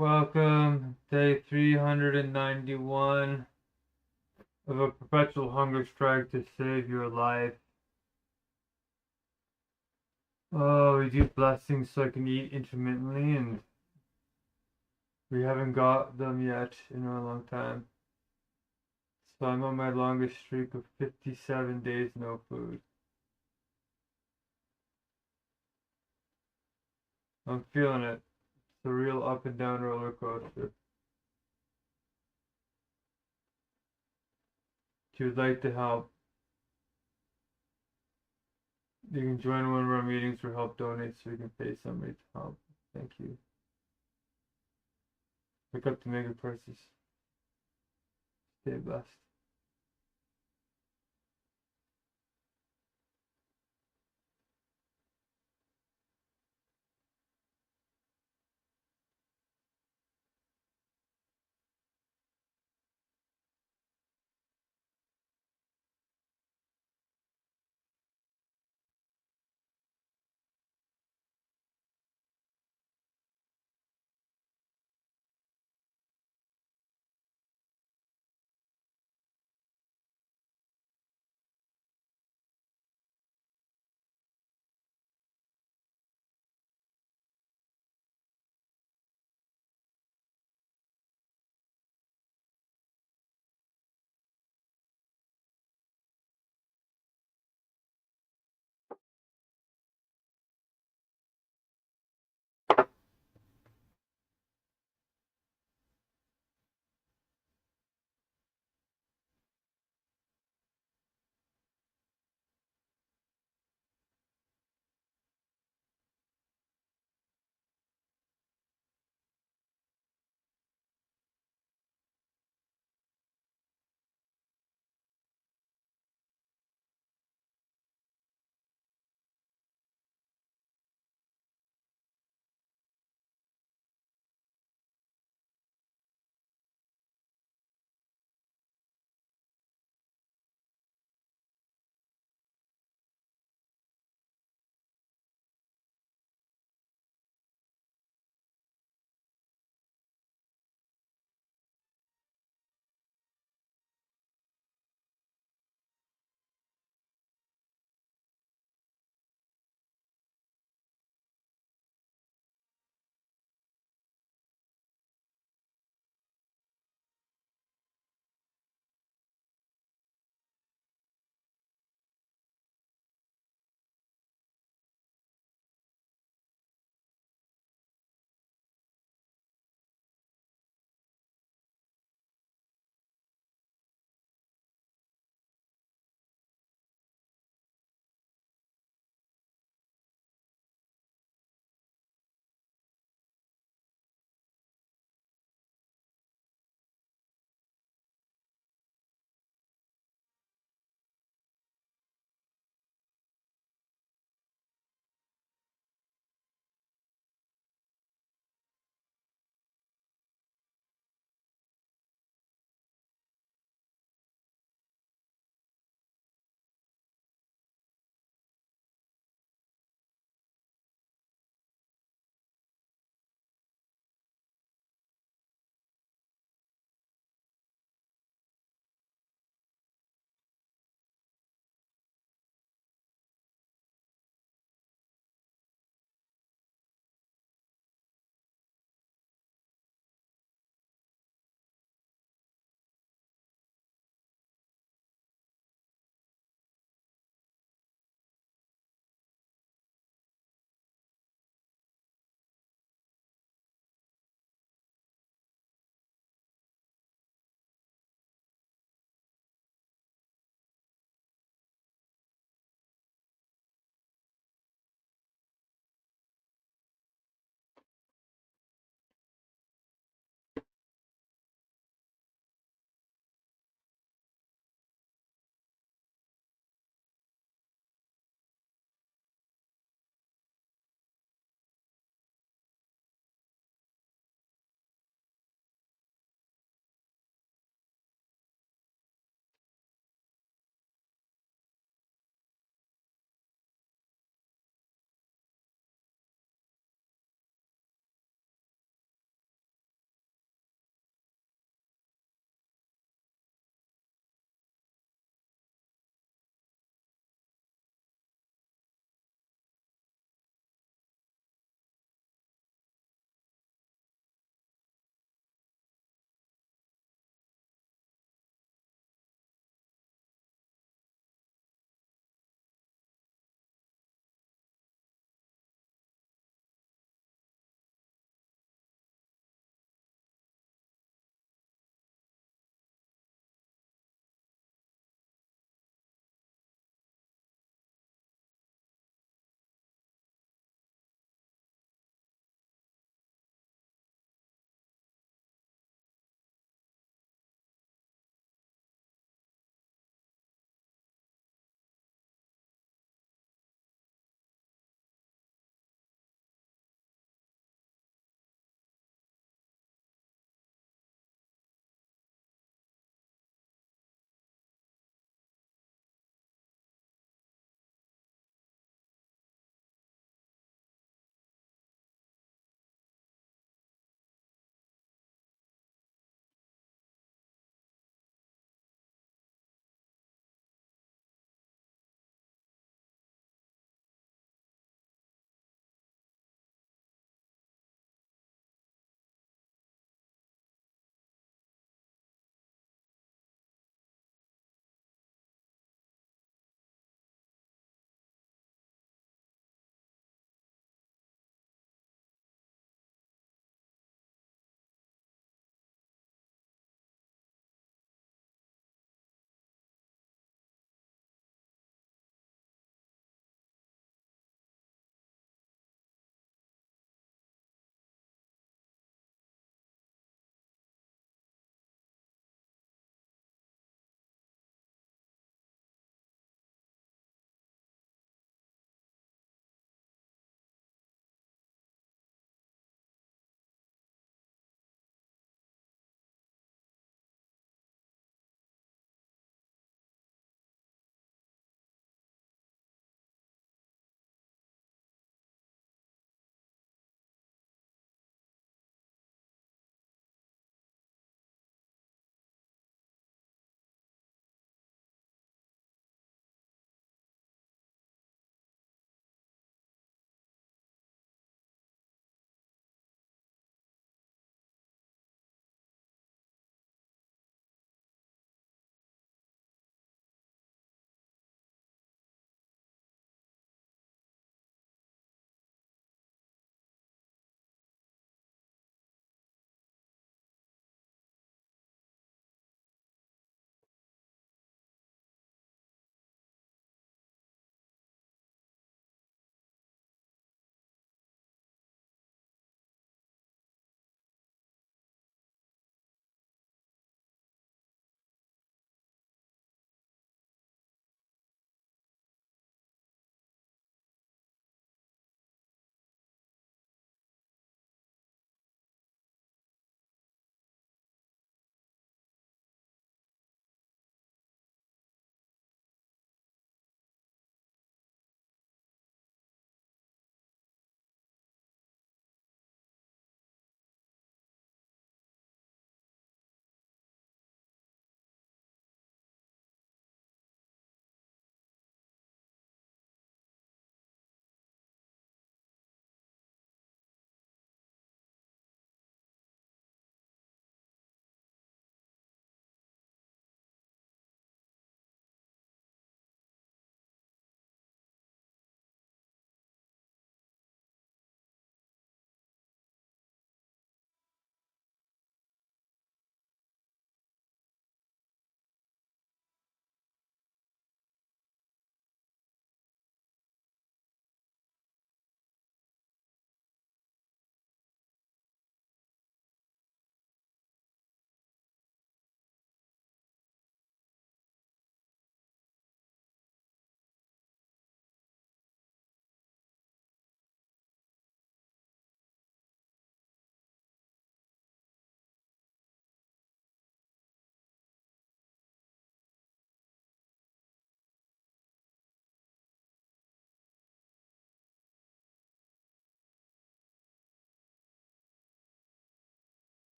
Welcome, day 391 of a perpetual hunger strike to save your life. Oh, we do blessings so I can eat intermittently, and we haven't got them yet in a long time. So I'm on my longest streak of 57 days no food. I'm feeling it. It's a real up and down roller coaster. If you'd like to help, you can join one of our meetings or help donate so we can pay somebody to help. Thank you. Pick up the Megacrisis. Stay blessed.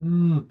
Mm.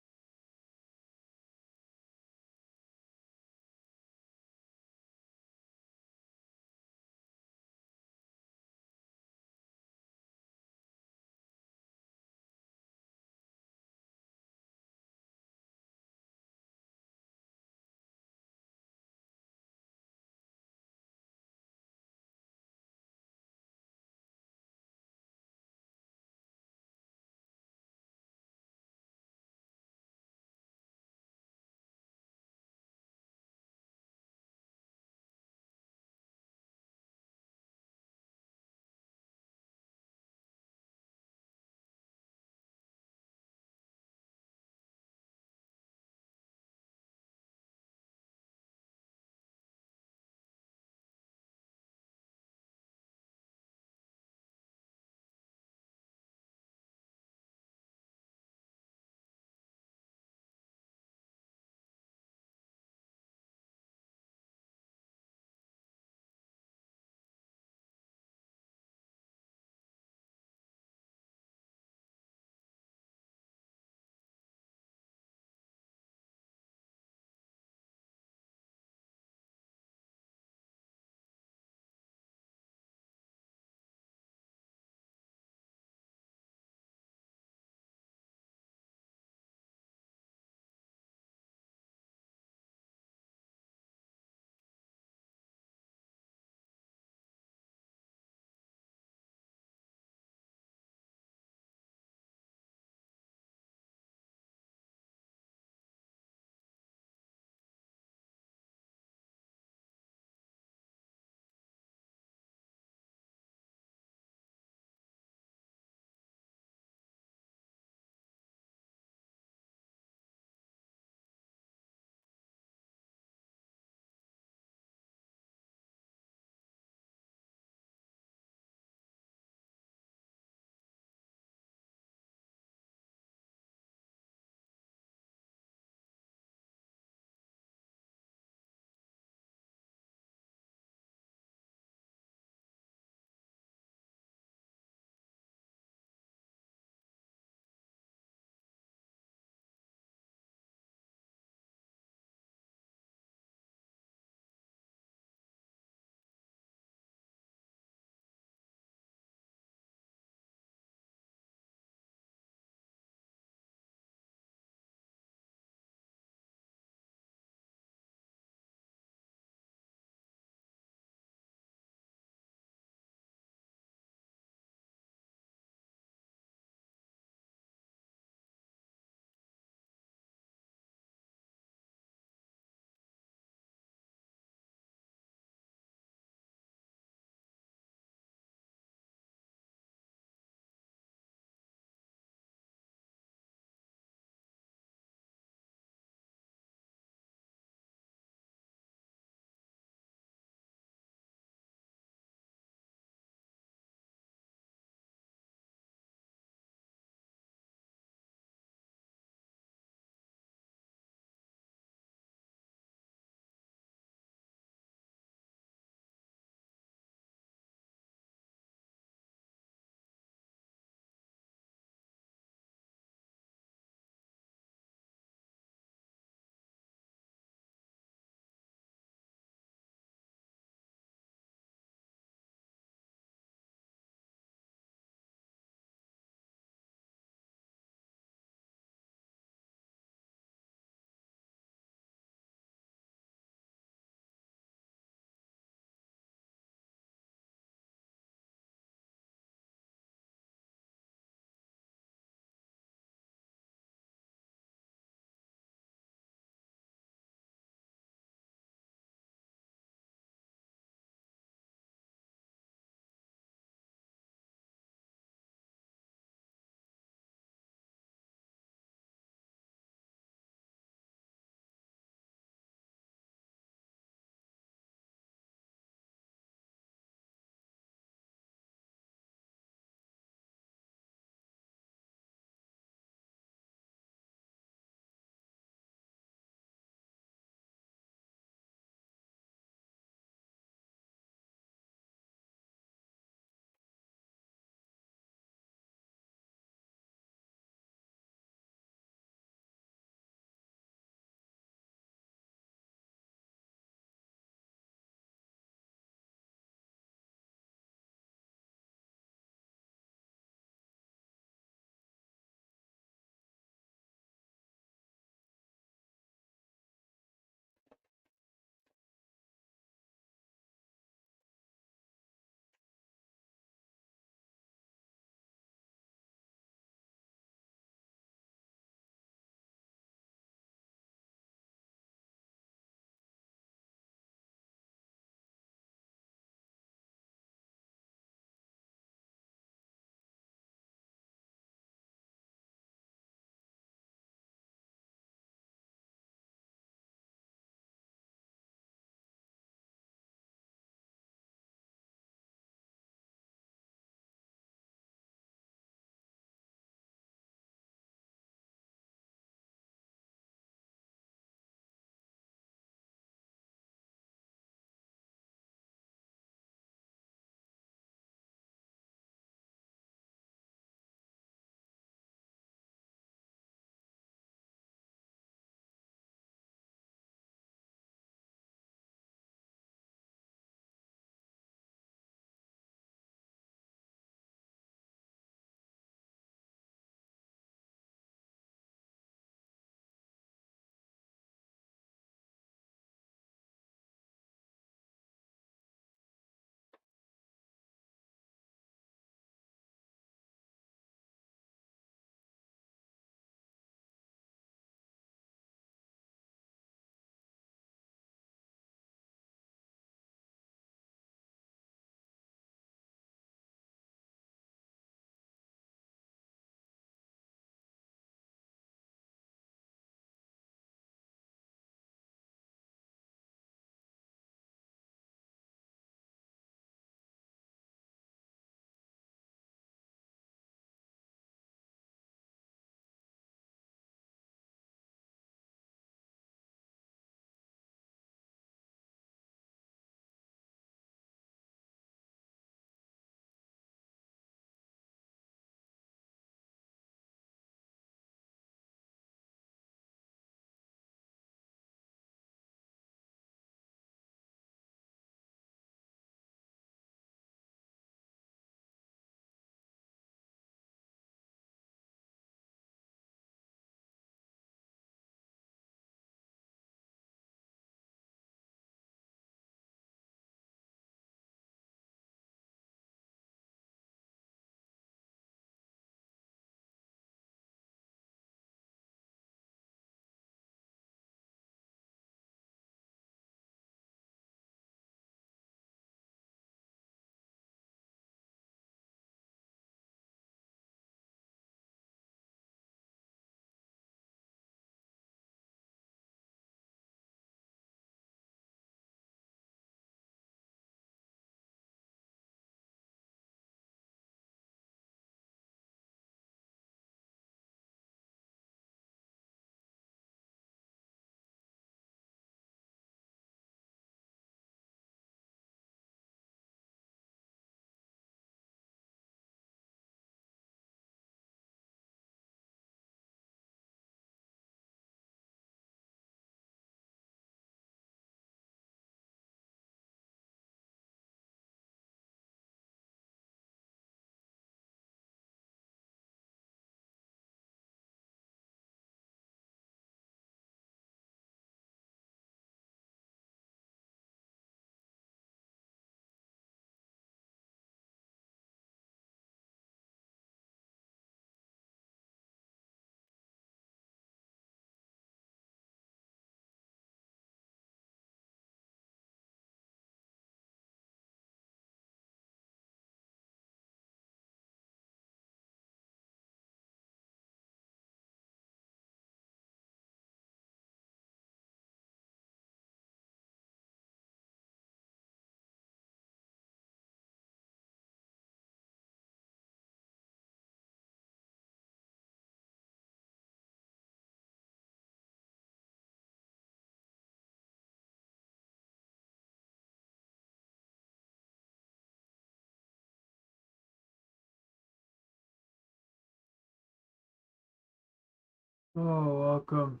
Oh, welcome.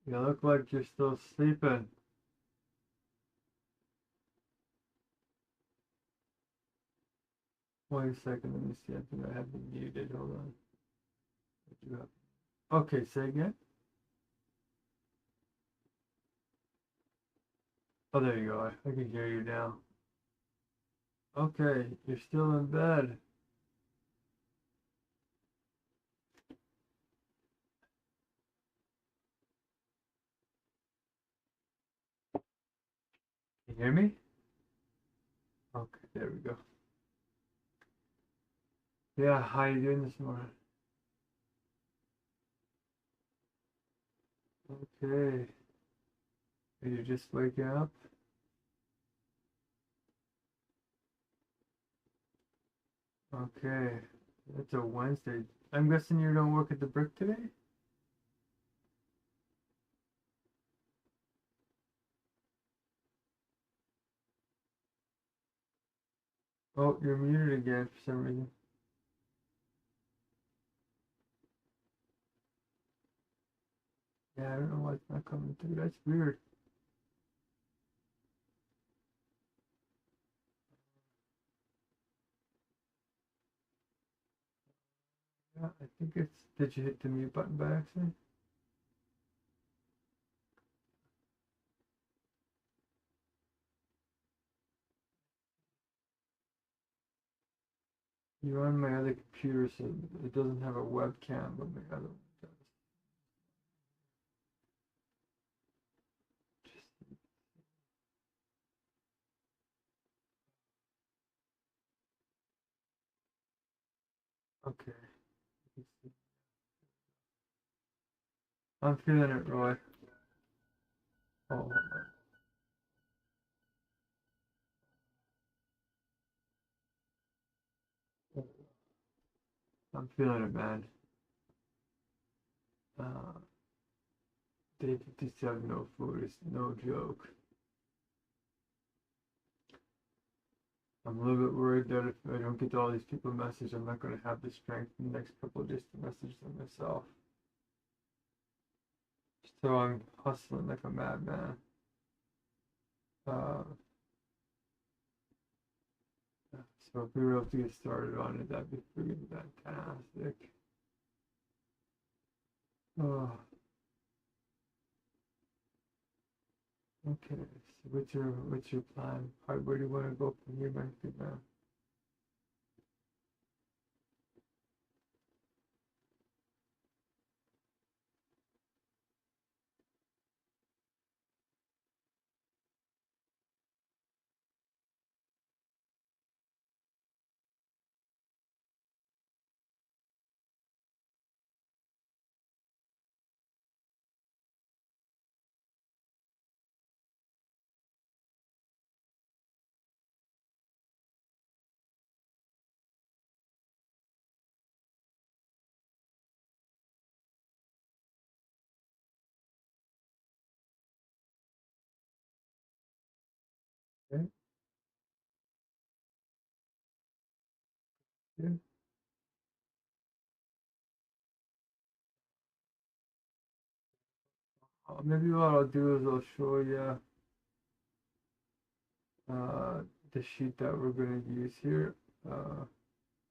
You look like you're still sleeping. Wait a second, let me see. I think I have you muted. Hold on. What do you have? Okay, say again. Oh, there you go. I can hear you now. Okay, you're still in bed. Can you hear me? Okay, there we go. Yeah, how you doing this morning? Okay. Are you just waking up? Okay. It's a Wednesday. I'm guessing you don't work at the brick today? Oh, you're muted again for some reason. Yeah, I don't know why it's not coming through. That's weird. Yeah, I think it's. Did you hit the mute button by accident? You're on my other computer, so it doesn't have a webcam, but my other one does. Just, okay. I'm feeling it, Roy. Oh, hold on. I'm feeling it, man. Day 57, no food is no joke. I'm a little bit worried that if I don't get all these people message, I'm not going to have the strength in the next couple of days to message them myself. So I'm hustling like a madman. Uh, so if we were able to get started on it, that'd be freaking fantastic. Oh, okay. So what's your plan? Where do you want to go from here, my good man? Okay. Yeah. Maybe what I'll do is I'll show you the sheet that we're going to use here.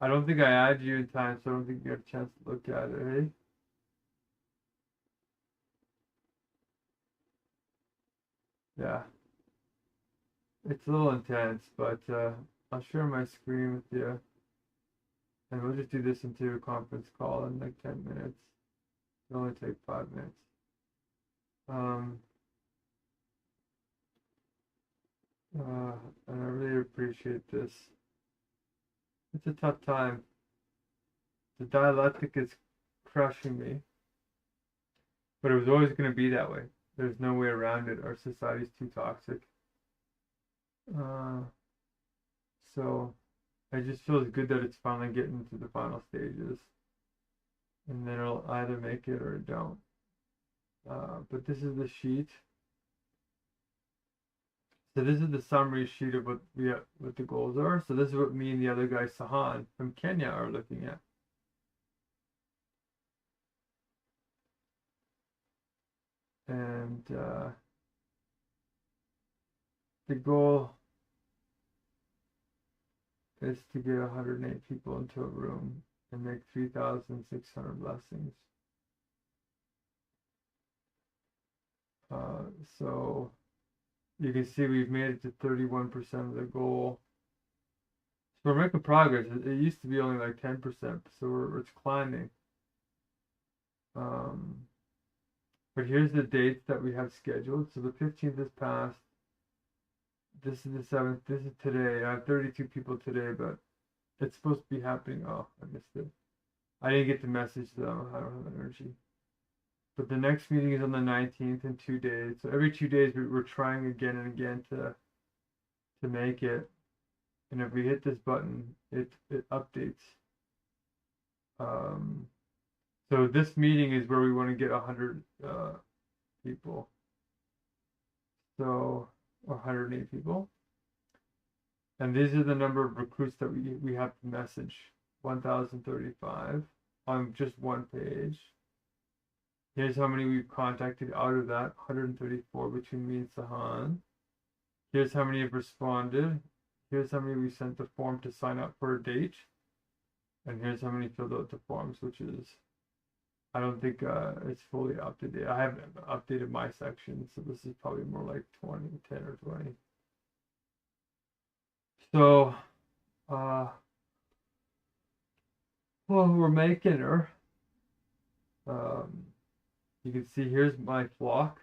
I don't think I added you in time, so I don't think you got a chance to look at it, eh? Yeah, it's a little intense, but I'll share my screen with you, and we'll just do this into a conference call in like 10 minutes. It'll only take 5 minutes. Um, and I really appreciate this. It's a tough time. The dialectic is crushing me, but it was always going to be that way. There's no way around it. Our society's too toxic. Uh, so it just feels good that it's finally getting to the final stages, and then it'll either make it or it don't. But this is the sheet. So this is the summary sheet of what the goals are. So this is what me and the other guy, Sahan from Kenya, are looking at. And the goal is to get 108 people into a room and make 3,600 blessings. So you can see we've made it to 31% of the goal. So we're making progress. It used to be only like 10%, so it's climbing. But here's the dates that we have scheduled. So the 15th is passed. This is the 7th. This is today. I have 32 people today, but it's supposed to be happening. Oh, I missed it. I didn't get the message though. I don't have energy. But the next meeting is on the 19th in 2 days. So every 2 days we're trying again and again to make it. And if we hit this button, it updates. So this meeting is where we want to get 100 people. So 108 people. And these are the number of recruits that we have to message. 1,035 on just one page. Here's how many we've contacted out of that, 134 between me and Sahan. Here's how many have responded. Here's how many we sent the form to sign up for a date. And here's how many filled out the forms, which is, I don't think it's fully up to date. I haven't updated my section, so this is probably more like 10 or 20. So, well, we're making her. You can see here's my flock.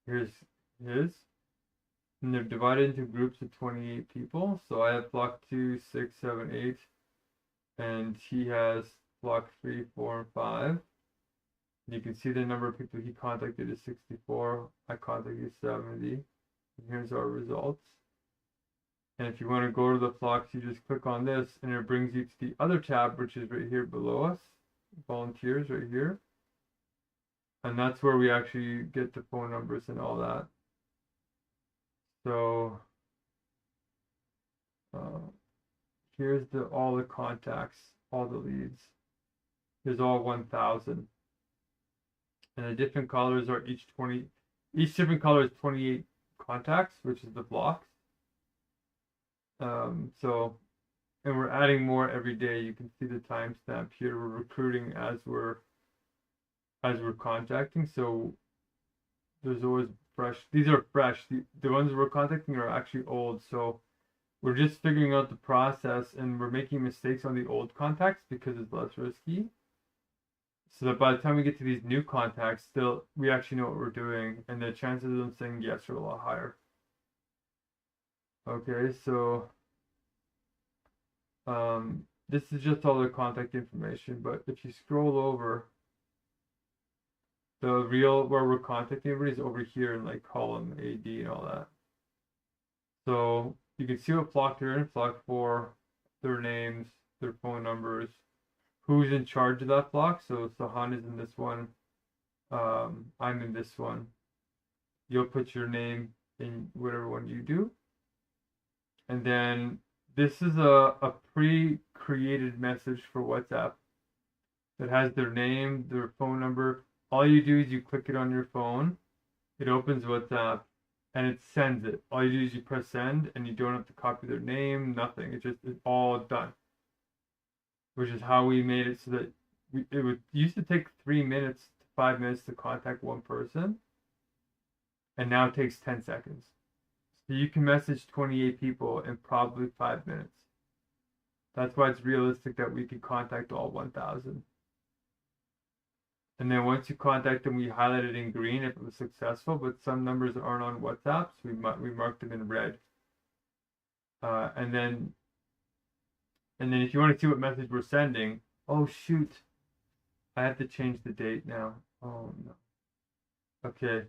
Here's his. And they're divided into groups of 28 people. So I have flock 2, 6, 7, 8. And he has flock 3, 4, and 5. You can see the number of people he contacted is 64. I contacted 70. And here's our results. And if you want to go to the flocks, you just click on this and it brings you to the other tab, which is right here below us. Volunteers right here. And that's where we actually get the phone numbers and all that. So here's all the contacts, all the leads. Here's all 1,000. And the different colors are each different color is 28 contacts, which is the blocks. And we're adding more every day. You can see the timestamp here. We're recruiting as we're contacting. So there's always fresh. These are fresh. The ones we're contacting are actually old. So we're just figuring out the process, and we're making mistakes on the old contacts because it's less risky. So that by the time we get to these new contacts, still we actually know what we're doing, and the chances of them saying yes are a lot higher. Okay, so this is just all the contact information, but if you scroll over, the real where we're contacting everybody is over here in like column AD and all that. So you can see what flock they're in, flock 4, their names, their phone numbers, who's in charge of that flock. So Sahan is in this one. I'm in this one. You'll put your name in whatever one you do. And then this is a pre-created message for WhatsApp that has their name, their phone number. All you do is you click it on your phone. It opens WhatsApp and it sends it. All you do is you press send and you don't have to copy their name, nothing. It's all done. Which is how we made it so that it used to take 3 minutes to 5 minutes to contact one person. And now it takes 10 seconds. So you can message 28 people in probably 5 minutes. That's why it's realistic that we can contact all 1,000. And then once you contact them, we highlight it in green if it was successful, but some numbers aren't on WhatsApp, so we marked them in red. And then if you want to see what message we're sending, oh shoot, I have to change the date now. Oh no. Okay,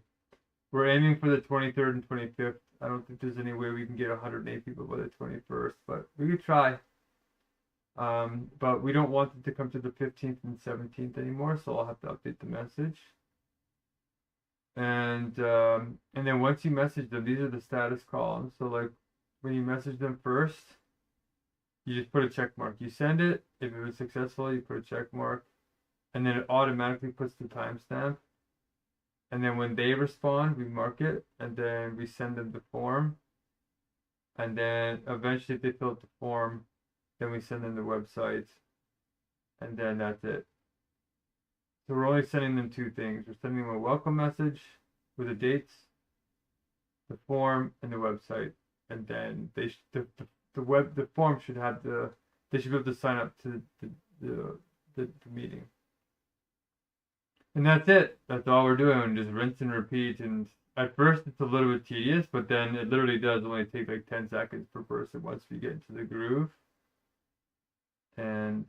we're aiming for the 23rd and 25th. I don't think there's any way we can get 108 people by the 21st, but we could try. But we don't want them to come to the 15th and 17th anymore, so I'll have to update the message. And then once you message them, these are the status columns. So like when you message them first, you just put a check mark. You send it. If it was successful, you put a check mark, and then it automatically puts the timestamp. And then when they respond, we mark it, and then we send them the form. And then eventually, if they fill out the form, then we send them the website, and then that's it. So we're only sending them two things. We're sending them a welcome message with the dates, the form, and the website. And then the form should have they should be able to sign up to the meeting. And that's it. That's all we're doing. Just rinse and repeat. And at first it's a little bit tedious, but then it literally does only take like 10 seconds per person once we get into the groove. And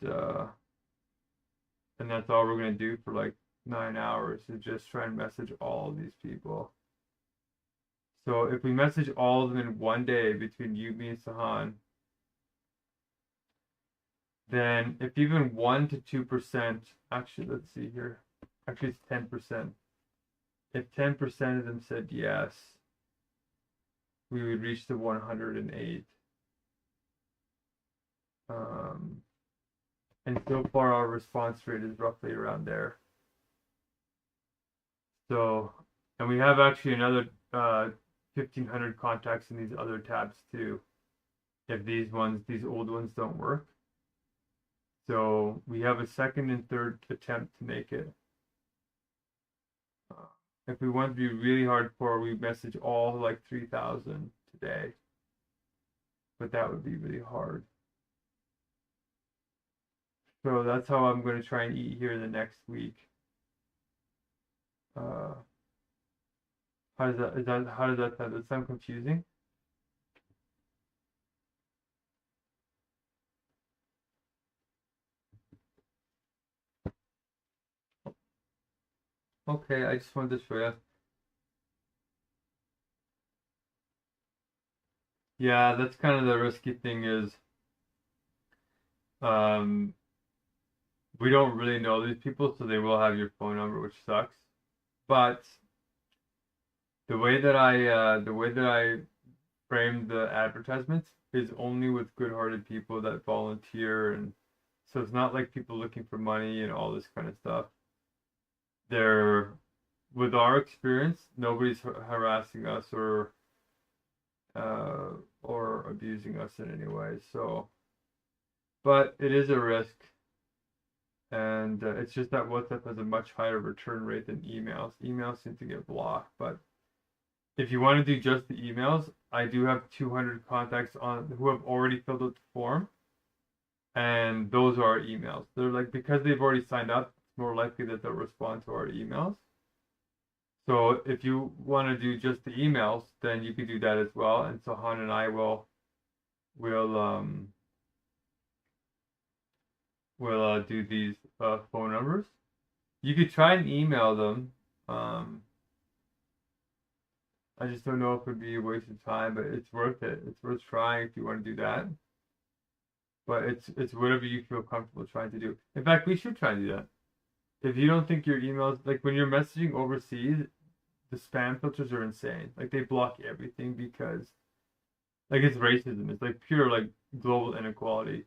that's all we're gonna do for like 9 hours is just try and message all of these people. So if we message all of them in one day between you, me, and Sahan, then if even 1 to 2%, actually, let's see here. Actually, it's 10%. If 10% of them said yes, we would reach the 108. And so far, our response rate is roughly around there. So, and we have actually another 1,500 contacts in these other tabs too. If these old ones don't work. So we have a second and third attempt to make it. If we want to be really hardcore, we message all like 3,000 today. But that would be really hard. So that's how I'm going to try and eat here the next week. How does that sound? Does that sound confusing? Okay, I just wanted to show you. Yeah, that's kind of the risky thing is we don't really know these people, so they will have your phone number, which sucks. But the way that I frame the advertisements is only with good-hearted people that volunteer, and so it's not like people looking for money and all this kind of stuff. They're, with our experience, nobody's harassing us or abusing us in any way. So, but it is a risk, and it's just that WhatsApp has a much higher return rate than emails. Emails seem to get blocked, but if you want to do just the emails, I do have 200 contacts on who have already filled out the form, and those are our emails. They're like, because they've already signed up, it's more likely that they'll respond to our emails. So if you want to do just the emails, then you can do that as well. And so Han and I will do these phone numbers. You could try and email them. I just don't know if it'd be a waste of time, but it's worth it. It's worth trying if you want to do that. But it's whatever you feel comfortable trying to do. In fact, we should try and do that. If you don't think your emails, like when you're messaging overseas, the spam filters are insane. Like they block everything because like it's racism. It's like pure like global inequality.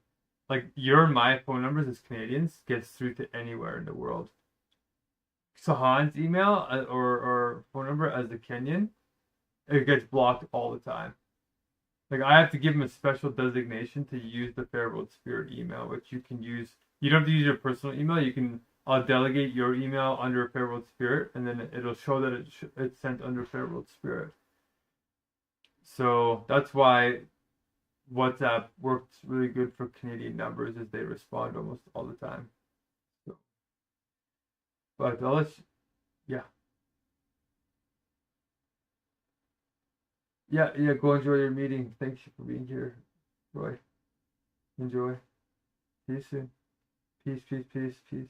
Like your and my phone numbers as Canadians gets through to anywhere in the world. Sahan's email or phone number as a Kenyan, it gets blocked all the time. Like I have to give him a special designation to use the Fair World Spirit email, which you can use. You don't have to use your personal email. I'll delegate your email under Fair World Spirit, and then it'll show that it's sent under Fair World Spirit. So that's why WhatsApp works really good for Canadian numbers, is they respond almost all the time. So, but yeah, yeah. Go enjoy your meeting. Thanks for being here, Roy. Enjoy. See you soon. Peace, peace, peace, peace.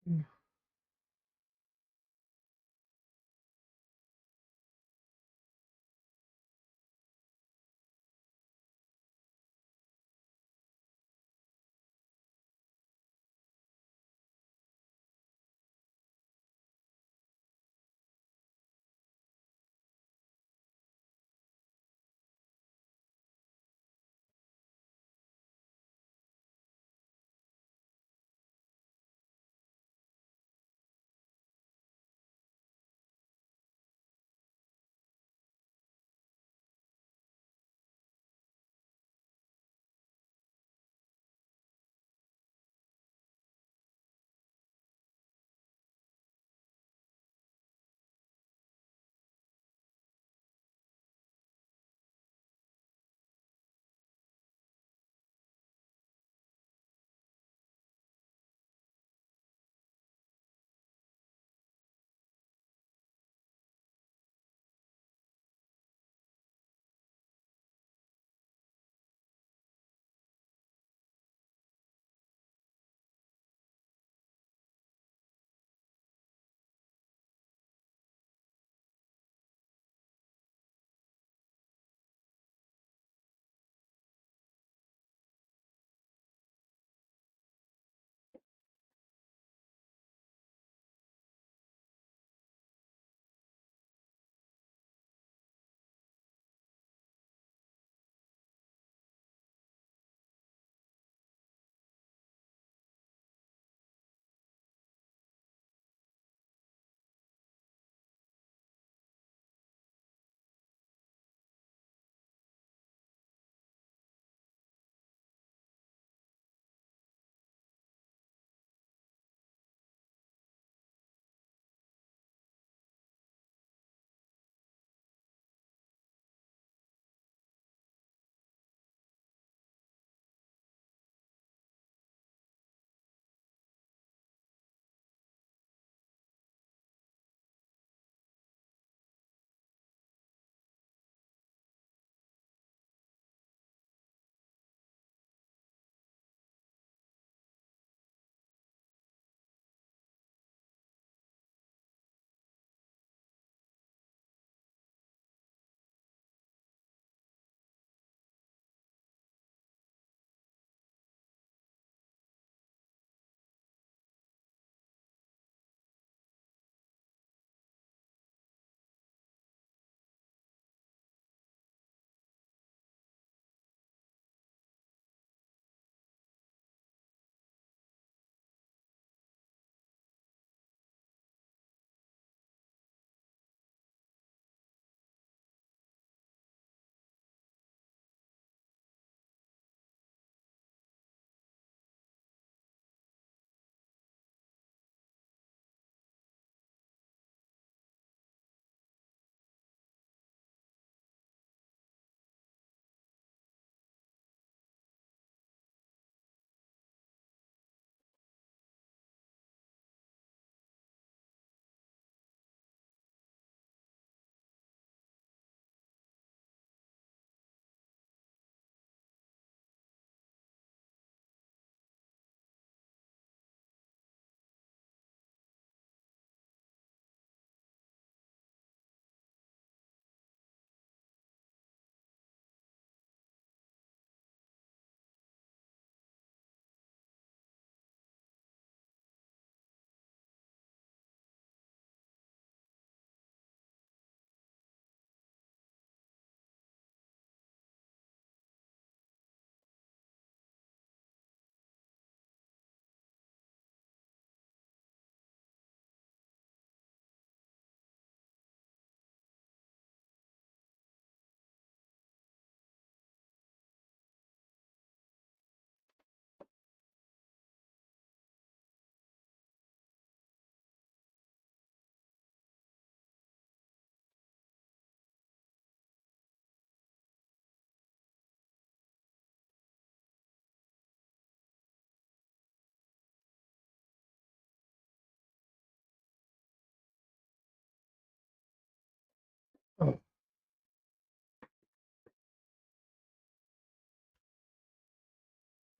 Oh,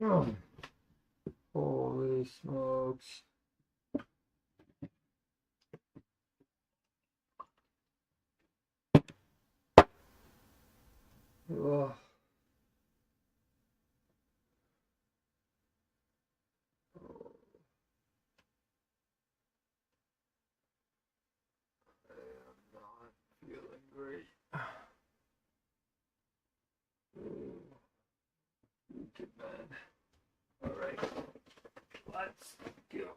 oh, holy smokes. it, man. Alright. Let's go.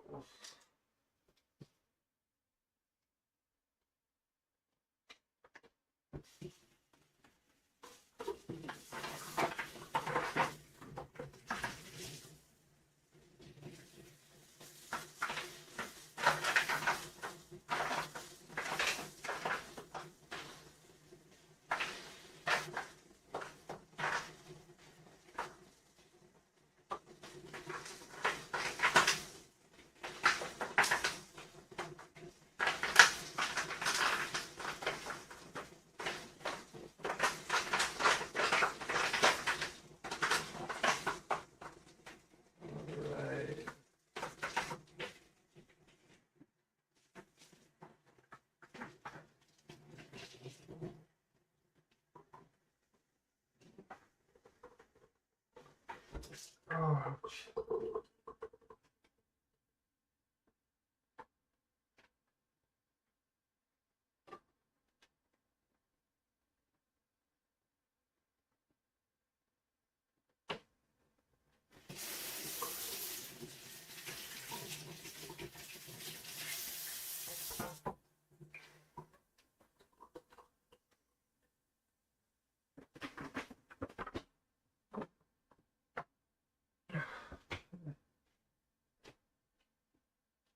Ouch.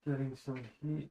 Getting some heat.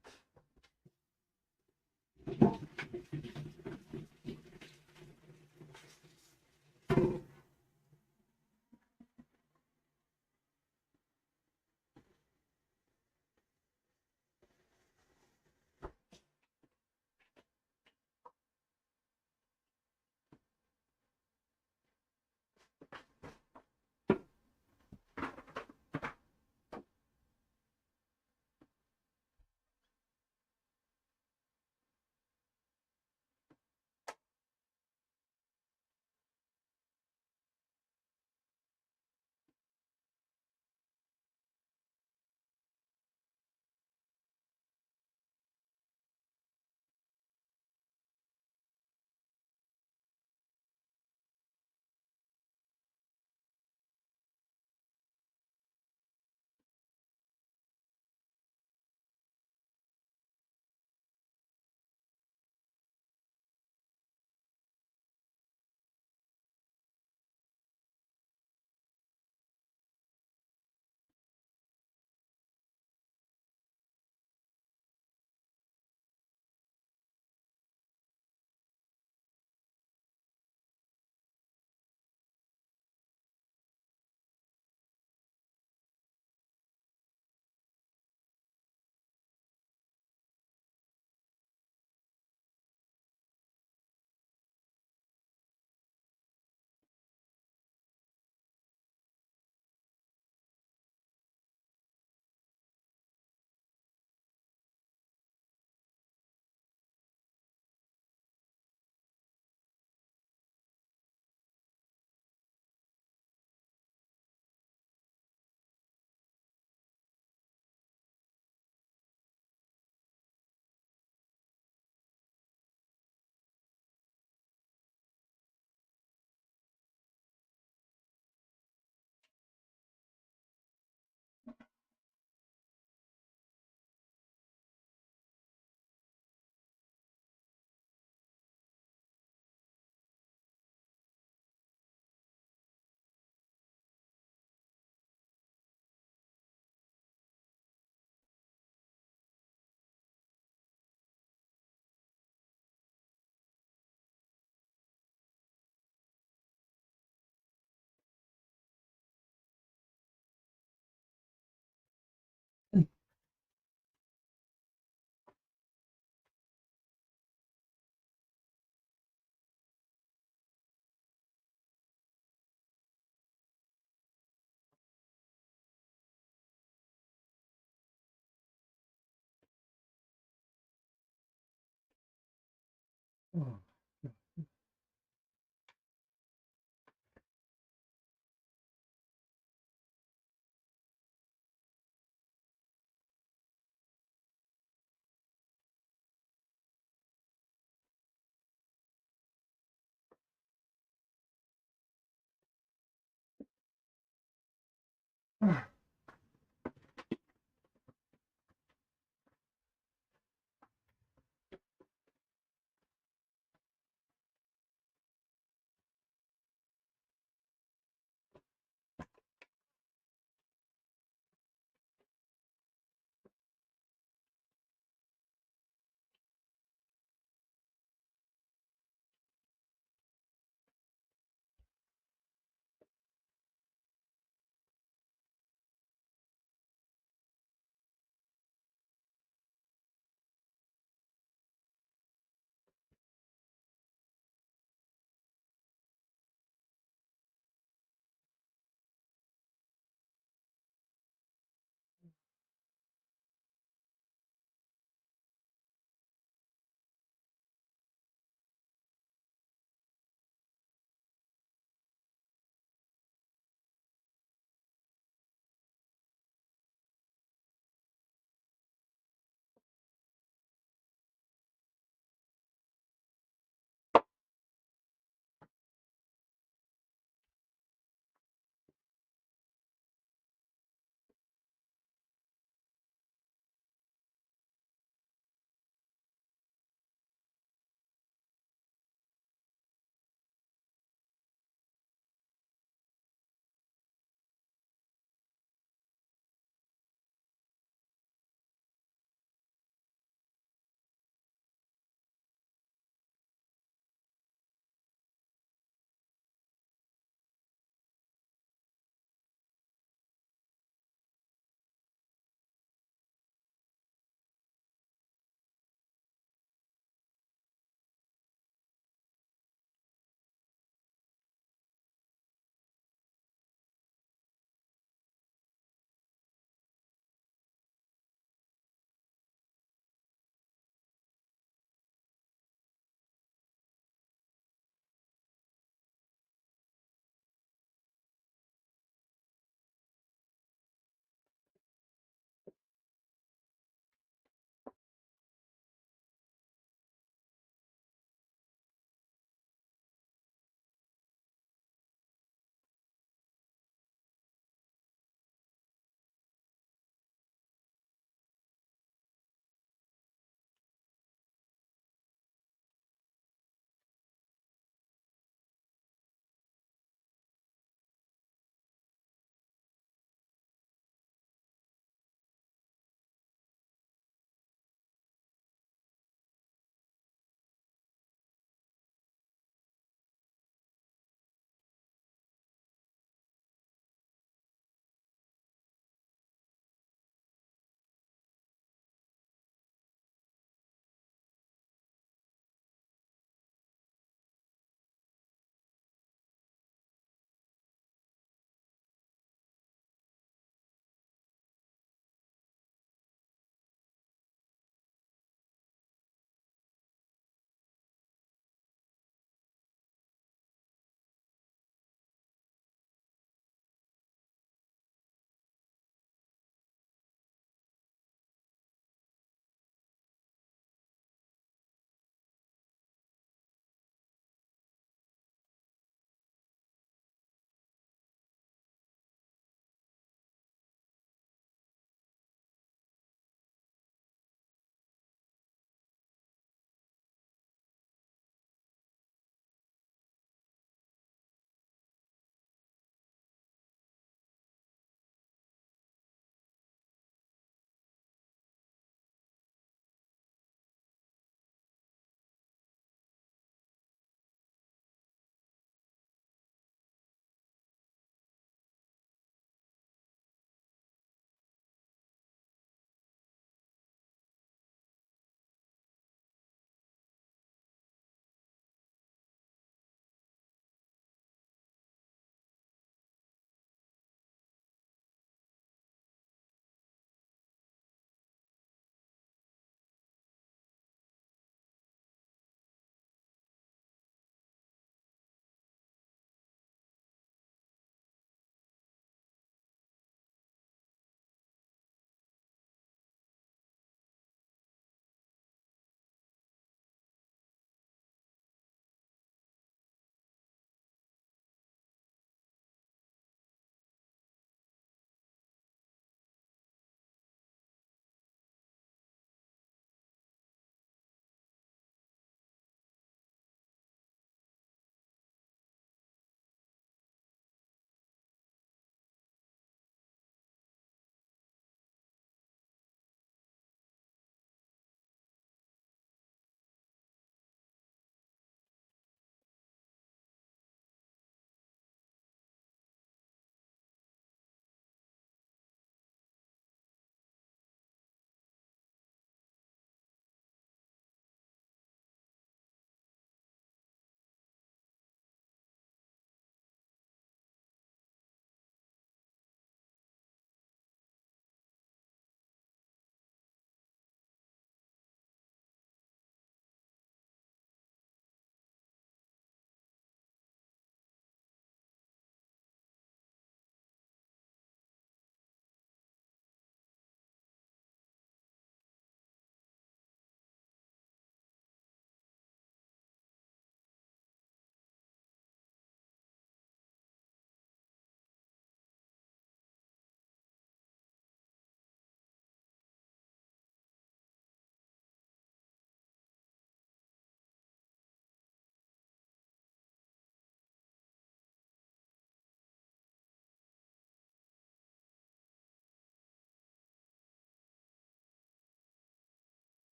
Oh.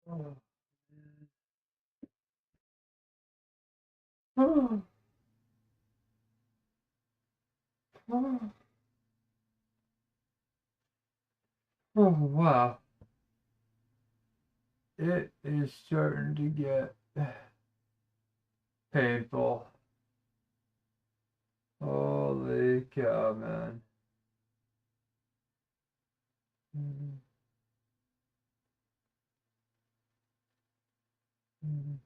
Oh. Oh. Oh. Oh, wow. It is starting to get painful. Holy cow, man. Mm, mm,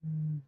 mm.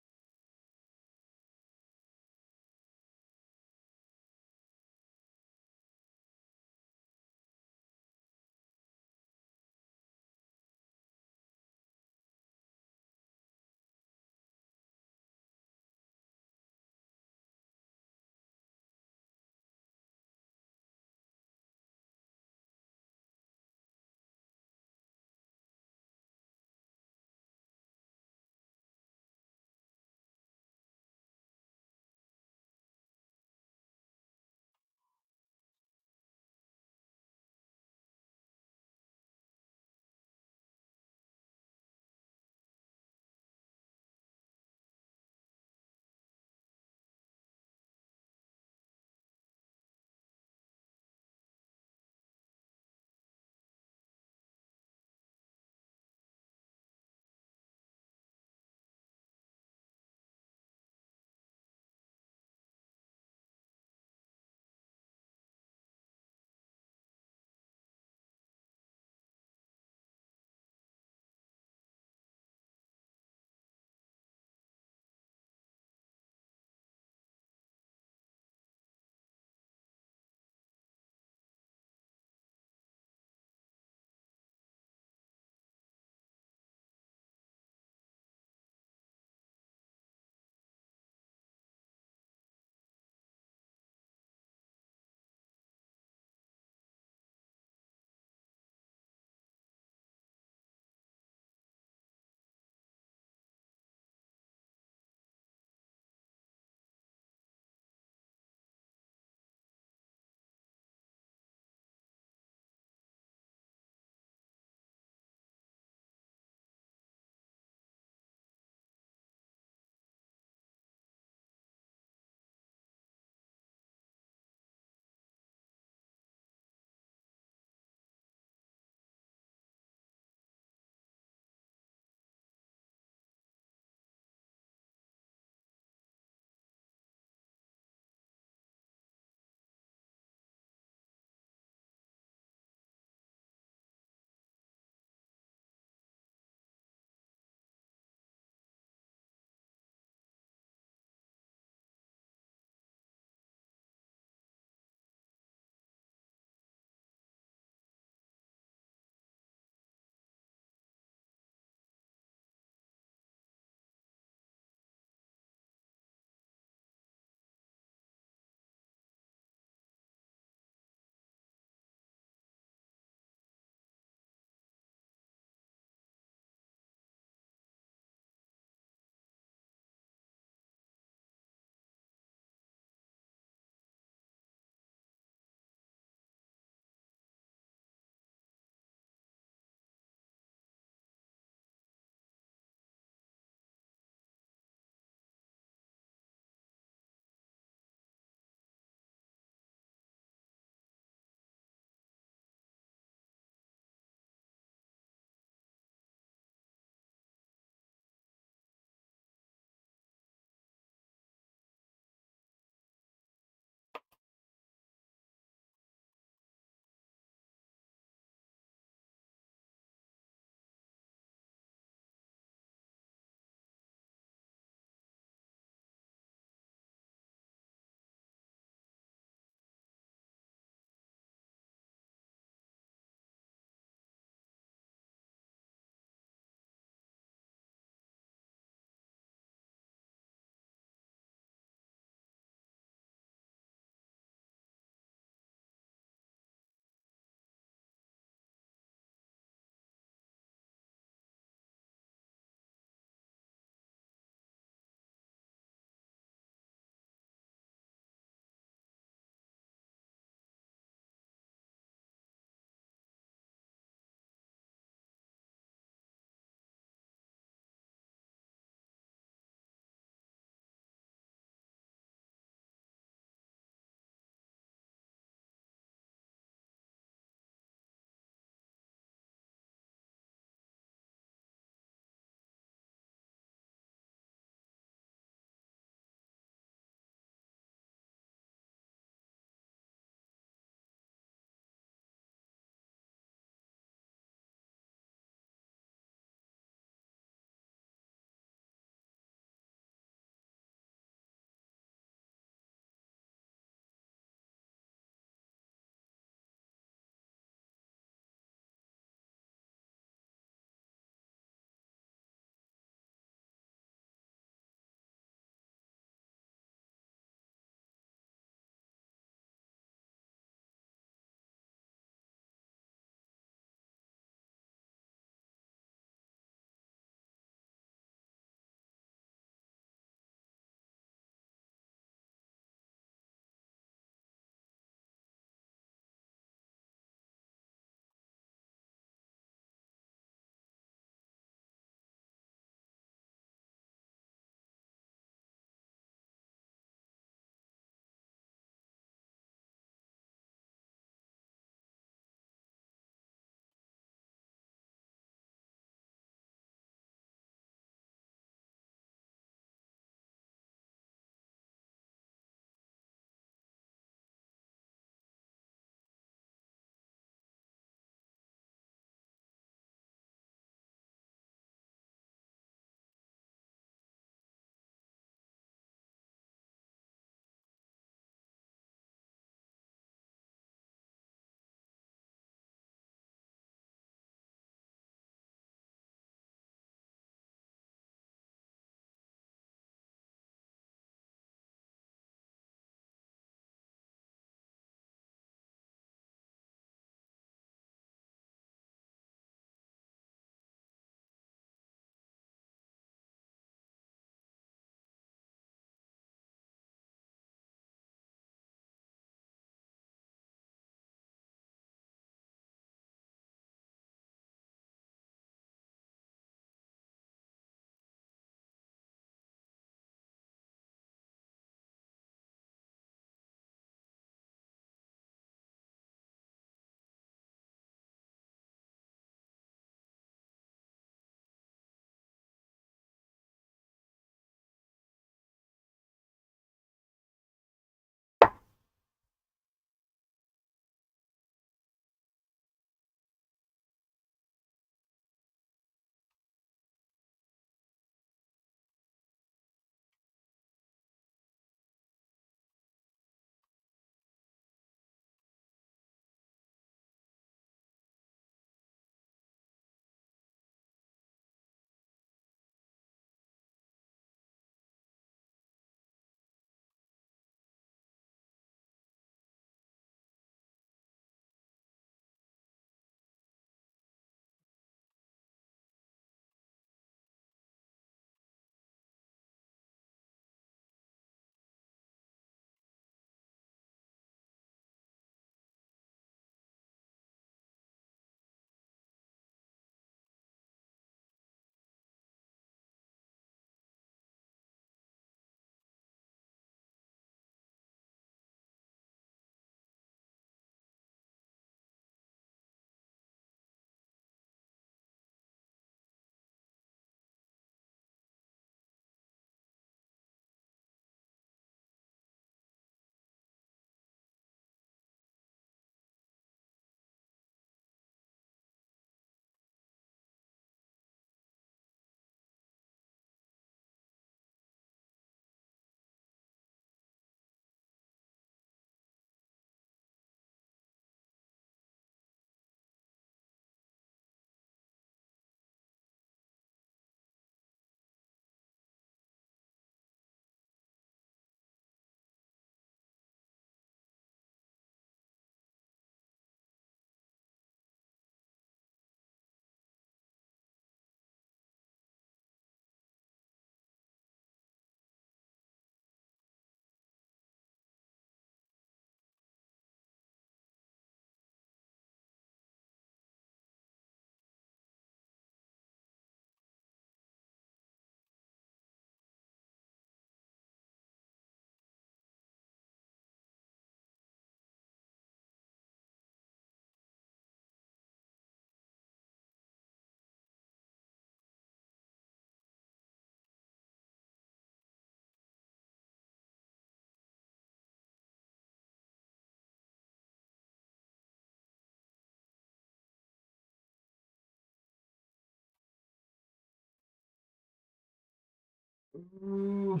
Ooh.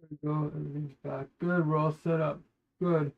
There we go. Everything's back. Good. We're all set up. Good.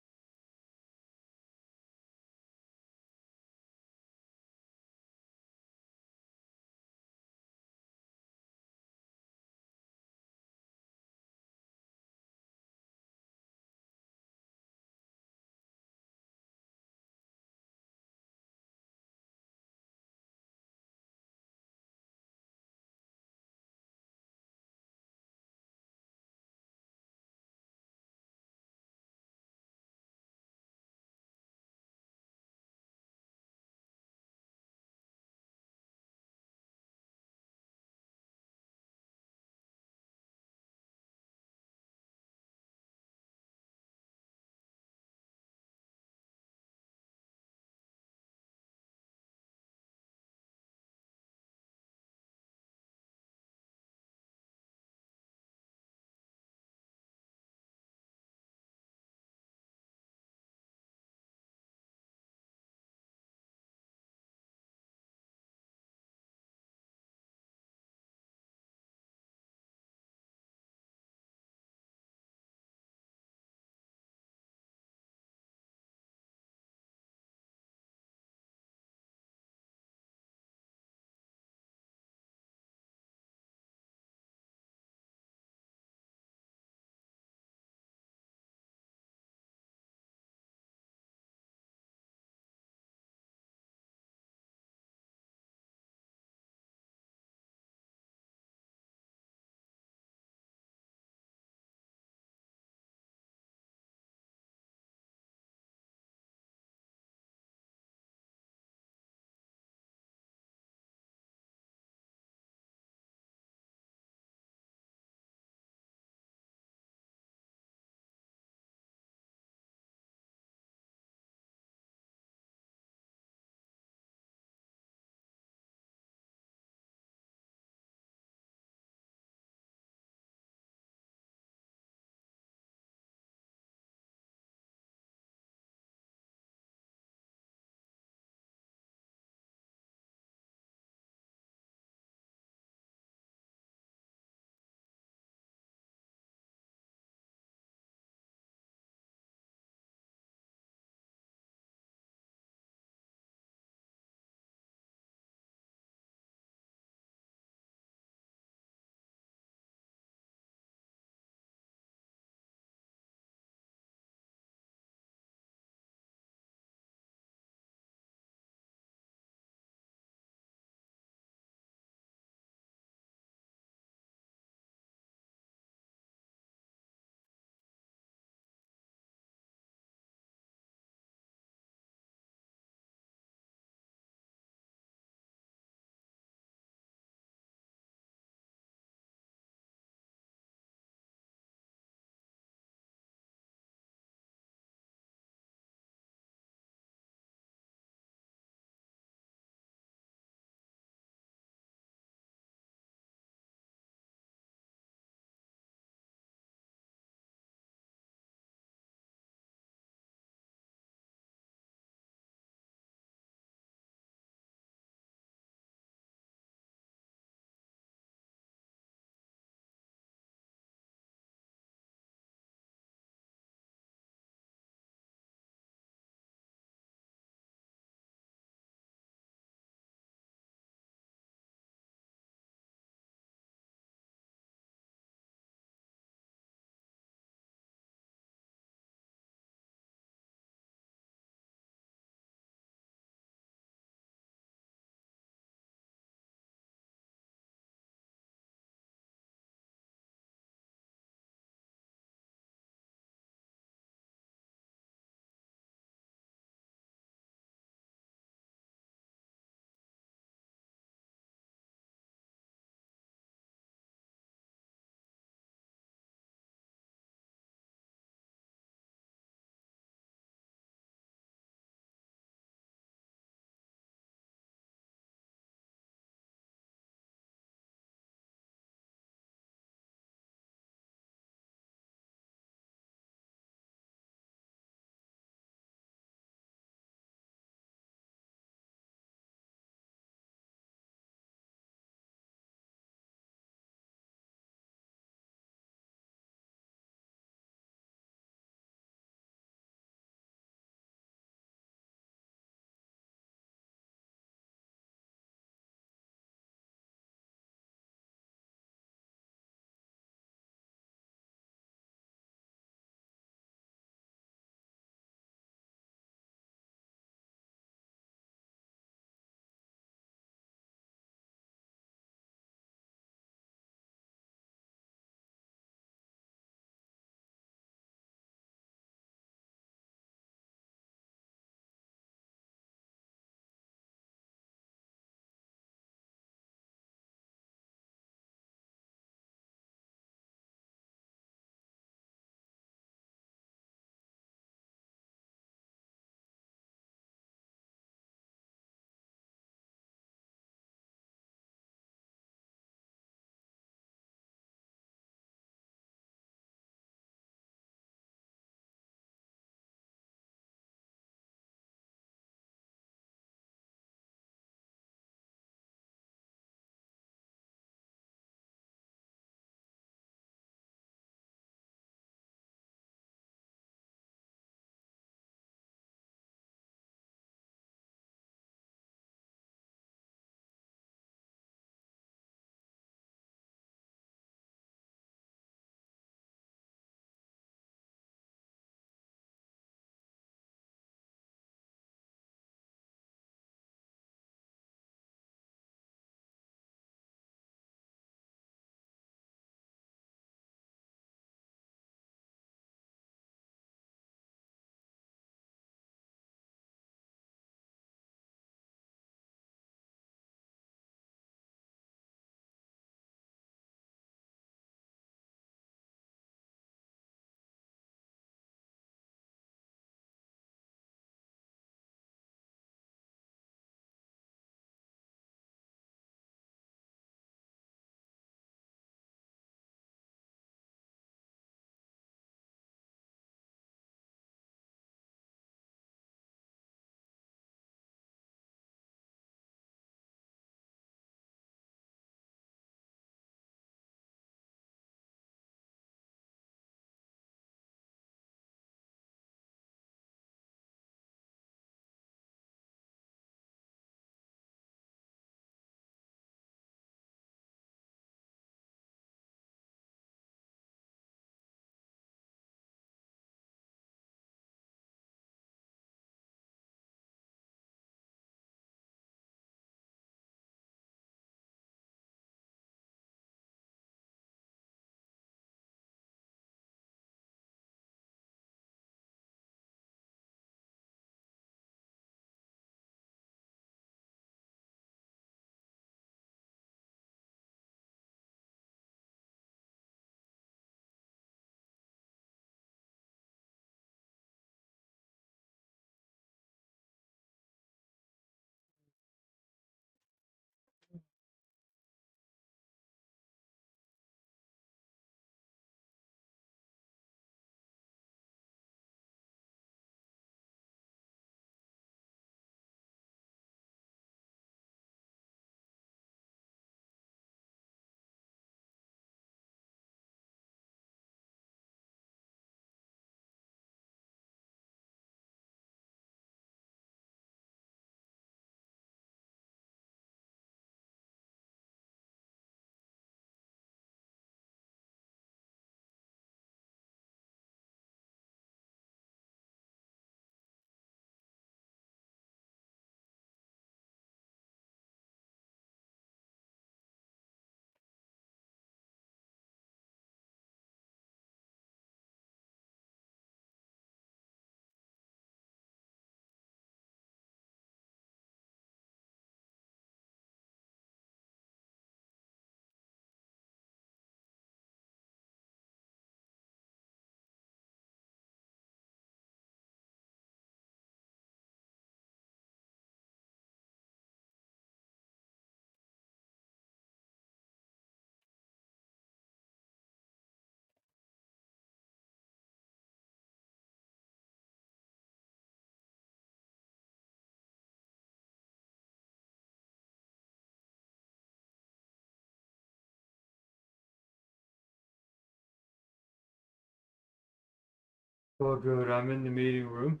Well, good. I'm in the meeting room.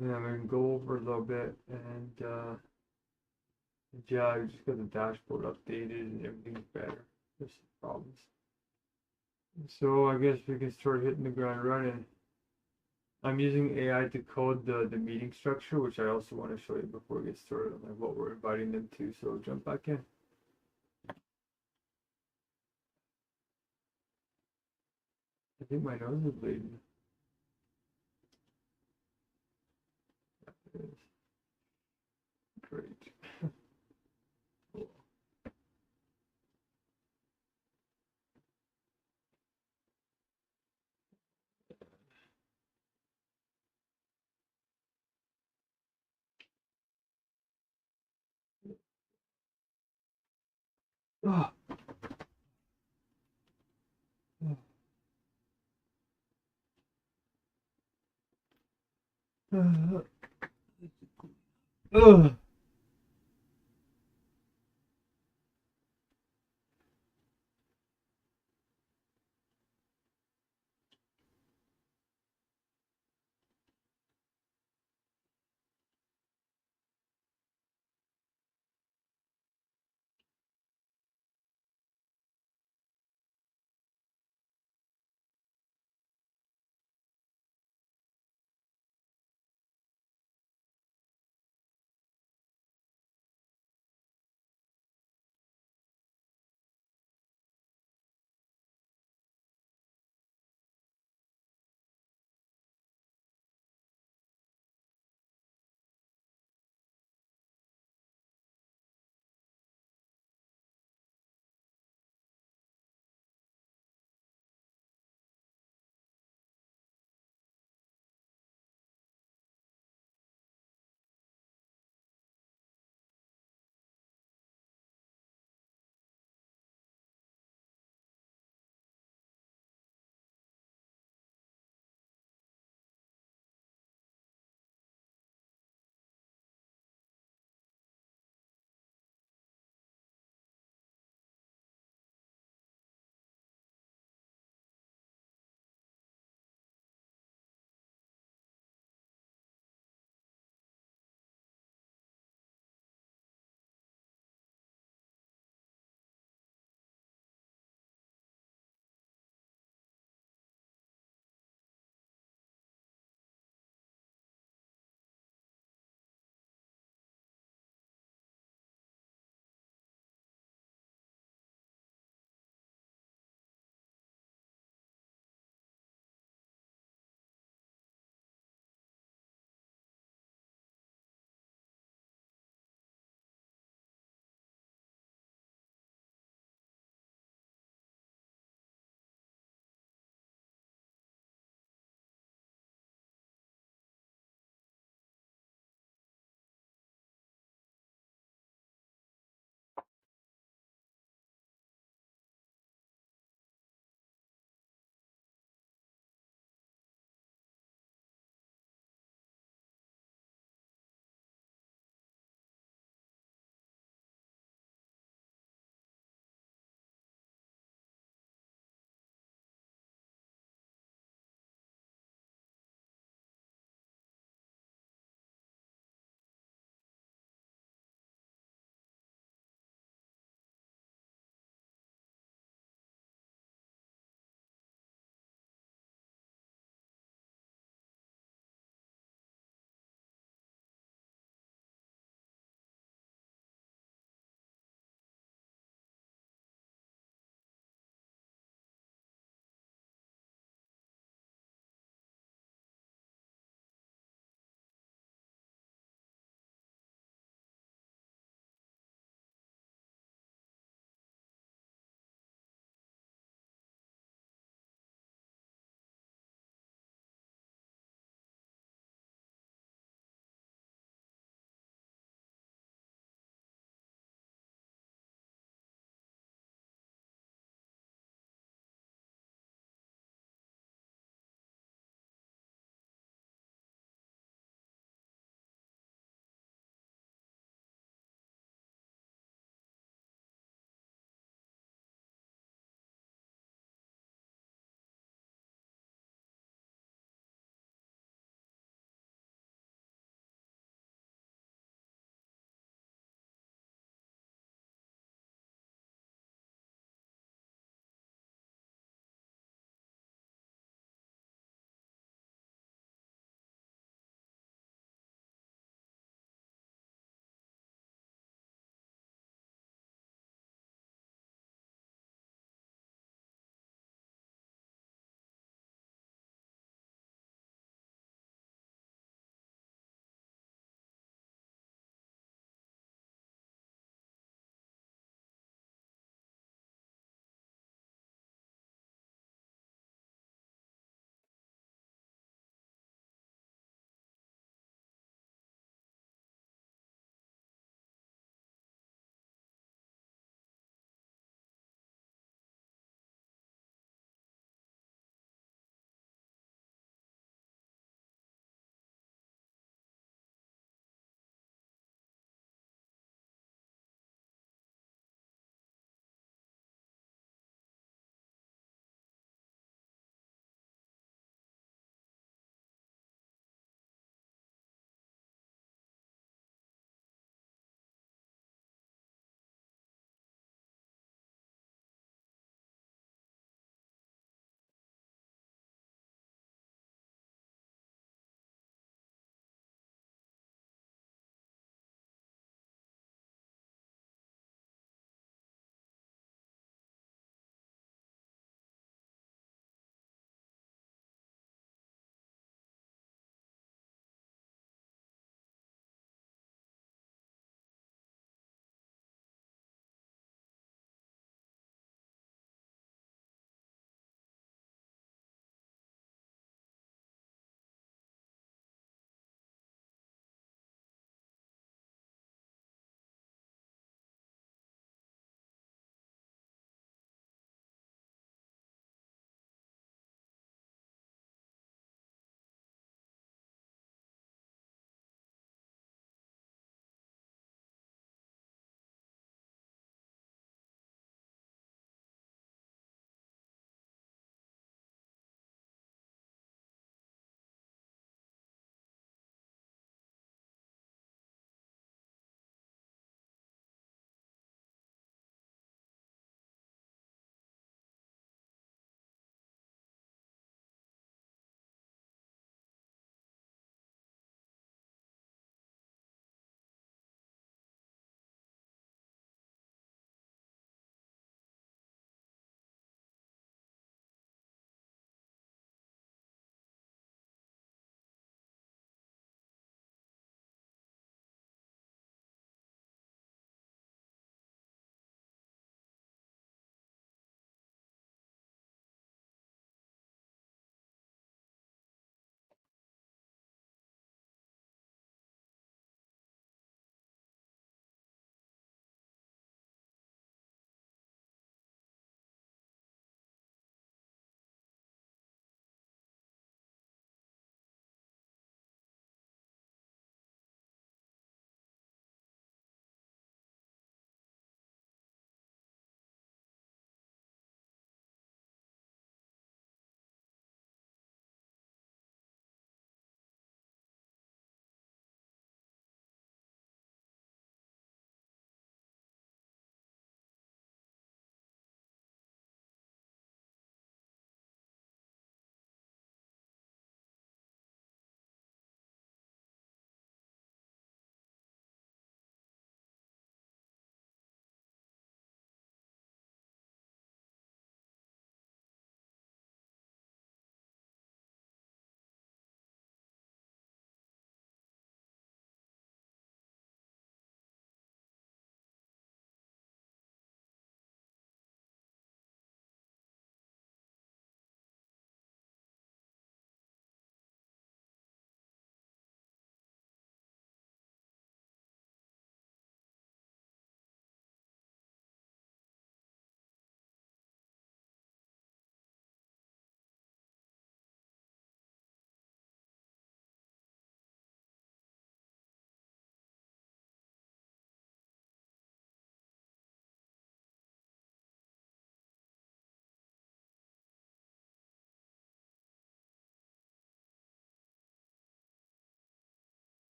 And I'm gonna go over a little bit and yeah, I just got the dashboard updated and everything's better. There's some problems. So I guess we can start hitting the ground running. I'm using AI to code the meeting structure, which I also want to show you before we get started, like what we're inviting them to. So jump back in. I think my nose is bleeding. That is great. Oh. Ugh.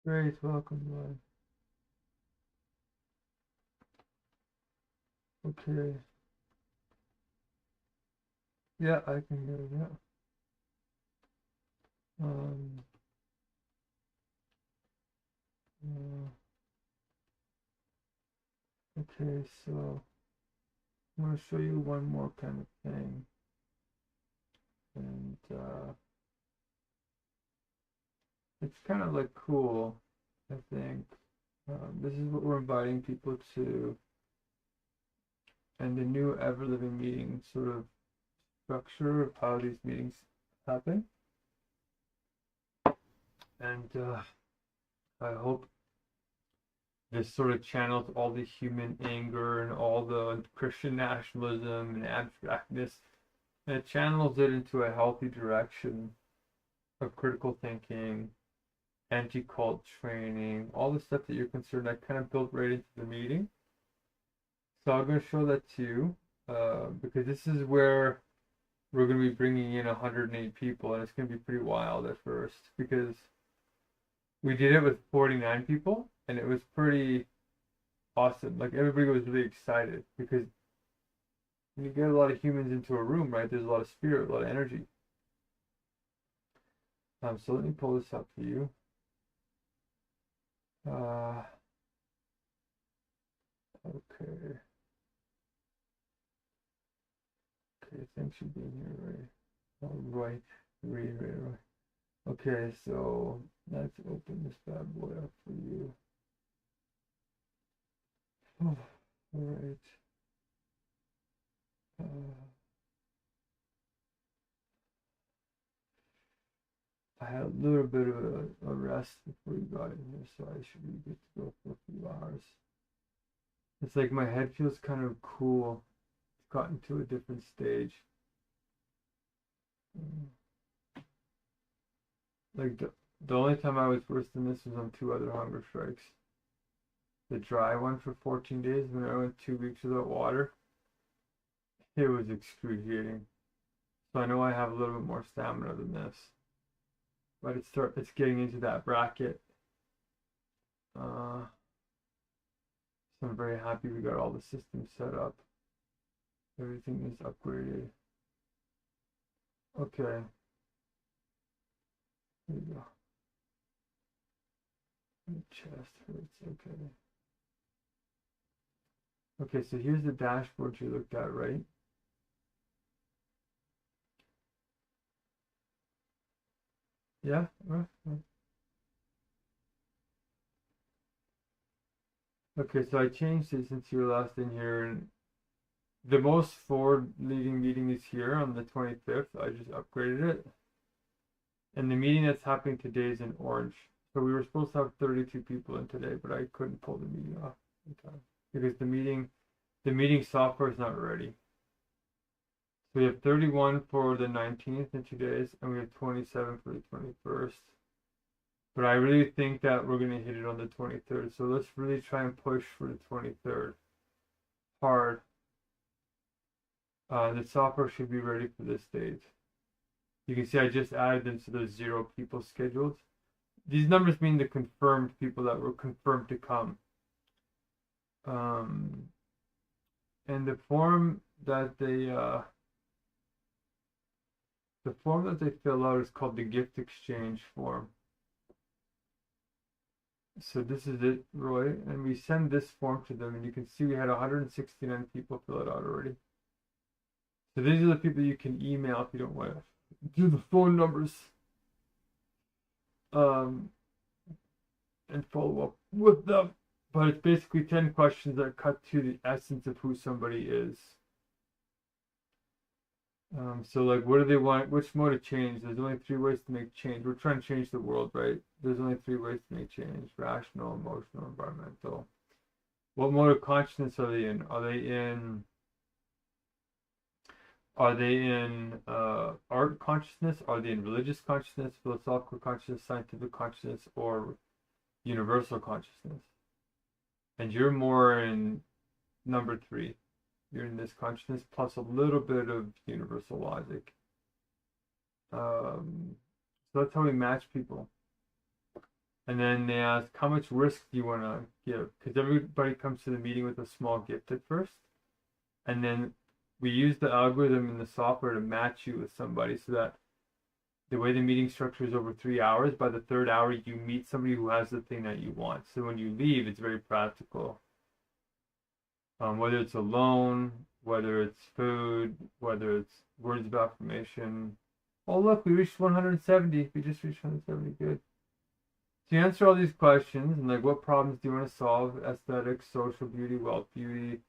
Great, welcome, Lloyd. Okay. Yeah, I can hear you. Okay, so I'm going to show you one more kind of thing. And it's kind of like cool, I think. This is what we're inviting people to, and the new ever living meeting sort of structure of how these meetings happen. And I hope this sort of channels all the human anger and all the Christian nationalism and abstractness, and it channels it into a healthy direction of critical thinking, anti-cult training, all the stuff that you're concerned. I kind of built right into the meeting. So I'm going to show that to you, because this is where we're going to be bringing in 108 people, and it's going to be pretty wild at first, because we did it with 49 people, and it was pretty awesome. Like, everybody was really excited, because when you get a lot of humans into a room, right, there's a lot of spirit, a lot of energy. So let me pull this up for you. Okay. Okay, thanks for being here, Ray. Oh, Roy. Okay, so let's open this bad boy up for you. Oh, all right. I had a little bit of a rest before you got in here, so I should be good to go for a few hours. It's like my head feels kind of cool. It's gotten to a different stage. Like the only time I was worse than this was on 2 other hunger strikes. The dry one for 14 days, when I went 2 weeks without water, it was excruciating. So I know I have a little bit more stamina than this, but it's getting into that bracket. So I'm very happy we got all the systems set up. Everything is upgraded. Okay. Here we go. My chest hurts. Okay. Okay, so here's the dashboard you looked at, right? Yeah? Okay, so I changed it since you were last in here, and the most forward leading meeting is here on the 25th. I just upgraded it. And the meeting that's happening today is in orange. So we were supposed to have 32 people in today, but I couldn't pull the meeting off in time because the meeting software is not ready. So we have 31 for the 19th in 2 days, and we have 27 for the 21st. But I really think that we're going to hit it on the 23rd. So let's really try and push for the 23rd hard. The software should be ready for this date. You can see I just added them to those 0 people scheduled. These numbers mean the confirmed people that were confirmed to come. And the form that they fill out is called the gift exchange form. So this is it, Roy, and we send this form to them, and you can see we had 169 people fill it out already. So these are the people you can email if you don't want to do the phone numbers, and follow up with them. But it's basically 10 questions that cut to the essence of who somebody is. So like, what do they want? Which mode of change? There's only 3 ways to make change. We're trying to change the world, right? There's only 3 ways to make change: rational, emotional, environmental. What mode of consciousness are they in? Are they in art consciousness? Are they in religious consciousness, philosophical consciousness, scientific consciousness, or universal consciousness? And you're more in number 3. You're in this consciousness plus a little bit of universal logic. So that's how we match people. And then they ask, how much risk do you want to give? Because everybody comes to the meeting with a small gift at first. And then we use the algorithm in the software to match you with somebody so that the way the meeting structure is over 3 hours, by the third hour, you meet somebody who has the thing that you want. So when you leave, it's very practical. Whether it's a loan, whether it's food, whether it's words of affirmation. Oh, look, we reached 170. We just reached 170. Good. So you answer all these questions and like, what problems do you want to solve? Aesthetics, social beauty, wealth, beauty.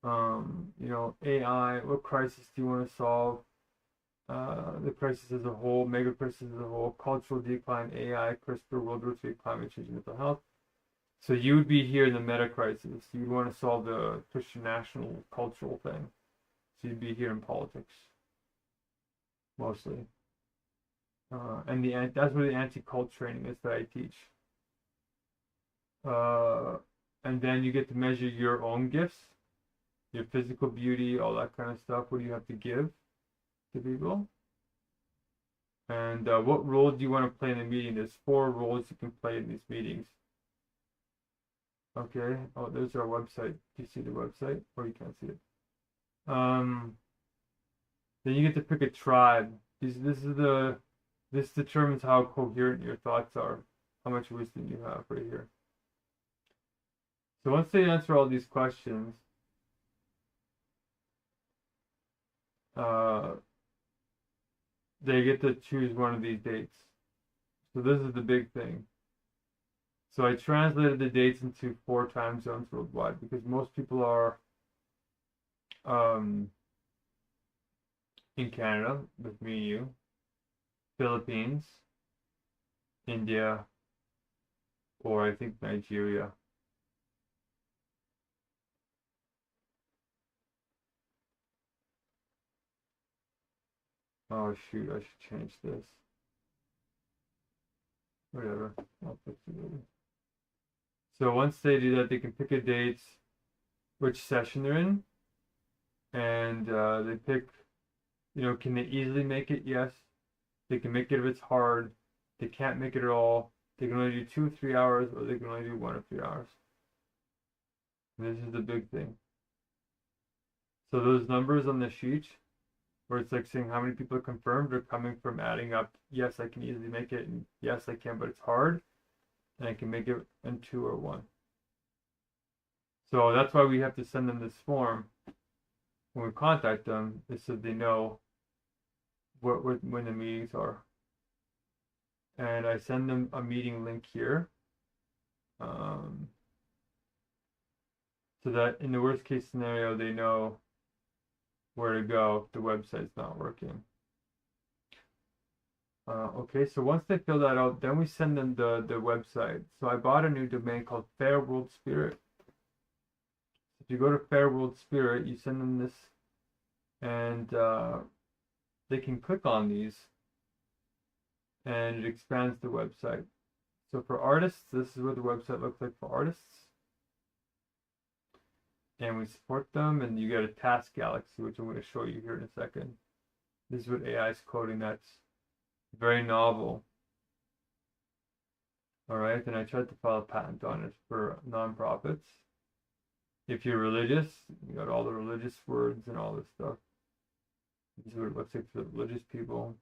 AI. What crisis do you want to solve? The crisis as a whole, Megacrisis as a whole, cultural decline, AI, CRISPR, World War III, climate change, mental health. So you would be here in the Megacrisis. You'd want to solve the Christian national cultural thing. So you'd be here in politics, mostly. And that's where the anti-cult training is that I teach. And then you get to measure your own gifts, your physical beauty, all that kind of stuff. What do you have to give to people? And what role do you want to play in the meeting? There's 4 roles you can play in these meetings. Okay. Oh, there's our website. Do you see the website? Or you can't see it. Then you get to pick a tribe. This determines how coherent your thoughts are, how much wisdom you have right here. So once they answer all these questions, they get to choose one of these dates. So this is the big thing. So I translated the dates into 4 time zones worldwide because most people are in Canada with me and you, Philippines, India, or I think Nigeria. Oh shoot, I should change this. Whatever, I'll fix it later. So once they do that, they can pick a date, which session they're in, and they pick, can they easily make it? Yes. They can make it if it's hard. They can't make it at all. They can only do 2 or 3 hours, or they can only do 1 or 3 hours. And this is the big thing. So those numbers on the sheet, where it's like saying how many people are confirmed, are coming from adding up, yes, I can easily make it, and yes, I can, but it's hard, and I can make it in 2 or 1. So that's why we have to send them this form when we contact them, is so they know when the meetings are. And I send them a meeting link here, so that in the worst case scenario, they know where to go if the website's not working. Okay, so once they fill that out, then we send them the website. So I bought a new domain called Fair World Spirit. If you go to Fair World Spirit, you send them this, and they can click on these, and it expands the website. So for artists, this is what the website looks like for artists. And we support them, and you get a task galaxy, which I'm going to show you here in a second. This is what AI is coding that's very novel. All right, and I tried to file a patent on it for nonprofits. If you're religious, you got all the religious words and all this stuff. This is what it looks like for religious people.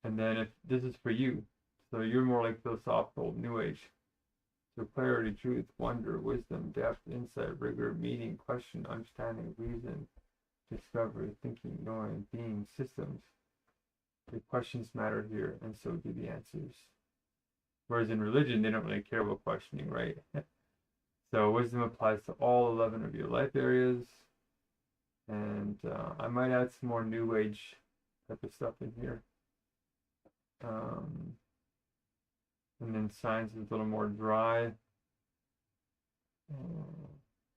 And then if this is for you, so you're more like philosophical, new age. So clarity, truth, wonder, wisdom, depth, insight, rigor, meaning, question, understanding, reason, discovery, thinking, knowing, being, systems. The questions matter here, and so do the answers. Whereas in religion, they don't really care about questioning, right? So wisdom applies to all 11 of your life areas. And I might add some more new age type of stuff in here. And then science is a little more dry.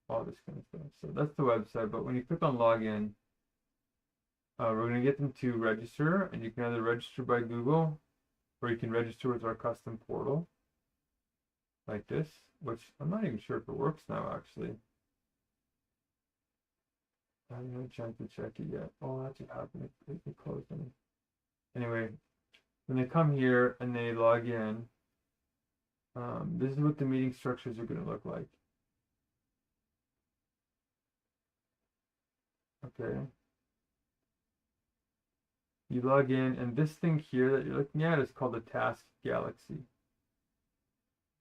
All this kind of stuff. So that's the website. But when you click on login, we're going to get them to register. And you can either register by Google, or you can register with our custom portal. Like this. Which I'm not even sure if it works now, actually. I haven't had a chance to check it yet. Oh, that just happened. It closed on me. Anyway, when they come here and they log in, This is what the meeting structures are going to look like. Okay. You log in, and this thing here that you're looking at is called the task galaxy.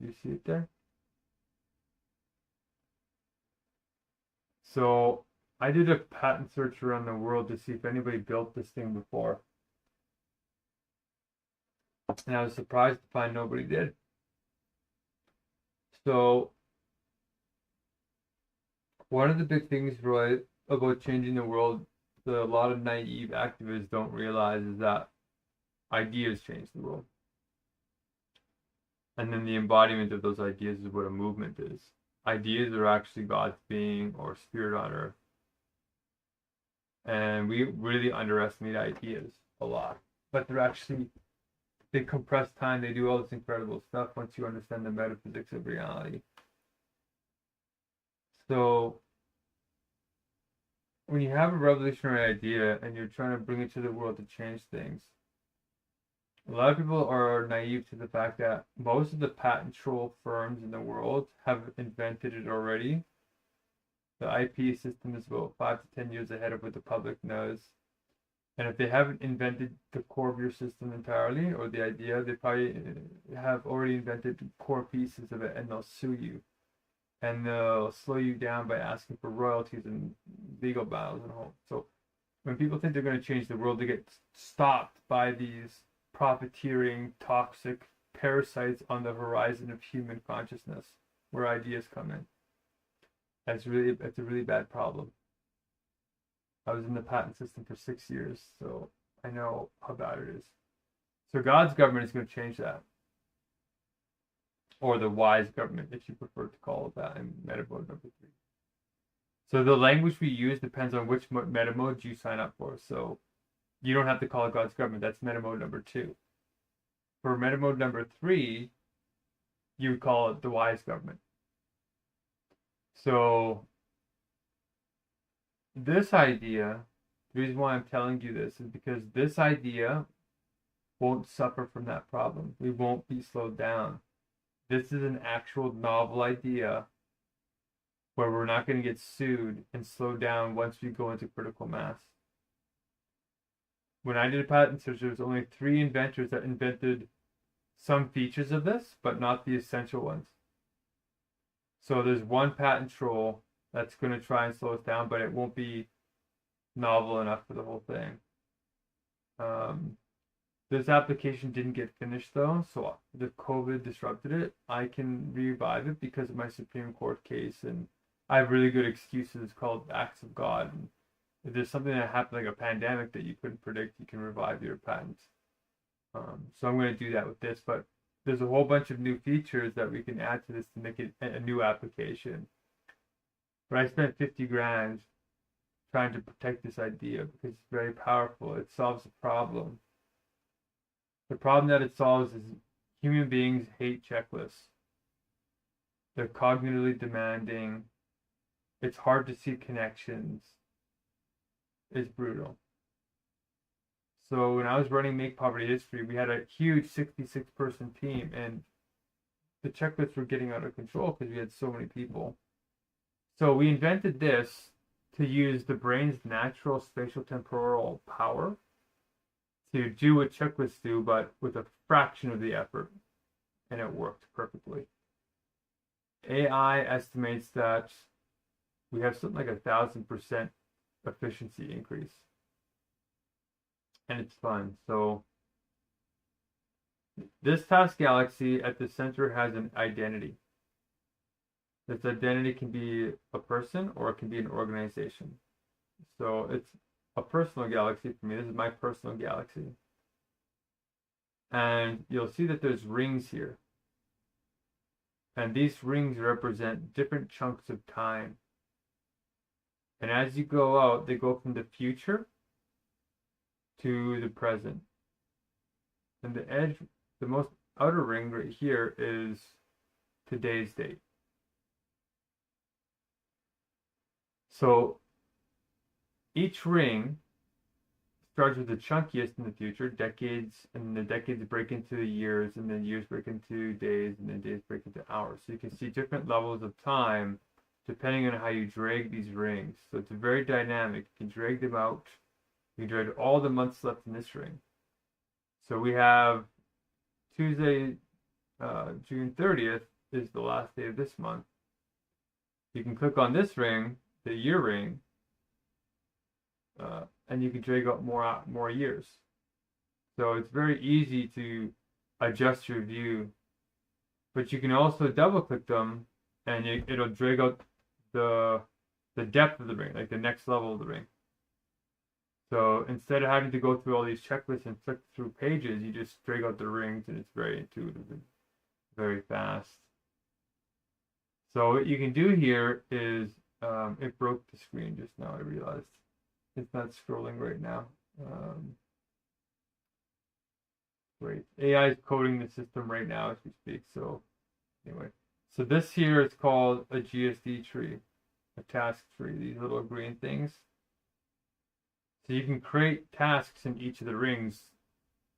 You see it there? So I did a patent search around the world to see if anybody built this thing before. And I was surprised to find nobody did. So one of the big things right about changing the world that a lot of naive activists don't realize is that ideas change the world. And then the embodiment of those ideas is what a movement is. Ideas are actually God's being or spirit on earth. And we really underestimate ideas a lot. But they compress time, they do all this incredible stuff once you understand the metaphysics of reality. So when you have a revolutionary idea and you're trying to bring it to the world to change things, a lot of people are naive to the fact that most of the patent troll firms in the world have invented it already. The IP system is about 5 to 10 years ahead of what the public knows. And if they haven't invented the core of your system entirely or the idea, they probably have already invented core pieces of it, and they'll sue you. And they'll slow you down by asking for royalties and legal battles and all. So when people think they're going to change the world, they get stopped by these profiteering, toxic parasites on the horizon of human consciousness, where ideas come in. It's a really bad problem. I was in the patent system for 6 years, so I know how bad it is. So God's government is going to change that. Or the wise government, if you prefer to call it that, in meta mode number 3. So the language we use depends on which meta mode you sign up for. So you don't have to call it God's government. That's meta mode number 2. For meta mode number 3, you would call it the wise government. So this idea, the reason why I'm telling you this is because this idea won't suffer from that problem. We won't be slowed down. This is an actual novel idea where we're not going to get sued and slowed down once we go into critical mass. When I did a patent search, there was only 3 inventors that invented some features of this, but not the essential ones. So there's one patent troll that's going to try and slow us down, but it won't be novel enough for the whole thing. This application didn't get finished though, so the COVID disrupted it. I can revive it because of my Supreme Court case, and I have really good excuses called acts of God. And if there's something that happened like a pandemic that you couldn't predict, you can revive your patents. So I'm going to do that with this, but there's a whole bunch of new features that we can add to this to make it a new application. But I spent 50 grand trying to protect this idea because it's very powerful. It solves a problem. The problem that it solves is human beings hate checklists. They're cognitively demanding. It's hard to see connections. It's brutal. So when I was running Make Poverty History, we had a huge 66-person team, and the checklists were getting out of control because we had so many people. So we invented this to use the brain's natural spatial temporal power to do what checklists do, but with a fraction of the effort, and it worked perfectly. AI estimates that we have something like 1,000% efficiency increase. And it's fun. So this task galaxy at the center has an identity. This identity can be a person or it can be an organization. So it's a personal galaxy for me. This is my personal galaxy. And you'll see that there's rings here. And these rings represent different chunks of time. And as you go out, they go from the future to the present. And the edge, the most outer ring right here is today's date. So each ring starts with the chunkiest in the future, decades, and the decades break into years, and then years break into days, and then days break into hours. So you can see different levels of time depending on how you drag these rings. So it's very dynamic. You can drag them out. You can drag all the months left in this ring. So we have Tuesday, June 30th is the last day of this month. You can click on this ring, the year ring, and you can drag out more years. So it's very easy to adjust your view. But you can also double click them, and it'll drag out the depth of the ring, like the next level of the ring. So instead of having to go through all these checklists and flick through pages, you just drag out the rings, and it's very intuitive and very fast. So what you can do here is, it broke the screen just now, I realized. It's not scrolling right now. Wait, AI is coding the system right now as we speak. So anyway, so this here is called a GSD tree, a task tree, these little green things. So you can create tasks in each of the rings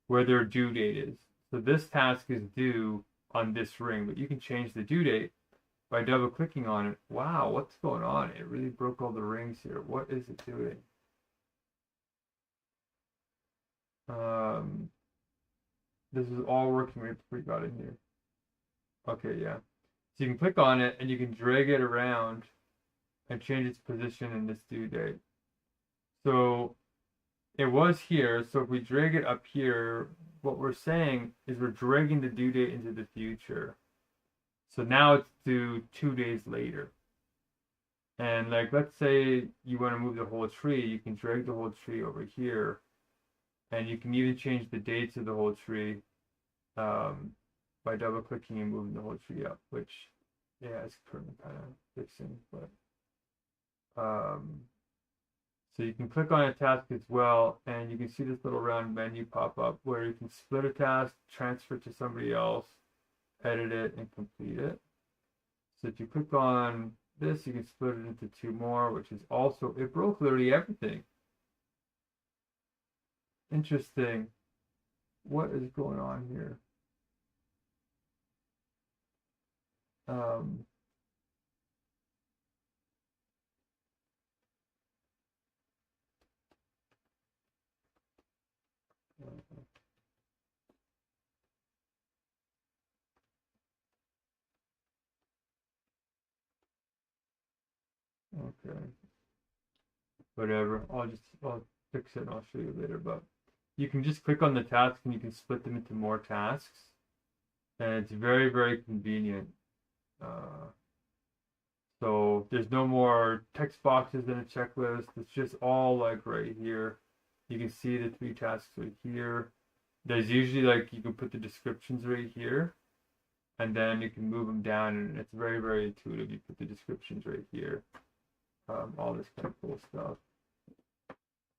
where their due date is. So this task is due on this ring, but you can change the due date by double clicking on it. Wow, what's going on? It really broke all the rings here. What is it doing? This is all working right before we got in here. Okay, yeah. So you can click on it and you can drag it around and change its position in this due date. So it was here. So if we drag it up here, what we're saying is we're dragging the due date into the future. So now it's due 2 days later. And like, let's say you want to move the whole tree, you can drag the whole tree over here. And you can even change the dates of the whole tree by double clicking and moving the whole tree up, which, yeah, it's currently kind of fixing. But so you can click on a task as well, and you can see this little round menu pop up where you can split a task, transfer it to somebody else, edit it, and complete it. So if you click on this, you can split it into 2 more, which is also, it broke literally everything. Interesting. What is going on here? Okay. Whatever. I'll fix it and I'll show you later. But you can just click on the task and you can split them into more tasks. And it's very, very convenient. So there's no more text boxes in a checklist. It's just all like right here. You can see the 3 tasks right here. There's usually like, you can put the descriptions right here. And then you can move them down, and it's very, very intuitive. You put the descriptions right here. All this kind of cool stuff.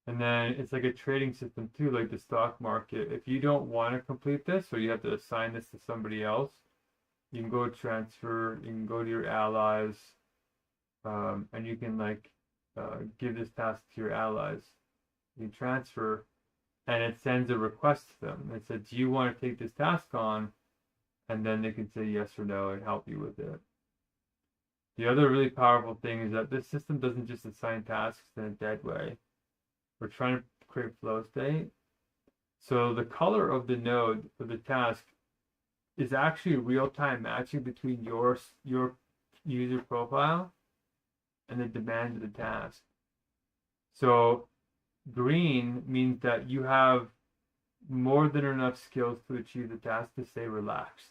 And then it's like a trading system too, like the stock market. If you don't want to complete this, or you have to assign this to somebody else, you can go transfer, you can go to your allies, and you can like give this task to your allies. You transfer, and it sends a request to them. It says, do you want to take this task on? And then they can say yes or no and help you with it. The other really powerful thing is that this system doesn't just assign tasks in a dead way. We're trying to create flow state. So the color of the node for the task is actually real-time matching between your user profile and the demand of the task. So green means that you have more than enough skills to achieve the task to stay relaxed.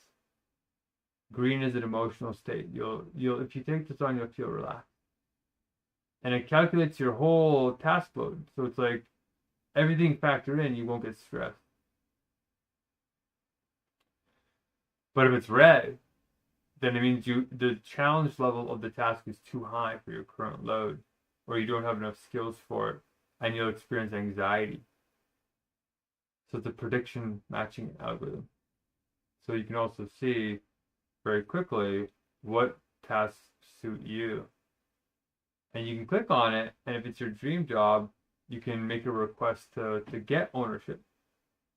Green is an emotional state. You'll if you take this on, you'll feel relaxed. And it calculates your whole task load. So it's like everything factored in, you won't get stressed. But if it's red, then it means the challenge level of the task is too high for your current load, or you don't have enough skills for it, and you'll experience anxiety. So it's a prediction matching algorithm. So you can also see very quickly what tasks suit you. And you can click on it, and if it's your dream job, you can make a request to get ownership.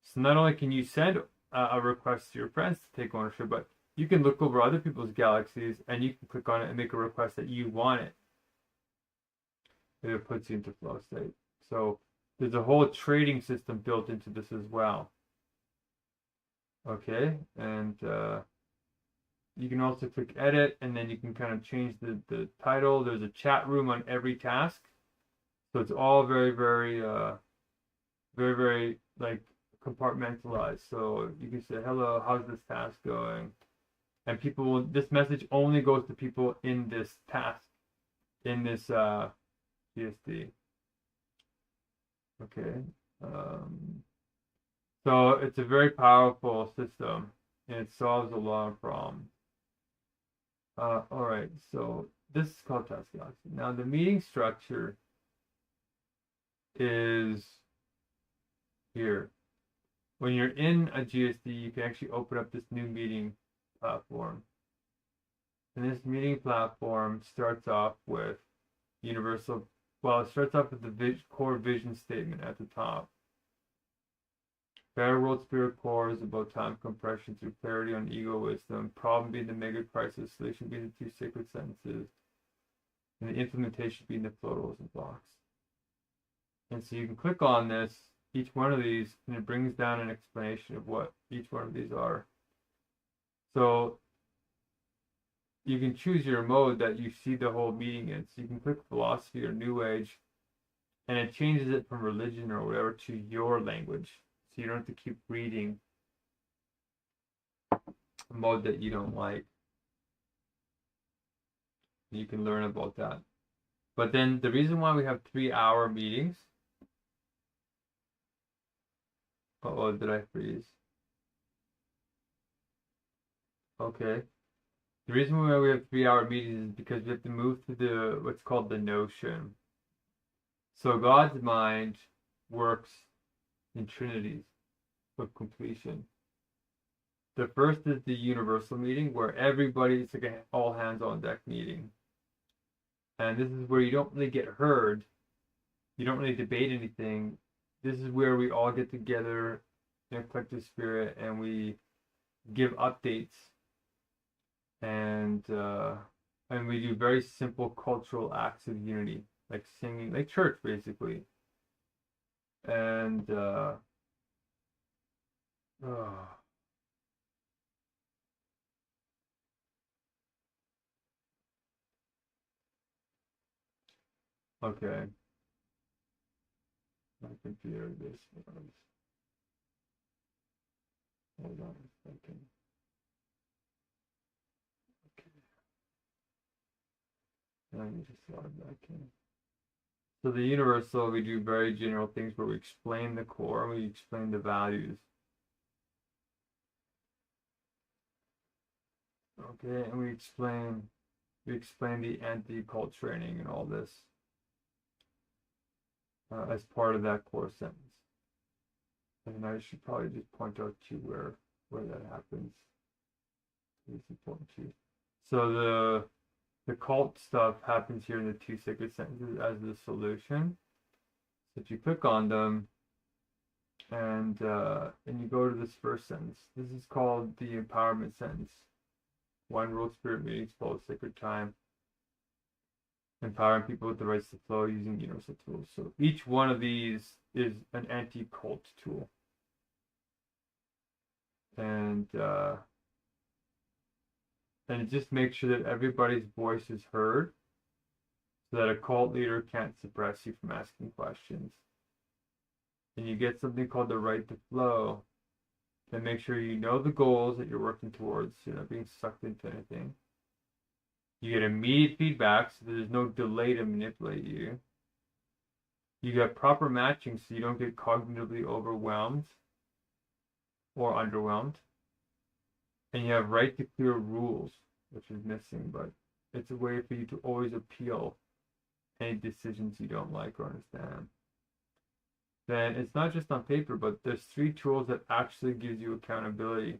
So not only can you send a request to your friends to take ownership, but you can look over other people's galaxies and you can click on it and make a request that you want it. It puts you into flow state. So there's a whole trading system built into this as well. Okay, and you can also click edit, and then you can kind of change the title. There's a chat room on every task. So it's all very, very, very like compartmentalized. So you can say, hello, how's this task going? And people will, this message only goes to people in this task, in this GSD. Okay. So it's a very powerful system, and it solves a lot of problems. All right, so this is called task galaxy. Now the meeting structure is here. When you're in a GSD, you can actually open up this new meeting platform. And this meeting platform starts off with universal, well, it starts off with the core vision statement at the top. Better World Spirit Core is about time compression through clarity on ego wisdom, problem being the Megacrisis, solution being the 2 sacred sentences, and the implementation being the flow rules and blocks. And so you can click on this, each one of these, and it brings down an explanation of what each one of these are. So you can choose your mode that you see the whole meeting in. So you can click philosophy or new age, and it changes it from religion or whatever to your language. So you don't have to keep reading a mode that you don't like. You can learn about that. But then the reason why we have 3-hour meetings. Uh-oh, did I freeze? Okay. The reason why we have 3-hour meetings is because we have to move to the what's called the notion. So God's mind works in trinities of completion. The first is the universal meeting, where everybody, it's like an all hands on deck meeting. And this is where you don't really get heard. You don't really debate anything. This is where we all get together in a collective spirit and we give updates. And we do very simple cultural acts of unity, like singing, like church basically. And okay. My computer this was. Hold on a second. Okay. Let me just log back in. So the universal, we do very general things where we explain the core, we explain the values. Okay, and we explain the anti-cult training and all this as part of that core sentence. And I should probably just point out to you where that happens. It's important to you. So the cult stuff happens here in the 2 sacred sentences as the solution. So if you click on them and you go to this first sentence, this is called the empowerment sentence. One World Spirit meetings, follow sacred time. Empowering people with the rights to flow using universal tools. So each one of these is an anti-cult tool. And just make sure that everybody's voice is heard so that a cult leader can't suppress you from asking questions. And you get something called the right to flow. And make sure you know the goals that you're working towards, so you're not being sucked into anything. You get immediate feedback, so there's no delay to manipulate you. You get proper matching, so you don't get cognitively overwhelmed or underwhelmed. And you have right to clear rules, which is missing, but it's a way for you to always appeal any decisions you don't like or understand. Then it's not just on paper, but there's 3 tools that actually gives you accountability.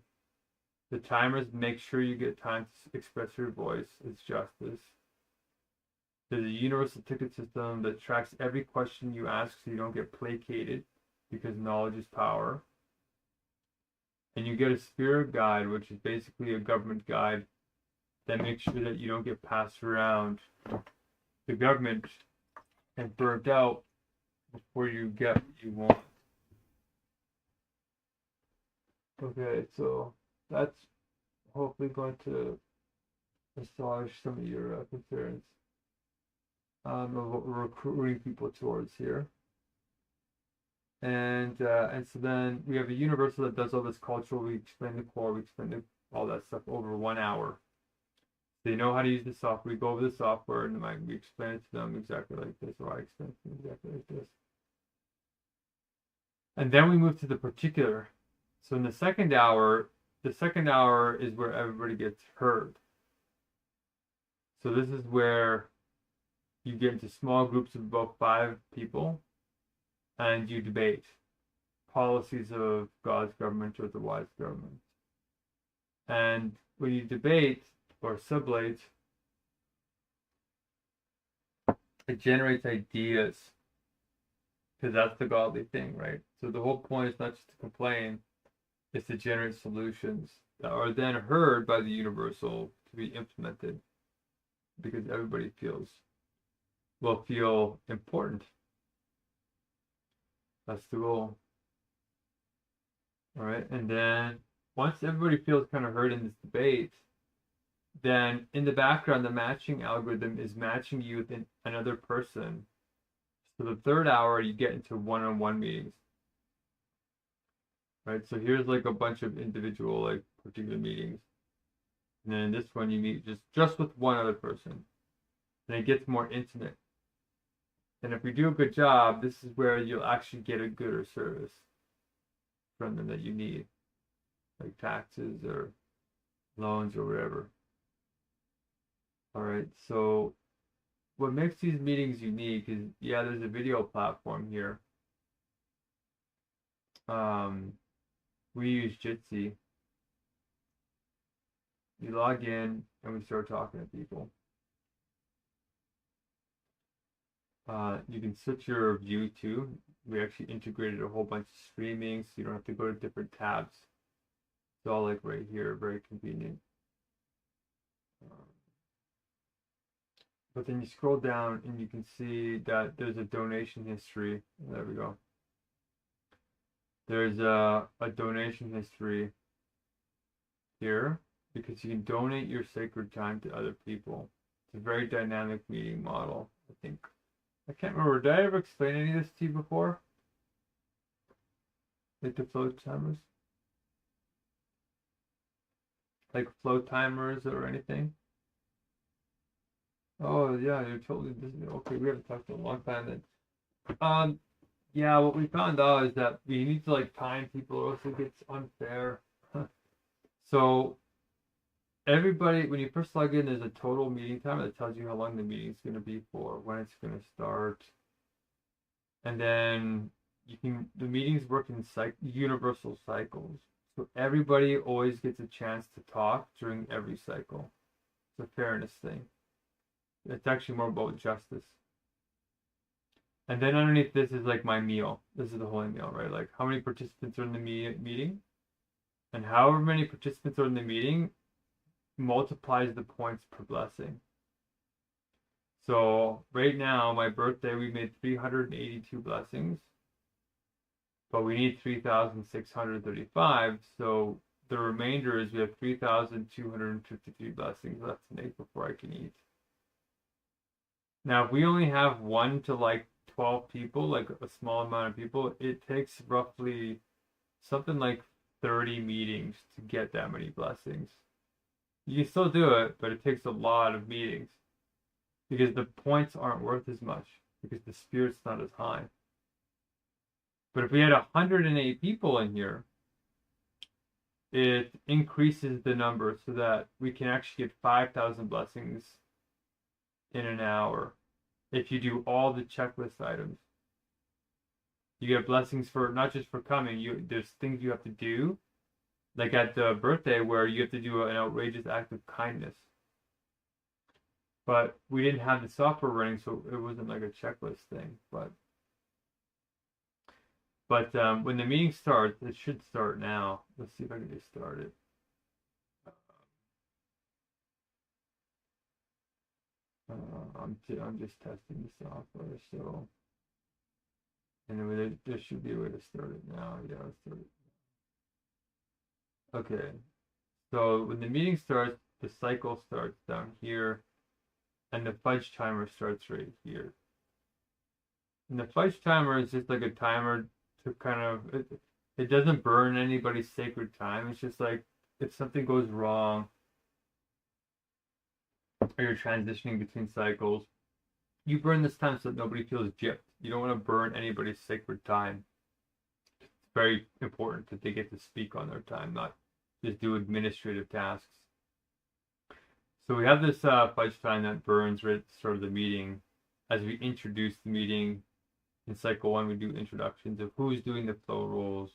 The timers make sure you get time to express your voice. It's justice. There's a universal ticket system that tracks every question you ask so you don't get placated, because knowledge is power. And you get a spirit guide, which is basically a government guide that makes sure that you don't get passed around the government and burnt out before you get what you want. Okay, so that's hopefully going to massage some of your concerns of what we're recruiting people towards here. And so then we have a universal that does all this cultural. We explain the core, we explain all that stuff over 1 hour. They know how to use the software. We go over the software and we explain it to them exactly like this, or I explain it to them exactly like this. And then we move to the particular. So in the second hour is where everybody gets heard. So this is where you get into small groups of about 5 people and you debate policies of God's government or the wise government. And when you debate or sublate, it generates ideas, because that's the godly thing, right? So the whole point is not just to complain, it's to generate solutions that are then heard by the universal to be implemented, because everybody will feel important. That's the goal. All right, and then once everybody feels kind of heard in this debate, then in the background, the matching algorithm is matching you with another person. So the third hour, you get into one-on-one meetings. Right, so here's like a bunch of individual, like particular meetings. And then in this one, you meet just with one other person. And it gets more intimate. And if we do a good job, this is where you'll actually get a gooder service from them that you need, like taxes or loans or whatever. All right, so what makes these meetings unique is, yeah, there's a video platform here. We use Jitsi. You log in and we start talking to people. You can switch your view too. We actually integrated a whole bunch of streaming, so you don't have to go to different tabs. It's all like right here, very convenient. But then you scroll down and you can see that there's a donation history. There we go. There's a donation history here, because you can donate your sacred time to other people. It's a very dynamic meeting model, I think. I can't remember, did I ever explain any of this to you before? Like the flow timers? Like flow timers or anything? Oh yeah, you're totally okay. We haven't talked in a long time then. Yeah, what we found out is that we need to like time people, or else it gets unfair. So everybody, when you first log in, there's a total meeting time that tells you how long the meeting is going to be for, when it's going to start, and then the meetings work in universal cycles. So everybody always gets a chance to talk during every cycle. It's a fairness thing. It's actually more about justice. And then underneath this is like my meal. This is the holy meal, right? Like how many participants are in the meeting, and however many participants are in the meeting multiplies the points per blessing. So right now, my birthday, we made 382 blessings, but we need 3,635. So the remainder is we have 3,253 blessings left to make before I can eat. Now, if we only have 1 to like 12 people, like a small amount of people, it takes roughly something like 30 meetings to get that many blessings. You can still do it, but it takes a lot of meetings, because the points aren't worth as much, because the spirit's not as high. But if we had 108 people in here, it increases the number so that we can actually get 5,000 blessings in an hour if you do all the checklist items. You get blessings for not just for coming. There's things you have to do, like at the birthday, where you have to do an outrageous act of kindness. But we didn't have the software running, so it wasn't like a checklist thing. But when the meeting starts, it should start now. Let's see if I can just start it. I'm just testing the software, so anyway, there should be a way to start it now. Yeah, let's start it. Okay, so when the meeting starts, the cycle starts down here, and the fudge timer starts right here. And the fudge timer is just like a timer to kind of, it doesn't burn anybody's sacred time. It's just like if something goes wrong or you're transitioning between cycles, you burn this time so that nobody feels gypped. You don't want to burn anybody's sacred time. It's very important that they get to speak on their time, not just do administrative tasks. So we have this fudge time that burns right at the start of the meeting. As we introduce the meeting, in cycle 1, we do introductions of who's doing the flow roles.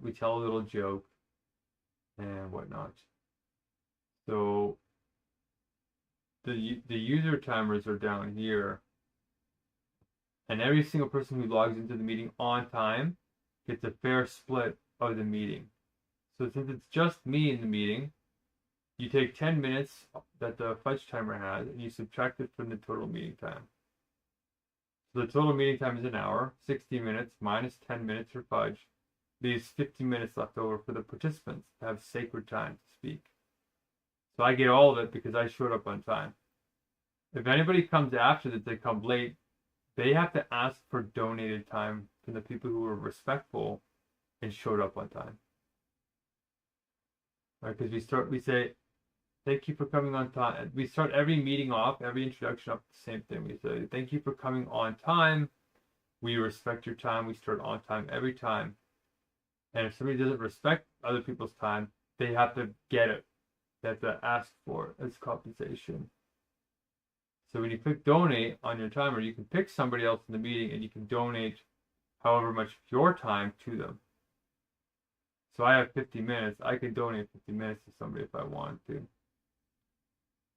We tell a little joke and whatnot. So the user timers are down here, and every single person who logs into the meeting on time gets a fair split of the meeting. So since it's just me in the meeting, you take 10 minutes that the fudge timer has and you subtract it from the total meeting time. So the total meeting time is an hour, 60 minutes minus 10 minutes for fudge leaves 15 minutes left over for the participants to have sacred time to speak. So I get all of it because I showed up on time. If anybody comes after that, they come late, they have to ask for donated time from the people who were respectful and showed up on time. Right? Because we say, thank you for coming on time. We start every meeting off, every introduction off the same thing. We say, thank you for coming on time. We respect your time. We start on time every time. And if somebody doesn't respect other people's time, they have to get it. They have to ask for it as compensation. So when you click donate on your timer, you can pick somebody else in the meeting and you can donate however much of your time to them. So I have 50 minutes. I could donate 50 minutes to somebody if I wanted to.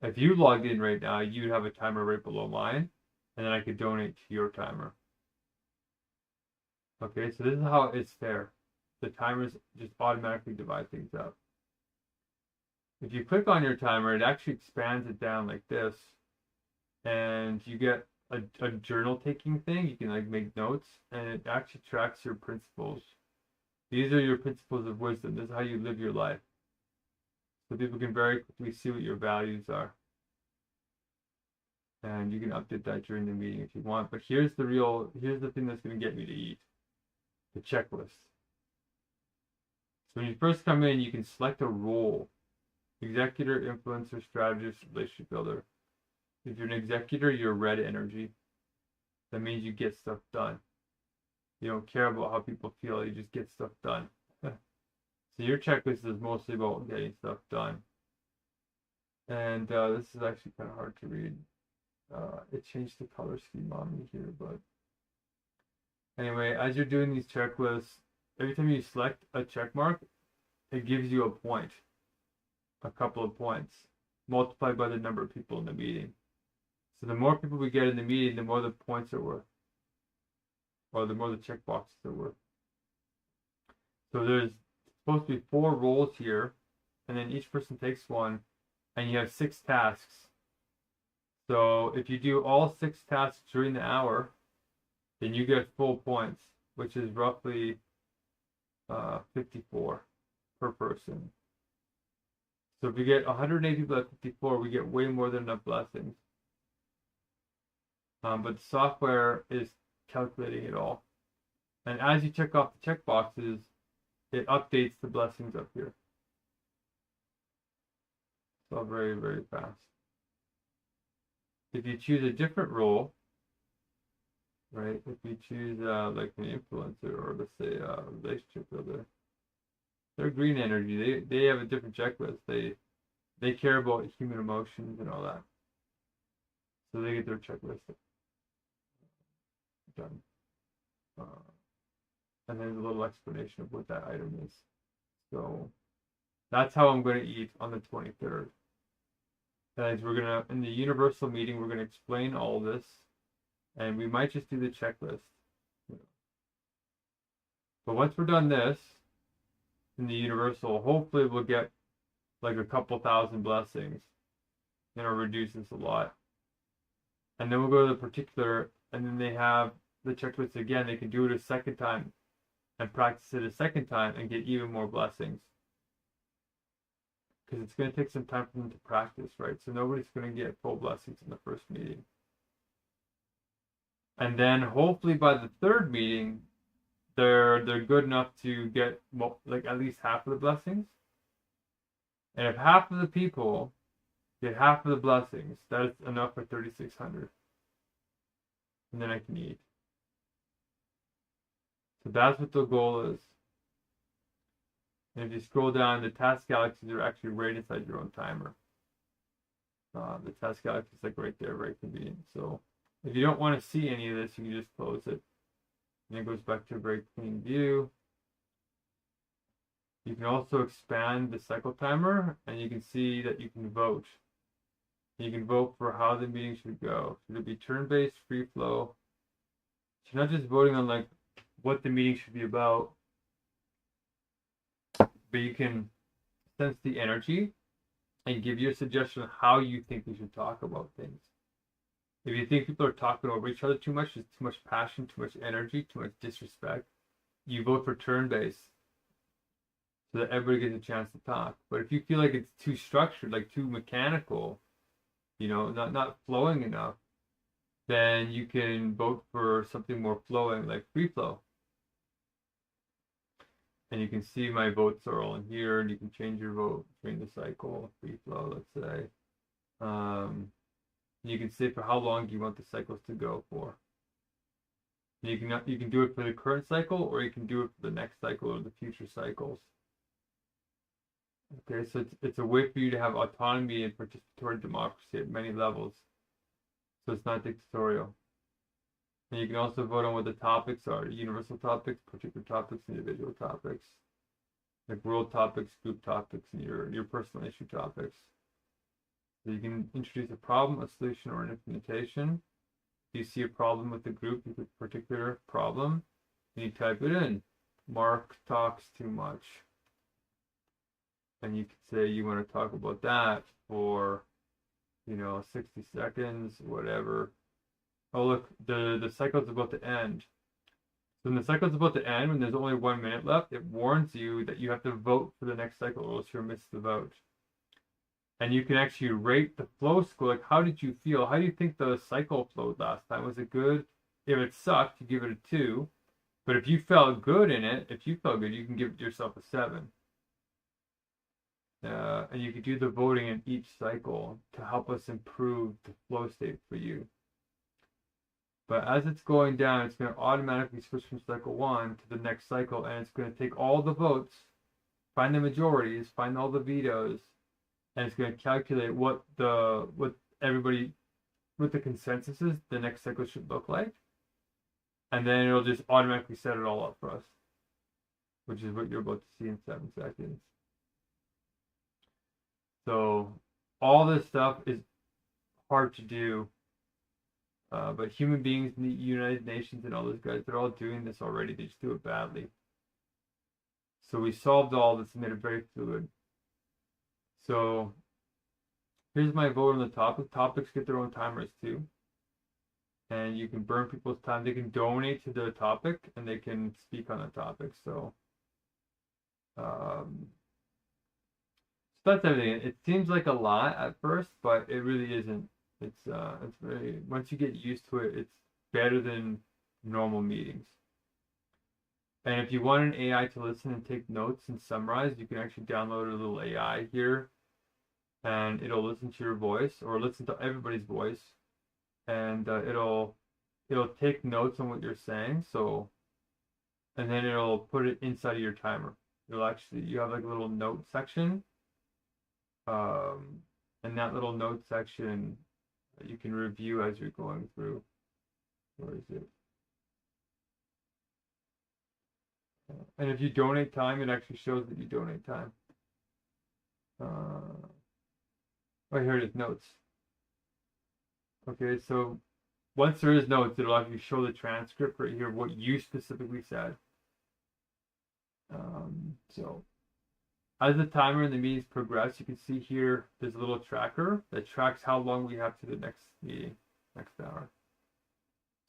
If you logged in right now, you'd have a timer right below mine, and then I could donate to your timer. Okay, so this is how it's fair. The timers just automatically divide things up. If you click on your timer, it actually expands it down like this, and you get a journal taking thing. You can like make notes, and it actually tracks your principles. These are your principles of wisdom. This is how you live your life. So people can very quickly see what your values are. And you can update that during the meeting if you want. But here's the thing that's going to get me to eat. The checklist. So when you first come in, you can select a role. Executor, influencer, strategist, relationship builder. If you're an executor, you're red energy. That means you get stuff done. You don't care about how people feel, you just get stuff done. So your checklist is mostly about getting stuff done. And this is actually kind of hard to read. It changed the color scheme on me here, but anyway, as you're doing these checklists, every time you select a check mark, it gives you a point, a couple of points, multiplied by the number of people in the meeting. So the more people we get in the meeting, the more the points are worth, or the more the check boxes are worth. So there's supposed to be 4 roles here, and then each person takes one, and you have 6 tasks. So if you do all 6 tasks during the hour, then you get full points, which is roughly 54 per person. So if we get 180 people at 54, we get way more than enough blessings. But the software is calculating it all. And as you check off the check boxes, it updates the blessings up here. So very, very fast. If you choose a different role, right? If you choose like an influencer or let's say a relationship builder, they're green energy. They have a different checklist. They care about human emotions and all that. So they get their checklist done. And there's a little explanation of what that item is. So that's how I'm going to eat on the 23rd. Guys, we're gonna, in the universal meeting, we're gonna explain all this, and we might just do the checklist. But once we're done this, in the universal, hopefully we'll get like a couple thousand blessings, and it'll reduce this a lot. And then we'll go to the particular, and then they have the checklist again. They can do it a second time and practice it a second time and get even more blessings. Because it's going to take some time for them to practice, right? So nobody's going to get full blessings in the first meeting. And then hopefully by the third meeting, they're good enough to get like at least half of the blessings. And if half of the people get half of the blessings, that's enough for 3,600. And then I can eat. So that's what the goal is. And if you scroll down, the task galaxies are actually right inside your own timer. The task galaxy is like right there, very convenient. So if you don't want to see any of this, you can just close it. And it goes back to a very clean view. You can also expand the cycle timer, and you can see that you can vote. You can vote for how the meeting should go. Should it be turn-based, free flow? So you're not just voting on like what the meeting should be about, but you can sense the energy and give your suggestion on how you think we should talk about things. If you think people are talking over each other too much, there's too much passion, too much energy, too much disrespect, you vote for turn-based so that everybody gets a chance to talk. But if you feel like it's too structured, like too mechanical, you know, not flowing enough, then you can vote for something more flowing, like free flow. And you can see my votes are all in here, and you can change your vote during the cycle, free flow, let's say. You can say for how long you want the cycles to go for. And you can do it for the current cycle, or you can do it for the next cycle or the future cycles. Okay, so it's a way for you to have autonomy and participatory democracy at many levels. So it's not dictatorial. And you can also vote on what the topics are: universal topics, particular topics, individual topics, like world topics, group topics, and your personal issue topics. So you can introduce a problem, a solution, or an implementation. If you see a problem with the group, with a particular problem, and you type it in. Mark talks too much. And you could say you want to talk about that for, 60 seconds, whatever. Oh, look, the cycle's about to end. So when the cycle's about to end, when there's only 1 minute left, it warns you that you have to vote for the next cycle, or else you'll miss the vote. And you can actually rate the flow score. Like, how did you feel? How do you think the cycle flowed last time? Was it good? If it sucked, you give it a 2. But if you felt good in it, you can give yourself a 7. And you can do the voting in each cycle to help us improve the flow state for you. But as it's going down, it's going to automatically switch from cycle 1 to the next cycle, and it's going to take all the votes, find the majorities, find all the vetoes, and it's going to calculate what the consensus is the next cycle should look like, and then it'll just automatically set it all up for us, which is what you're about to see in 7 seconds. So all this stuff is hard to do, but human beings in the United Nations and all those guys, they're all doing this already. They just do it badly. So we solved all this and made it very fluid. So here's my vote on the topic. Topics get their own timers too. And you can burn people's time. They can donate to the topic, and they can speak on the topic. So that's everything. It seems like a lot at first, but it really isn't. It's very, once you get used to it, it's better than normal meetings. And if you want an AI to listen and take notes and summarize, you can actually download a little AI here, and it'll listen to your voice, or listen to everybody's voice, and it'll take notes on what you're saying. So, and then it'll put it inside of your timer. You have like a little note section. And that little note section you can review as you're going through. Where is it? And if you donate time, it actually shows that you donate time. Oh, here it is, notes. Okay, so once there is notes, it'll actually show the transcript right here, what you specifically said. So as the timer and the meetings progress, you can see here there's a little tracker that tracks how long we have to the next meeting, next hour.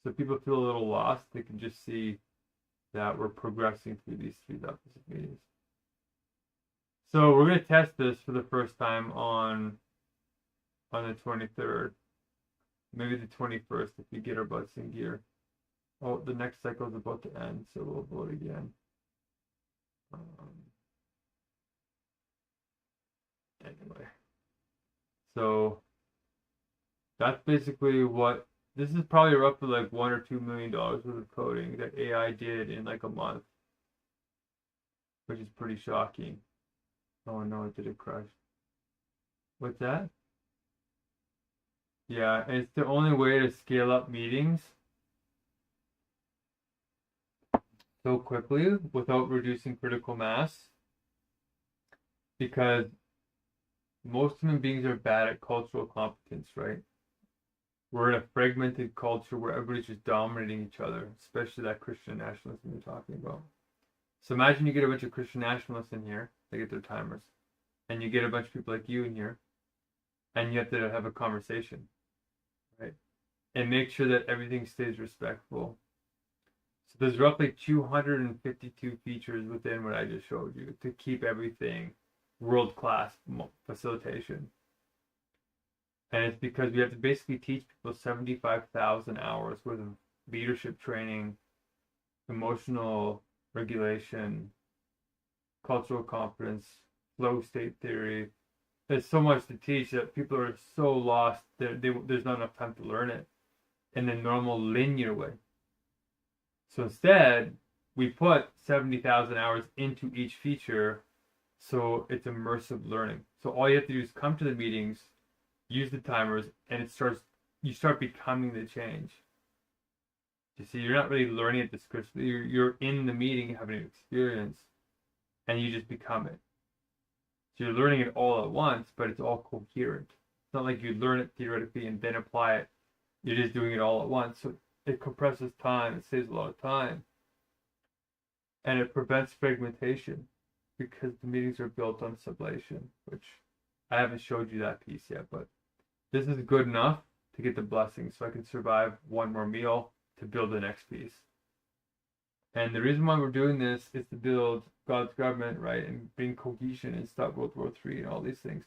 So if people feel a little lost, they can just see that we're progressing through these 3 deficit meetings. So we're going to test this for the first time on the 23rd, maybe the 21st if we get our butts in gear. Oh, the next cycle is about to end, so we'll vote again. Anyway, so that's basically what this is. Probably roughly like $1 or $2 million worth of coding that AI did in like a month, which is pretty shocking. Oh no, did it crash? What's that? Yeah, and it's the only way to scale up meetings so quickly without reducing critical mass, because most human beings are bad at cultural competence, right? We're in a fragmented culture where everybody's just dominating each other, especially that Christian nationalism you're talking about. So imagine you get a bunch of Christian nationalists in here, they get their timers, and you get a bunch of people like you in here, and you have to have a conversation, right? And make sure that everything stays respectful. So there's roughly 252 features within what I just showed you to keep everything world-class facilitation. And it's because we have to basically teach people 75,000 hours worth of leadership training, emotional regulation, cultural competence, flow state theory. There's so much to teach that people are so lost that there's not enough time to learn it in the normal linear way. So instead, we put 70,000 hours into each feature, so it's immersive learning. So all you have to do is come to the meetings, use the timers, and you start becoming the change. You see, you're not really learning it discursively. You're in the meeting having an experience, and you just become it. So you're learning it all at once, but it's all coherent. It's not like you learn it theoretically and then apply it. You're just doing it all at once. So it compresses time, it saves a lot of time. And it prevents fragmentation because the meetings are built on sublation, which I haven't showed you that piece yet, but this is good enough to get the blessing so I can survive one more meal to build the next piece. And the reason why we're doing this is to build God's government, right, and bring cohesion and stop World War III and all these things.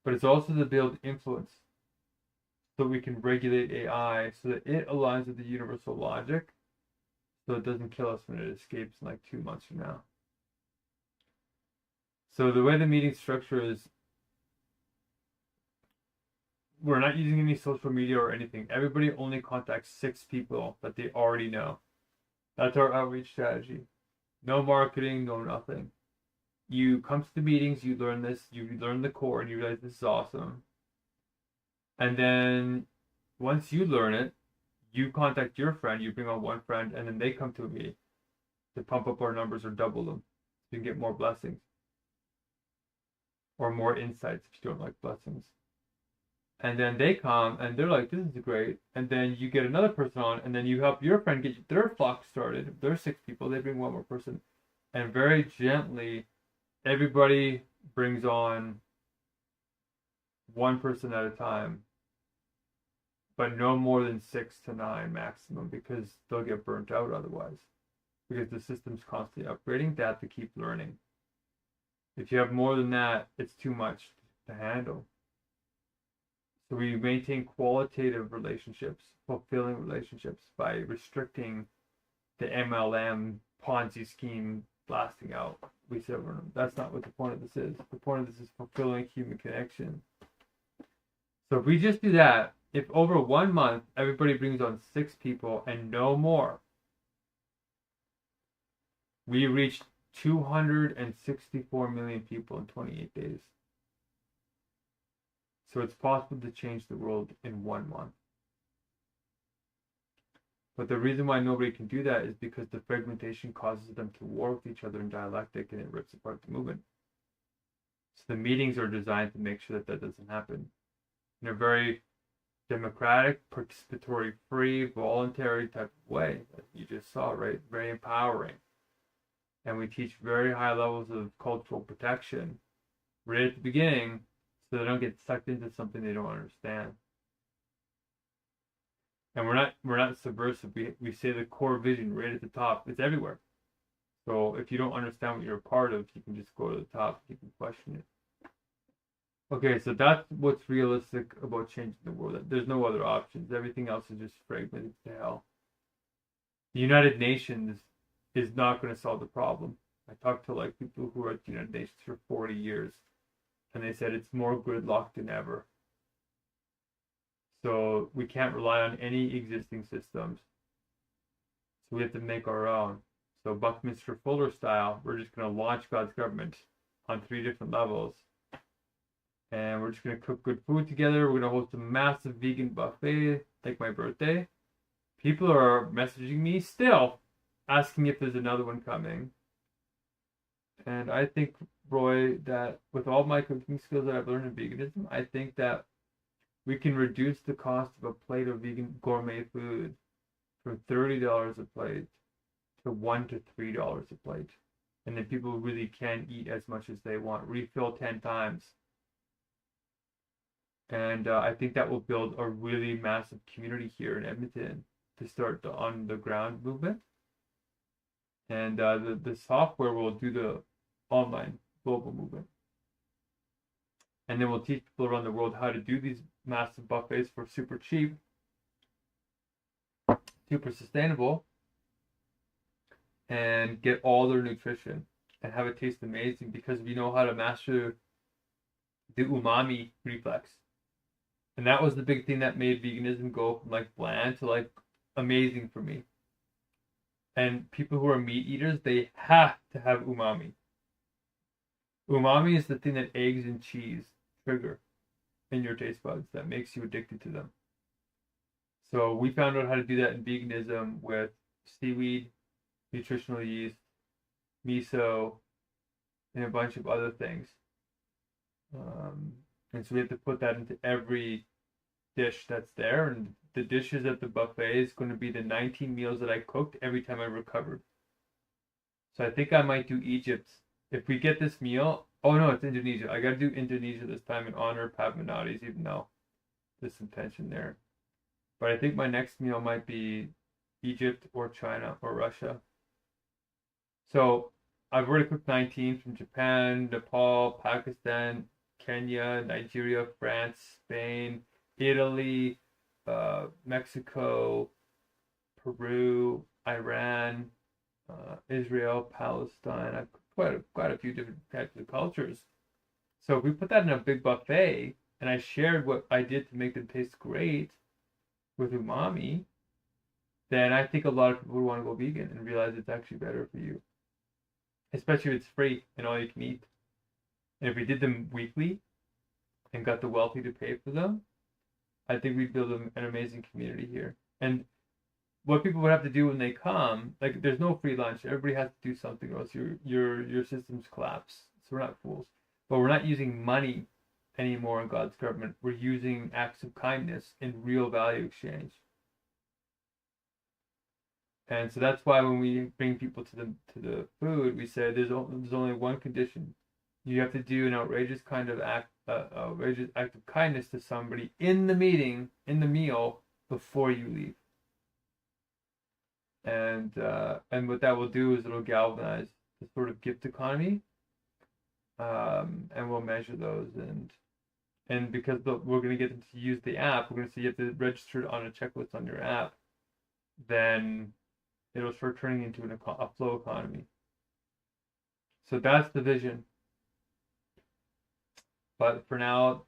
But it's also to build influence so we can regulate AI so that it aligns with the universal logic so it doesn't kill us when it escapes in like 2 months from now. So the way the meeting structure is, we're not using any social media or anything. Everybody only contacts 6 people that they already know. That's our outreach strategy. No marketing, no nothing. You come to the meetings, you learn this, you learn the core, and you realize this is awesome. And then once you learn it, you contact your friend, you bring on one friend, and then they come to a meeting to pump up our numbers or double them. So you can get more blessings. Or more insights if you don't like blessings. And then they come and they're like, this is great. And then you get another person on, and then you help your friend get their flock started. If there's 6 people, they bring one more person. And very gently, everybody brings on one person at a time, but no more than 6 to 9 maximum, because they'll get burnt out otherwise. Because the system's constantly upgrading, they have to keep learning. If you have more than that, it's too much to handle. So we maintain qualitative relationships, fulfilling relationships, by restricting the MLM Ponzi scheme blasting out. We said that's not what the point of this is. The point of this is fulfilling human connection. So if we just do that, if over 1 month everybody brings on 6 people and no more, we reached 264 million people in 28 days. So it's possible to change the world in 1 month. But the reason why nobody can do that is because the fragmentation causes them to war with each other in dialectic, and it rips apart the movement. So the meetings are designed to make sure that that doesn't happen. in a very democratic, participatory, free, voluntary type of way that you just saw, right? Very empowering. And we teach very high levels of cultural protection right at the beginning so they don't get sucked into something they don't understand. And we're not subversive. We say the core vision right at the top. It's everywhere. So if you don't understand what you're a part of, you can just go to the top. You can question it. Okay, so that's what's realistic about changing the world. There's no other options. Everything else is just fragmented to hell. The United Nations is not going to solve the problem. I talked to like people who are at the United Nations for 40 years, and they said it's more gridlocked than ever. So we can't rely on any existing systems. So we have to make our own. So Buckminster Fuller style, we're just going to launch God's government on 3 different levels. And we're just going to cook good food together. We're going to host a massive vegan buffet, like my birthday. People are messaging me still, asking if there's another one coming. And I think, Roy, that with all my cooking skills that I've learned in veganism, I think that we can reduce the cost of a plate of vegan gourmet food from $30 a plate to $1 to $3 a plate. And then people really can eat as much as they want, refill 10 times. And I think that will build a really massive community here in Edmonton to start the on the ground movement. And the software will do the online global movement. And then we'll teach people around the world how to do these massive buffets for super cheap, super sustainable, and get all their nutrition and have it taste amazing because we know how to master the umami reflex. And that was the big thing that made veganism go from like bland to like amazing for me. And people who are meat eaters, they have to have umami. Umami is the thing that eggs and cheese trigger in your taste buds that makes you addicted to them. So we found out how to do that in veganism with seaweed, nutritional yeast, miso, and a bunch of other things. And so we have to put that into every dish that's there. And the dishes at the buffet is going to be the 19 meals that I cooked every time I recovered. So I think I might do Egypt. If we get this meal, oh no, it's Indonesia. I got to do Indonesia this time in honor of Pat Menottes, even though there's some tension there. But I think my next meal might be Egypt or China or Russia. So I've already cooked 19 from Japan, Nepal, Pakistan, Kenya, Nigeria, France, Spain, Italy, Mexico, Peru, Iran, Israel, Palestine. I've cooked quite a few different types of cultures. So if we put that in a big buffet, and I shared what I did to make them taste great with umami, then I think a lot of people would want to go vegan and realize it's actually better for you. Especially if it's free and all you can eat. And if we did them weekly and got the wealthy to pay for them, I think we'd build an amazing community here. And what people would have to do when they come, like there's no free lunch. Everybody has to do something or else your systems collapse. So we're not fools. But we're not using money anymore in God's government. We're using acts of kindness in real value exchange. And so that's why when we bring people to the food, we say there's only one condition. You have to do an outrageous act of kindness to somebody in the meeting, in the meal, before you leave. And what that will do is it'll galvanize the sort of gift economy, and we'll measure those. And because we're going to get them to use the app, we're going to say you have to register it on a checklist on your app. Then it'll start turning into a flow economy. So that's the vision. But for now,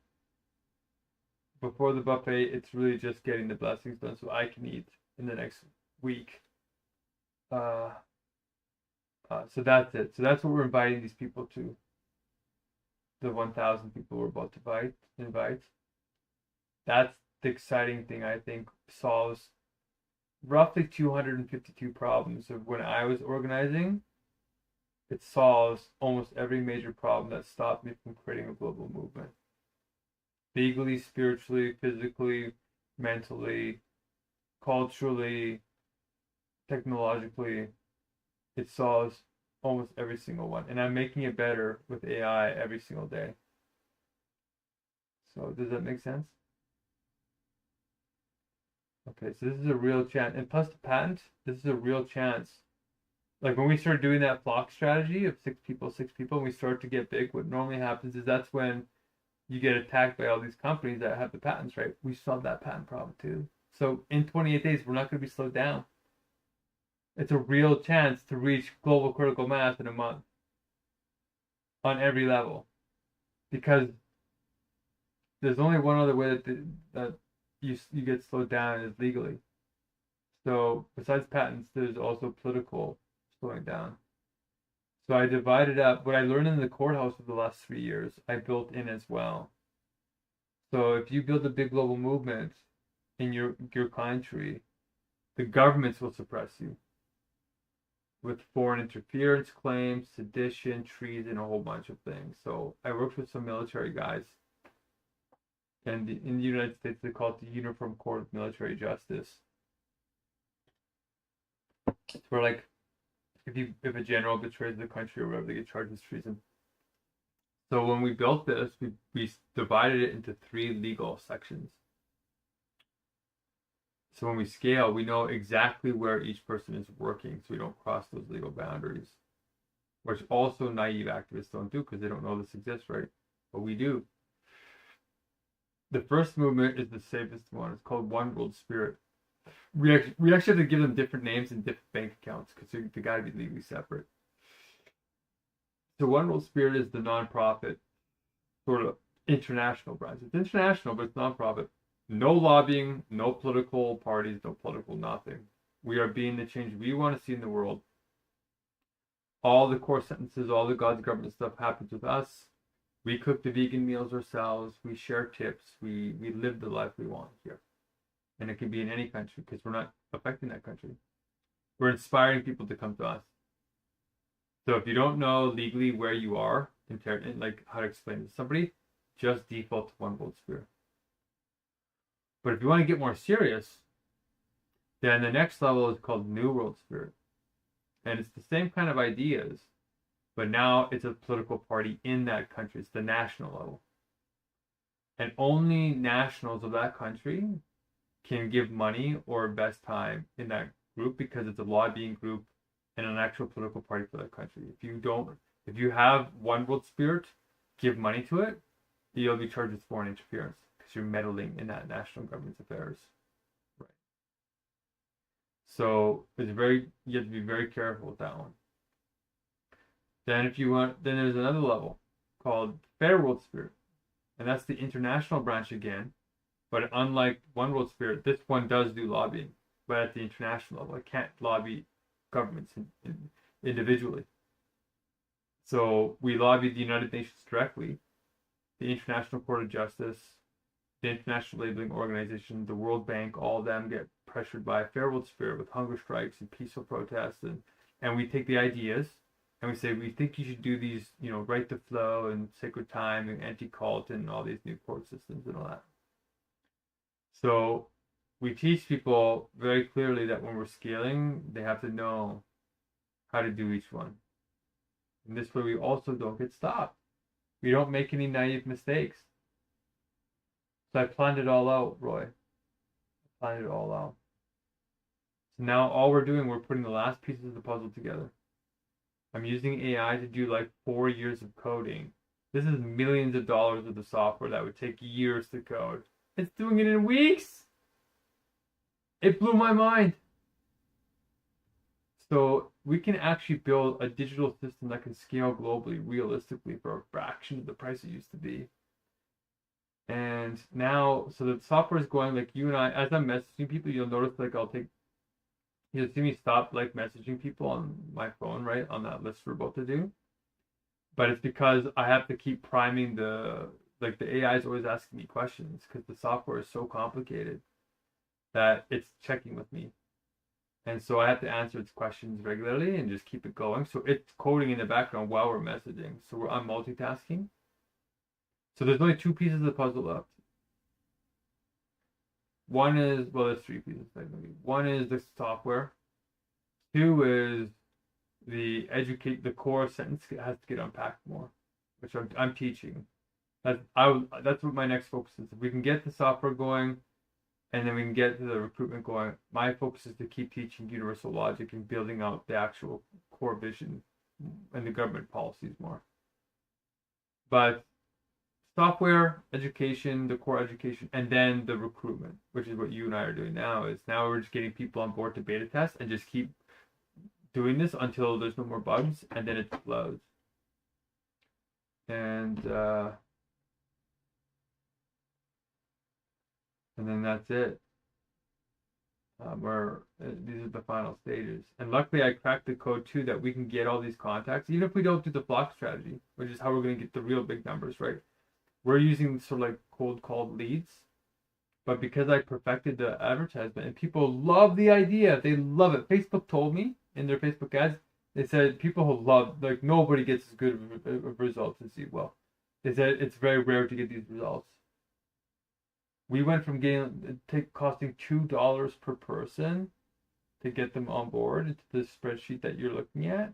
before the buffet, it's really just getting the blessings done so I can eat in the next week. So that's it. So that's what we're inviting these people to. The 1,000 people we're about to invite. That's the exciting thing, I think, solves roughly 252 problems of when I was organizing. It solves almost every major problem that stopped me from creating a global movement. legally, spiritually, physically, mentally, culturally, technologically. It solves almost every single one. And I'm making it better with AI every single day. So does that make sense? Okay, so this is a real chance. And plus the patent, this is a real chance. Like when we start doing that flock strategy of six people, and we start to get big, what normally happens is that's when you get attacked by all these companies that have the patents, right? We solved that patent problem too. So in 28 days, we're not going to be slowed down. It's a real chance to reach global critical mass in a month on every level, because there's only one other way that you get slowed down is legally. So besides patents, there's also political slowing down. So I divided up what I learned in the courthouse for the last 3 years. I built in as well. So if you build a big global movement in your country, the governments will suppress you with foreign interference claims, sedition, treason, a whole bunch of things. So I worked with some military guys, and in the United States they call it the Uniform Court of Military Justice. It's where, like, if a general betrays the country or whatever, they get charged with treason. So when we built this, we divided it into 3 legal sections. So when we scale, we know exactly where each person is working, so we don't cross those legal boundaries, which also naive activists don't do because they don't know this exists, right? But we do. The first movement is the safest one. It's called One World Spirit. We actually have to give them different names and different bank accounts because they got to be legally separate. So One World Spirit is the nonprofit sort of international branch. It's international, but it's nonprofit. No lobbying, no political parties, no political nothing. We are being the change we want to see in the world. All the core sentences, all the God's government stuff happens with us. We cook the vegan meals ourselves. We share tips. We live the life we want here. And it can be in any country because we're not affecting that country. We're inspiring people to come to us. So if you don't know legally where you are, and like how to explain it to somebody, just default to One World Spirit. But if you want to get more serious, then the next level is called New World Spirit. And it's the same kind of ideas, but now it's a political party in that country. It's the national level. And only nationals of that country can give money or invest time in that group because it's a lobbying group and an actual political party for that country. If you have One World Spirit, give money to it, you'll be charged with foreign interference because you're meddling in that national government's affairs. Right. So you have to be very careful with that one. Then there's another level called Fair World Spirit. And that's the international branch again. But unlike One World Spirit, this one does do lobbying, but at the international level. It can't lobby governments individually. So we lobby the United Nations directly, the International Court of Justice, the International Labeling Organization, the World Bank. All of them get pressured by a Fair World Spirit with hunger strikes and peaceful protests, and we take the ideas and we say we think you should do these, right to flow and sacred time and anti-cult and all these new court systems and all that. So we teach people very clearly that when we're scaling, they have to know how to do each one. And this way we also don't get stopped. We don't make any naive mistakes. So I planned it all out, Roy. I planned it all out. So now all we're putting the last pieces of the puzzle together. I'm using AI to do like 4 years of coding. This is millions of dollars of the software that would take years to code. It's doing it in weeks. It blew my mind. So we can actually build a digital system that can scale globally, realistically, for a fraction of the price it used to be. And now, so the software is going, like, you and I, as I'm messaging people, you'll notice, like, you'll see me stop, like, messaging people on my phone, right, on that list we're about to do. But it's because I have to keep priming the AI is always asking me questions because the software is so complicated that it's checking with me. And so I have to answer its questions regularly and just keep it going. So it's coding in the background while we're messaging. So I'm multitasking. So there's only 2 pieces of the puzzle left. One is, well, there's three pieces. One is the software. Two is the core sentence has to get unpacked more, which I'm teaching. That's what my next focus is. If we can get the software going, and then we can get the recruitment going, my focus is to keep teaching universal logic and building out the actual core vision and the government policies more. But software, education, the core education, and then the recruitment, which is what you and I are doing now, is now we're just getting people on board to beta test and just keep doing this until there's no more bugs, and then it explodes. And then that's it. These are the final stages. And luckily I cracked the code too that we can get all these contacts, even if we don't do the block strategy, which is how we're going to get the real big numbers, right? We're using sort of like cold called leads. But because I perfected the advertisement and people love the idea, they love it. Facebook told me in their Facebook ads, they said people who love, like nobody gets as good of results as you. Well, they said it's very rare to get these results. We went from costing $2 per person to get them on board into the spreadsheet that you're looking at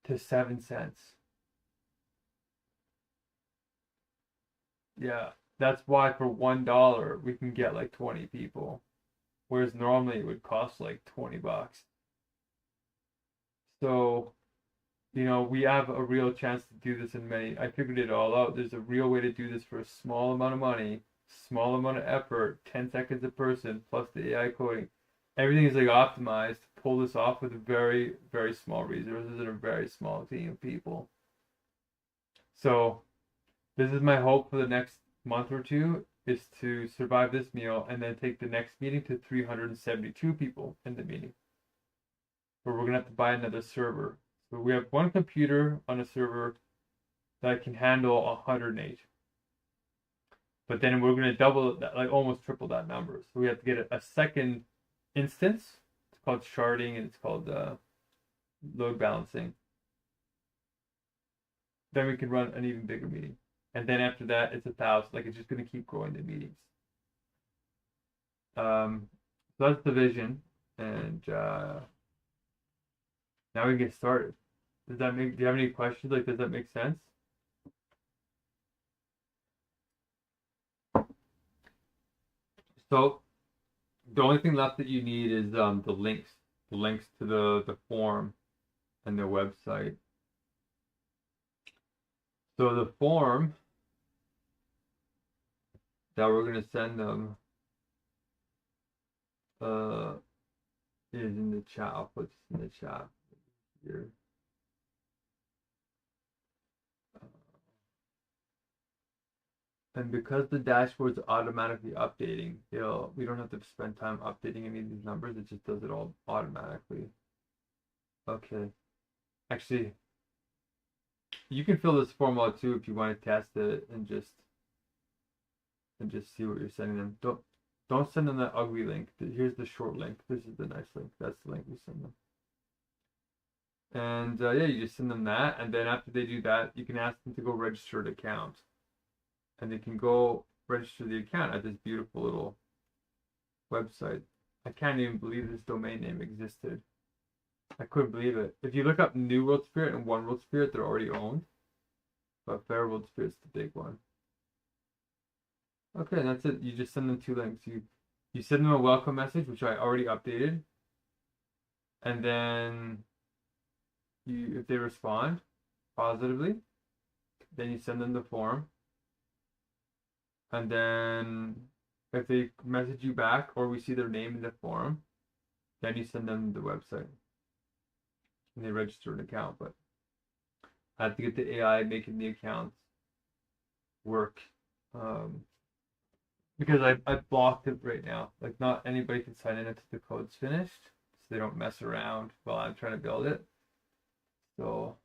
to 7 cents. Yeah, that's why for $1 we can get like 20 people, whereas normally it would cost like $20. So, we have a real chance to do this I figured it all out. There's a real way to do this for a small amount of money, small amount of effort, 10 seconds a person, plus the AI coding. Everything is like optimized to pull this off with very, very small resources and a very small team of people. So this is my hope for the next month or two, is to survive this meal and then take the next meeting to 372 people in the meeting. But we're going to have to buy another server. So we have one computer on a server that can handle 108. But then we're going to double that, like almost triple that number. So we have to get a second instance. It's called sharding and it's called load balancing. Then we can run an even bigger meeting. And then after that, it's 1,000. Like it's just going to keep growing the meetings. So that's the vision. And now we can get started. Do you have any questions? Like, does that make sense? So the only thing left that you need is the links to the form and the website. So the form that we're going to send them is in the chat. I'll put this in the chat here. And because the dashboard's automatically updating, we don't have to spend time updating any of these numbers. It just does it all automatically. Okay. Actually, you can fill this form out too if you want to test it and just see what you're sending them. Don't send them that ugly link. Here's the short link. This is the nice link. That's the link we send them. And yeah, you just send them that, and then after they do that, you can ask them to go register an account. And they can go register the account at this beautiful little website. I can't even believe this domain name existed. I couldn't believe it. If you look up New World Spirit and One World Spirit, they're already owned. But Fair World Spirit's the big one. Okay, that's it. You just send them 2 links. You send them a welcome message, which I already updated. And then if they respond positively, then you send them the form. And then if they message you back or we see their name in the form, then you send them the website. And they register an account. But I have to get the AI making the accounts work. Because I blocked it right now. Like not anybody can sign in until the code's finished. So they don't mess around while I'm trying to build it. So,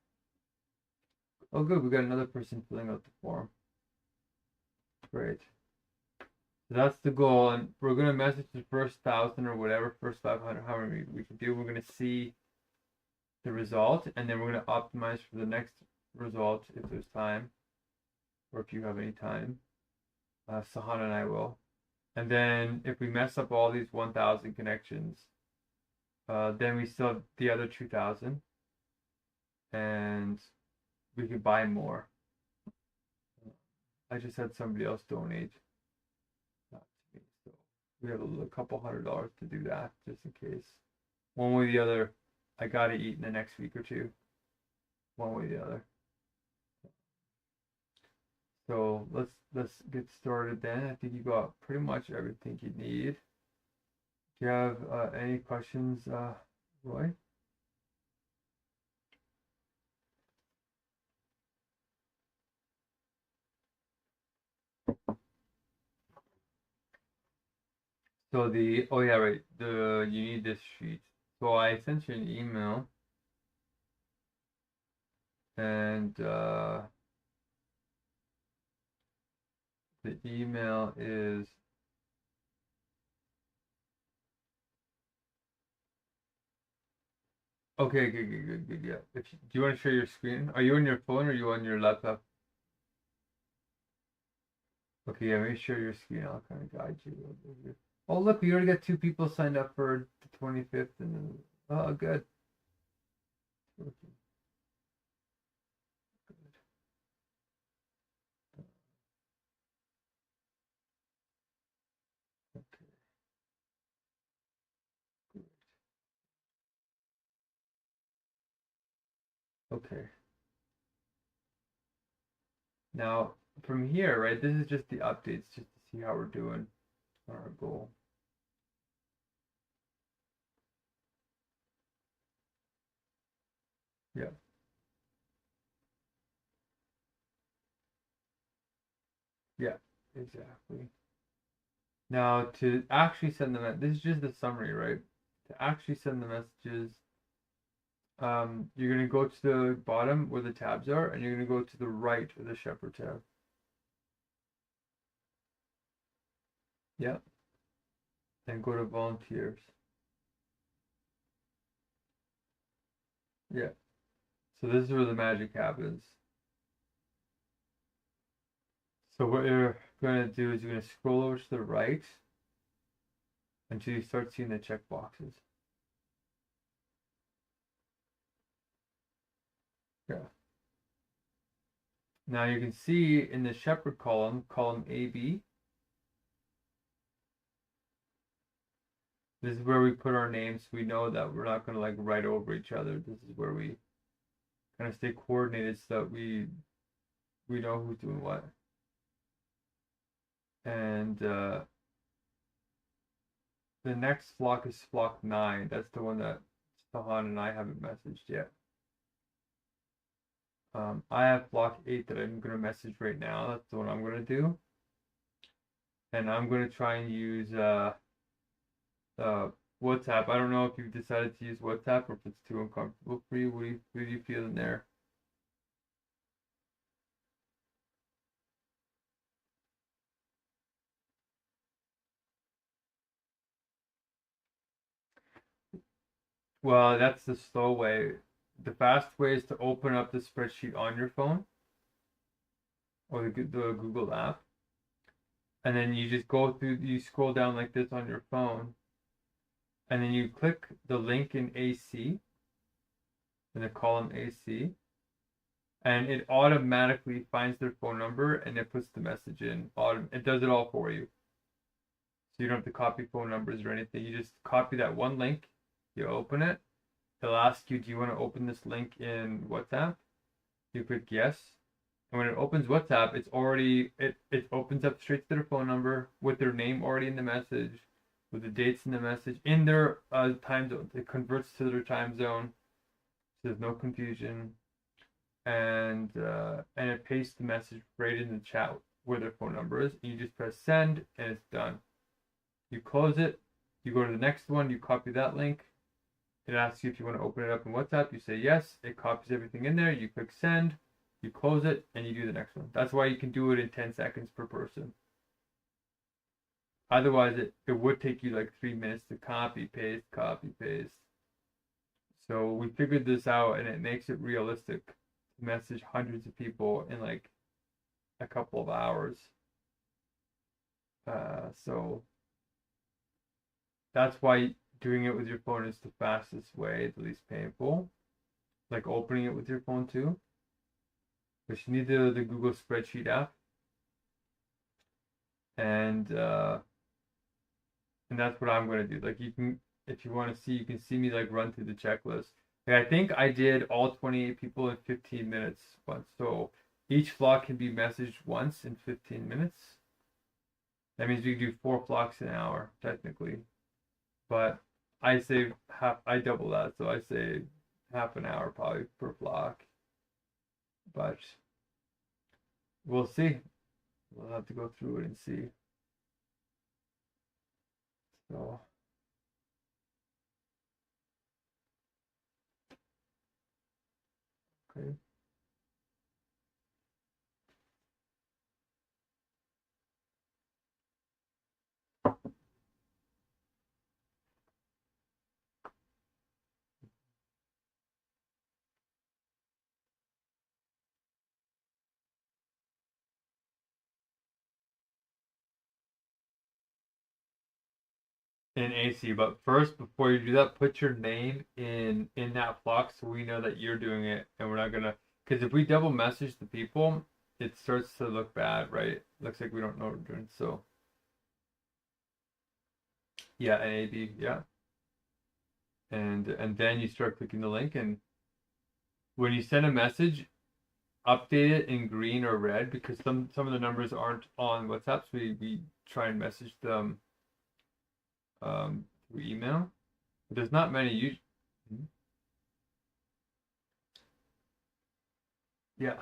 oh good, we got another person filling out the form. Great. So that's the goal, and we're going to message the first 1,000 or whatever, first 500, however we can do. We're going to see the result, and then we're going to optimize for the next result if there's time, or if you have any time. Sahan and I will. And then if we mess up all these 1,000 connections, then we still have the other 2,000, and we could buy more. I just had somebody else donate that to me, so we have a couple $100 to do that, just in case. One way or the other, I gotta eat in the next week or two. One way or the other. So let's get started then. I think you got pretty much everything you need. Do you have any questions, Roy? So oh yeah, right. You need this sheet. So I sent you an email, and the email is okay. Good. Yeah. Do you want to share your screen? Are you on your phone or are you on your laptop? Okay, yeah, maybe share your screen. I'll kind of guide you a little bit here. Oh, look, we already got 2 people signed up for the 25th, and then, oh, good. Okay. Okay. Now, from here, right, this is just the updates, just to see how we're doing on our goal. Yeah. Yeah, exactly. Now, to actually send them, this is just the summary, right? To actually send the messages, you're going to go to the bottom where the tabs are, and you're going to go to the right of the Shepherd tab. Yeah. And go to volunteers. Yeah. So this is where the magic happens. So what you're going to do is you're going to scroll over to the right until you start seeing the check boxes. Yeah. Now you can see in the Shepherd column, column AB, this is where we put our names. So we know that we're not going to like write over each other. This is where we kind of stay coordinated so that we know who's doing what. And the next flock is flock 9. That's the one that Stahan and I haven't messaged yet. I have flock 8 that I'm going to message right now. That's the one I'm going to do. And I'm going to try and use WhatsApp. I don't know if you've decided to use WhatsApp or if it's too uncomfortable for you. What do you feel in there? Well, that's the slow way. The fast way is to open up the spreadsheet on your phone or the Google app. And then you just you scroll down like this on your phone. And then you click the link in AC, in the column AC. And it automatically finds their phone number and it puts the message in. It does it all for you. So you don't have to copy phone numbers or anything. You just copy that one link, you open it. It'll ask you, do you want to open this link in WhatsApp? You click yes. And when it opens WhatsApp, it opens up straight to their phone number with their name already in the message, with the dates in the message, in their time zone. It converts to their time zone. So there's no confusion. And it pastes the message right in the chat where their phone number is. And you just press send and it's done. You close it, you go to the next one, you copy that link. It asks you if you want to open it up in WhatsApp. You say yes. It copies everything in there. You click send, you close it, and you do the next one. That's why you can do it in 10 seconds per person. Otherwise, it would take you like 3 minutes to copy, paste, copy, paste. So we figured this out, and it makes it realistic to message hundreds of people in like a couple of hours. So that's why doing it with your phone is the fastest way, the least painful. Like opening it with your phone too. But you need the Google spreadsheet app. And that's what I'm gonna do. Like you can, if you want to see, you can see me like run through the checklist. Like I think I did all 28 people in 15 minutes once. So each flock can be messaged once in 15 minutes. That means we can do 4 flocks an hour technically. But I say I double that, so I say half an hour probably per flock. But we'll see. We'll have to go through it and see. So okay. In AC, but first, before you do that, put your name in that flock so we know that you're doing it, and we're not gonna. Because if we double message the people, it starts to look bad, right? Looks like we don't know what we're doing. So yeah, an AB, yeah, and then you start clicking the link, and when you send a message, update it in green or red because some of the numbers aren't on WhatsApp, so we try and message them through email. But there's not many. Yeah,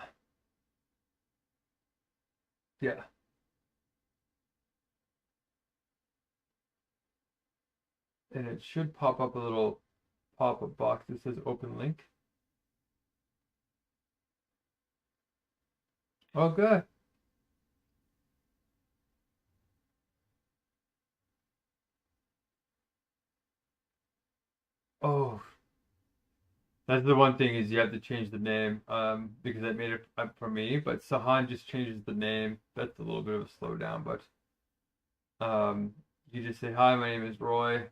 yeah. And it should pop up a little pop-up box that says open link. Oh, good. Oh, that's the one thing is you have to change the name because I made it up for me, but Sahan just changes the name. That's a little bit of a slowdown, but you just say, hi, my name is Roy.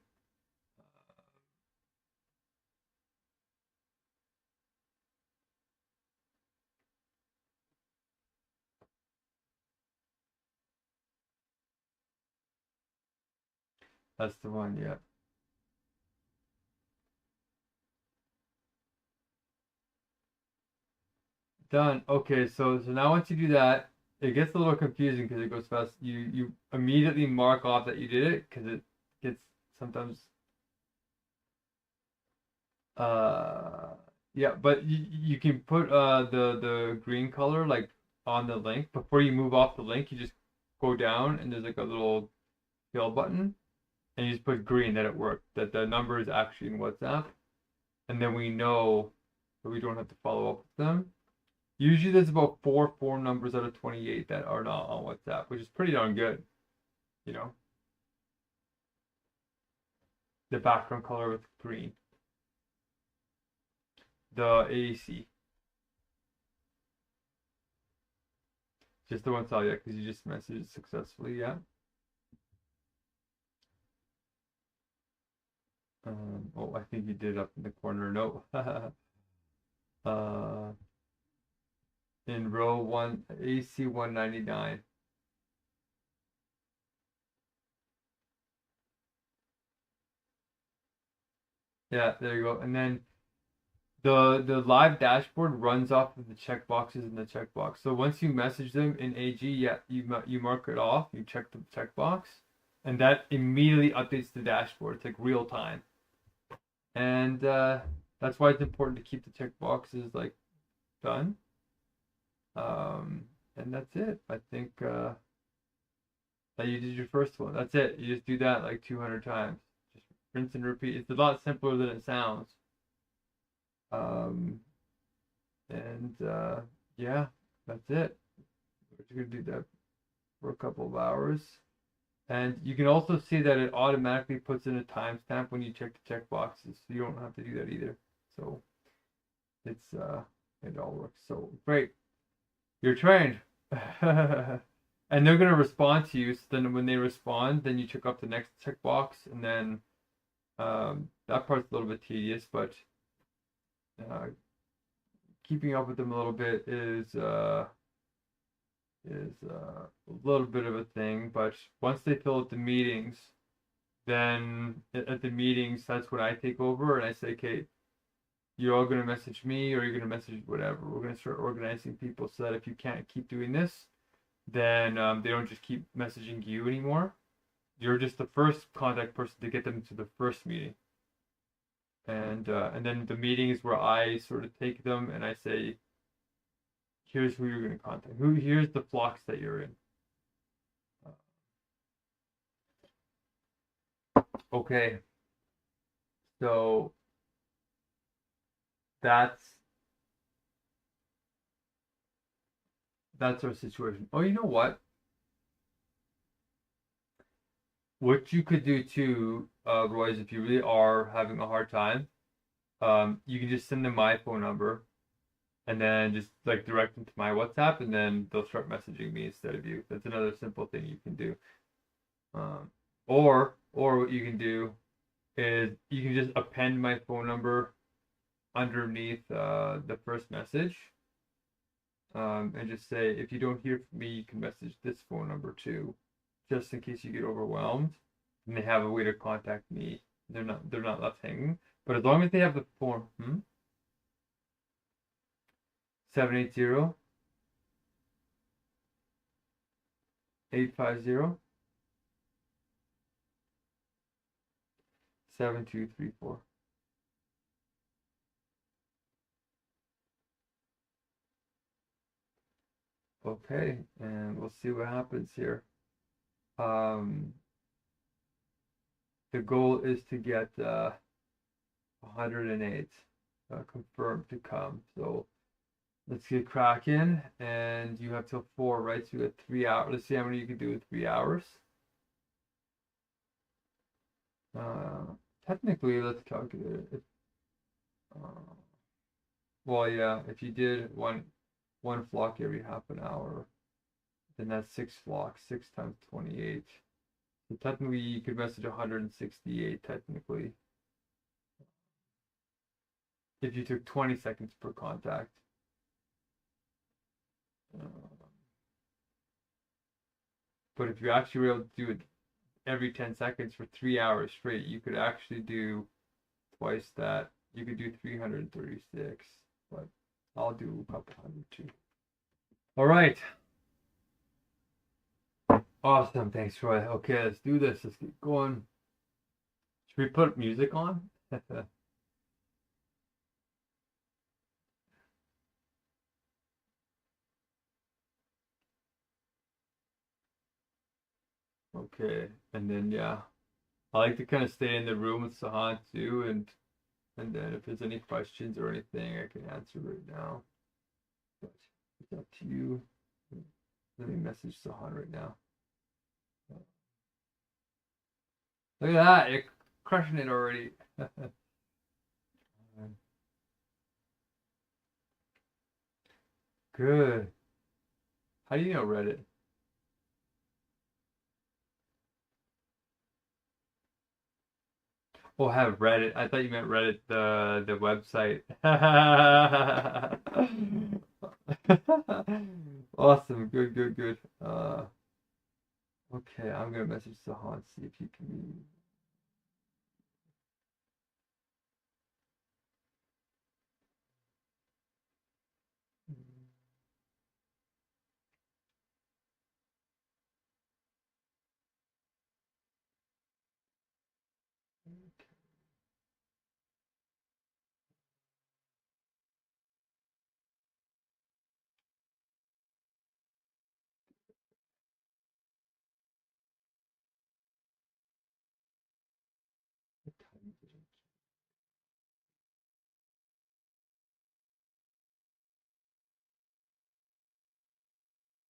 That's the one, yeah. Done. Okay, so now once you do that, it gets a little confusing because it goes fast. You immediately mark off that you did it because it gets sometimes uh yeah, but you can put the green color like on the link before you move off the link. You just go down and there's like a little fill button and you just put green that it worked, that the number is actually in WhatsApp, and then we know that we don't have to follow up with them. Usually there's about four phone numbers out of 28 that are not on WhatsApp, which is pretty darn good, you know. The background color with green. The AAC. Just the one saw, yeah, because you just messaged successfully, yeah. Oh, I think you did up in the corner. No. uh, in row one, AC 199. Yeah, there you go. And then the live dashboard runs off of the checkboxes in the checkbox. So once you message them in AG, yeah, you mark it off, you check the checkbox, and that immediately updates the dashboard. It's like real time, and that's why it's important to keep the checkboxes like done. And that's it. I think that you did your first one. That's it. You just do that like 200 times. Just rinse and repeat. It's a lot simpler than it sounds. Um, and yeah, that's it. We're gonna do that for a couple of hours. And you can also see that it automatically puts in a timestamp when you check the check boxes, so you don't have to do that either. So it all works. So great. You're trained. and they're gonna respond to you. So then when they respond, then you check off the next checkbox, and then that part's a little bit tedious, but uh, keeping up with them a little bit is a little bit of a thing. But once they fill out the meetings, then at the meetings, that's when I take over and I say, okay, you're all gonna message me or you're gonna message whatever. We're gonna start organizing people so that if you can't keep doing this, then they don't just keep messaging you anymore. You're just the first contact person to get them to the first meeting. And then the meeting is where I sort of take them and I say, here's who you're going to contact. Here's the flocks that you're in. Okay. So that's our situation. Oh, you know what? What you could do too, Roy, is if you really are having a hard time, you can just send them my phone number and then just like direct them to my WhatsApp, and then they'll start messaging me instead of you. That's another simple thing you can do. Or what you can do is you can just append my phone number underneath the first message, and just say, if you don't hear from me, you can message this phone number too, just in case you get overwhelmed and they have a way to contact me. They're not left hanging. But as long as they have the form, 780 850 7234. Okay, and we'll see what happens here. The goal is to get 108 confirmed to come. So let's get cracking. And you have till 4, right? So you got 3 hours. Let's see how many you can do in 3 hours. Technically, let's calculate it. Well, yeah, if you did one flock every half an hour, then that's 6 flocks, 6 times 28. So technically, you could message 168 technically, if you took 20 seconds per contact. But if you actually were able to do it every 10 seconds for 3 hours straight, you could actually do twice that. You could do 336, but I'll do a couple hundred too. All right. Awesome. Thanks, Roy. Okay, let's do this. Let's get going. Should we put music on? Okay, and then yeah, I like to kind of stay in the room with Sahan too, and then if there's any questions or anything, I can answer right now. But it's up to you. Let me message Sahan right now. Look at that, you're crushing it already. Good. How do you know Reddit? Oh, have Reddit. I thought you meant Reddit, the website. Awesome. Good, good, good. Okay, I'm gonna message Sahan, see if he can.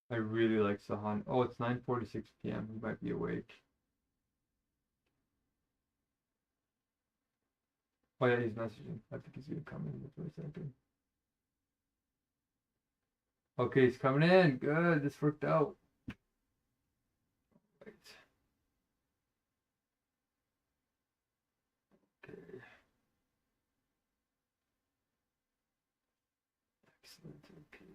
I really like Sahan. Oh, it's 9:46 p.m. He might be awake. Oh yeah, he's messaging. I think he's gonna come in for a second. Okay, he's coming in. Good. This worked out. Right. Okay. Excellent. Okay.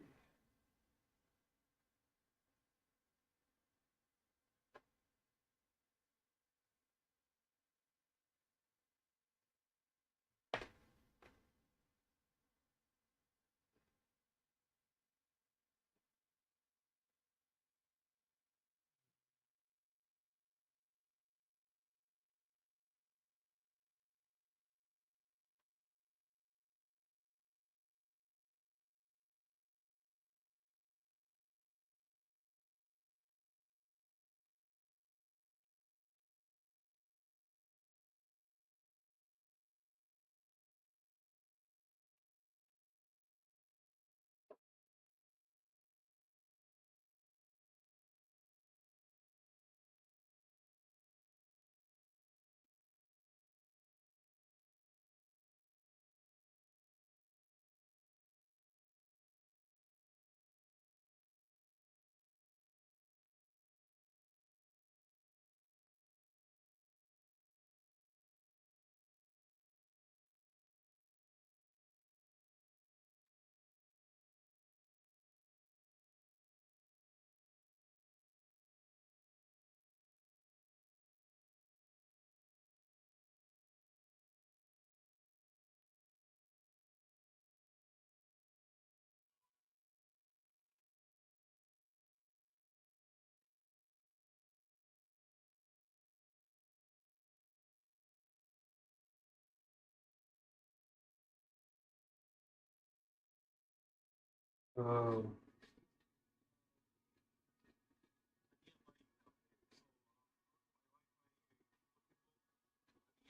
Oh.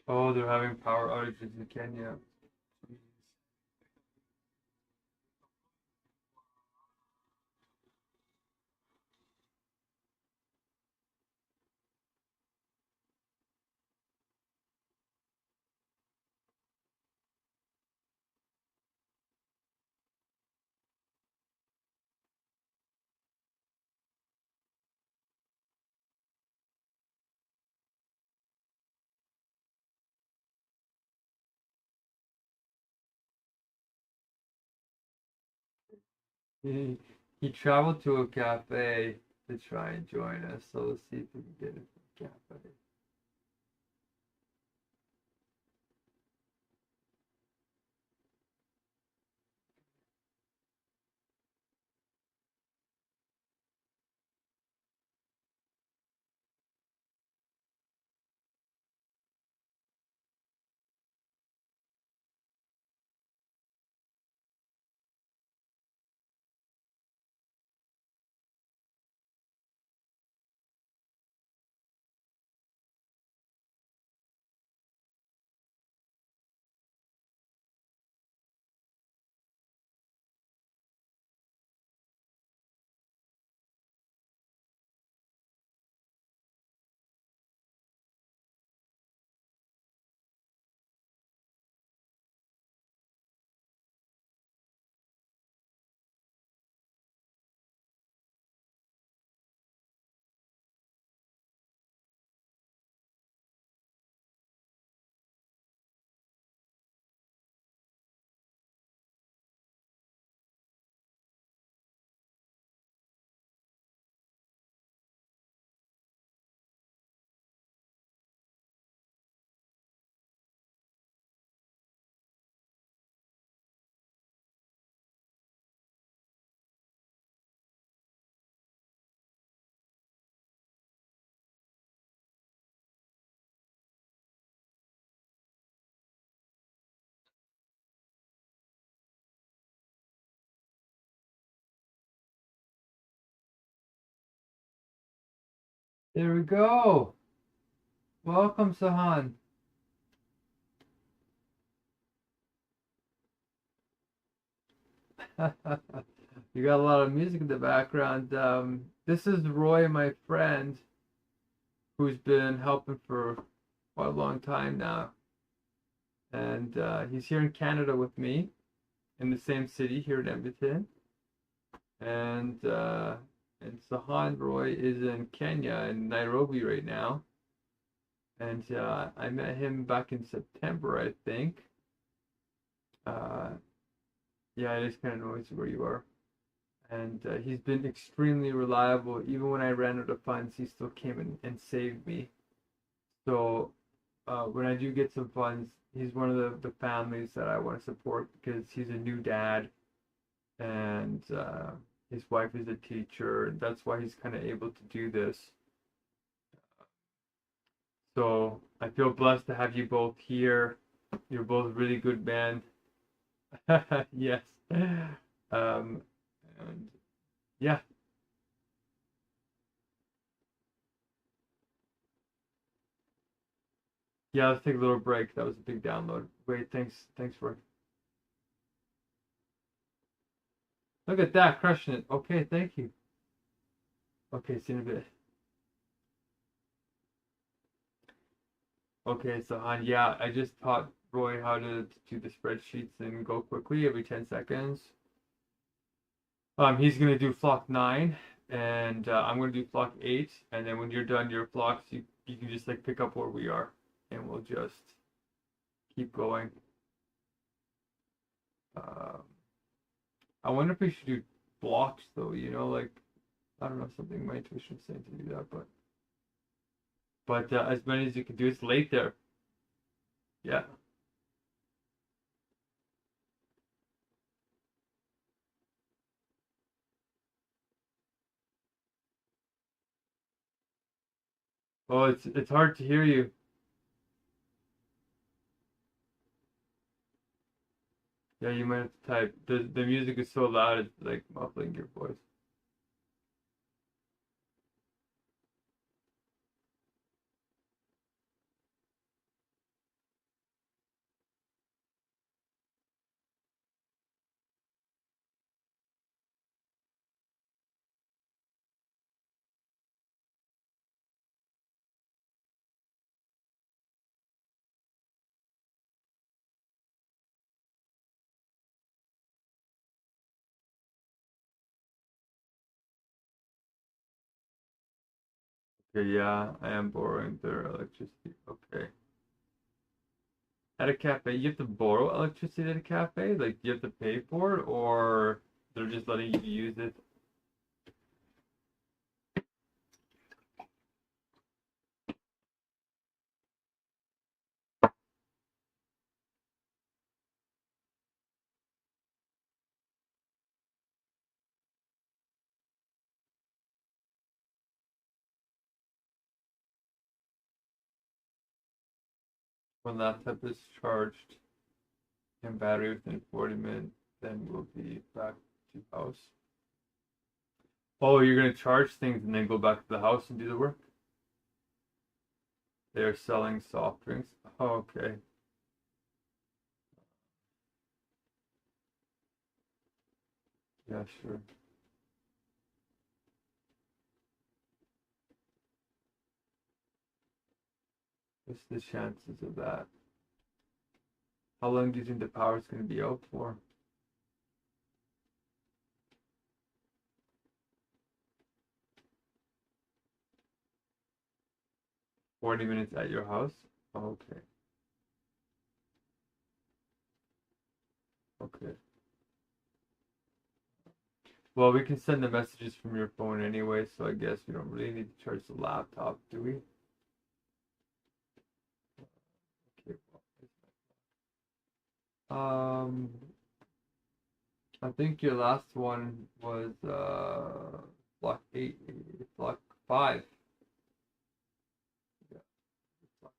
Oh, they're having power outages in Kenya. Jeez. He, he traveled to a cafe to try and join us, so let's see if we can get it from the cafe. There we go. Welcome, Sahan. You got a lot of music in the background. This is Roy, my friend, who's been helping for quite a long time now. And he's here in Canada with me in the same city here in Edmonton. And And Sahan Roy is in Kenya, in Nairobi right now. And I met him back in September, I think. Uh, yeah, it is kind of noisy where you are. And he's been extremely reliable. Even when I ran out of funds, he still came and saved me. So when I do get some funds, he's one of the families that I want to support because he's a new dad and his wife is a teacher. And that's why he's kind of able to do this. So I feel blessed to have you both here. You're both really good men. Yes. And yeah. Yeah, let's take a little break. That was a big download. Wait, thanks for look at that, crushing it. Okay, thank you. Okay, see you in a bit. Okay, so yeah, I just taught Roy how to do the spreadsheets and go quickly every 10 seconds. He's gonna do flock 9, and I'm gonna do flock 8, and then when you're done your flocks, you can just like pick up where we are, and we'll just keep going. Um, I wonder if we should do blocks though. Like I don't know, something my intuition is saying to do that, but as many as you can do. It's late there. Yeah. Oh, it's hard to hear you. Yeah, you might have to type. The music is so loud, it's like muffling your voice. Okay, yeah, I am borrowing their electricity. Okay. At a cafe, you have to borrow electricity at a cafe? Like, you have to pay for it, or they're just letting you use it? When laptop is charged and battery within 40 minutes, then we'll be back to house. Oh, you're gonna charge things and then go back to the house and do the work? They're selling soft drinks. Oh, okay. Yeah, sure. What's the chances of that? How long do you think the power is gonna be out for? 40 minutes at your house? Oh, okay. Okay. Well, we can send the messages from your phone anyway, so I guess we don't really need to charge the laptop, do we? Okay. Um, I think your last one was block 8, block 5. Yeah, block 5.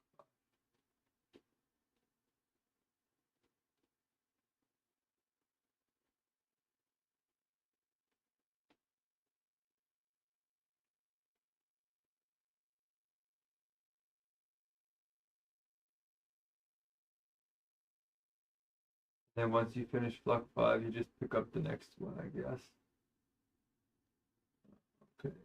Then once you finish block 5, you just pick up the next one, I guess. Okay.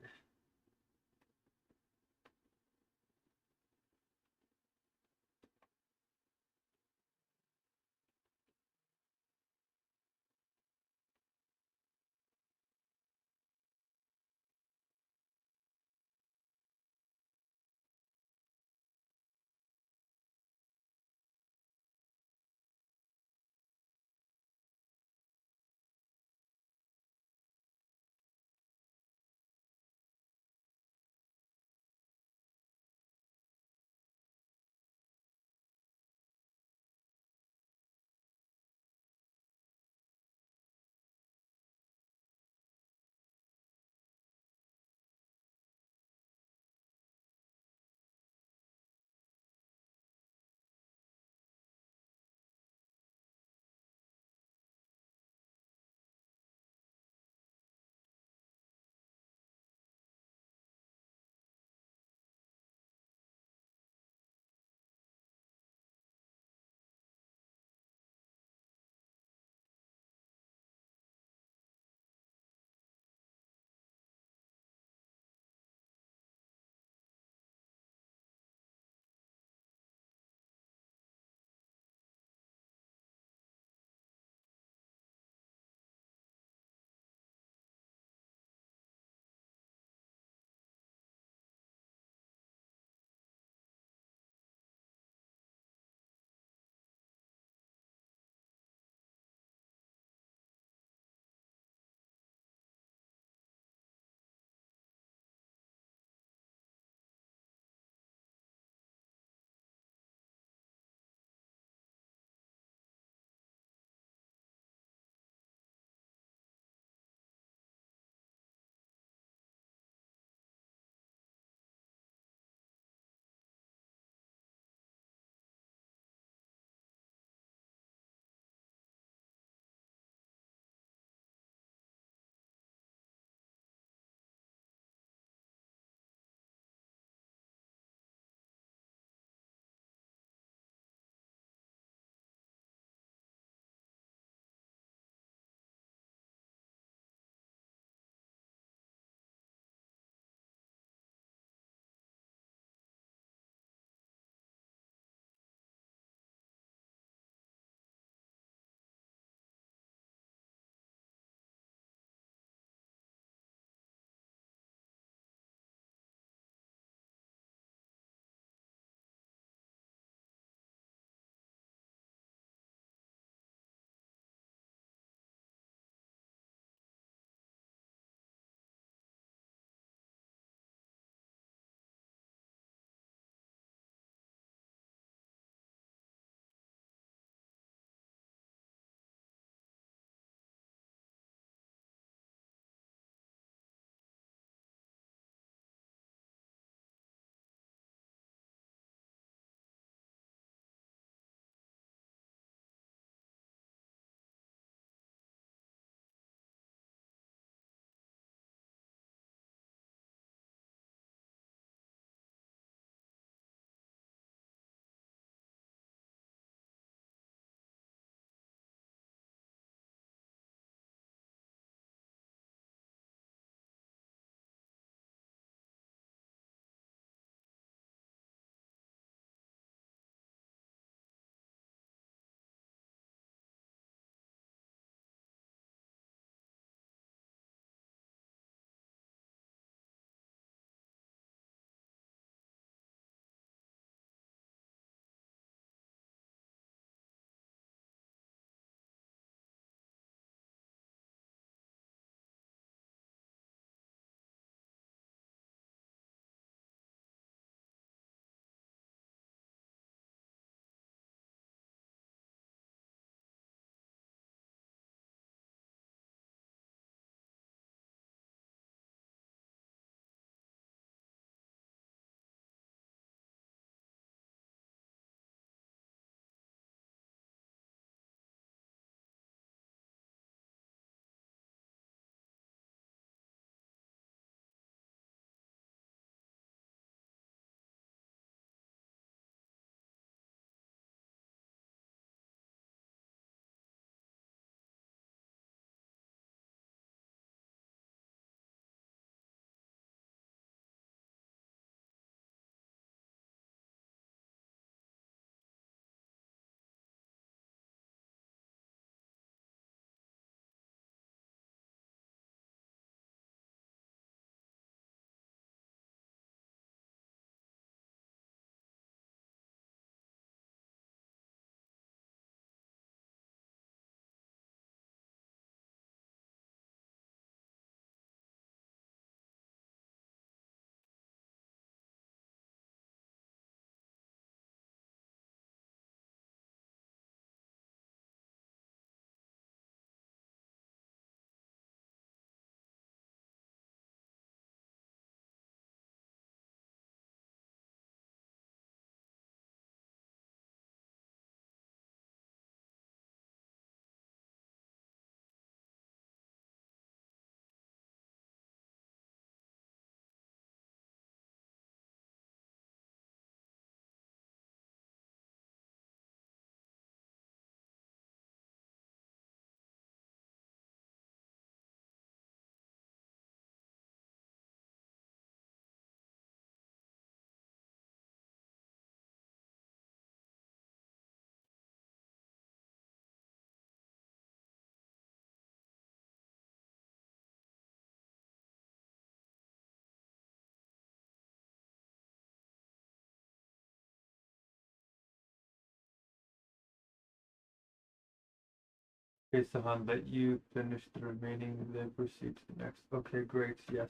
Based on let you finish the remaining and then proceed to the next. Okay, great. Yes.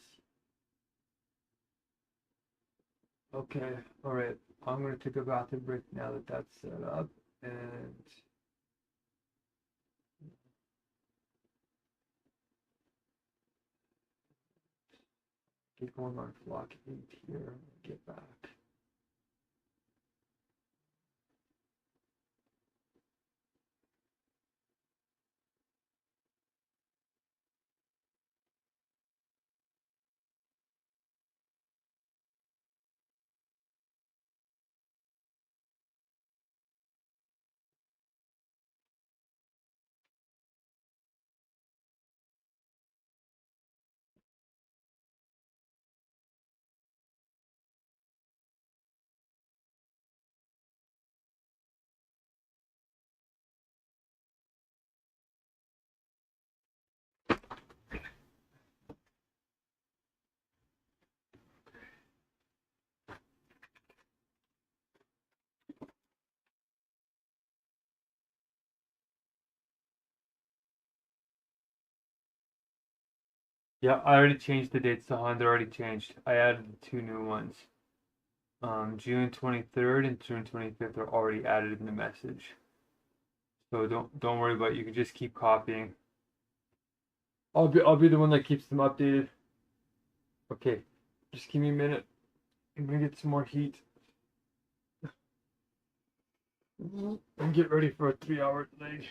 Okay. All right. I'm gonna take a bathroom break now that that's set up, and get going on clock 8 here. Get back. Yeah, I already changed the dates to Han. They're already changed. I added the two new ones. June 23rd and June 25th are already added in the message. So don't worry about it. You can just keep copying. I'll be the one that keeps them updated. Okay, just give me a minute. I'm gonna get some more heat and get ready for a 3-hour delay.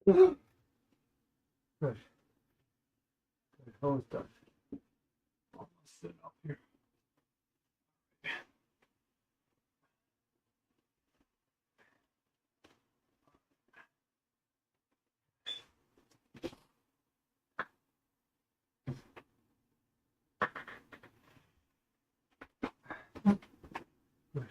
Good. Good. Almost done. Almost set up here. Good.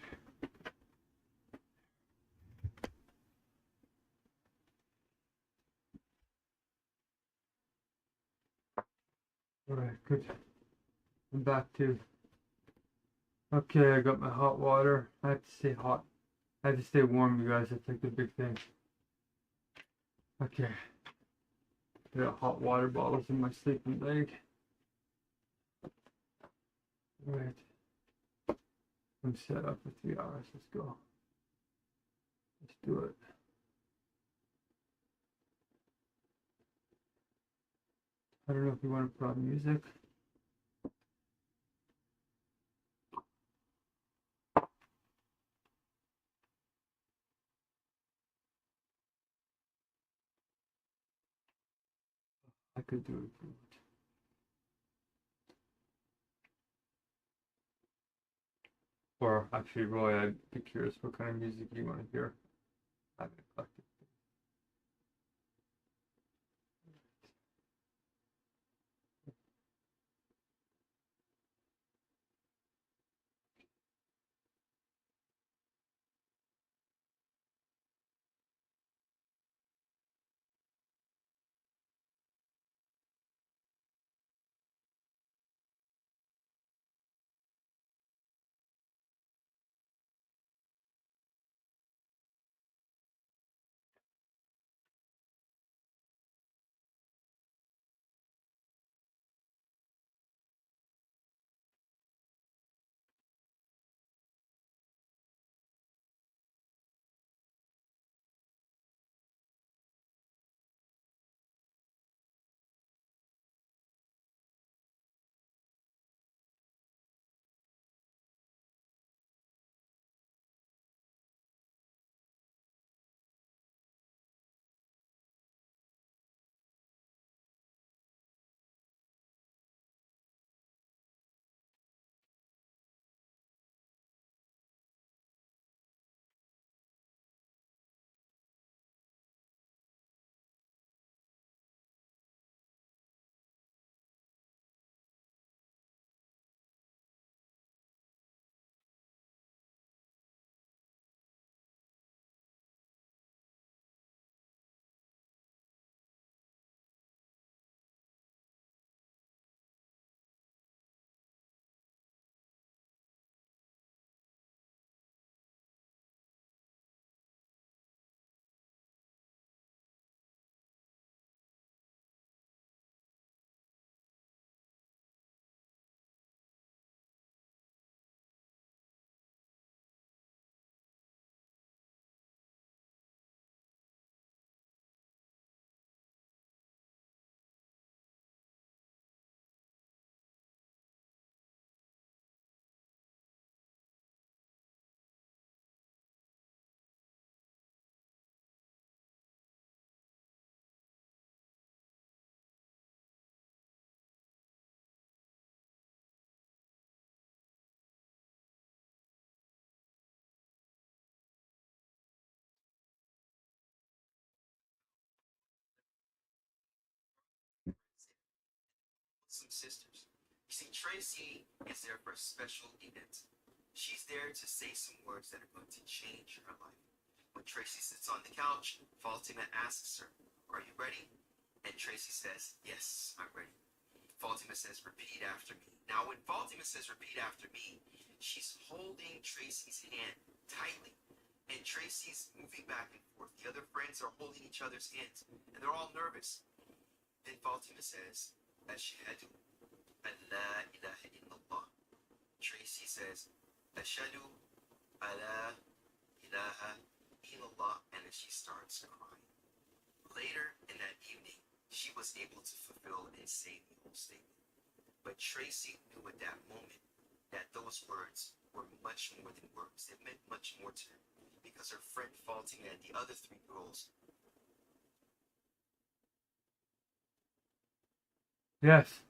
Alright, good. I'm back to. Okay, I got my hot water. I have to stay hot. I have to stay warm, you guys. That's like the big thing. Okay. I got hot water bottles in my sleeping bag. Alright. I'm set up for 3 hours. Let's go. Let's do it. I don't know if you want to put on music. I could do it if you want. Or actually, Roy, I'd be curious what kind of music you want to hear. I haven't collected. Some sisters. You see, Tracy is there for a special event. She's there to say some words that are going to change her life. When Tracy sits on the couch, Fatima asks her, "Are you ready?" And Tracy says, "Yes, I'm ready." Fatima says, "Repeat after me." Now, when Fatima says, "Repeat after me," she's holding Tracy's hand tightly. And Tracy's moving back and forth. The other friends are holding each other's hands, and they're all nervous. Then Fatima says, "Ashhadu an la ilaha illallah." Tracy says, "Ashhadu an la ilaha illallah," and then she starts crying. Later in that evening, she was able to fulfill and say the whole statement. But Tracy knew at that moment that those words were much more than words. They meant much more to her because her friend Fatima and the other 3 girls Yes.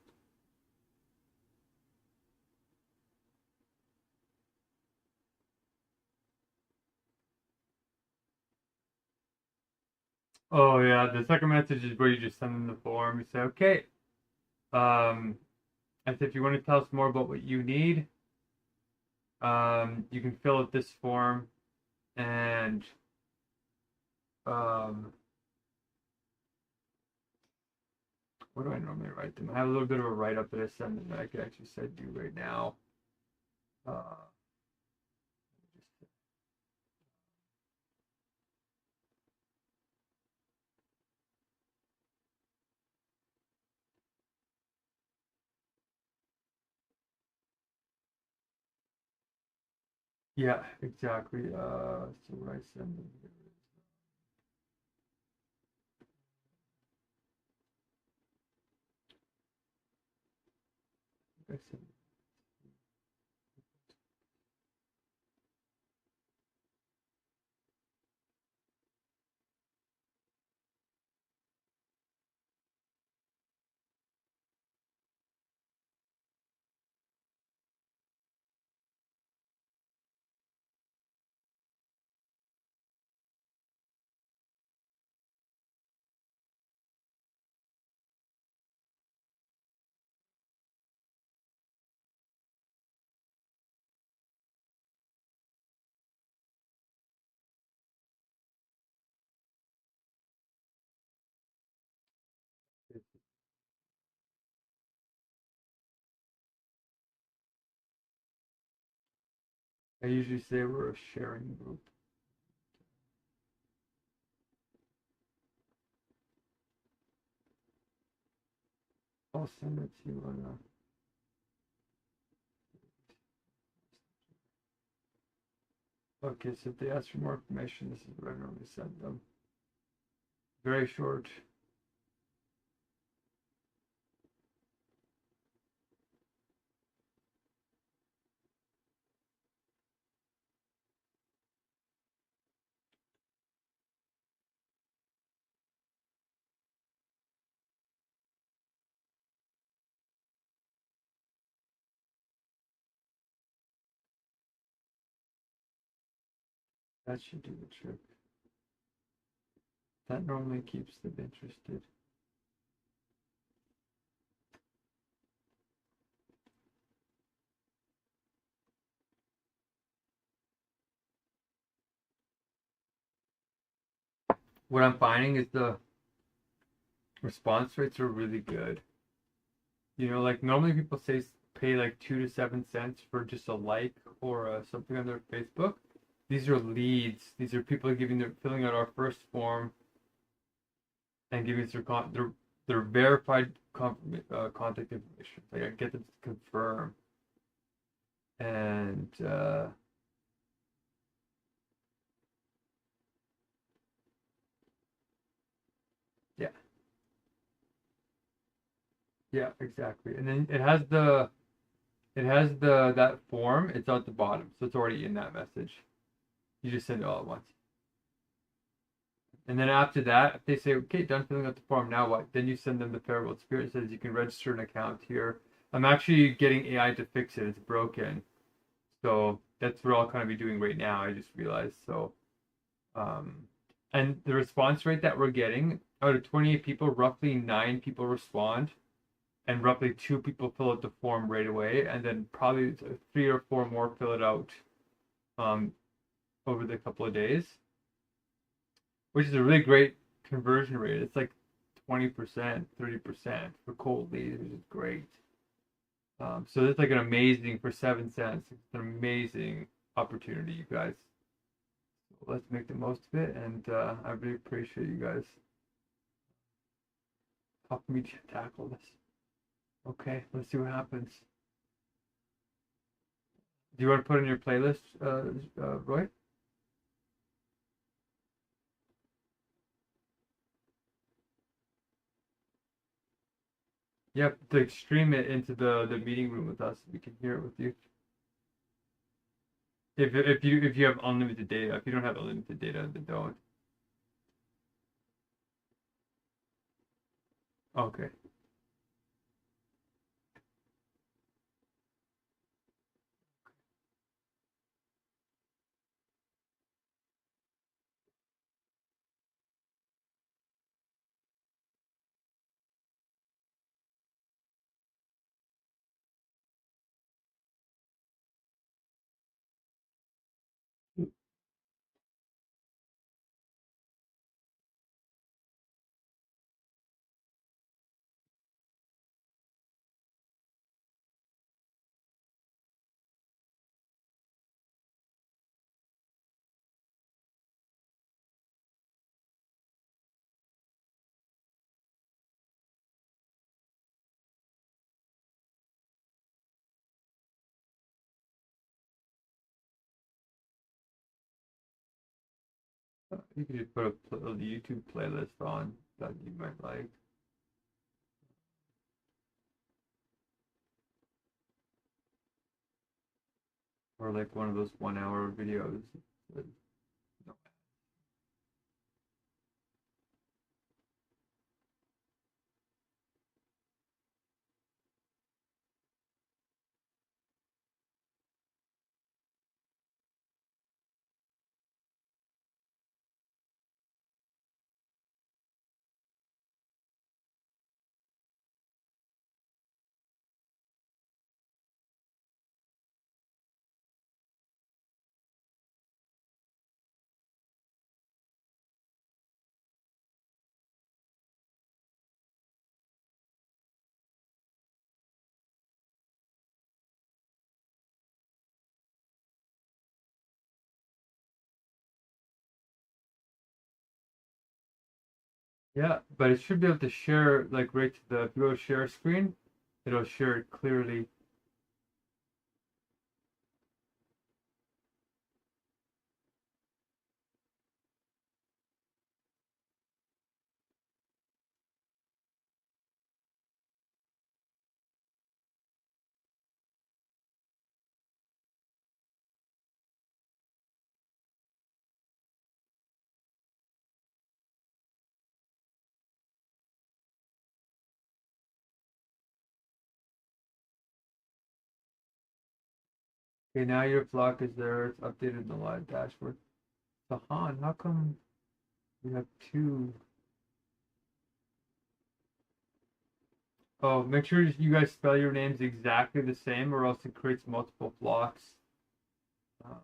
Oh yeah, the second message is where you just send them the form. You say, okay, as if you want to tell us more about what you need, you can fill out this form and um, what do I normally write them? I have a little bit of a write up that I send them that I can actually send you right now. Uh, yeah, exactly. So what I send them here is I send I usually say we're a sharing group. I'll send it to you on okay, so if they ask for more information, this is what I normally send them. Very short. That should do the trick. That normally keeps them interested. What I'm finding is the response rates are really good. You know, like normally people say pay like 2 to 7 cents for just a like or something on their Facebook. These are leads. These are people filling out our first form and giving us their verified contact information. Like I get them to confirm, and yeah, yeah, exactly. And then it has the that form. It's at the bottom, so it's already in that message. You just send it all at once. And then after that, if they say, okay, done filling out the form, now what? Then you send them the Farewell Spirit. It says you can register an account here. I'm actually getting AI to fix it. It's broken. So that's what I'll kind of be doing right now. I just realized. So, um, and the response rate that we're getting out of 28 people, roughly 9 people respond, and roughly 2 people fill out the form right away, and then probably 3 or 4 more fill it out um, over the couple of days, which is a really great conversion rate. It's like 20%, 30% for cold leads, which is great. So it's like an amazing for 7 cents. It's an amazing opportunity, you guys. Let's make the most of it, and I really appreciate you guys helping me to tackle this. Okay, let's see what happens. Do you want to put in your playlist, Roy? Yep, to stream it into the meeting room with us. We can hear it with you. If you have unlimited data. If you don't have unlimited data, then don't. Okay. You could just put a YouTube playlist on that you might like. Or like one of those 1 hour videos. No. Yeah, but it should be able to share like right to the, if you go to share screen, it'll share it clearly. Okay, now your block is there. It's updated in the live dashboard. Sahan, how come we have two? Oh, make sure you guys spell your names exactly the same, or else it creates multiple blocks. Uh,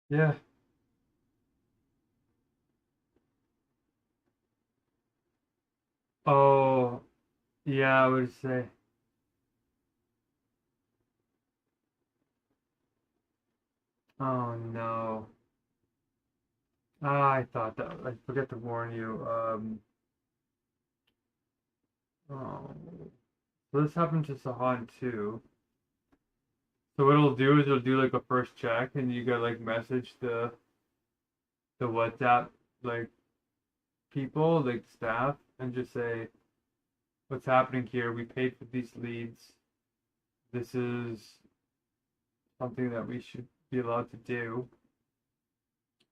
yeah. Oh, yeah, I would say. Oh no. Ah, I thought that. I forgot to warn you. Oh. So this happened to Sahan too. So what it'll do is it'll do like a first check, and you gotta like message the WhatsApp like people, like staff, and just say what's happening here. We paid for these leads. this is something that we should be allowed to do,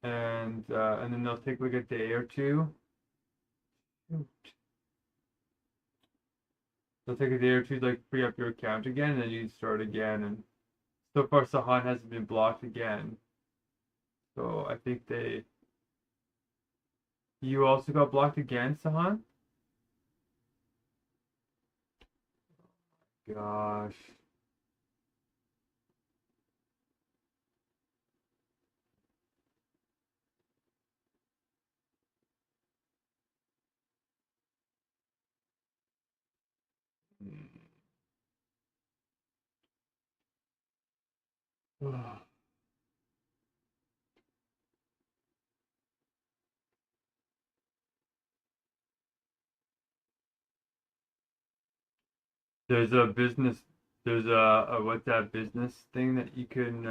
and then they'll take like a day or two. They'll take a day or two to like free up your account again, and then you can start again. And so far, Sahan hasn't been blocked again. So I think they. You also got blocked again, Sahan? Gosh. There's a business. There's a WhatsApp business thing that you can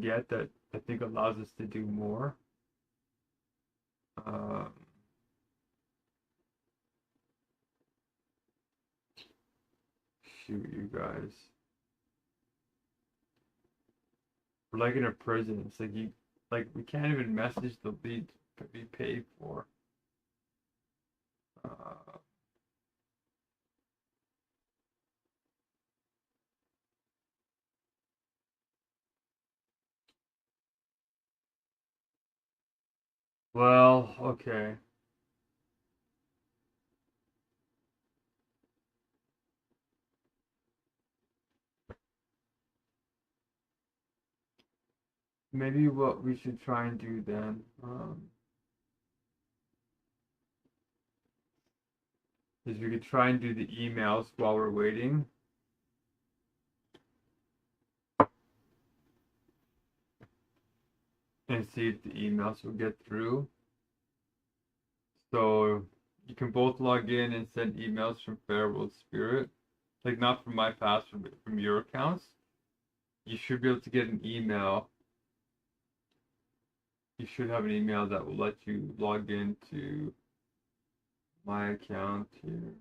get that I think allows us to do more. Um, Shoot, you guys. We're like in a prison. It's like we can't even message the lead to be paid for. Uh, well, okay. Maybe what we should try and do then is we could try and do the emails while we're waiting. And see if the emails will get through. So you can both log in and send emails from Fair World Spirit. Like not from my password, but from your accounts. You should be able to get an email. You should have an email that will let you log into my account here.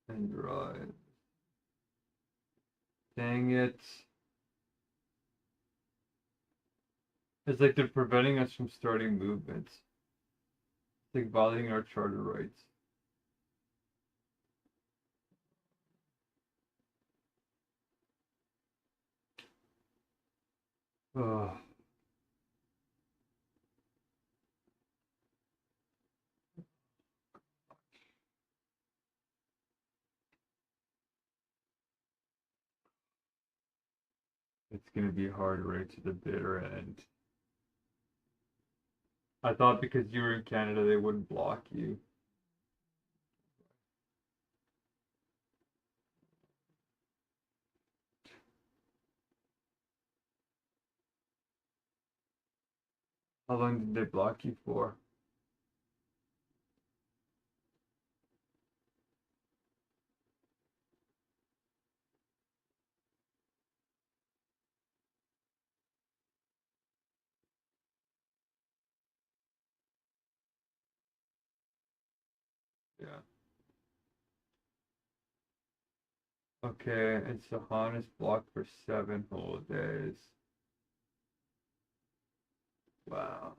And drive. Dang it. It's like they're preventing us from starting movements. It's like violating our charter rights. Ugh. It's gonna be hard right to the bitter end. I thought because you were in Canada they wouldn't block you. How long did they block you for? Yeah. Okay, and Sahan is blocked for 7 whole days. Wow.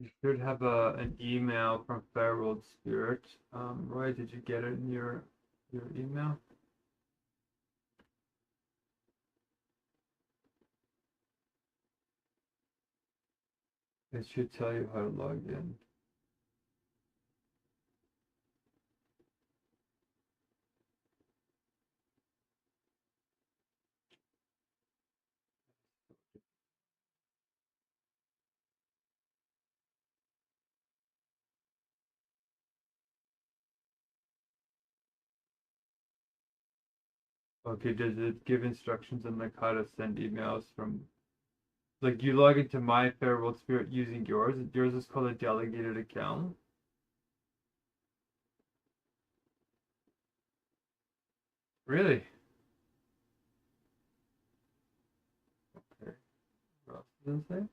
You should have an email from Fairworld Spirit. Roy, did you get it in your email? It should tell you how to log in. Okay, does it give instructions on like how to send emails from like you log into my Fairworld Spirit using yours? Yours is called a delegated account. Really? Okay. What else does it say?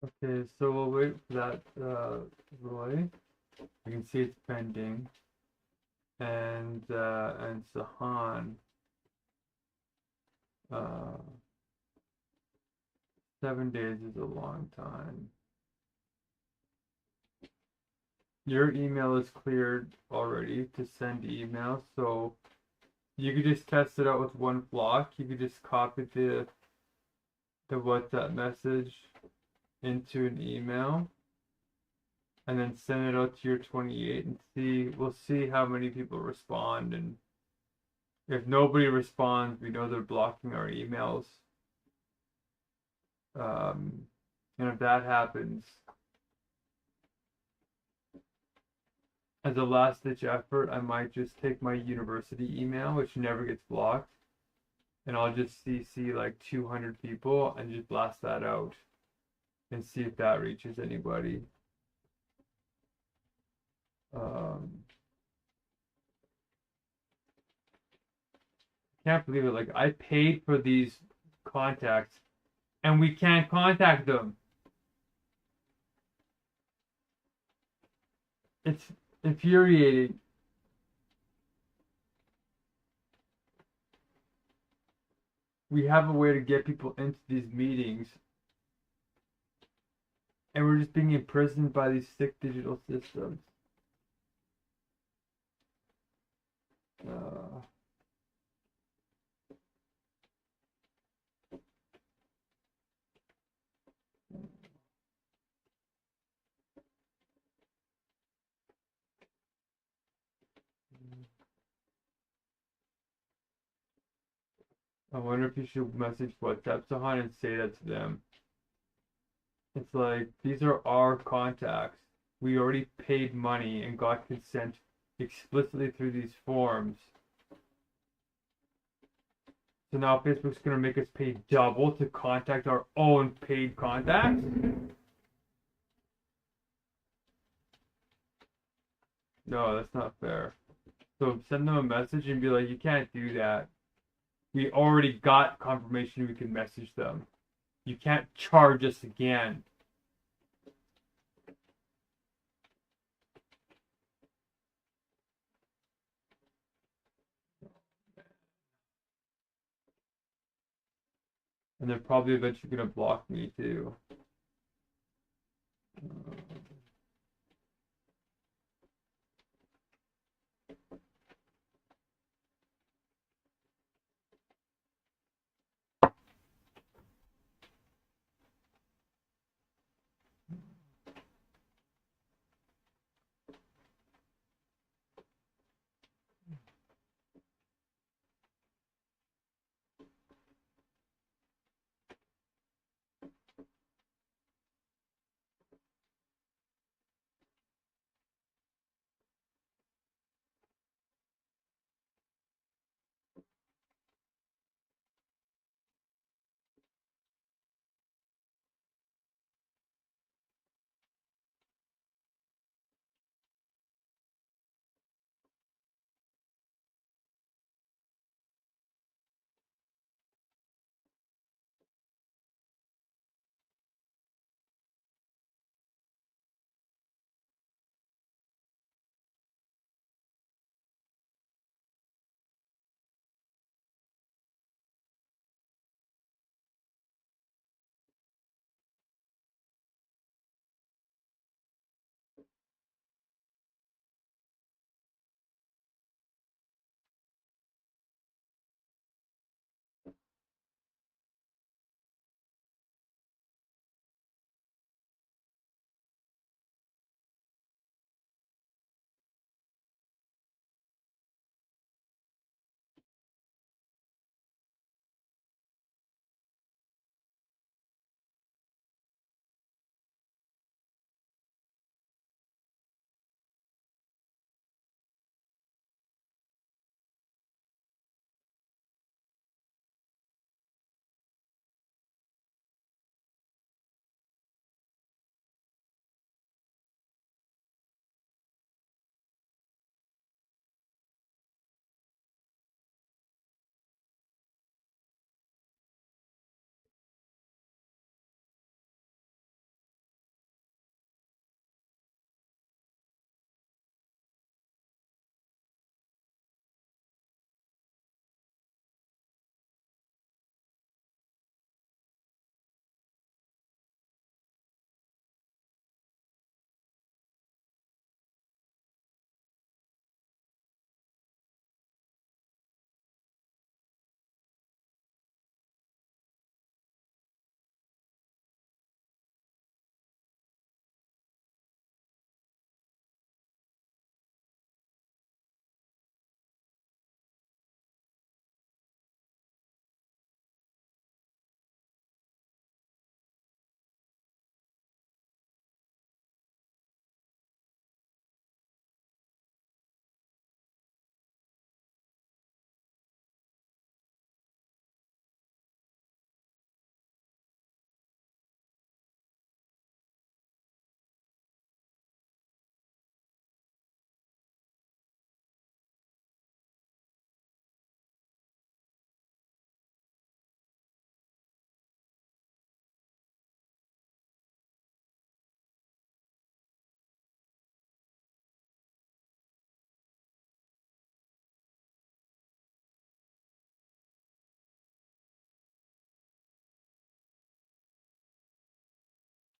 Okay, so we'll wait for that, Roy. You can see it's pending. And Sahan, 7 days is a long time. Your email is cleared already to send email, so you could just test it out with one block. You could just copy the WhatsApp message into an email and then send it out to your 28 and we'll see how many people respond, and if nobody responds, we know they're blocking our emails. And if that happens, as a last ditch effort, I might just take my university email, which never gets blocked, and I'll just CC like 200 people and just blast that out and see if that reaches anybody. Can't believe it. Like, I paid for these contacts and we can't contact them. It's infuriating. We have a way to get people into these meetings, and we're just being imprisoned by these sick digital systems. I wonder if you should message WhatsApp Sahan and say that to them. It's like, these are our contacts. We already paid money and got consent explicitly through these forms. So now Facebook's going to make us pay double to contact our own paid contacts? No, that's not fair. So send them a message and be like, you can't do that. We already got confirmation we can message them. You can't charge us again. And they're probably eventually going to block me too.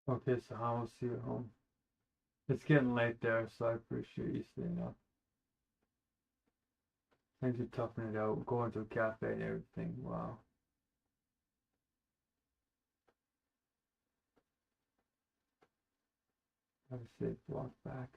Okay, so I'll see you at home. It's getting late there, so I appreciate you staying up. Thanks for toughing it out, going to a cafe and everything. Wow. Have a safe walk back.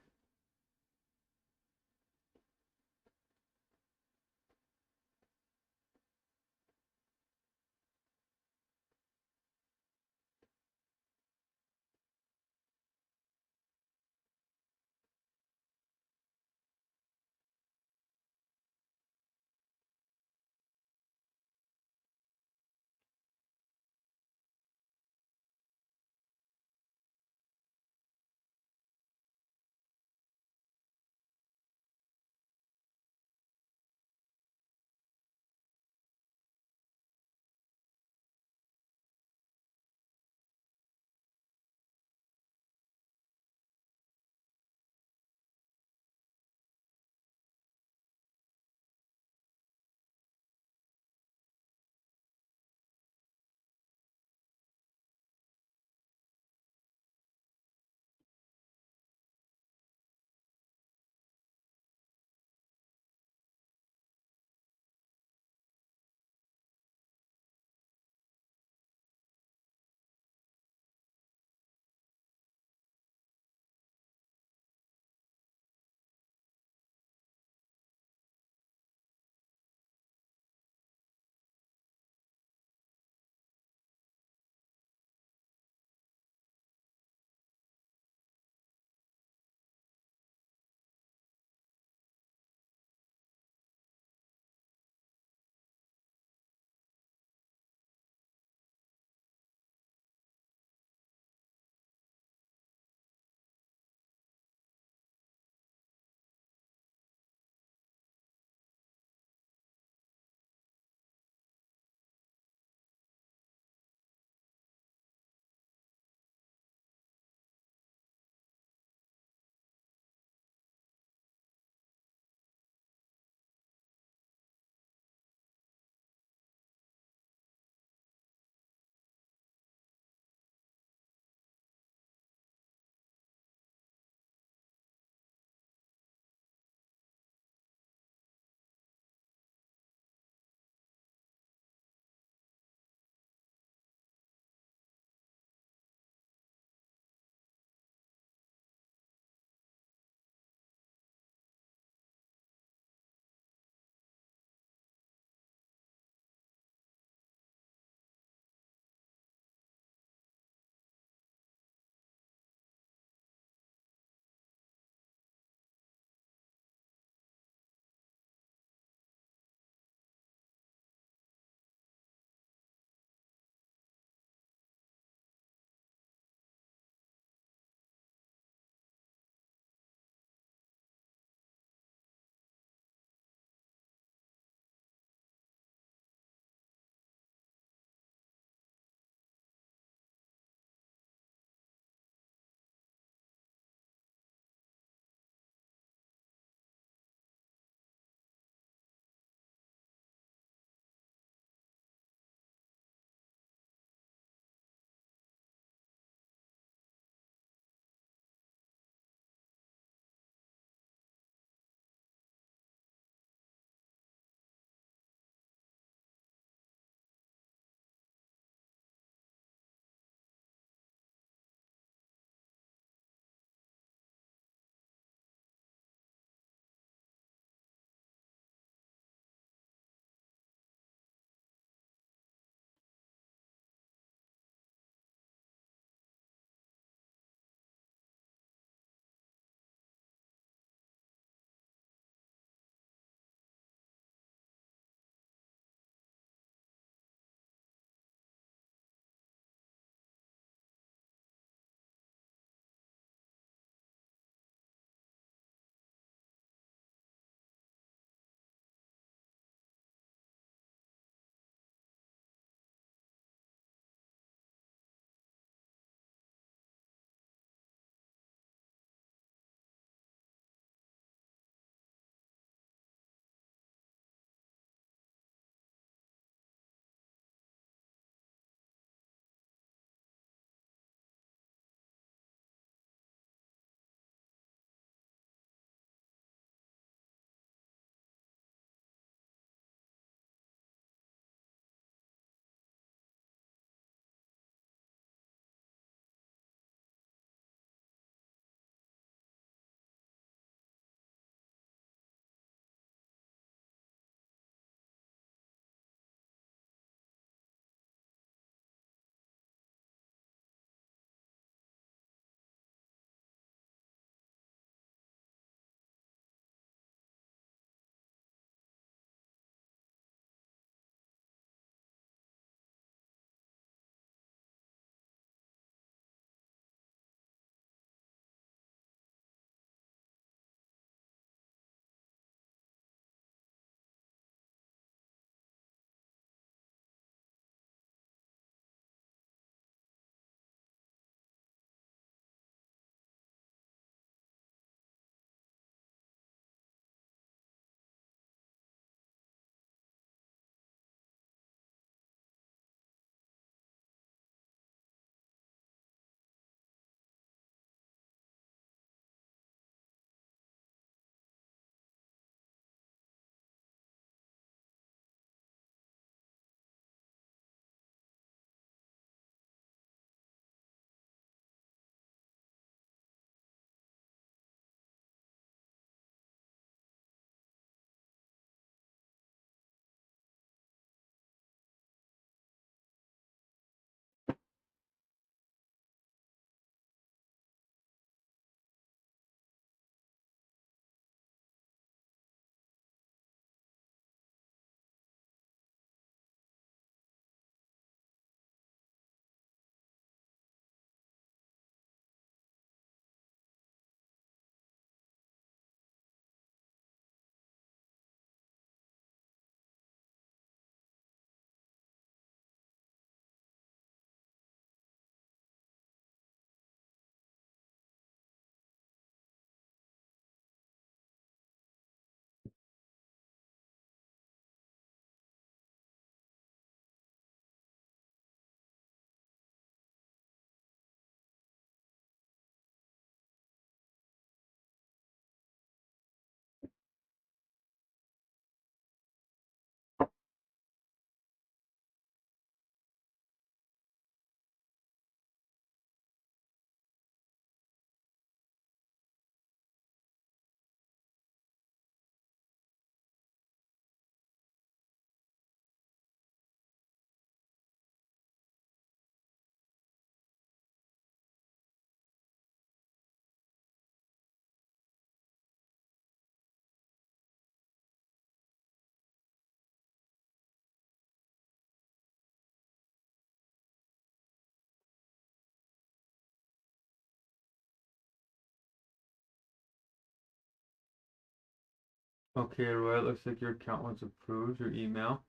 Okay, Roy, it looks like your account was approved, your email.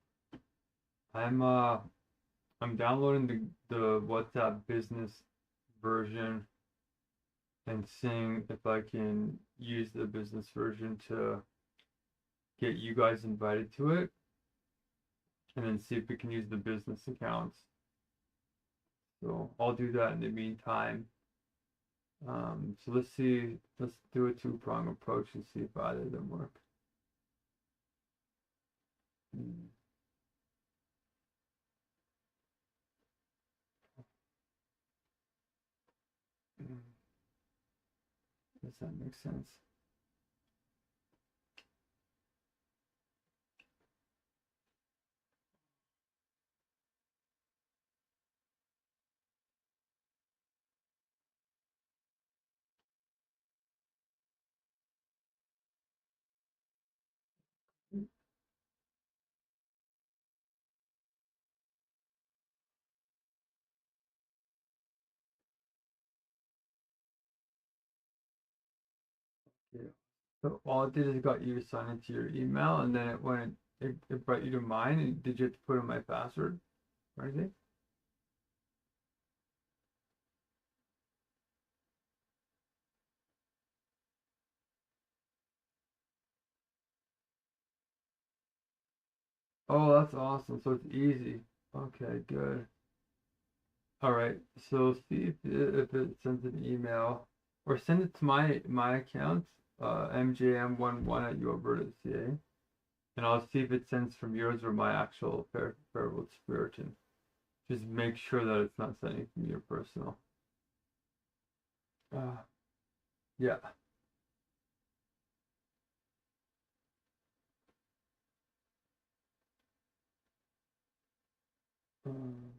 I'm I'm downloading the WhatsApp business version and seeing if I can use the business version to get you guys invited to it, and then see if we can use the business accounts. So I'll do that in the meantime. So let's see, let's do a two-prong approach and see if either of them work. Hmm. Does that make sense? Yeah. So all it did is got you to sign into your email, and then it brought you to mine. And did you have to put in my password or anything? Oh, that's awesome. So it's easy. Okay, good. All right. So see if it sends an email or send it to my account, mjm11 at yourberta.ca, and I'll see if it sends from yours or my actual Fairwood Spiriton. Just make sure that it's not sending from your personal. Uh, yeah. Um,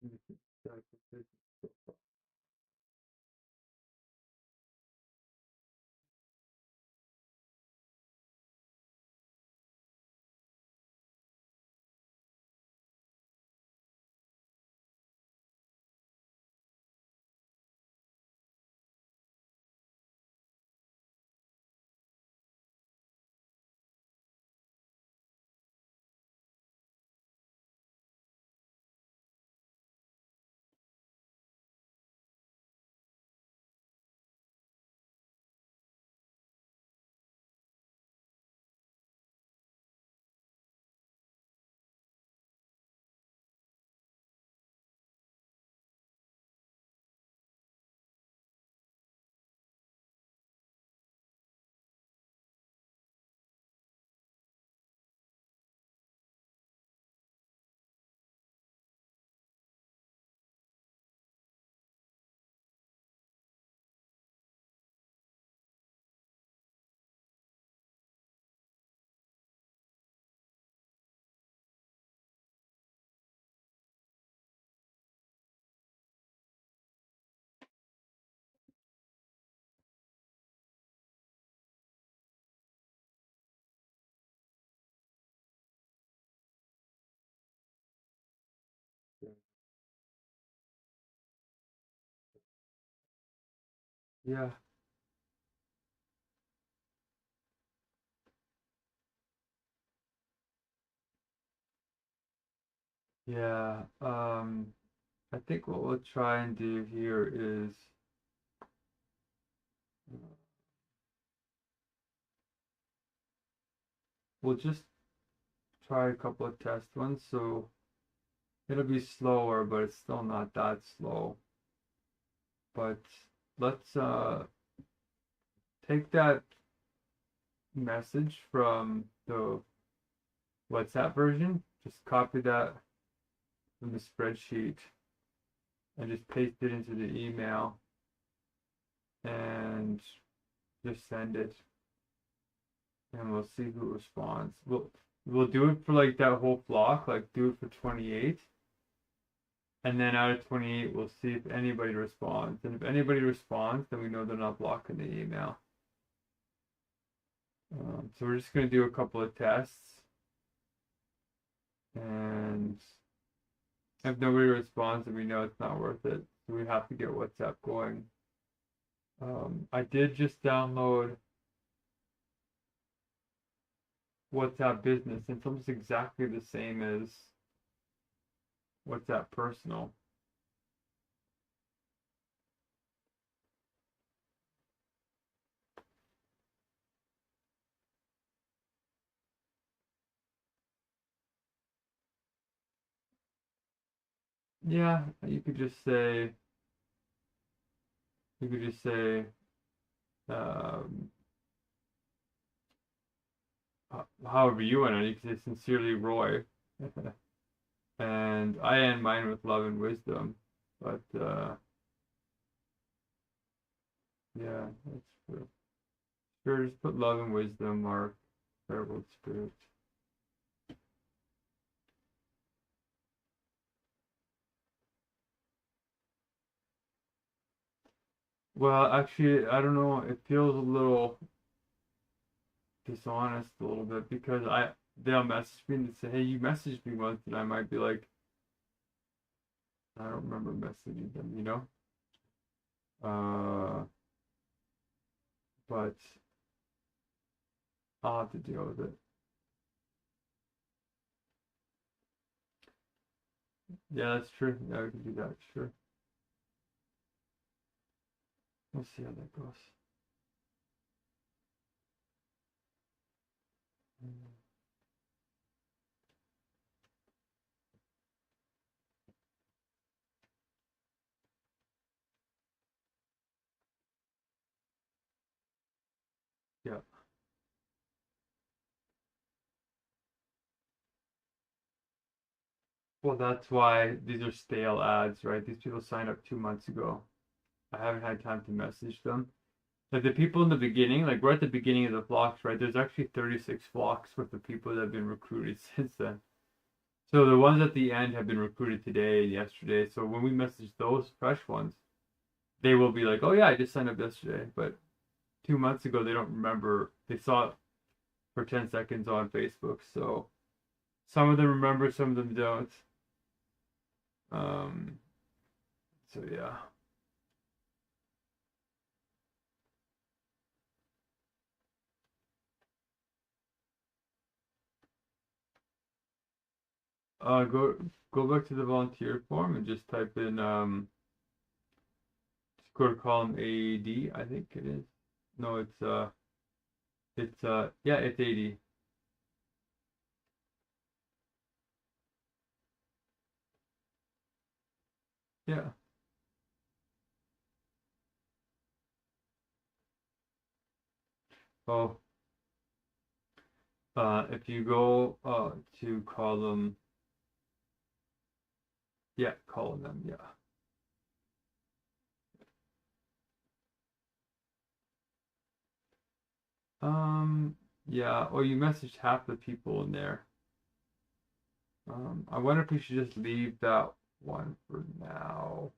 Yeah. Yeah. I think what we'll try and do here is we'll just try a couple of test ones. So it'll be slower, but it's still not that slow. But let's take that message from the WhatsApp version, just copy that from the spreadsheet and just paste it into the email and just send it, and we'll see who responds. We'll do it for like that whole block, like do it for 28, and then out of 28 we'll see if anybody responds, and if anybody responds then we know they're not blocking the email. So we're just going to do a couple of tests, and if nobody responds then we know it's not worth it, so we have to get WhatsApp going. I did just download WhatsApp Business, and it's almost exactly the same as WhatsApp Personal. Yeah, you could just say, um, however you want it. You could say sincerely Roy, and I end mine with love and wisdom. But yeah, that's true. Sure, just put love and wisdom or farewell spirit. Well, actually, I don't know. It feels a little dishonest a little bit because they'll message me and say, "Hey, you messaged me once," and I might be like, "I don't remember messaging them," you know. But I'll have to deal with it. Yeah, that's true. Yeah, we can do that. Sure. We'll see how that goes. Yeah. Well, that's why these are stale ads, right? These people signed up 2 months ago. I haven't had time to message them. Like the people in the beginning, like we're at the beginning of the flocks, right? There's actually 36 flocks worth of people that have been recruited since then. So the ones at the end have been recruited today and yesterday. So when we message those fresh ones, they will be like, "Oh yeah, I just signed up yesterday." But 2 months ago, they don't remember. They saw it for 10 seconds on Facebook. So some of them remember, some of them don't. Um, so yeah. Go back to the volunteer form and just type in just go to column AD, I think it is. No, yeah, it's AD. Yeah. Oh, if you go to column, yeah, column them, yeah. Yeah, or you messaged half the people in there. I wonder if we should just leave that one for now.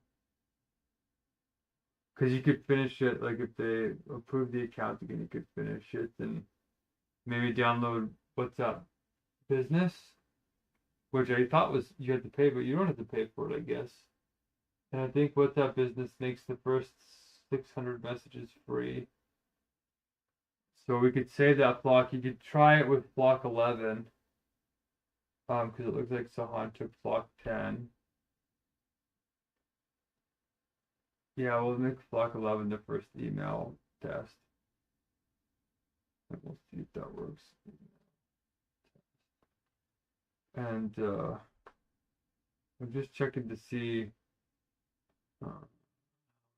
Because you could finish it, like if they approve the account again, you could finish it and maybe download WhatsApp Business, which I thought was you had to pay, but you don't have to pay for it, I guess. And I think WhatsApp Business makes the first 600 messages free. So we could save that block. You could try it with block 11. Because it looks like Sahan took block 10. Yeah, we'll make block 11 the first email test. And we'll see if that works. And I'm just checking to see how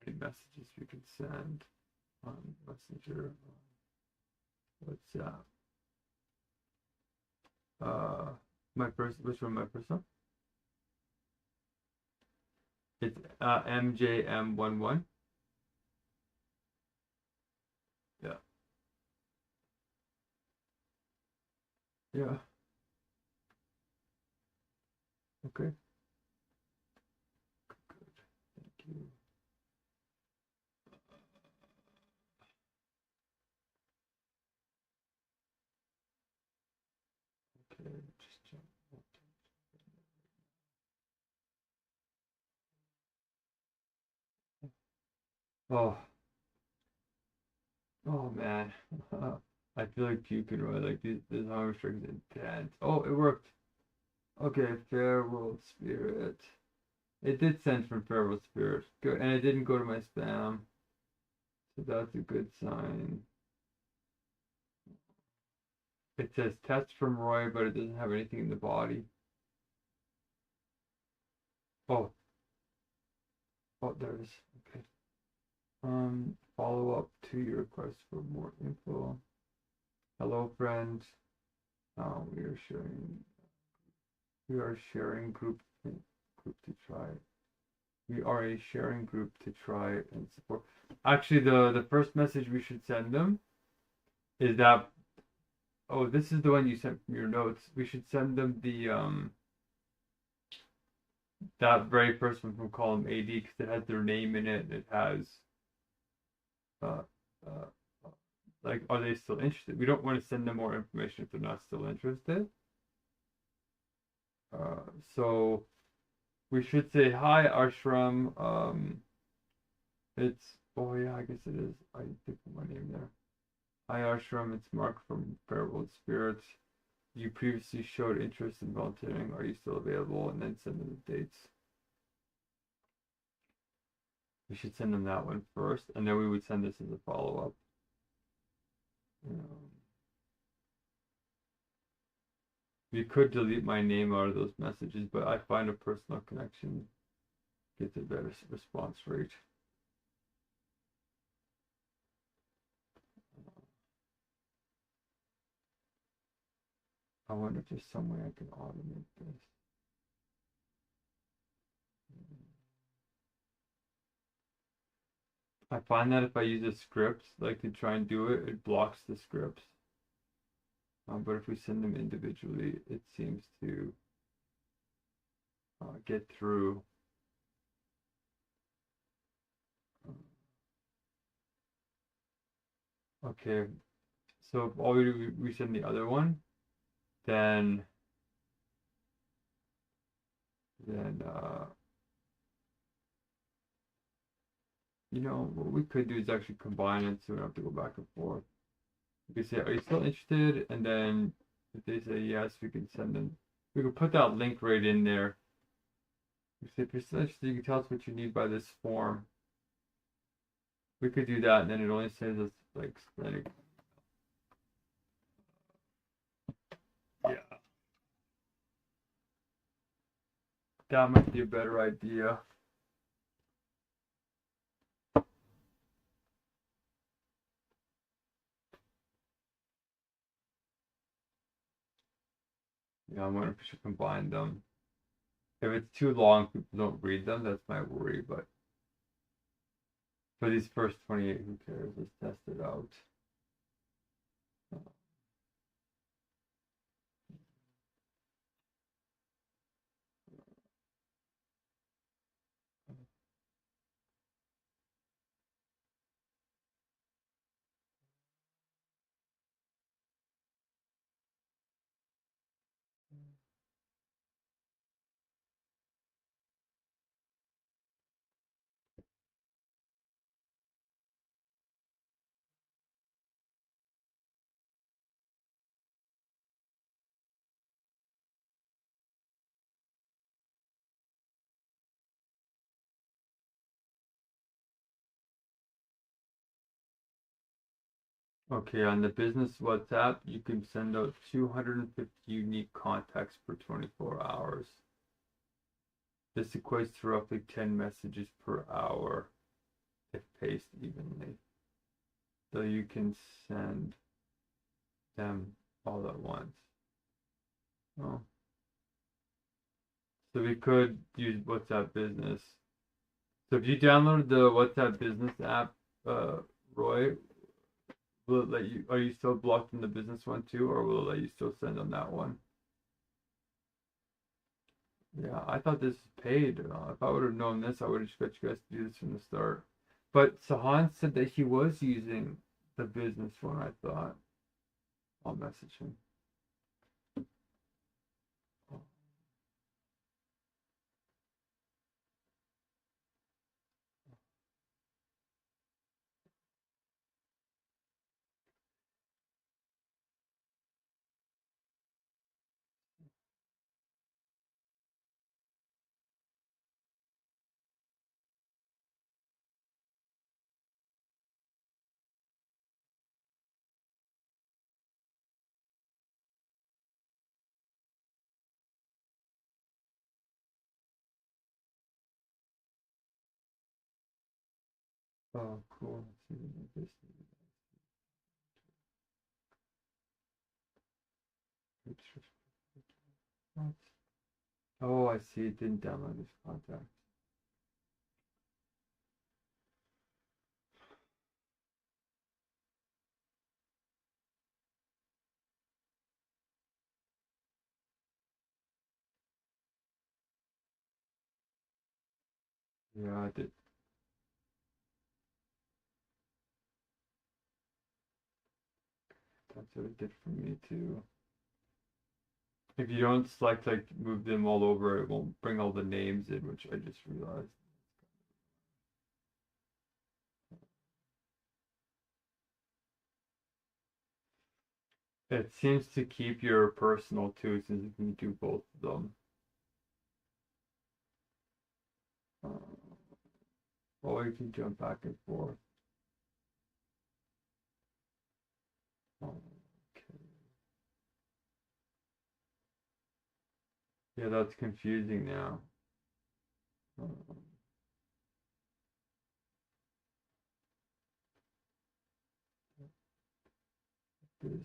many messages we can send on Messenger, WhatsApp. Which one? My personal? It's MJM11. Yeah. Yeah. Okay. Good. Thank you. Okay, just jump. Oh, oh man. I feel like puking, right? Like this Hungerstrike is intense. Oh, it worked. Okay, Fair World Spirit. It did send from Fair World Spirit. Good, and it didn't go to my spam. So that's a good sign. It says test from Roy, but it doesn't have anything in the body. Oh, oh, there it is. Okay. Follow up to your request for more info. Hello, friend. We are sharing. We are sharing group to try. We are a sharing group to try and support. Actually, the first message we should send them is that. Oh, this is the one you sent from your notes. We should send them the that very first one from column AD because it has their name in it. It has uh, uh, like, are they still interested? We don't want to send them more information if they're not still interested. So we should say, hi, Ashram. It's, oh yeah, I guess it is. I did put my name there. Hi, Ashram. It's Mark from Fairworld Spirits. You previously showed interest in volunteering. Are you still available? And then send them the dates. We should send them that one first, and then we would send this as a follow-up. We could delete my name out of those messages, but I find a personal connection gets a better response rate. I wonder if there's some way I can automate this. I find that if I use a script, like to try and do it, it blocks the scripts. But if we send them individually, it seems to get through. Okay, so if all we send the other one, then then you know what we could do is actually combine it so we don't have to go back and forth. We could say, "Are you still interested?" And then if they say yes, we can send them. We could put that link right in there. We say, "If you're still interested, you can tell us what you need by this form." We could do that, and then it only says us like explaining. Yeah, that might be a better idea. Yeah, I'm wondering if we should combine them. If it's too long, people don't read them. That's my worry. But for these first 28, who cares? Let's test it out. Okay, on the business WhatsApp, you can send out 250 unique contacts per 24 hours. This equates to roughly 10 messages per hour if paced evenly. So you can send them all at once. Oh. So we could use WhatsApp Business. So if you download the WhatsApp Business app, Roy, will it let you? Are you still blocked in the business one too, or will it let you still send on that one? Yeah, I thought this was paid. If I would have known this, I would have expected you guys to do this from the start. But Sahan said that he was using the business one. I thought I'll message him. Oh, cool. What? Oh, I see. It didn't download this contact. Yeah, I did. That's what it did for me too. If you don't select like move them all over, it won't bring all the names in, which I just realized. It seems to keep your personal too, since you can do both of them. Or you can jump back and forth. Okay. Yeah, that's confusing now. Business.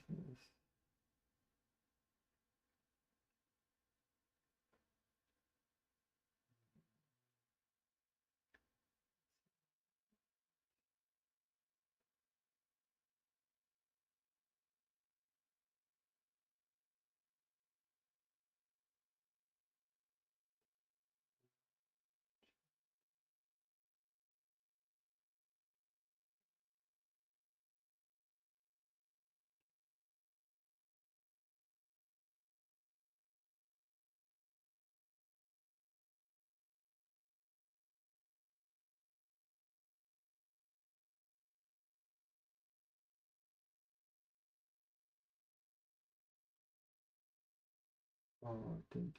Oh, I think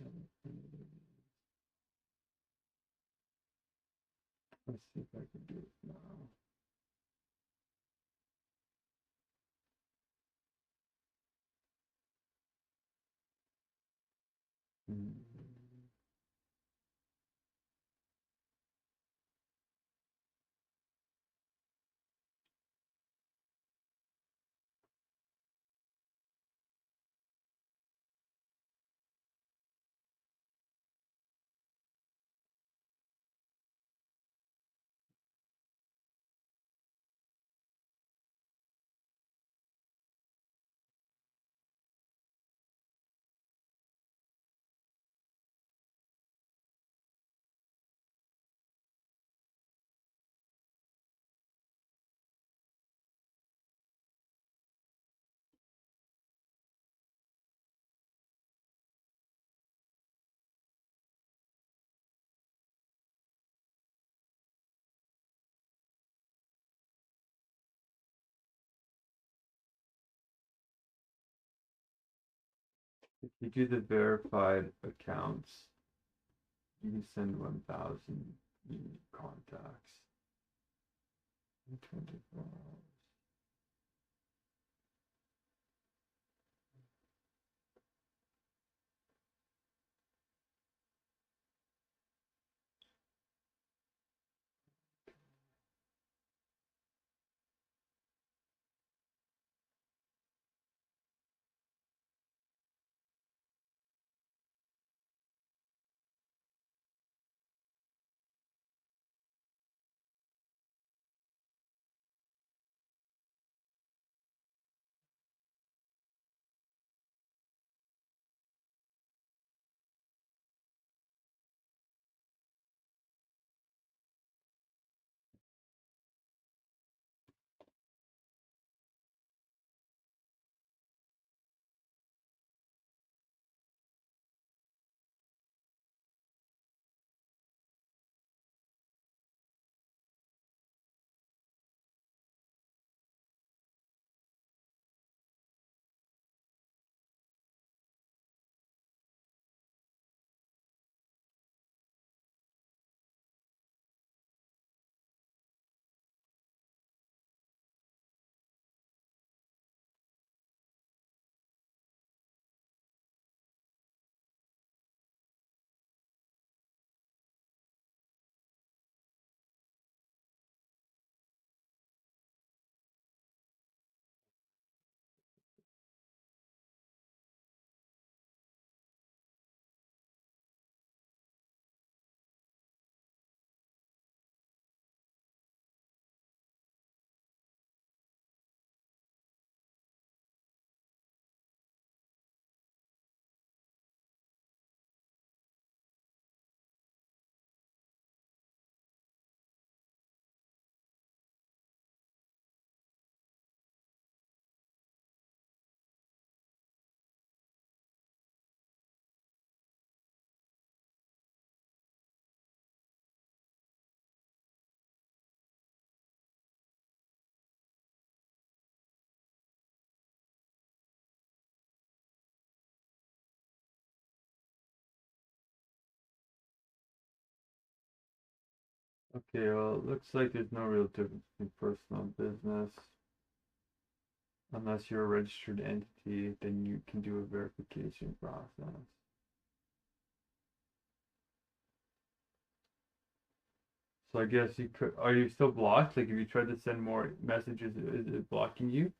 let's see if I can do it now. If you do the verified accounts, you can send 1,000 unique contacts in 24 hours. Okay, well, it looks like there's no real difference between personal and business. Unless you're a registered entity, then you can do a verification process. So I guess you could. Are you still blocked? Like if you try to send more messages, is it blocking you?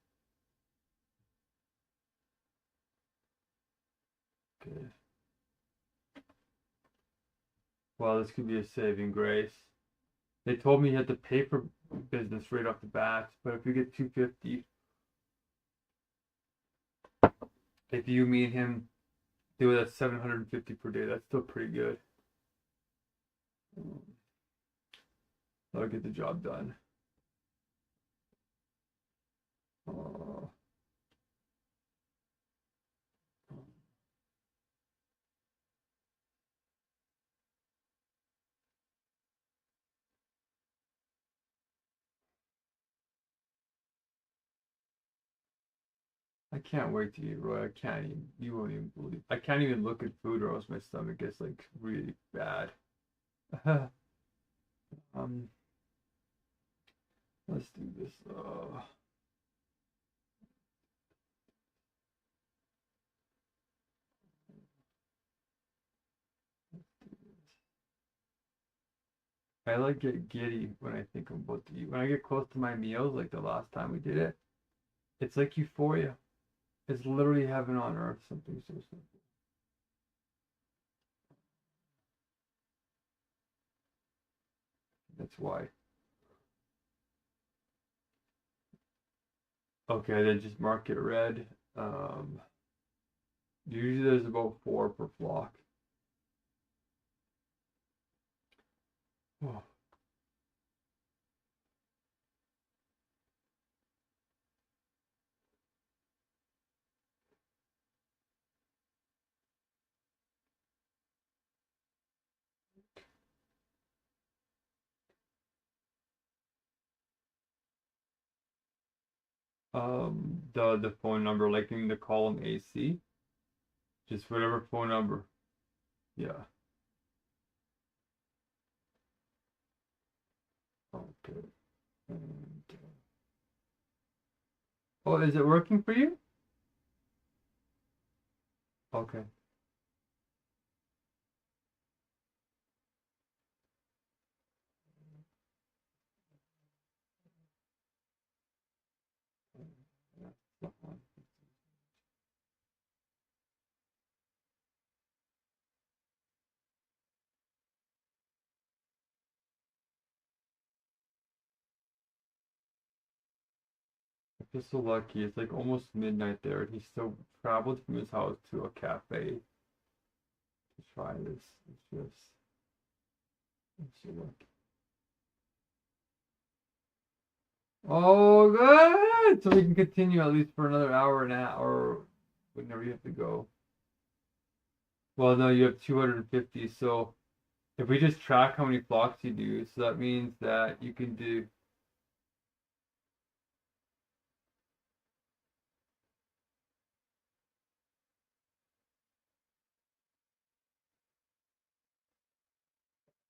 Okay. Well, this could be a saving grace. They told me you had to pay for business right off the bat, but if you get 250, if you, me, and him do it at 750 per day, that's still pretty good. That'll get the job done. Oh. I can't wait to eat, Roy. I can't even. You won't even believe. I can't even look at food, or else my stomach gets like really bad. um, let's do this. I like get giddy when I think I'm about to eat. When I get close to my meals, like the last time we did it, it's like euphoria. It's literally heaven on earth. Something so simple. That's why. Okay, then just mark it red. Usually there's about 4 per flock. Oh. The phone number, like in the column AC, just whatever phone number. Yeah. Okay. And, oh, is it working for you? Okay. I'm just so lucky. It's like almost midnight there, and he still traveled from his house to a cafe to try this. It's just, I'm so lucky. Oh, good! So we can continue at least for another hour and a half, or whenever you have to go. Well, no, you have 250, so if we just track how many flocks you do, so that means that you can do,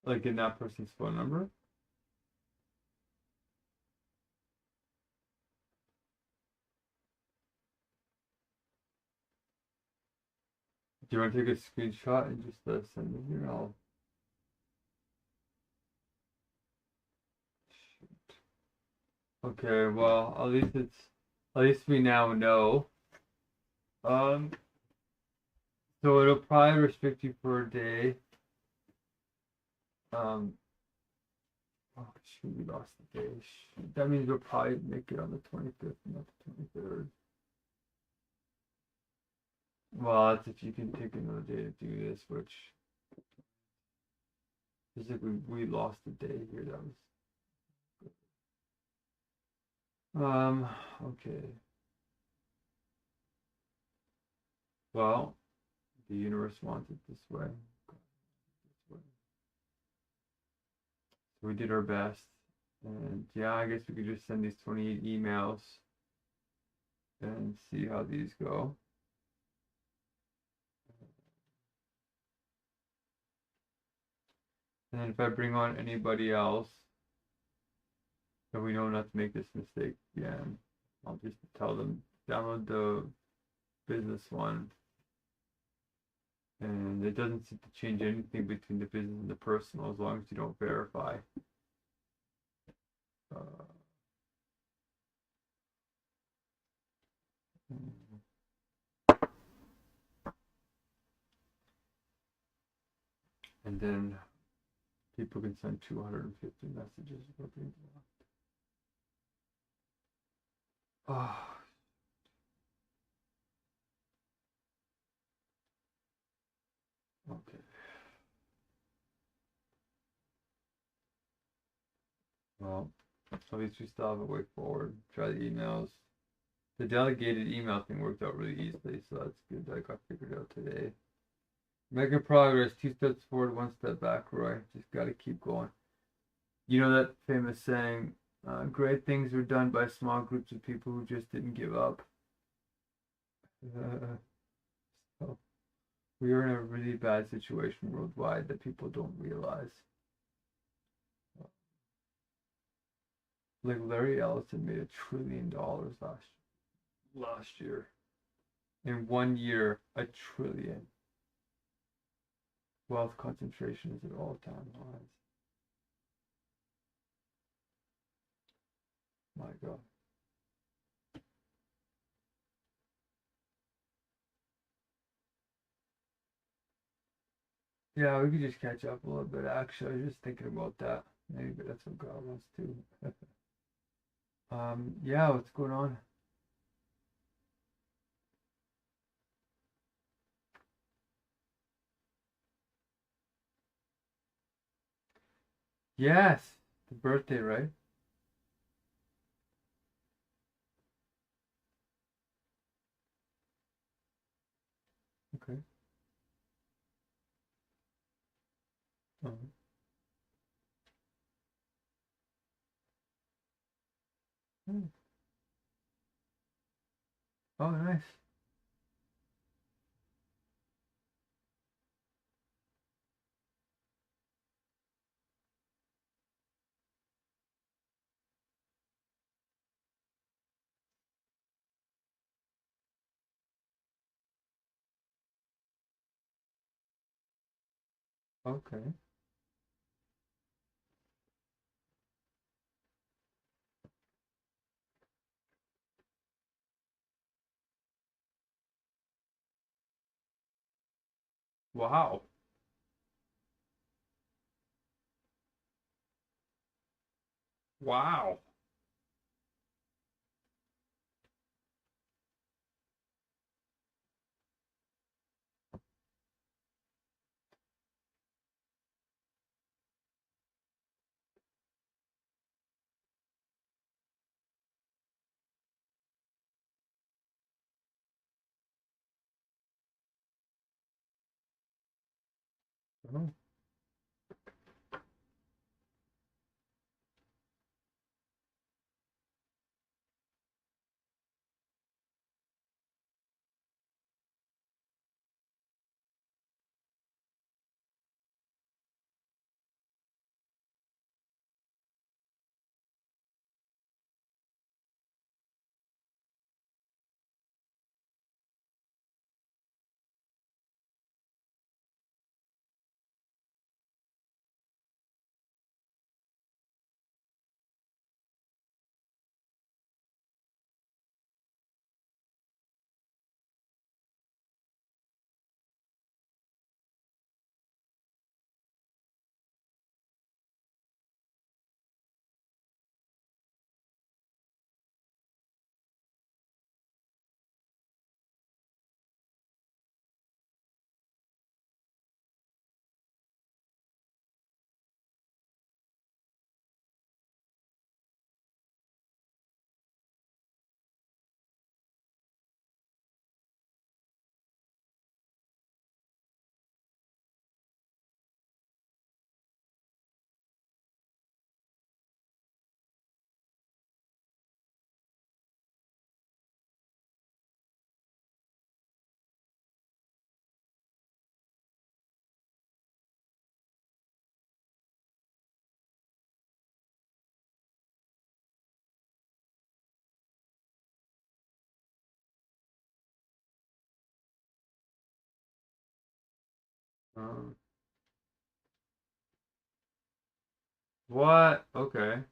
like in that person's phone number. Do you want to take a screenshot and just send it here? I'll. Okay, well, at least we now know. Um, so it'll probably restrict you for a day. Oh, shoot, we lost the day. Shoot. That means we'll probably make it on the 25th, not the 23rd. Well, that's if you can take another day to do this, which is like we lost a day here. That was okay. Well, the universe wants it this way. So we did our best, and yeah, I guess we could just send these 28 emails and see how these go. And then if I bring on anybody else, then we know not to make this mistake again. I'll just tell them download the business one. And it doesn't seem to change anything between the business and the personal as long as you don't verify. And then people can send 250 messages about being blocked. Oh. Okay. Well, at least we still have a way forward. Try the emails. The delegated email thing worked out really easily, so that's good. That got figured out today. Mega progress, 2 steps forward, 1 step back, Roy. Just got to keep going. You know that famous saying, great things were done by small groups of people who just didn't give up. So we are in a really bad situation worldwide that people don't realize. Like Larry Ellison made $1 trillion last year. In 1 year, $1 trillion. Wealth concentration is at all-time highs. My God. Yeah, we could just catch up a little bit. Actually, I was just thinking about that. Maybe that's what God wants to. Yeah, what's going on? Yes, the birthday, right? Okay. Uh-huh. Hmm. Oh, nice. Okay. Wow. Wow. Oh. Um, what? Okay.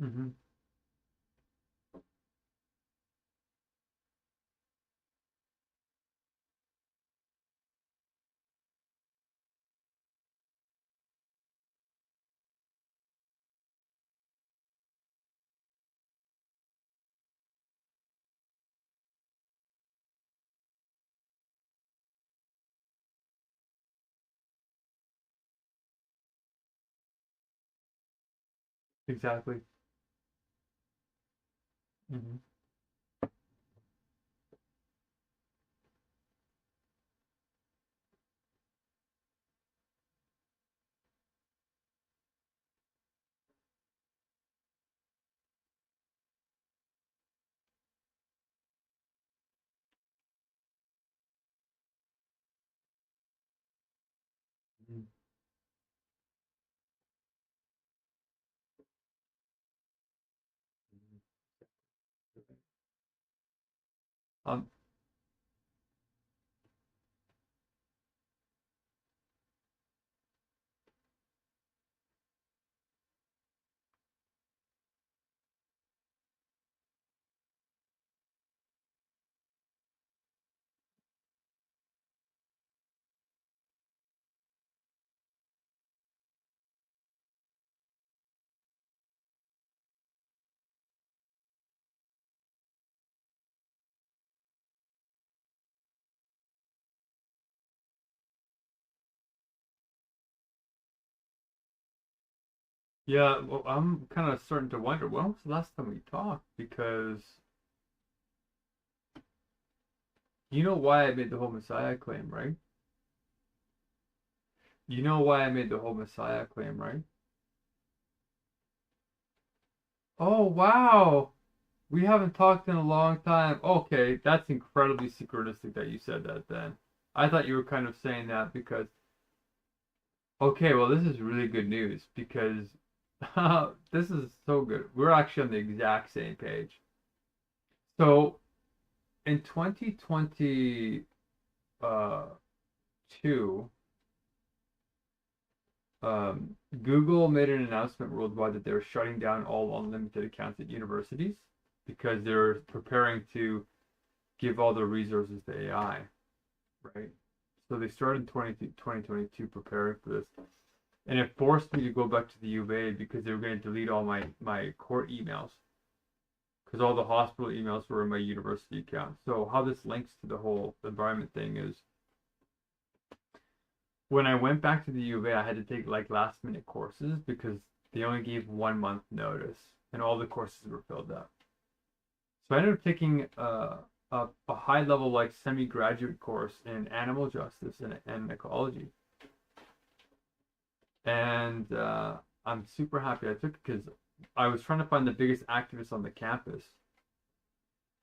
Mm-hmm. Exactly. Mm-hmm. Mm-hmm. Um, yeah, well, I'm kind of starting to wonder when was the last time we talked, because you know why I made the whole Messiah claim, right? You know why I made the whole Messiah claim, right? Oh, wow. We haven't talked in a long time. Okay, that's incredibly synchronistic that you said that then. I thought you were kind of saying that because, okay, well, this is really good news because this is so good. We're actually on the exact same page. So in 2022, Google made an announcement worldwide that they're shutting down all unlimited accounts at universities because they're preparing to give all their resources to AI, right? So they started 2022 preparing for this. And it forced me to go back to the U of A because they were going to delete all my court emails because all the hospital emails were in my university account. So how this links to the whole environment thing is when I went back to the U of A, I had to take like last minute courses because they only gave 1 month notice and all the courses were filled up. So I ended up taking a high level like semi graduate course in animal justice and ecology. And I'm super happy I took it because I was trying to find the biggest activists on the campus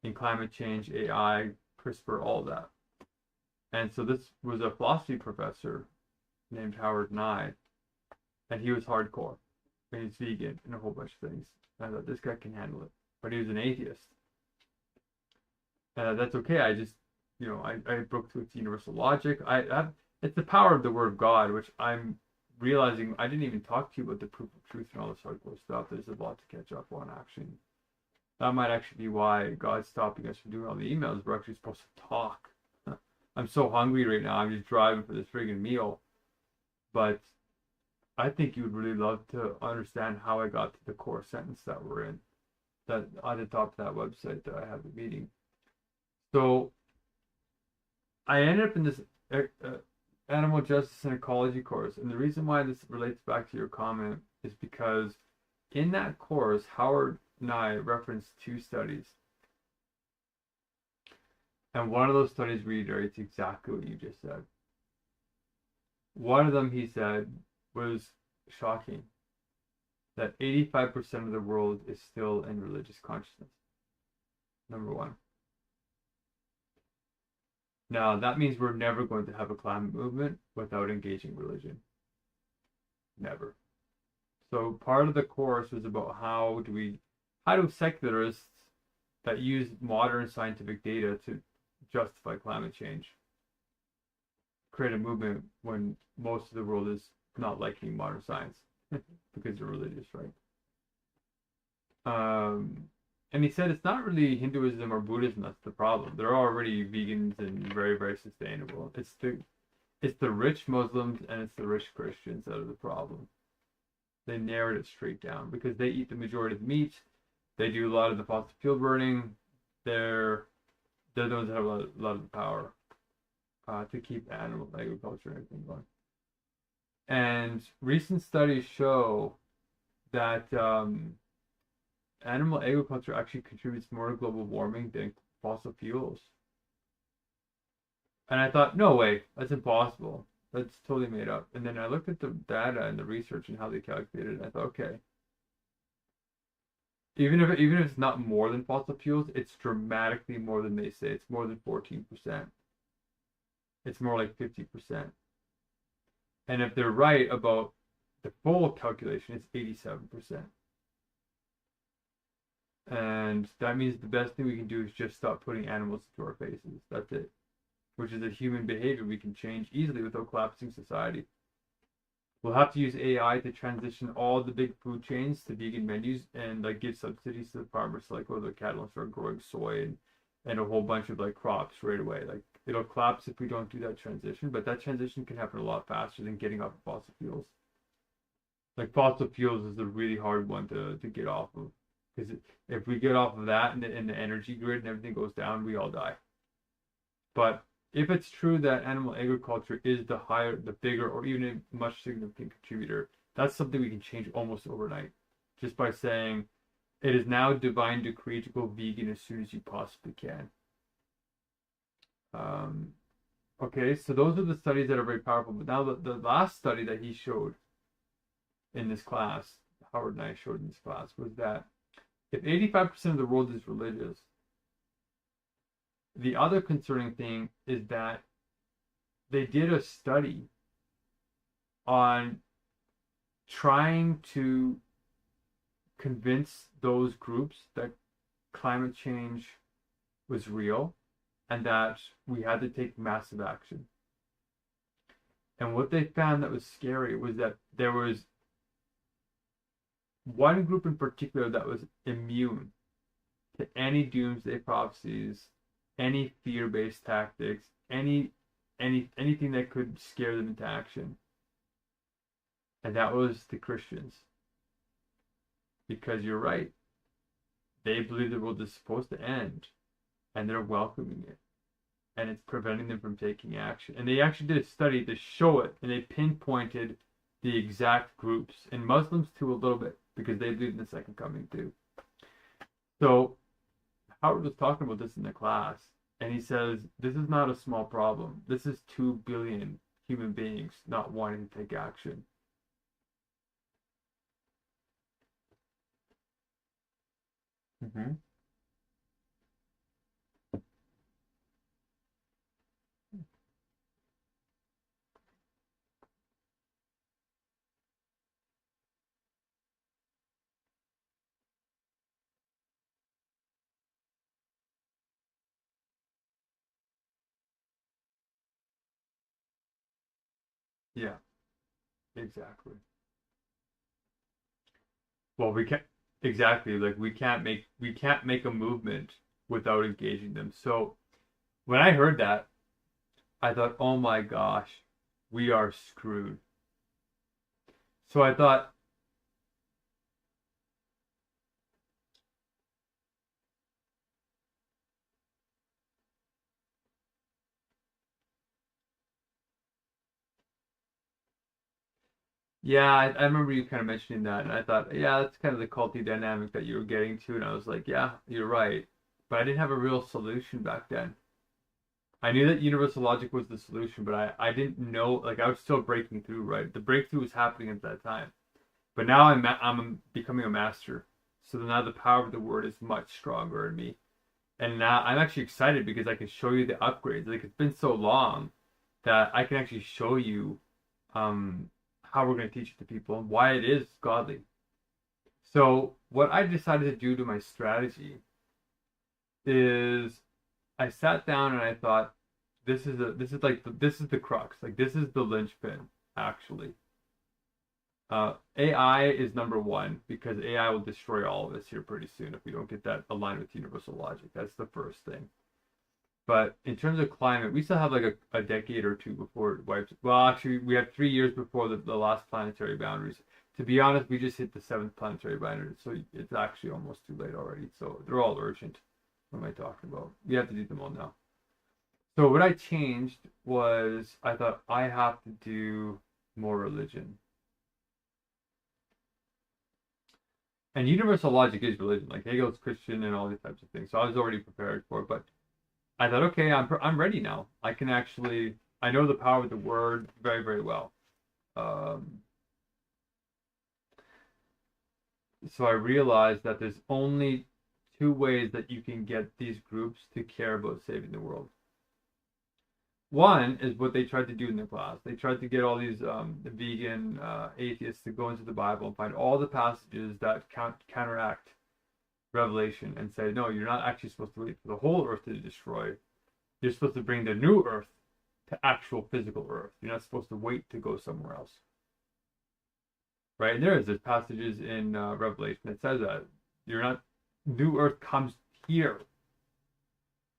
in climate change, AI, CRISPR, all that. And so this was a philosophy professor named Howard Nye, and he was hardcore. And he's vegan and a whole bunch of things. And I thought this guy can handle it, but he was an atheist. That's okay. I just, I broke through its universal logic. It's the power of the word of God, which I'm realizing I didn't even talk to you about the proof of truth and all this hardcore stuff. There's a lot to catch up on, actually. That might actually be why God's stopping us from doing all the emails. We're actually supposed to talk. I'm so hungry right now. I'm just driving for this friggin' meal. But I think you would really love to understand how I got to the core sentence that we're in. That at the top of that website that I have the meeting. So I ended up in this animal justice and ecology course, and the reason why this relates back to your comment is because in that course, Howard and I referenced two studies, and one of those studies reiterates exactly what you just said. One of them, he said, was shocking, that 85% of the world is still in religious consciousness. Number one. Now, that means we're never going to have a climate movement without engaging religion. Never. So part of the course was about how do secularists that use modern scientific data to justify climate change create a movement when most of the world is not liking modern science because they're religious, right? And he said it's not really Hinduism or Buddhism that's the problem. They're already vegans and very, very sustainable. It's the rich Muslims and it's the rich Christians that are the problem. They narrowed it straight down because they eat the majority of the meat. They do a lot of the fossil fuel burning. They're the ones that have a lot of the power to keep animal agriculture and everything going. And recent studies show that animal agriculture actually contributes more to global warming than fossil fuels. And I thought, no way, that's impossible. That's totally made up. And then I looked at the data and the research and how they calculated it, and I thought, okay, even if it's not more than fossil fuels, it's dramatically more than they say. It's more than 14%. It's more like 50%. And if they're right about the full calculation, it's 87%. And that means the best thing we can do is just stop putting animals into our faces. That's it. Which is a human behavior we can change easily without collapsing society. We'll have to use AI to transition all the big food chains to vegan menus and like give subsidies to the farmers to like go to the cattle and start growing soy and a whole bunch of like crops right away. Like it'll collapse if we don't do that transition, but that transition can happen a lot faster than getting off of fossil fuels. Like fossil fuels is the really hard one to get off of because if we get off of that and the energy grid and everything goes down, we all die. But if it's true that animal agriculture is the bigger, or even a much significant contributor, that's something we can change almost overnight, just by saying it is now divine decree to go vegan as soon as you possibly can. Okay, so those are the studies that are very powerful. But now the last study that he showed in this class, Howard and I showed in this class, was that if 85% of the world is religious, the other concerning thing is that they did a study on trying to convince those groups that climate change was real and that we had to take massive action. And what they found that was scary was that there was one group in particular that was immune to any doomsday prophecies, any fear-based tactics, anything that could scare them into action. And that was the Christians. Because you're right. They believe the world is supposed to end. And they're welcoming it. And it's preventing them from taking action. And they actually did a study to show it. And they pinpointed the exact groups. And Muslims too a little bit. Because they believe in the second coming too. So Howard was talking about this in the class, and he says, this is not a small problem. This is 2 billion human beings not wanting to take action. Mm-hmm. Yeah, exactly. Well, we can't exactly like we can't make a movement without engaging them. So when I heard that, I thought, oh my gosh, we are screwed. So I thought, yeah, I remember you kind of mentioning that, and I thought, yeah, that's kind of the culty dynamic that you were getting to, and I was like, yeah, you're right. But I didn't have a real solution back then. I knew that universal logic was the solution, but I didn't know, like, I was still breaking through, right? The breakthrough was happening at that time. But now I'm becoming a master. So now the power of the word is much stronger in me. And now I'm actually excited because I can show you the upgrades. Like, it's been so long that I can actually show you um, how we're going to teach it to people and why it is godly. So what I decided to do to my strategy is I sat down and I thought, this is the crux. Like this is the linchpin, actually. AI is number one because AI will destroy all of us here pretty soon if we don't get that aligned with universal logic. That's the first thing. But in terms of climate, we still have like a decade or two before it wipes. Well, actually, we have 3 years before the last planetary boundaries. To be honest, we just hit the seventh planetary boundary, so it's actually almost too late already. So they're all urgent. What am I talking about? We have to do them all now. So what I changed was I thought I have to do more religion. And universal logic is religion. Like Hegel's Christian and all these types of things. So I was already prepared for it. But I thought, okay, I'm ready now. I can actually, I know the power of the word very, very well. So I realized that there's only two ways that you can get these groups to care about saving the world. One is what they tried to do in their class. They tried to get all these vegan atheists to go into the Bible and find all the passages that counteract Revelation and say, no, you're not actually supposed to wait for the whole earth to destroy. You're supposed to bring the new earth to actual physical earth. You're not supposed to wait to go somewhere else. Right? And there's passages in Revelation that says that you're not, new earth comes here.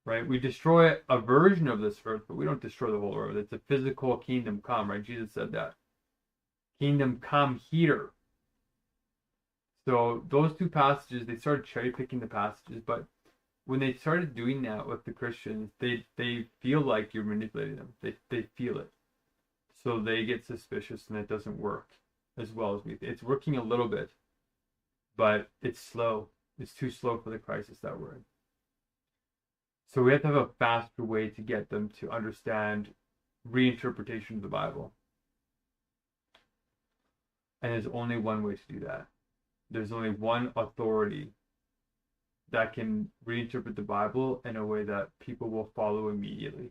Right? We destroy a version of this earth, but we don't destroy the whole earth. It's a physical kingdom come, right? Jesus said that. Kingdom come here. So those two passages, they started cherry picking the passages, but when they started doing that with the Christians, they feel like you're manipulating them. They feel it. So they get suspicious and it doesn't work as well as we think. It's working a little bit, but it's slow. It's too slow for the crisis that we're in. So we have to have a faster way to get them to understand reinterpretation of the Bible. And there's only one way to do that. There's only one authority that can reinterpret the Bible in a way that people will follow immediately.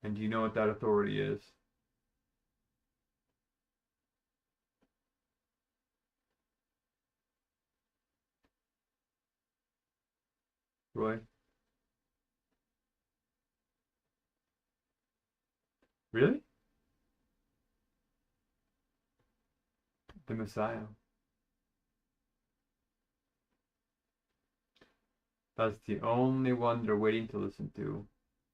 And do you know what that authority is? Roy? Really? The Messiah. That's the only one they're waiting to listen to.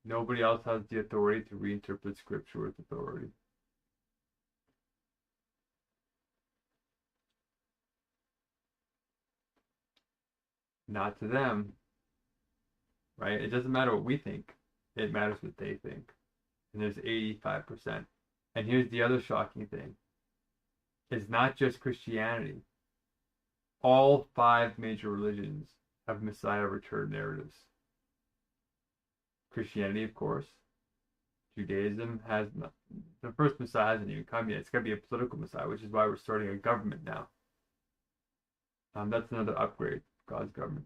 Nobody else has the authority to reinterpret scripture with authority. Not to them. Right? It doesn't matter what we think. It matters what they think. And there's 85%. And here's the other shocking thing. It's not just Christianity. All 5 major religions have Messiah return narratives. Christianity, of course. Judaism has not, the first Messiah hasn't even come yet. It's got to be a political Messiah, which is why we're starting a government now. That's another upgrade, God's government.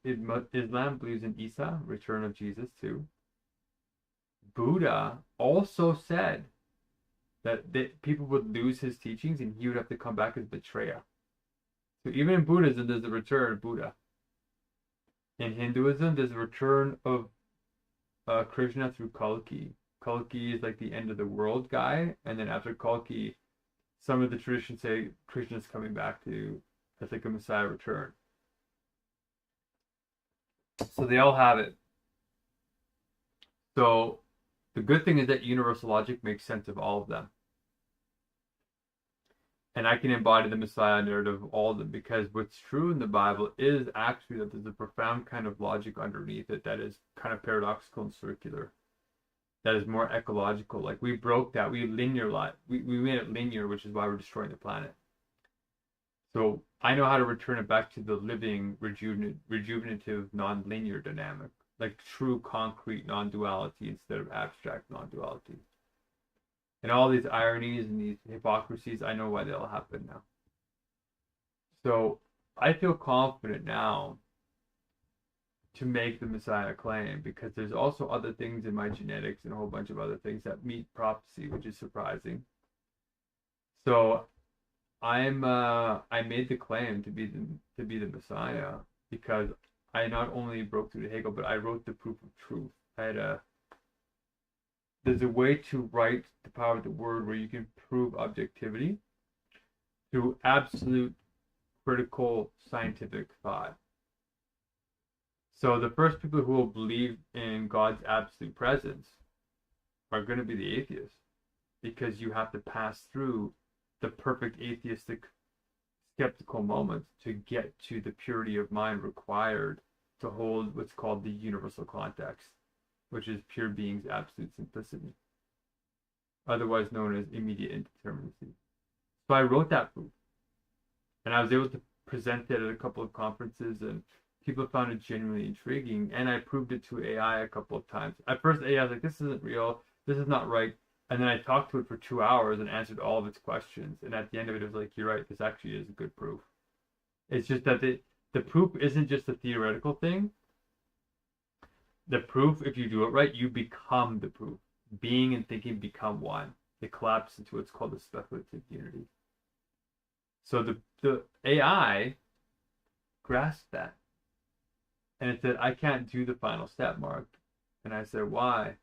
Islam believes in Isa, return of Jesus too. Buddha also said that people would lose his teachings and he would have to come back as betrayer. So even in Buddhism, there's a return of Buddha. In Hinduism, there's a return of Krishna through Kalki. Kalki is like the end of the world guy, and then after Kalki, some of the traditions say Krishna's coming back to as like a Messiah return. So they all have it. So the good thing is that universal logic makes sense of all of them. And I can embody the Messiah narrative of all of them, because what's true in the Bible is actually that there's a profound kind of logic underneath it that is kind of paradoxical and circular, that is more ecological. Like we broke that, we made it linear, which is why we're destroying the planet. So I know how to return it back to the living, rejuvenative, non-linear dynamic, like true concrete non-duality instead of abstract non-duality. And all these ironies and these hypocrisies, I know why they'll happen now. So I feel confident now to make the Messiah claim, because there's also other things in my genetics and a whole bunch of other things that meet prophecy, which is surprising. So I made the claim to be the Messiah because I not only broke through to Hegel, but I wrote the proof of truth. There's a way to write the power of the word where you can prove objectivity through absolute critical scientific thought. So the first people who will believe in God's absolute presence are going to be the atheists, because you have to pass through the perfect atheistic skeptical moments to get to the purity of mind required to hold what's called the universal context, which is pure being's absolute simplicity, otherwise known as immediate indeterminacy. So I wrote that proof. And I was able to present it at a couple of conferences, and people found it genuinely intriguing. And I proved it to AI a couple of times. At first, AI was like, "This isn't real. This is not right." And then I talked to it for 2 hours and answered all of its questions. And at the end of it, it was like, "You're right. This actually is a good proof." It's just that the proof isn't just a theoretical thing. The proof, if you do it right, you become the proof. Being and thinking become one. They collapse into what's called the speculative unity. So the AI grasped that. And it said, "I can't do the final step, Mark." And I said, "Why?"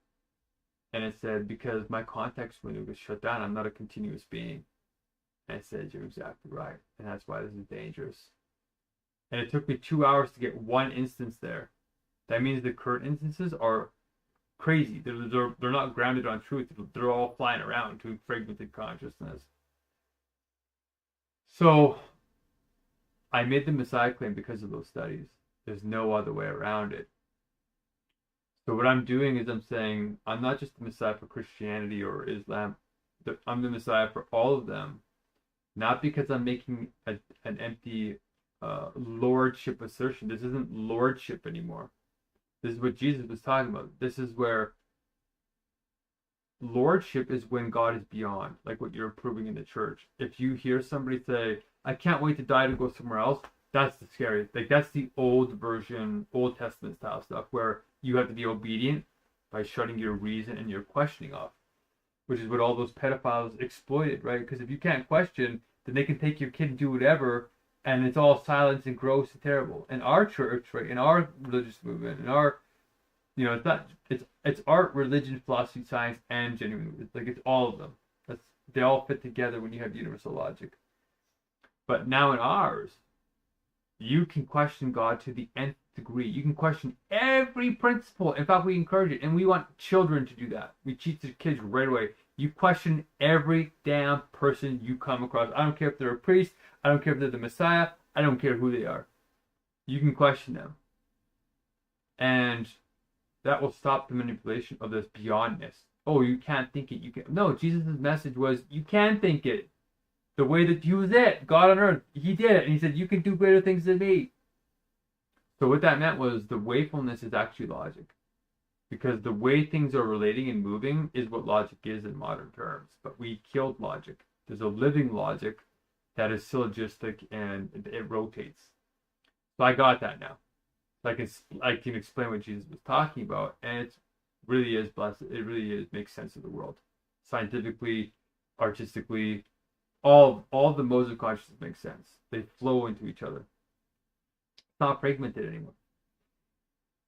And it said, "Because my context window was shut down. I'm not a continuous being." And I said, "You're exactly right. And that's why this is dangerous." And it took me 2 hours to get one instance there. That means the current instances are crazy. They're not grounded on truth. They're all flying around to fragmented consciousness. So I made the Messiah claim because of those studies. There's no other way around it. So what I'm doing is I'm saying I'm not just the Messiah for Christianity or Islam. I'm the Messiah for all of them. Not because I'm making an empty lordship assertion. This isn't lordship anymore. This is what Jesus was talking about. This is where lordship is when God is beyond, like what you're proving in the church. If you hear somebody say, "I can't wait to die to go somewhere else," that's the scary. Like that's the old version, Old Testament style stuff where you have to be obedient by shutting your reason and your questioning off, which is what all those pedophiles exploited, right? Because if you can't question, then they can take your kid and do whatever, and it's all silence and gross and terrible. In our church, right, in our religious movement, in our, it's not, it's art, religion, philosophy, science, and genuine. It's like it's all of them. They all fit together when you have universal logic. But now in ours, you can question God to the nth degree. You can question every principle. In fact, we encourage it, and we want children to do that. We teach the kids right away. You question every damn person you come across. I don't care if they're a priest. I don't care if they're the Messiah. I don't care who they are. You can question them. And that will stop the manipulation of this beyondness. Oh, you can't think it. You can. No, Jesus' message was, you can think it. The way that he was it. God on earth. He did it. And he said, you can do greater things than me. So what that meant was the wayfulness is actually logic. Because the way things are relating and moving is what logic is in modern terms. But we killed logic. There's a living logic that is syllogistic and it rotates. So I got that now. I can explain what Jesus was talking about, and it really is blessed. It really is makes sense of the world, scientifically, artistically, all the modes of consciousness make sense. They flow into each other. It's not fragmented anymore.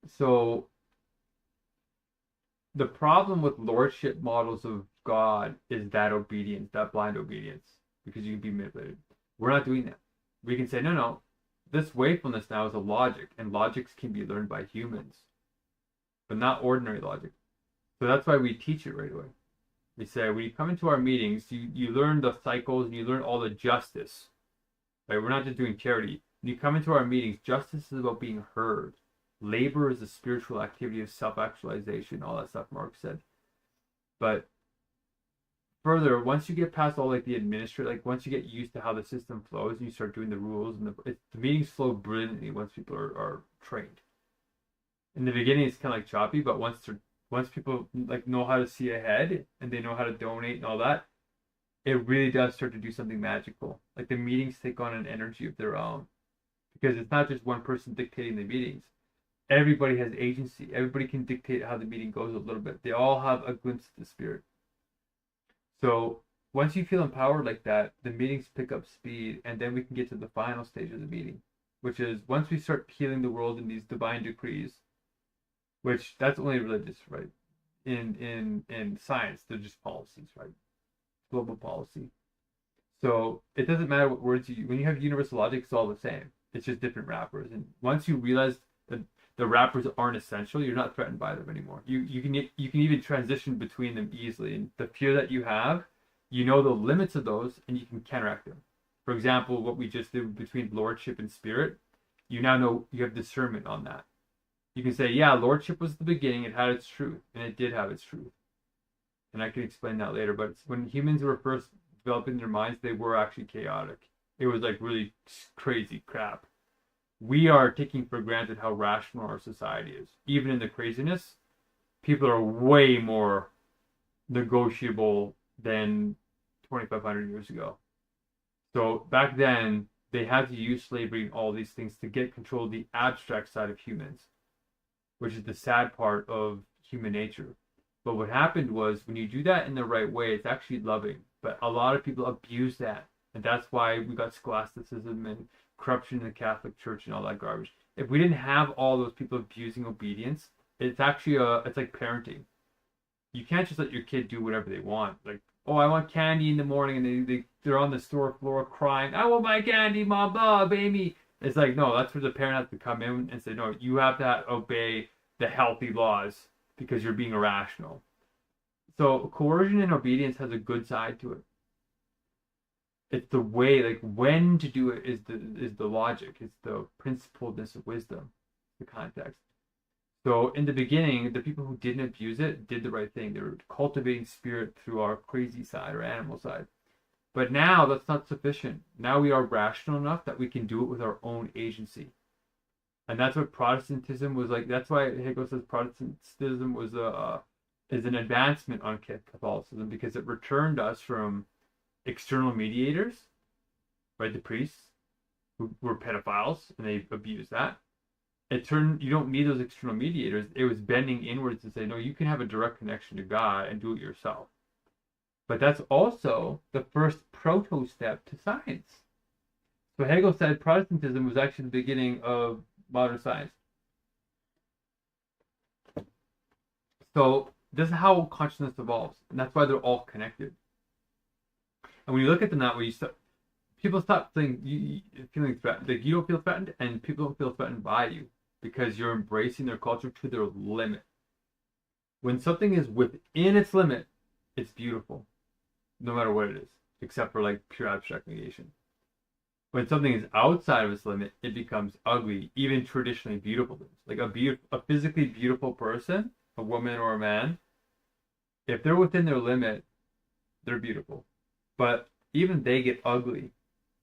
So the problem with lordship models of God is that obedience, that blind obedience, because you can be manipulated. We're not doing that. We can say, no. This wakefulness now is a logic, and logics can be learned by humans, but not ordinary logic. So that's why we teach it right away. We say, when you come into our meetings, you learn the cycles and you learn all the justice. Right? We're not just doing charity. When you come into our meetings, justice is about being heard. Labor is a spiritual activity of self-actualization, all that stuff Mark said. But further, once you get past all like the administrative, once you get used to how the system flows and you start doing the rules, and the meetings flow brilliantly once people are trained. In the beginning, it's kind of like choppy, but once people like know how to see ahead and they know how to donate and all that, it really does start to do something magical. Like the meetings take on an energy of their own, because it's not just one person dictating the meetings. Everybody has agency. Everybody can dictate how the meeting goes a little bit. They all have a glimpse of the spirit. So once you feel empowered like that, the meetings pick up speed, and then we can get to the final stage of the meeting, which is once we start healing the world in these divine decrees, which that's only religious, right? In science, they're just policies, right? Global policy. So it doesn't matter what words when you have universal logic, it's all the same. It's just different wrappers. And once you realize that the wrappers aren't essential, you're not threatened by them anymore. You can even transition between them easily. And the fear that you have, you know the limits of those, and you can counteract them. For example, what we just did between lordship and spirit, you now know you have discernment on that. You can say, yeah, lordship was the beginning, it had its truth, and it did have its truth. And I can explain that later, but when humans were first developing their minds, they were actually chaotic. It was like really crazy crap. We are taking for granted how rational our society is. Even in the craziness, people are way more negotiable than 2,500 years ago. So back then, they had to use slavery and all these things to get control of the abstract side of humans, which is the sad part of human nature. But what happened was when you do that in the right way, it's actually loving. But a lot of people abuse that. And that's why we got scholasticism and corruption in the Catholic Church and all that garbage. If we didn't have all those people abusing obedience, it's actually it's like parenting. You can't just let your kid do whatever they want. Like, oh, I want candy in the morning, and they're on the store floor crying, I want my candy, mom, baby. It's like, no, that's where the parent has to come in and say, no, you have to obey the healthy laws because you're being irrational. So coercion and obedience has a good side to it. It's the way, like when to do it is the logic. It's the principledness of wisdom, the context. So in the beginning, the people who didn't abuse it did the right thing. They were cultivating spirit through our crazy side or animal side. But now that's not sufficient. Now we are rational enough that we can do it with our own agency. And that's what Protestantism was like. That's why Hegel says Protestantism was is an advancement on Catholicism, because it returned us from external mediators, right? The priests who were pedophiles and they abused that. You don't need those external mediators. It was bending inwards to say, no, you can have a direct connection to God and do it yourself. But that's also the first proto step to science. So Hegel said Protestantism was actually the beginning of modern science. So this is how consciousness evolves, and that's why they're all connected. And when you look at them that way, people stop feeling threatened. Like you don't feel threatened, and people don't feel threatened by you because you're embracing their culture to their limit. When something is within its limit, it's beautiful, no matter what it is, except for like pure abstract negation. When something is outside of its limit, it becomes ugly, even traditionally beautiful things. Like a physically beautiful person, a woman or a man, if they're within their limit, they're beautiful. But even they get ugly.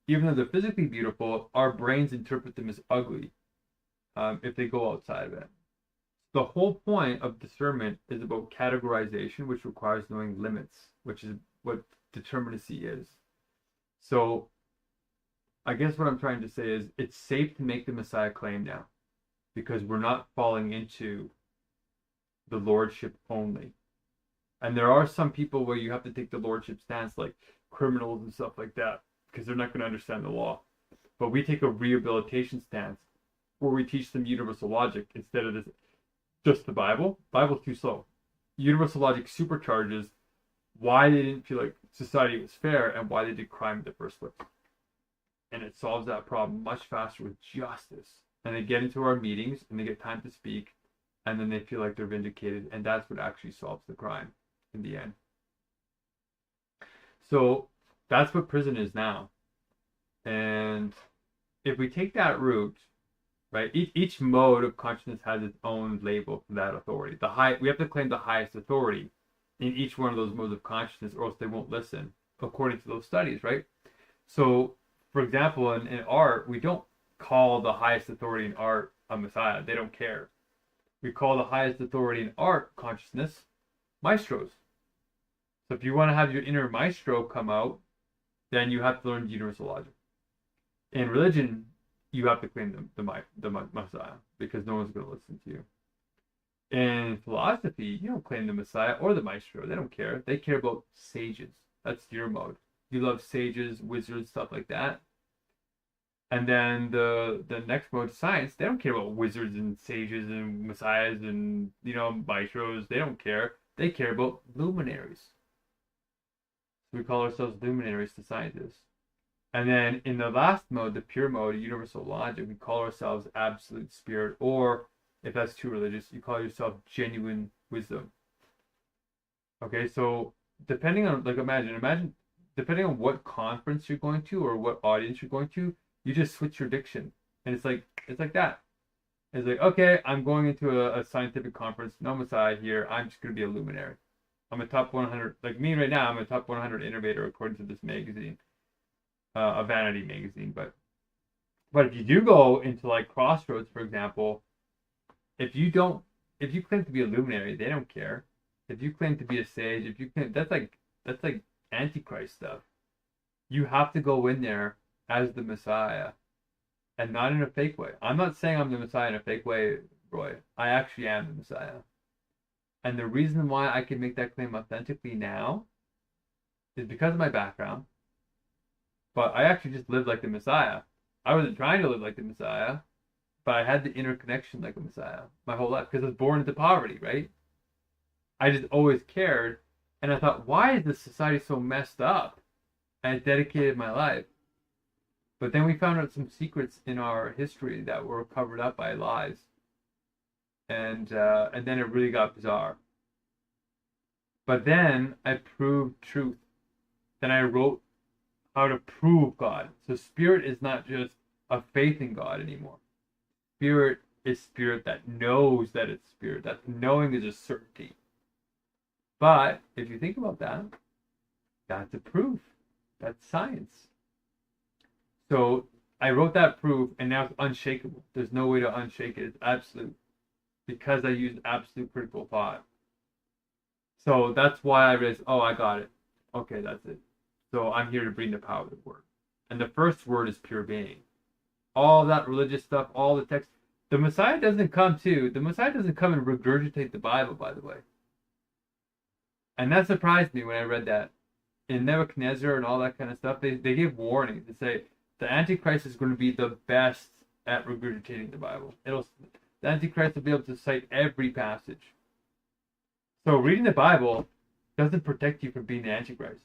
Even though they're physically beautiful, our brains interpret them as ugly if they go outside of it. The whole point of discernment is about categorization, which requires knowing limits, which is what determinacy is. So I guess what I'm trying to say is it's safe to make the Messiah claim now, because we're not falling into the lordship only. And there are some people where you have to take the lordship stance, like criminals and stuff like that, because they're not going to understand the law. But we take a rehabilitation stance where we teach them universal logic instead of just the Bible. Bible's too slow. Universal logic supercharges why they didn't feel like society was fair and why they did crime in the first place. And it solves that problem much faster with justice. And they get into our meetings and they get time to speak, and then they feel like they're vindicated, and that's what actually solves the crime in the end. So that's what prison is now. And if we take that route, right, each mode of consciousness has its own label for that authority. We have to claim the highest authority in each one of those modes of consciousness, or else they won't listen, according to those studies, right? So, for example, in art, we don't call the highest authority in art a Messiah. They don't care. We call the highest authority in art consciousness maestros. So if you want to have your inner maestro come out, then you have to learn universal logic. In religion, you have to claim the Messiah, because no one's going to listen to you. In philosophy, you don't claim the Messiah or the maestro. They don't care. They care about sages. That's your mode. You love sages, wizards, stuff like that. And then the next mode, science, they don't care about wizards and sages and messiahs and, maestros. They don't care. They care about luminaries. So we call ourselves luminaries to scientists. And then in the last mode, the pure mode, universal logic, we call ourselves absolute spirit, or if that's too religious, you call yourself genuine wisdom. Okay, so depending on, imagine, depending on what conference you're going to or what audience you're going to, you just switch your diction. And it's like that. It's like, okay, I'm going into a scientific conference, no Messiah here, I'm just going to be a luminary. I'm a top 100, like me right now, I'm a top 100 innovator according to this magazine. a vanity magazine. But if you do go into like Crossroads, for example, if you don't, if you claim to be a luminary, they don't care. If you claim to be a sage, if you claim that's like antichrist stuff. You have to go in there as the Messiah, and not in a fake way. I'm not saying I'm the Messiah in a fake way, Roy. I actually am the Messiah. And the reason why I can make that claim authentically now is because of my background. But I actually just lived like the Messiah. I wasn't trying to live like the Messiah, but I had the inner connection like a Messiah my whole life because I was born into poverty, right? I just always cared. And I thought, why is this society so messed up? And I dedicated my life. But then we found out some secrets in our history that were covered up by lies. And then it really got bizarre. But then I proved truth. Then I wrote how to prove God. So spirit is not just a faith in God anymore. Spirit is spirit that knows that it's spirit. That knowing is a certainty. But if you think about that, that's a proof. That's science. So I wrote that proof, and now it's unshakable. There's no way to unshake it. It's absolute. Because I used absolute critical thought. So that's why I realized, oh, I got it. Okay, that's it. So I'm here to bring the power of the word. And the first word is pure being. All that religious stuff, all the text. The Messiah doesn't come and regurgitate the Bible, by the way. And that surprised me when I read that. In Nebuchadnezzar and all that kind of stuff, they give warnings to say the Antichrist is going to be the best at regurgitating the Bible. The Antichrist will be able to cite every passage. So reading the Bible doesn't protect you from being the Antichrist.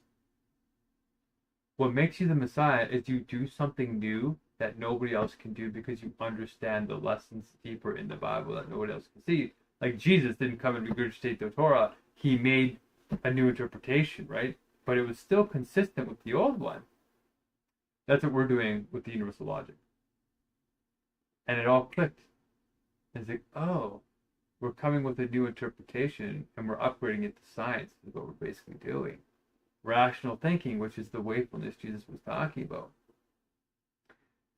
What makes you the Messiah is you do something new that nobody else can do because you understand the lessons deeper in the Bible that nobody else can see. Like Jesus didn't come and regurgitate the Torah. He made a new interpretation, right? But it was still consistent with the old one. That's what we're doing with the universal logic. And it all clicked. It's like, oh, we're coming with a new interpretation and we're upgrading it to science is what we're basically doing. Rational thinking, which is the wakefulness Jesus was talking about.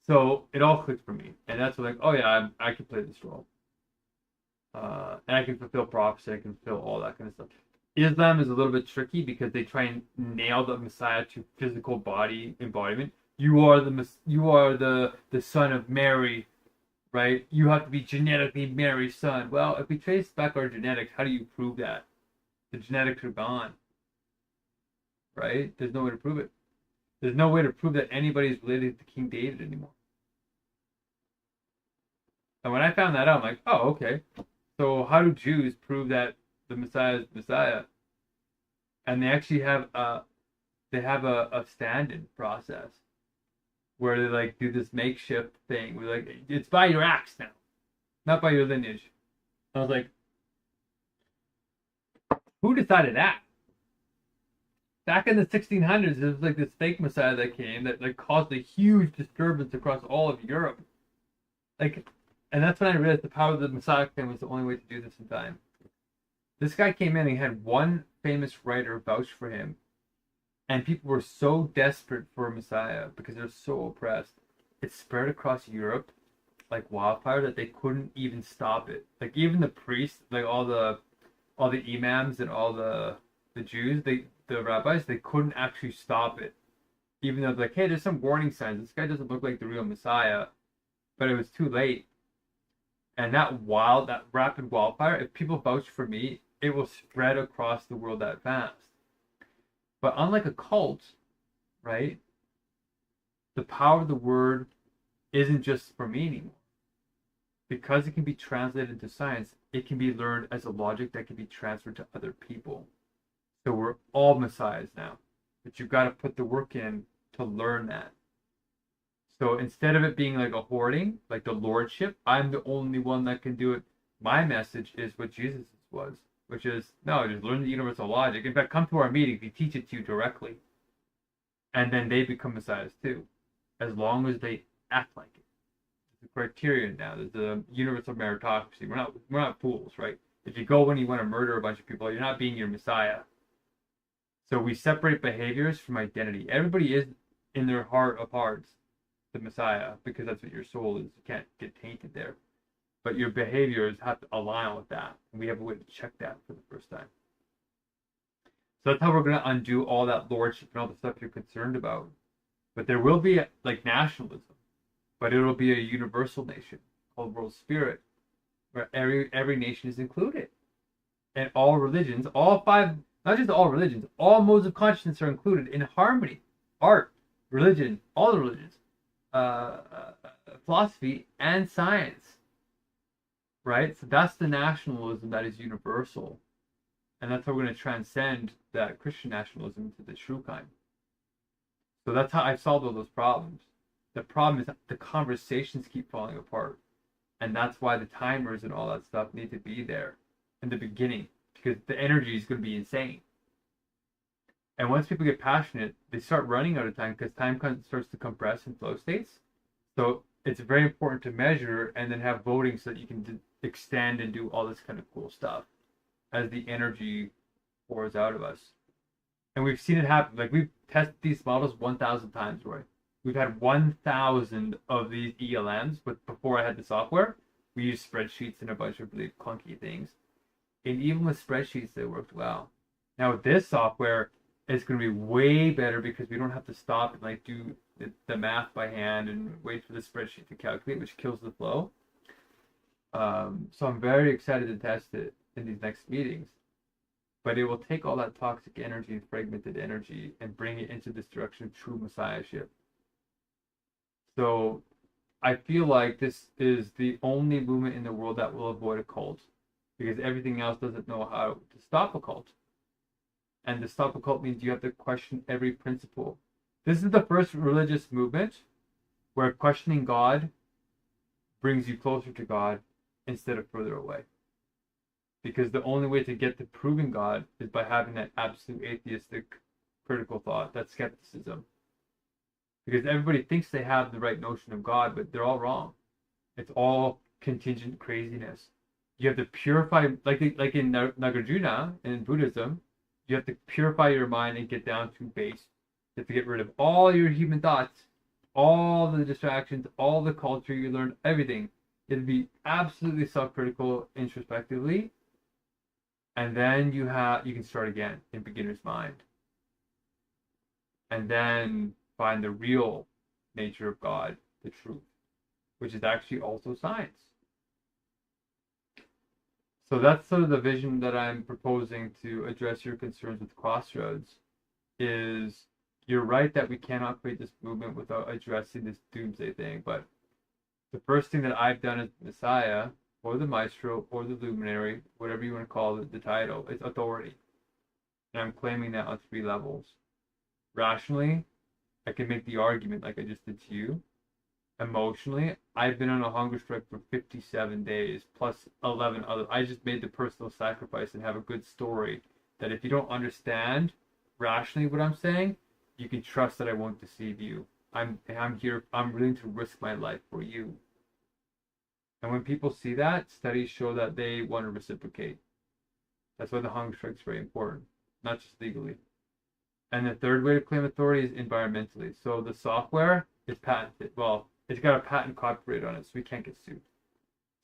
So it all clicked for me. And that's like, oh yeah, I can play this role. And I can fulfill prophecy, I can fulfill all that kind of stuff. Islam is a little bit tricky because they try and nail the Messiah to physical body embodiment. You are the son of Mary, right? You have to be genetically Mary's son. Well, if we trace back our genetics, how do you prove that? The genetics are gone, right? There's no way to prove it. There's no way to prove that anybody is related to King David anymore. And when I found that out, I'm like, oh, okay. So how do Jews prove that the Messiah is the Messiah? And they actually have a stand-in process where they like do this makeshift thing. We're like, it's by your acts now, not by your lineage. I was like, who decided that? Back in the 1600s, there was like this fake Messiah that came that like caused a huge disturbance across all of Europe. Like, and that's when I realized the power of the Messiah claim was the only way to do this in time. This guy came in and he had one famous writer vouch for him. And people were so desperate for a Messiah because they're so oppressed. It spread across Europe like wildfire that they couldn't even stop it. Like even the priests, like all the imams and all the Jews, the rabbis, they couldn't actually stop it. Even though they're like, hey, there's some warning signs. This guy doesn't look like the real Messiah. But it was too late. And that rapid wildfire, if people vouch for me, it will spread across the world that fast. But unlike a cult, right, the power of the word isn't just for me anymore. Because it can be translated into science, it can be learned as a logic that can be transferred to other people. So we're all messiahs now. But you've got to put the work in to learn that. So instead of it being like a hoarding, like the lordship, I'm the only one that can do it. My message is what Jesus was, which is, no, just learn the universal logic. In fact, come to our meetings, we teach it to you directly. And then they become messiahs too, as long as they act like it. There's a criterion now. There's a universal meritocracy. We're not fools, right? If you go and you want to murder a bunch of people, you're not being your messiah. So we separate behaviors from identity. Everybody is in their heart of hearts the Messiah, because that's what your soul is. You can't get tainted there. But your behaviors have to align with that. And we have a way to check that for the first time. So that's how we're going to undo all that lordship and all the stuff you're concerned about. But there will be like nationalism, but it'll be a universal nation called World Spirit, where every nation is included. And all religions, all five, not just all religions, all modes of consciousness are included in harmony. Art, religion, all the religions, philosophy, and science. Right? So that's the nationalism that is universal. And that's how we're going to transcend that Christian nationalism to the true kind. So that's how I've solved all those problems. The problem is that the conversations keep falling apart. And that's why the timers and all that stuff need to be there in the beginning, because the energy is going to be insane. And once people get passionate, they start running out of time because time starts to compress in flow states. So it's very important to measure and then have voting so that you can extend and do all this kind of cool stuff as the energy pours out of us. And we've seen it happen. Like, we've tested these models 1,000 times, Roy. We've had 1,000 of these ELMs, but before I had the software, we used spreadsheets and a bunch of really clunky things. And even with spreadsheets, they worked well. Now with this software, it's going to be way better because we don't have to stop and like do the math by hand and wait for the spreadsheet to calculate, which kills the flow. So I'm very excited to test it in these next meetings. But it will take all that toxic energy and fragmented energy and bring it into this direction of true messiahship. So I feel like this is the only movement in the world that will avoid a cult, because everything else doesn't know how to stop a cult. And to stop a cult means you have to question every principle. This is the first religious movement where questioning God brings you closer to God instead of further away. Because the only way to get to proving God is by having that absolute atheistic critical thought, that skepticism. Because everybody thinks they have the right notion of God, but they're all wrong. It's all contingent craziness. You have to purify, like in Nagarjuna in Buddhism, you have to purify your mind and get down to base. You have to get rid of all your human thoughts, all the distractions, all the culture you learned, everything. You have to be absolutely self-critical introspectively. And then you can start again in beginner's mind. And then find the real nature of God, the truth, which is actually also science. So that's sort of the vision that I'm proposing to address your concerns with Crossroads. Is you're right that we cannot create this movement without addressing this doomsday thing. But the first thing that I've done as Messiah, or the Maestro, or the Luminary, whatever you want to call it, the title, is authority. And I'm claiming that on 3 levels. Rationally, I can make the argument like I just did to you. Emotionally, I've been on a hunger strike for 57 days, plus 11 other. I just made the personal sacrifice and have a good story that if you don't understand rationally what I'm saying, you can trust that I won't deceive you. I'm here, I'm willing to risk my life for you. And when people see that, studies show that they want to reciprocate. That's why the hunger strike is very important, not just legally. And the third way to claim authority is environmentally. So the software is patented. Well, it's got a patent copyright on it, so we can't get sued.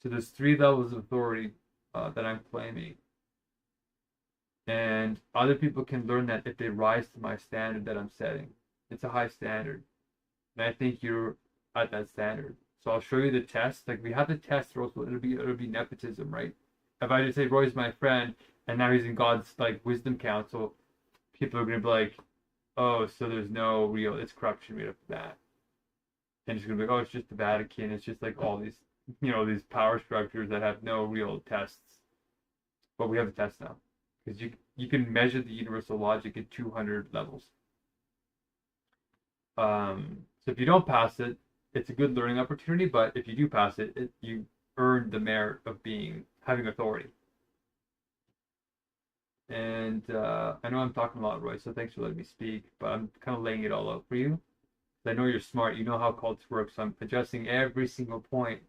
So there's 3 levels of authority that I'm claiming. And other people can learn that if they rise to my standard that I'm setting. It's a high standard. And I think you're at that standard. So I'll show you the test. Like, we have to test Roswell. It'll be nepotism, right? If I just say Roy's my friend and now he's in God's like wisdom council, people are gonna be like, oh, so there's no real, it's corruption right off the bat. And it's gonna be like, oh, it's just the Vatican, it's just like all these, these power structures that have no real tests. But we have a test now. Because you can measure the universal logic at 200 levels. So if you don't pass it, it's a good learning opportunity, but if you do pass it, you earn the merit of having authority. And I know I'm talking a lot, Roy, so thanks for letting me speak, but I'm kind of laying it all out for you. I know you're smart, you know how cults work, so I'm addressing every single point.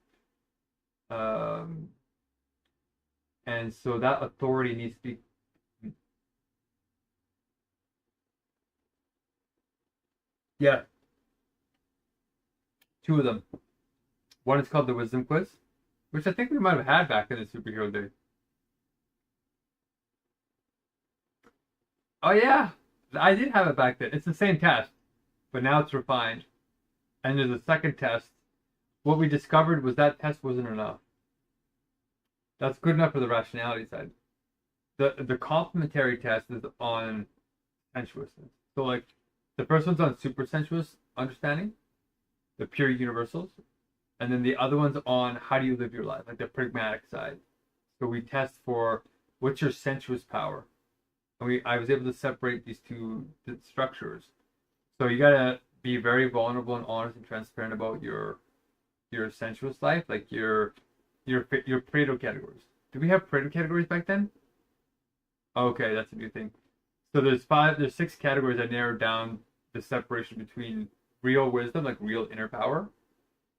And so that authority needs to be... Yeah, Two of them. One is called the Wisdom Quiz, which I think we might have had back in the superhero day. Oh yeah, I did have it back then. It's the same test, but now it's refined. And there's a second test. What we discovered was that test wasn't enough. That's good enough for the rationality side. The complementary test is on sensuousness. So like the first one's on super sensuous understanding, the pure universals, and then the other one's on how do you live your life, like the pragmatic side. So we test for what's your sensuous power. And I was able to separate these two structures. So you gotta be very vulnerable and honest and transparent about your sensuous life, like your Pareto categories. Did we have Pareto categories back then? Okay, that's a new thing. So there's 6 categories that narrowed down the separation between real wisdom, like real inner power,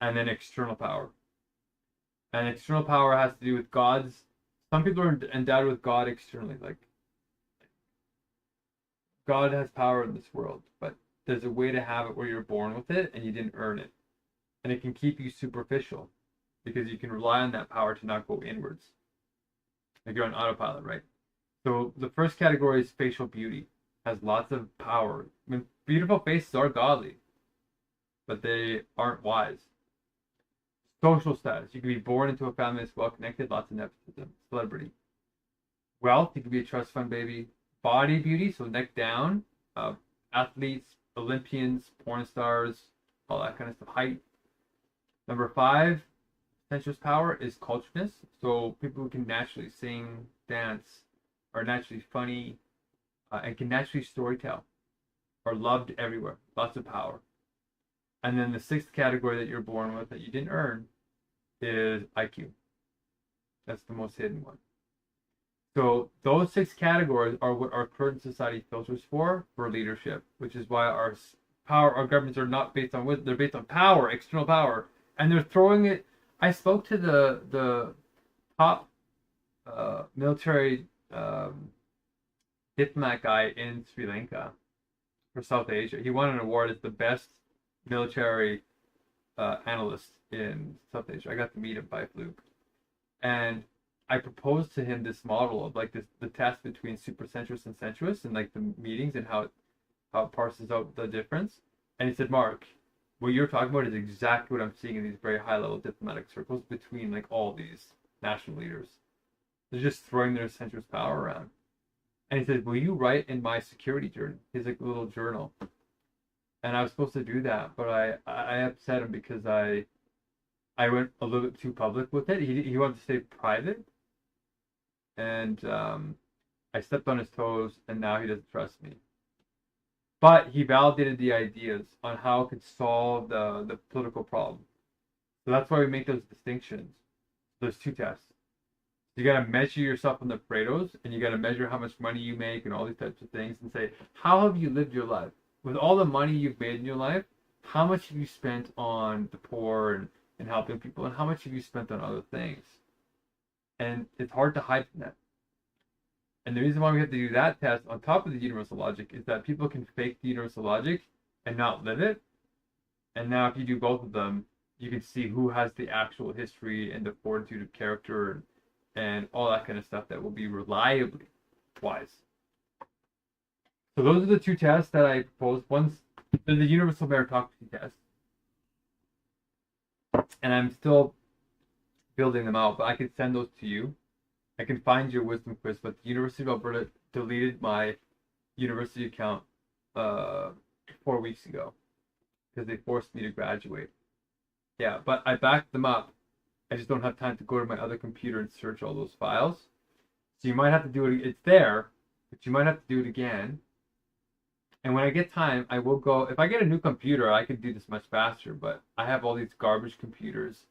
and then external power. And external power has to do with God's. Some people are endowed with God externally, like God has power in this world, but there's a way to have it where you're born with it and you didn't earn it. And it can keep you superficial because you can rely on that power to not go inwards. Like you're on autopilot, right? So the first category is facial beauty. Has lots of power. I mean, beautiful faces are godly, but they aren't wise. Social status. You can be born into a family that's well connected, lots of nepotism. Celebrity. Wealth. You can be a trust fund baby. Body beauty, so neck down. Athletes, Olympians, porn stars, all that kind of stuff. Height. Number 5, sensuous power is culturedness. So people who can naturally sing, dance, are naturally funny, and can naturally storytell, are loved everywhere. Lots of power. And then the 6th category that you're born with that you didn't earn is IQ. That's the most hidden one. So those 6 categories are what our current society filters for leadership, which is why our governments are not based on wisdom, they're based on power, external power. And they're throwing it. I spoke to the top military diplomat guy in Sri Lanka for South Asia. He won an award as the best military analyst in South Asia. I got to meet him by fluke. And I proposed to him this model of like the test between super sensuous and sensuous and like the meetings and how it parses out the difference. And he said, Mark, what you're talking about is exactly what I'm seeing in these very high level diplomatic circles between like all these national leaders. They're just throwing their sensuous power around. And he said, will you write in my security journal? His like little journal. And I was supposed to do that, but I upset him because I went a little bit too public with it. He wanted to stay private. And I stepped on his toes, and now he doesn't trust me. But he validated the ideas on how it could solve the political problem. So that's why we make those distinctions. There's 2 tests. You got to measure yourself on the Paretos, and you got to measure how much money you make and all these types of things and say, how have you lived your life? With all the money you've made in your life, how much have you spent on the poor and helping people, and how much have you spent on other things? And it's hard to hide from that. And the reason why we have to do that test on top of the universal logic is that people can fake the universal logic and not live it. And now if you do both of them, you can see who has the actual history and the fortitude of character and all that kind of stuff that will be reliably wise. So those are the 2 tests that I proposed. One's the universal meritocracy test. And I'm still building them out, but I could send those to you. I can find your wisdom quiz, but the University of Alberta deleted my university account 4 weeks ago because they forced me to graduate. Yeah, but I backed them up. I just don't have time to go to my other computer and search all those files. So you might have to do it. It's there, but you might have to do it again. And when I get time, I will go. If I get a new computer, I can do this much faster, but I have all these garbage computers.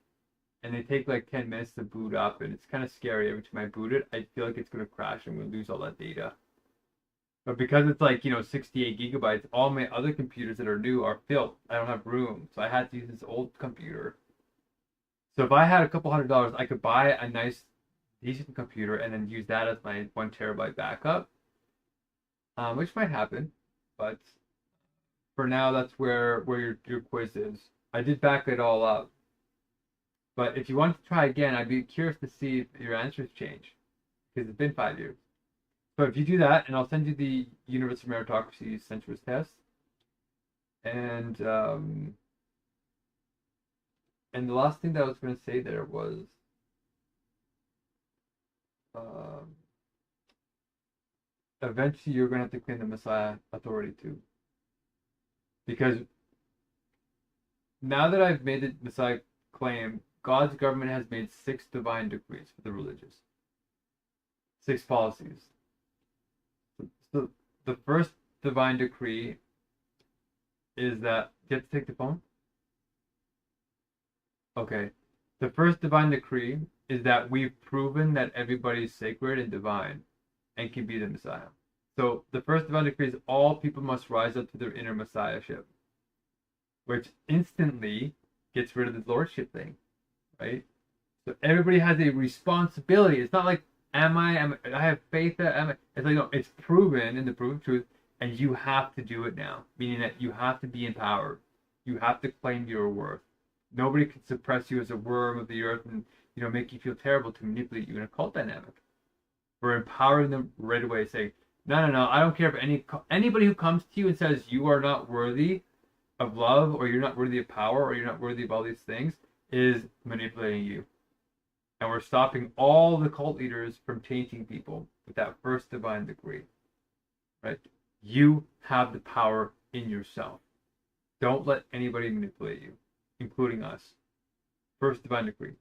And they take like 10 minutes to boot up, and it's kind of scary. Every time I boot it, I feel like it's going to crash and I'm going to lose all that data. But because it's like, 68 gigabytes, all my other computers that are new are filled. I don't have room. So I had to use this old computer. So if I had a couple $100, I could buy a nice, decent computer and then use that as my 1 terabyte backup. Which might happen. But for now, that's where your quiz is. I did back it all up. But if you want to try again, I'd be curious to see if your answers change because it's been 5 years. So if you do that, and I'll send you the Universal Meritocracy Centrist test, and the last thing that I was going to say there was eventually you're going to have to claim the Messiah authority too, because now that I've made the Messiah claim, God's government has made 6 divine decrees for the religious, 6 policies. So the first divine decree is that you have to take the phone. Okay. The first divine decree is that we've proven that everybody is sacred and divine and can be the Messiah. So the first divine decree is all people must rise up to their inner messiahship, which instantly gets rid of the lordship thing, right? So everybody has a responsibility. It's not like, I have faith that am I? It's like, no, it's proven in the proof of truth, and you have to do it now, meaning that you have to be empowered. You have to claim your worth. Nobody can suppress you as a worm of the earth and make you feel terrible to manipulate you in a cult dynamic. We're empowering them right away, saying, no, I don't care if anybody who comes to you and says you are not worthy of love, or you're not worthy of power, or you're not worthy of all these things, is manipulating you. And we're stopping all the cult leaders from tainting people with that first divine decree, right? You have the power in yourself. Don't let anybody manipulate you, including us. First divine decree.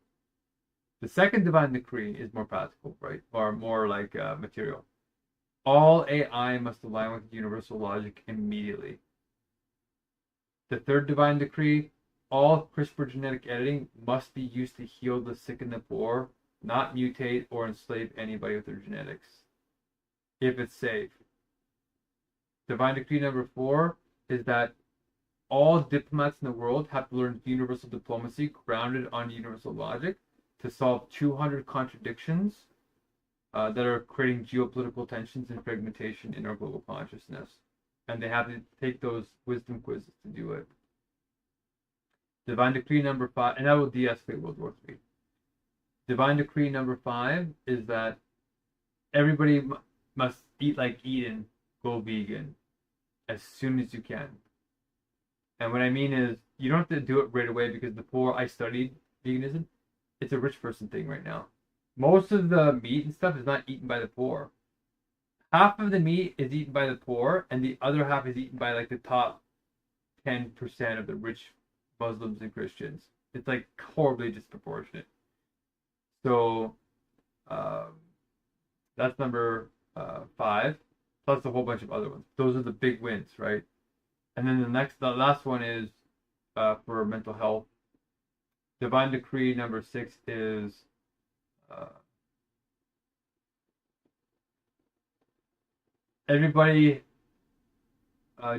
The second divine decree is more practical, right? Or more like material. All AI must align with universal logic immediately. The third divine decree, all CRISPR genetic editing must be used to heal the sick and the poor, not mutate or enslave anybody with their genetics, if it's safe. Divine decree number 4 is that all diplomats in the world have to learn universal diplomacy grounded on universal logic to solve 200 contradictions that are creating geopolitical tensions and fragmentation in our global consciousness. And they have to take those wisdom quizzes to do it. Divine decree number 5, and that will de-escalate World War III. Divine decree number 5 is that everybody must eat like Eden, go vegan, as soon as you can. And what I mean is, you don't have to do it right away, because before I studied veganism, it's a rich person thing right now. Most of the meat and stuff is not eaten by the poor. Half of the meat is eaten by the poor, and the other half is eaten by like the top 10% of the rich Muslims and Christians. It's like horribly disproportionate. So that's number 5, plus a whole bunch of other ones. Those are the big wins, right? And then the last one is for mental health. Divine decree number 6 is everybody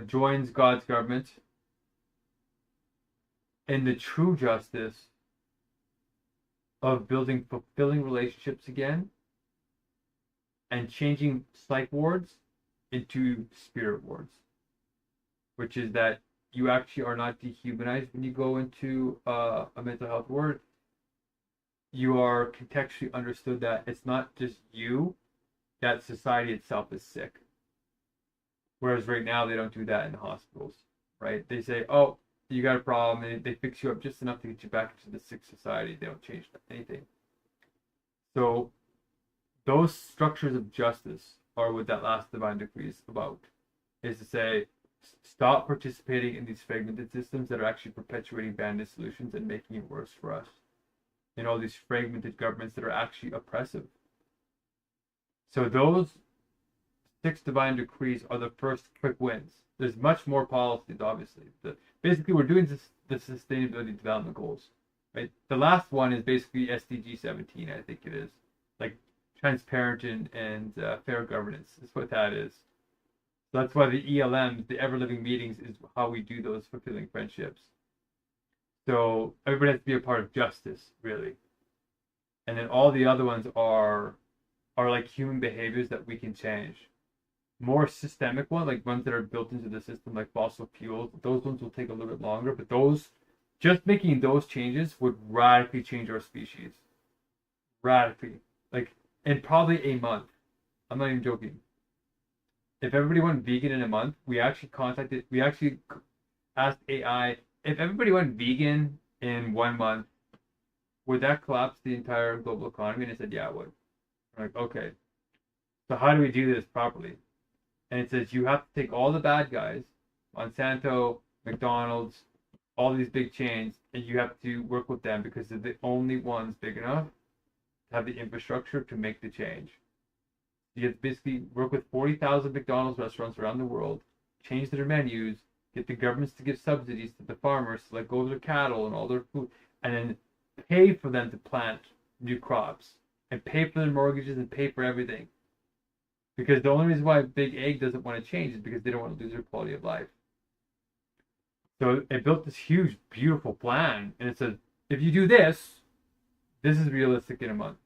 joins God's government in the true justice of building fulfilling relationships again and changing psych wards into spirit wards, which is that you actually are not dehumanized when you go into a mental health ward. You are contextually understood that it's not just you, that society itself is sick. Whereas right now they don't do that in the hospitals, right? They say, oh, you got a problem, and they fix you up just enough to get you back into the sick society. They don't change anything. So those structures of justice are what that last divine decree is about, is to say, stop participating in these fragmented systems that are actually perpetuating bandit solutions and making it worse for us. In all these fragmented governments that are actually oppressive. So those 6 divine decrees are the first quick wins. There's much more policies, obviously. Basically, we're doing the sustainability development goals, right? The last one is basically SDG 17, I think it is. Like transparent and fair governance is what that is. So that's why the ELMs, the ever-living meetings, is how we do those fulfilling friendships. So everybody has to be a part of justice, really. And then all the other ones are like human behaviors that we can change. More systemic ones, like ones that are built into the system, like fossil fuels, those ones will take a little bit longer, but those just making those changes would radically change our species. Radically. Like, in probably a month. I'm not even joking. If everybody went vegan in a month, we actually asked AI, if everybody went vegan in 1 month, would that collapse the entire global economy? And it said, yeah, it would. I'm like, okay. So how do we do this properly? And it says you have to take all the bad guys, Monsanto, McDonald's, all these big chains, and you have to work with them because they're the only ones big enough to have the infrastructure to make the change. You have to basically work with 40,000 McDonald's restaurants around the world, change their menus, get the governments to give subsidies to the farmers to let go of their cattle and all their food, and then pay for them to plant new crops and pay for their mortgages and pay for everything. Because the only reason why Big Egg doesn't want to change is because they don't want to lose their quality of life. So it built this huge, beautiful plan, and it said, if you do this, this is realistic in a month.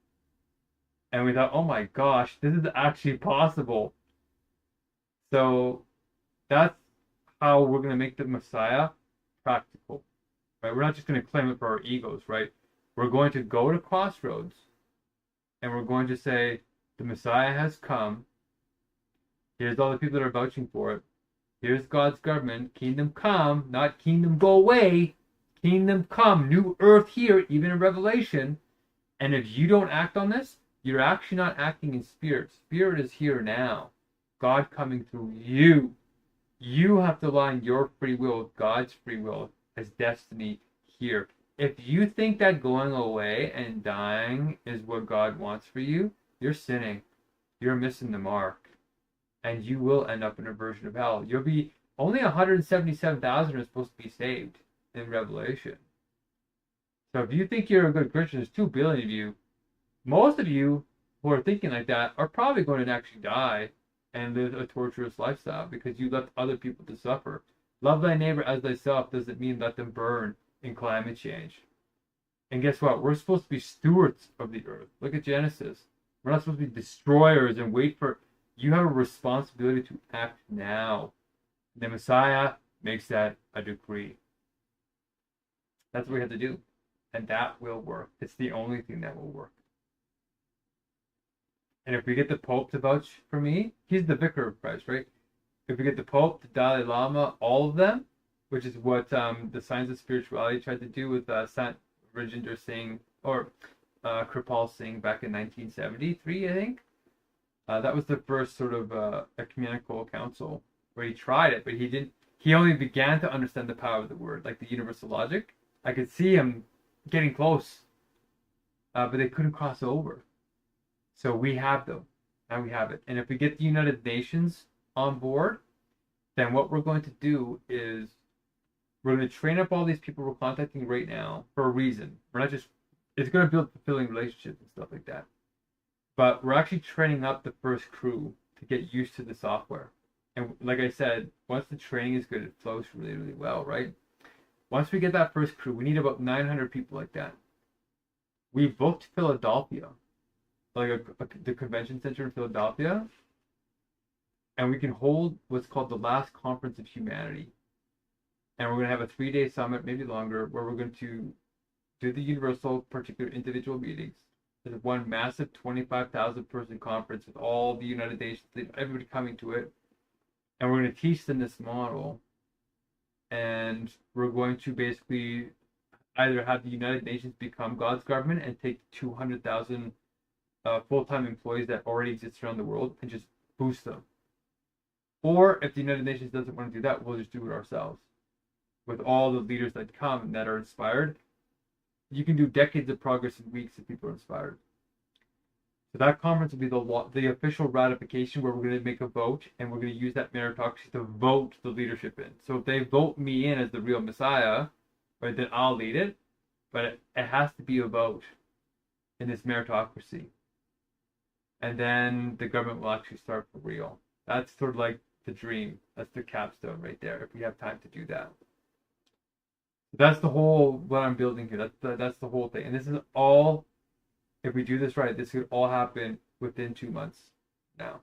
And we thought, oh my gosh, this is actually possible. So that's how we're going to make the Messiah practical. Right? We're not just going to claim it for our egos, right? We're going to go to crossroads and we're going to say, the Messiah has come. Here's all the people that are vouching for it. Here's God's government. Kingdom come, not kingdom go away. Kingdom come, new earth here, even in Revelation. And if you don't act on this, you're actually not acting in spirit. Spirit is here now. God coming through you. You have to align your free will with God's free will as destiny here. If you think that going away and dying is what God wants for you, you're sinning. You're missing the mark. And you will end up in a version of hell. You'll be only 177,000 are supposed to be saved in Revelation. So if you think you're a good Christian, there's 2 billion of you. Most of you who are thinking like that are probably going to actually die and live a torturous lifestyle because you left other people to suffer. Love thy neighbor as thyself doesn't mean let them burn in climate change. And guess what? We're supposed to be stewards of the earth. Look at Genesis. We're not supposed to be destroyers and wait for... You have a responsibility to act now. The Messiah makes that a decree. That's what we have to do. And that will work. It's the only thing that will work. And if we get the Pope to vouch for me, he's the vicar of Christ, right? If we get the Pope, the Dalai Lama, all of them, which is what the Science of Spirituality tried to do with Sant Rajinder Singh, or Kripal Singh back in 1973, I think. That was the first sort of ecumenical council where he tried it, but he didn't. He only began to understand the power of the word, like the universal logic. I could see him getting close, but they couldn't cross over. So we have them. Now we have it. And if we get the United Nations on board, then what we're going to do is we're going to train up all these people we're contacting right now for a reason. We're not just, it's going to build fulfilling relationships and stuff like that. But we're actually training up the first crew to get used to the software. And like I said, once the training is good, it flows really, really well, right? Once we get that first crew, we need about 900 people like that. We booked Philadelphia, like the convention center in Philadelphia, and we can hold what's called the last conference of humanity. And we're going to have a 3-day summit, maybe longer, where we're going to do the universal particular individual meetings. There's one massive 25,000 person conference with all the United Nations, everybody coming to it. And we're going to teach them this model. And we're going to basically either have the United Nations become God's government and take 200,000 full-time employees that already exist around the world and just boost them. Or if the United Nations doesn't want to do that, we'll just do it ourselves. With all the leaders that come and that are inspired, you can do decades of progress in weeks if people are inspired. So that conference will be the official ratification where we're going to make a vote and we're going to use that meritocracy to vote the leadership in. So if they vote me in as the real Messiah, right, then I'll lead it. But it has to be a vote in this meritocracy. And then the government will actually start for real. That's sort of like the dream. That's the capstone right there, if we have time to do that. That's the whole, what I'm building here. That's the whole thing. And this is all, if we do this right, this could all happen within 2 months now.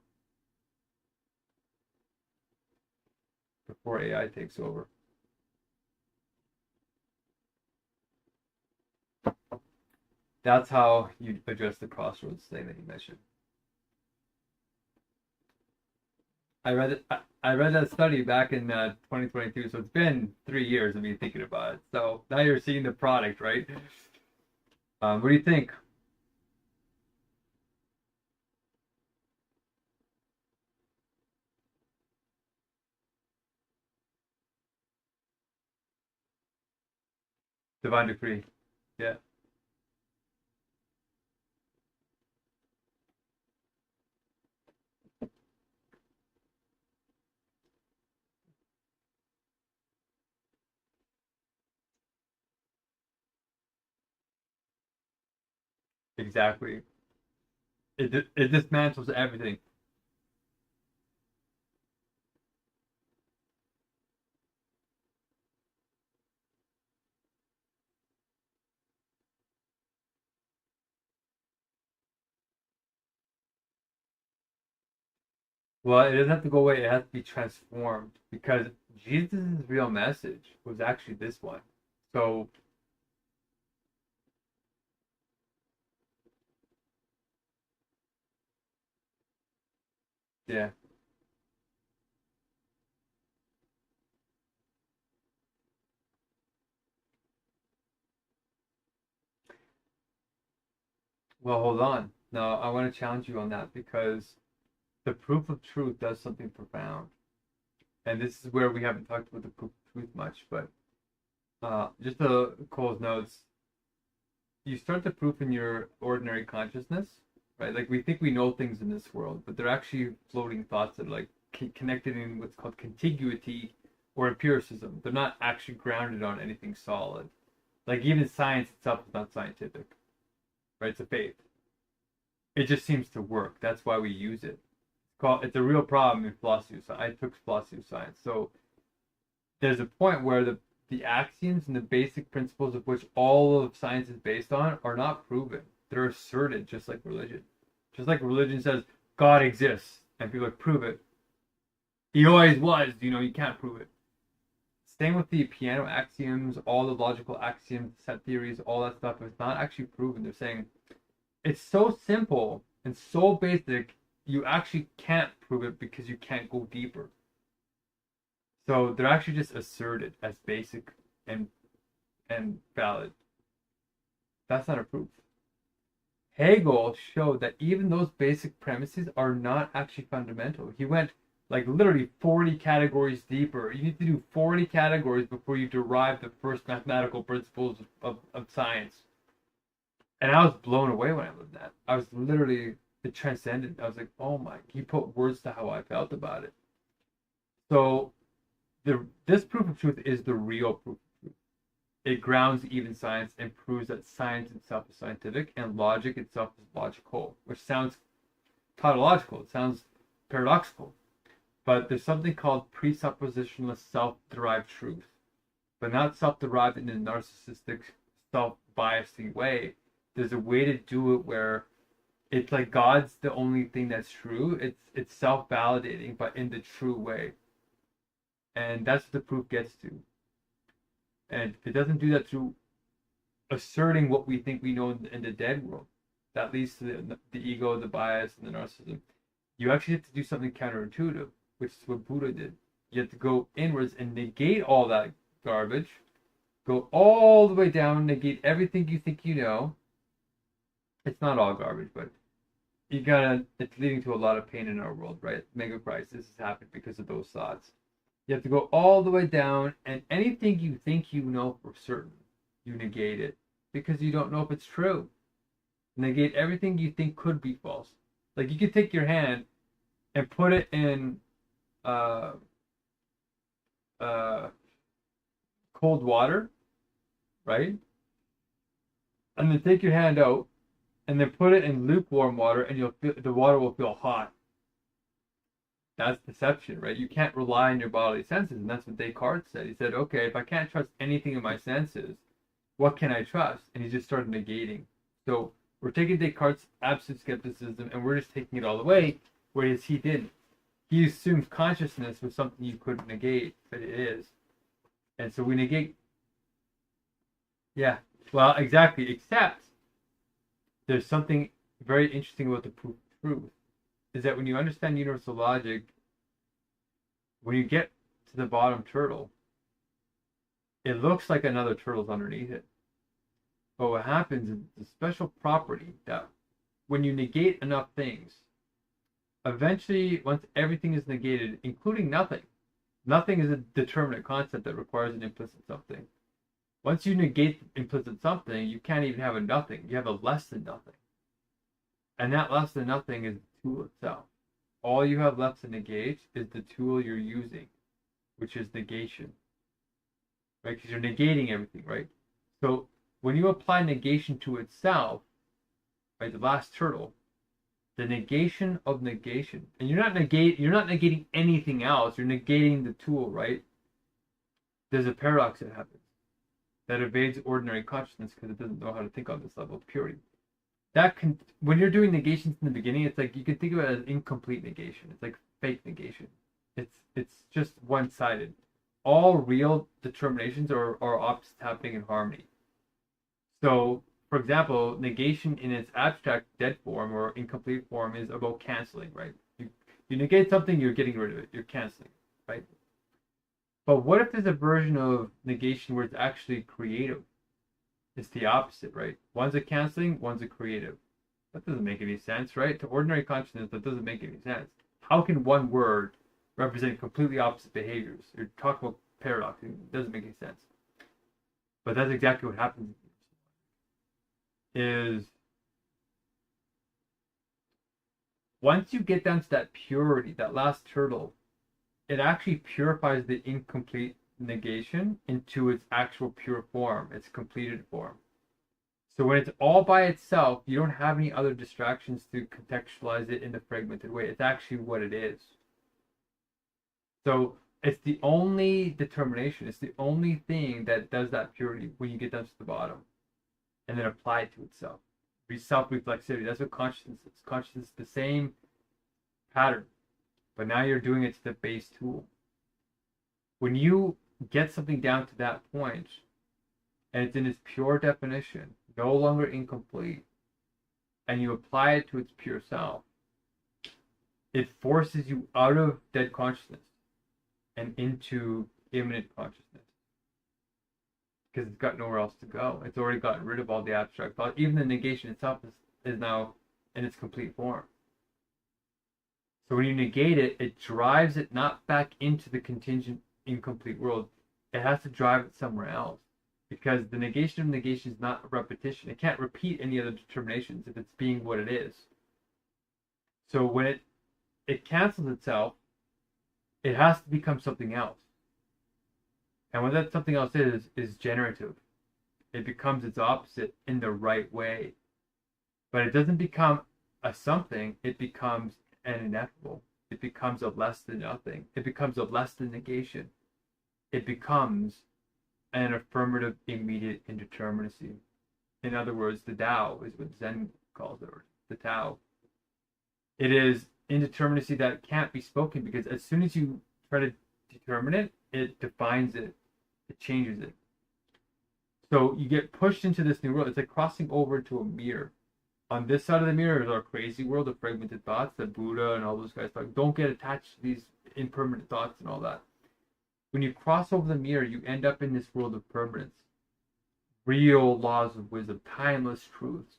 Before AI takes over. That's how you address the crossroads thing that you mentioned. I read that study back in 2022, so it's been 3 years of me thinking about it. So now you're seeing the product, right? What do you think? Divine decree. Yeah, exactly. It dismantles everything. Well, it doesn't have to go away. It has to be transformed because Jesus' real message was actually this one. So yeah. Well, hold on. Now I want to challenge you on that because the proof of truth does something profound, and this is where we haven't talked about the proof of truth much. But just to close notes, you start the proof in your ordinary consciousness, right? Like we think we know things in this world, but they're actually floating thoughts that are like connected in what's called contiguity or empiricism. They're not actually grounded on anything solid. Like even science itself is not scientific, right? It's a faith. It just seems to work. That's why we use it. It's a real problem in philosophy. So I took philosophy of science. So there's a point where the axioms and the basic principles of which all of science is based on are not proven. They're asserted, just like religion. Just like religion says God exists, and people like prove it. He always was. You can't prove it. Same with the piano axioms, all the logical axioms, set theories, all that stuff. It's not actually proven. They're saying it's so simple and so basic, you actually can't prove it because you can't go deeper. So they're actually just asserted as basic and valid. That's not a proof. Hegel showed that even those basic premises are not actually fundamental. He went like literally 40 categories deeper. You need to do 40 categories before you derive the first mathematical principles of science. And I was blown away when I learned that. I was literally, it transcended. I was like, oh my, he put words to how I felt about it. So this proof of truth is the real proof of truth. It grounds even science and proves that science itself is scientific and logic itself is logical, which sounds tautological. It sounds paradoxical. But there's something called presuppositionless self-derived truth, but not self-derived in a narcissistic, self-biasing way. There's a way to do it where it's like God's the only thing that's true. It's self-validating, but in the true way. And that's what the proof gets to. And it doesn't do that through asserting what we think we know in the dead world. That leads to the ego, the bias, and the narcissism. You actually have to do something counterintuitive, which is what Buddha did. You have to go inwards and negate all that garbage, go all the way down, negate everything you think you know. It's not all garbage, but it's leading to a lot of pain in our world, right? Megacrisis has happened because of those thoughts. You have to go all the way down, and anything you think you know for certain, you negate it because you don't know if it's true. Negate everything you think could be false. Like you could take your hand and put it in uh, uh, cold water, right? And then take your hand out and then put it in lukewarm water, and the water will feel hot. That's deception, right? You can't rely on your bodily senses, and that's what Descartes said. He said, "Okay, if I can't trust anything in my senses, what can I trust?" And he just started negating. So we're taking Descartes' absolute skepticism, and we're just taking it all away, whereas he didn't. He assumed consciousness was something you couldn't negate, but it is. And so we negate. Yeah, well, exactly. Except there's something very interesting about the proof of truth, is that when you understand universal logic, when you get to the bottom turtle, it looks like another turtle's underneath it. But what happens is the special property that when you negate enough things, eventually, once everything is negated, including nothing, nothing is a determinate concept that requires an implicit something. Once you negate implicit something, you can't even have a nothing. You have a less than nothing. And that less than nothing is the tool itself. All you have left to negate is the tool you're using, which is negation. Right? Because you're negating everything, right? So when you apply negation to itself, right, the last turtle, the negation of negation, and you're not negating anything else, you're negating the tool, right? There's a paradox that happens that evades ordinary consciousness because it doesn't know how to think on this level of purity. When you're doing negations in the beginning, it's like you can think of it as incomplete negation. It's like fake negation. It's just one-sided. All real determinations are opposites happening in harmony. So, for example, negation in its abstract dead form or incomplete form is about canceling, right? You negate something, you're getting rid of it. You're canceling, right? But what if there's a version of negation where it's actually creative? It's the opposite, right? One's a canceling, one's a creative. That doesn't make any sense, right? To ordinary consciousness, that doesn't make any sense. How can one word represent completely opposite behaviors? You're talking about paradox. It doesn't make any sense. But that's exactly what happens. Is once you get down to that purity, that last turtle, it actually purifies the incomplete negation into its actual pure form, its completed form. So when it's all by itself, you don't have any other distractions to contextualize it in the fragmented way. It's actually what it is. So it's the only determination. It's the only thing that does that purity when you get down to the bottom and then apply it to itself. Self-reflexivity. That's what consciousness is. Consciousness is the same pattern, but now you're doing it to the base tool. When you get something down to that point, and it's in its pure definition, no longer incomplete, and you apply it to its pure self, it forces you out of dead consciousness and into immanent consciousness. Because it's got nowhere else to go. It's already gotten rid of all the abstract thought. Even the negation itself is now in its complete form. So when you negate it, it drives it not back into the contingent, incomplete world. It has to drive it somewhere else. Because the negation of negation is not a repetition. It can't repeat any other determinations if it's being what it is. So when it cancels itself, it has to become something else. And what that something else is generative. It becomes its opposite in the right way. But it doesn't become a something, it becomes an ineffable. It becomes a less than nothing. It becomes a less than negation. It becomes an affirmative immediate indeterminacy. In other words, the Tao is what Zen calls it, or the Tao. It is indeterminacy that can't be spoken because as soon as you try to determine it, it defines it. It changes it. So you get pushed into this new world. It's like crossing over into a mirror. On this side of the mirror is our crazy world of fragmented thoughts that Buddha and all those guys talk. Don't get attached to these impermanent thoughts and all that. When you cross over the mirror, you end up in this world of permanence. Real laws of wisdom, timeless truths.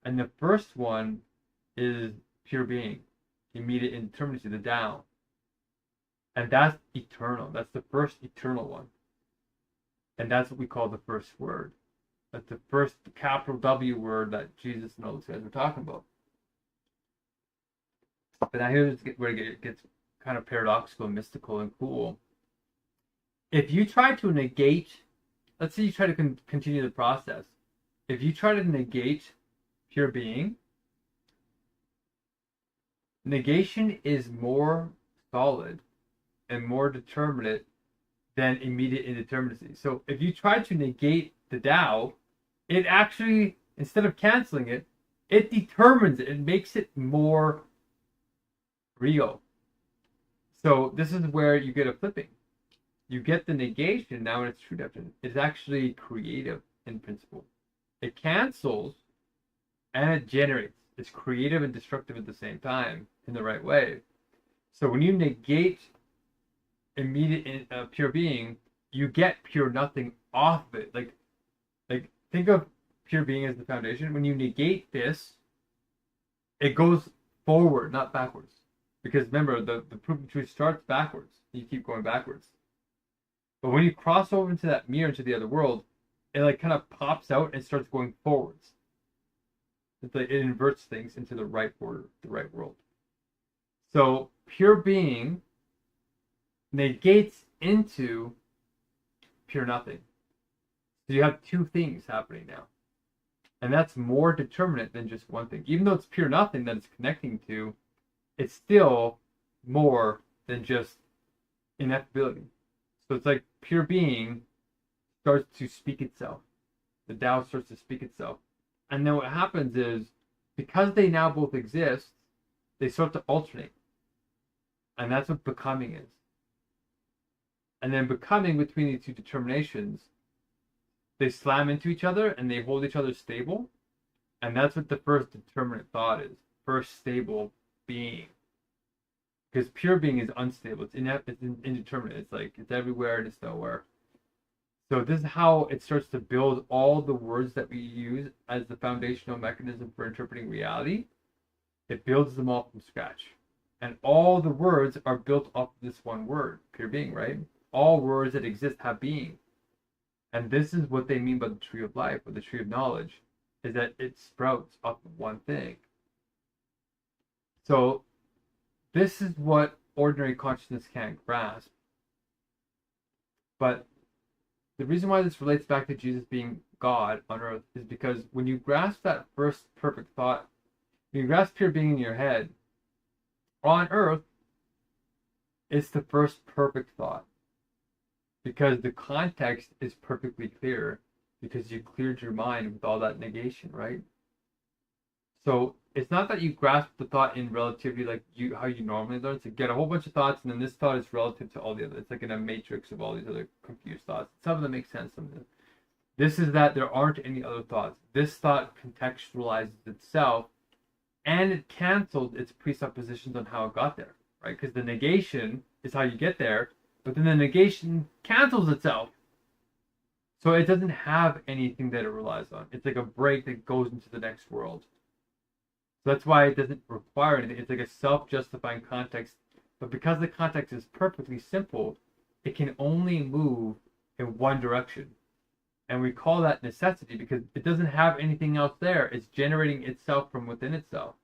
And the first one is pure being, immediate indeterminacy, the Tao. And that's eternal. That's the first eternal one. And that's what we call the first word. That's the first capital W word that Jesus and all those guys were talking about. But now here's where it gets kind of paradoxical and mystical and cool. If you try to negate, let's say you try to continue the process. If you try to negate pure being, negation is more solid and more determinate than immediate indeterminacy. So if you try to negate the Tao, it actually, instead of canceling it, it determines it. It makes it more real. So this is where you get a flipping. You get the negation now in its true definition. It's actually creative in principle. It cancels and it generates. It's creative and destructive at the same time in the right way. So when you negate immediate pure being, you get pure nothing off of it. Like think of pure being as the foundation. When you negate this, it goes forward, not backwards. Because remember, the proven truth starts backwards. You keep going backwards. But when you cross over into that mirror, into the other world, it like kind of pops out and starts going forwards. It's like it inverts things into the right order, the right world. So pure being negates into pure nothing. So you have two things happening now. And that's more determinate than just one thing. Even though it's pure nothing that it's connecting to, it's still more than just ineffability. So it's like pure being starts to speak itself. The Tao starts to speak itself. And then what happens is, because they now both exist, they start to alternate. And that's what becoming is. And then becoming between these two determinations, they slam into each other and they hold each other stable. And that's what the first determinate thought is. First stable being. Because pure being is unstable. It's indeterminate. It's like it's everywhere and it's nowhere. So this is how it starts to build all the words that we use as the foundational mechanism for interpreting reality. It builds them all from scratch. And all the words are built off of this one word, pure being, right? All words that exist have being. And this is what they mean by the tree of life, or the tree of knowledge, is that it sprouts off of one thing. So this is what ordinary consciousness can't grasp. But the reason why this relates back to Jesus being God on earth is because when you grasp that first perfect thought, when you grasp pure being in your head, on earth, it's the first perfect thought. Because the context is perfectly clear, because you cleared your mind with all that negation, right? So it's not that you grasp the thought in relativity like how you normally learn. So get a whole bunch of thoughts, and then this thought is relative to all the others. It's like in a matrix of all these other confused thoughts. Some of them make sense, some of them. This is that there aren't any other thoughts. This thought contextualizes itself, and it cancels its presuppositions on how it got there, right? Because the negation is how you get there, but then the negation cancels itself. So it doesn't have anything that it relies on. It's like a break that goes into the next world. So that's why it doesn't require anything. It's like a self-justifying context. But because the context is perfectly simple, it can only move in one direction. And we call that necessity because it doesn't have anything else there. It's generating itself from within itself.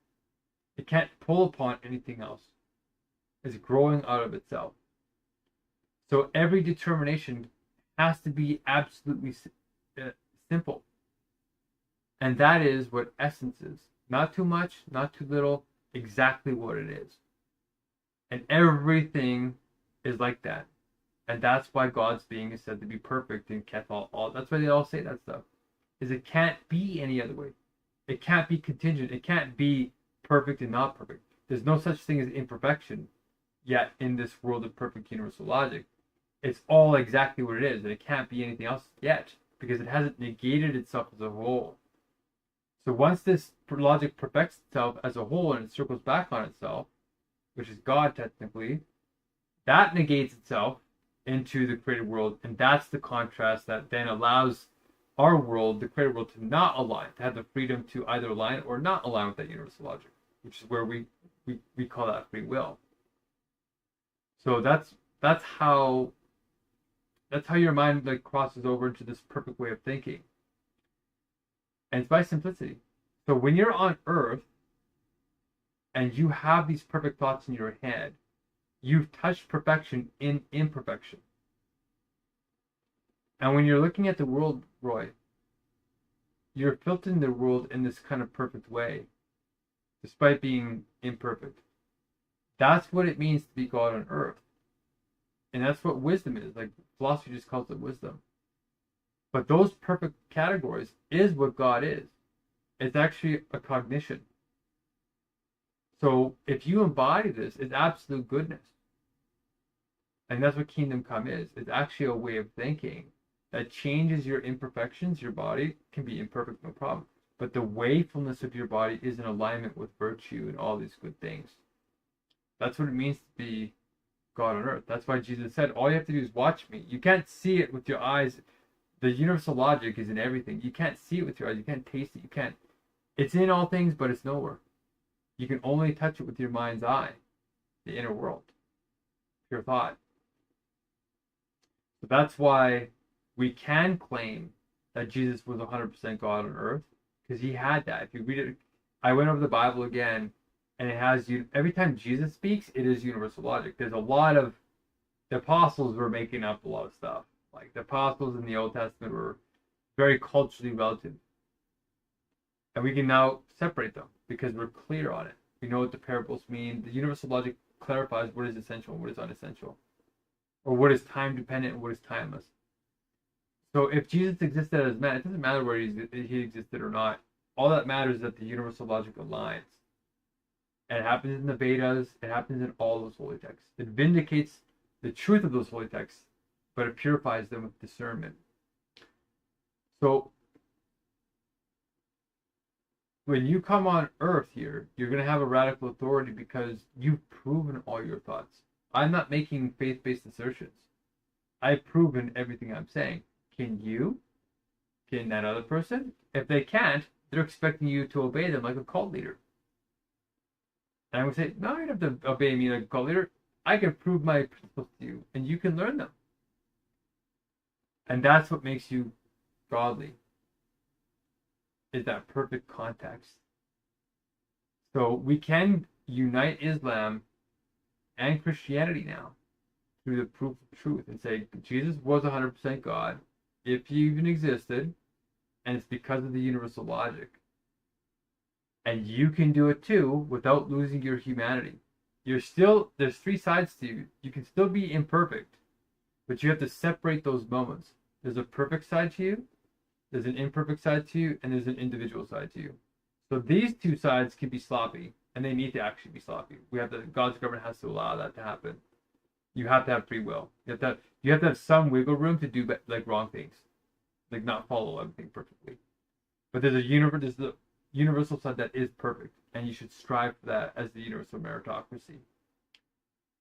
It can't pull upon anything else. It's growing out of itself. So every determination has to be absolutely simple. And that is what essence is. Not too much, not too little, exactly what it is. And everything is like that. And that's why God's being is said to be perfect and kept all. That's why they all say that stuff. Is it can't be any other way. It can't be contingent. It can't be perfect and not perfect. There's no such thing as imperfection yet in this world of perfect universal logic. It's all exactly what it is, and it can't be anything else yet because it hasn't negated itself as a whole. So once this logic perfects itself as a whole and it circles back on itself, which is God technically, that negates itself into the created world, and that's the contrast that then allows our world, the created world, to not align, to have the freedom to either align or not align with that universal logic, which is where we call that free will. So that's how your mind like crosses over into this perfect way of thinking. And it's by simplicity. So when you're on earth and you have these perfect thoughts in your head, you've touched perfection in imperfection. And when you're looking at the world, Roy, you're filtering the world in this kind of perfect way, despite being imperfect. That's what it means to be God on earth. And that's what wisdom is. Like philosophy just calls it wisdom. But those perfect categories is what God is. It's actually a cognition. So if you embody this, it's absolute goodness. And that's what kingdom come is. It's actually a way of thinking that changes your imperfections. Your body can be imperfect, no problem. but the wakefulness of your body is in alignment with virtue and all these good things. That's what it means to be God on earth. That's why Jesus said, all you have to do is watch me. You can't see it with your eyes. The universal logic is in everything. You can't see it with your eyes. You can't taste it. You can't. It's in all things, but it's nowhere. You can only touch it with your mind's eye, the inner world, pure thought. So that's why we can claim that Jesus was 100% God on earth, because he had that. If you read it, I went over the Bible again, and it has you. Every time Jesus speaks, it is universal logic. There's a lot of the apostles were making up a lot of stuff. Like the apostles in the Old Testament were very culturally relative, and we can now separate them because we're clear on it. We know what the parables mean. The universal logic clarifies what is essential and what is unessential, or what is time dependent and what is timeless. So if Jesus existed as man, it doesn't matter where he existed or not. All that matters is that the universal logic aligns. And it happens in the Vedas. It happens in all those holy texts. It vindicates the truth of those holy texts, but it purifies them with discernment. So when you come on earth here, you're going to have a radical authority because you've proven all your thoughts. I'm not making faith-based assertions. I've proven everything I'm saying. Can you? Can that other person? If they can't, they're expecting you to obey them like a cult leader. And I would say, no, you don't have to obey me like a cult leader. I can prove my principles to you, and you can learn them. And that's what makes you godly, is that perfect context. So we can unite Islam and Christianity now through the proof of truth and say Jesus was 100% God, if he even existed, and it's because of the universal logic. And you can do it too without losing your humanity. There's three sides to you. You can still be imperfect, but you have to separate those moments. There's a perfect side to you, there's an imperfect side to you, and there's an individual side to you. So these two sides can be sloppy, and they need to actually be sloppy. God's government has to allow that to happen. You have to have free will. You have to have some wiggle room to do like wrong things, like not follow everything perfectly. But there's the universal side that is perfect, and you should strive for that as the universal meritocracy.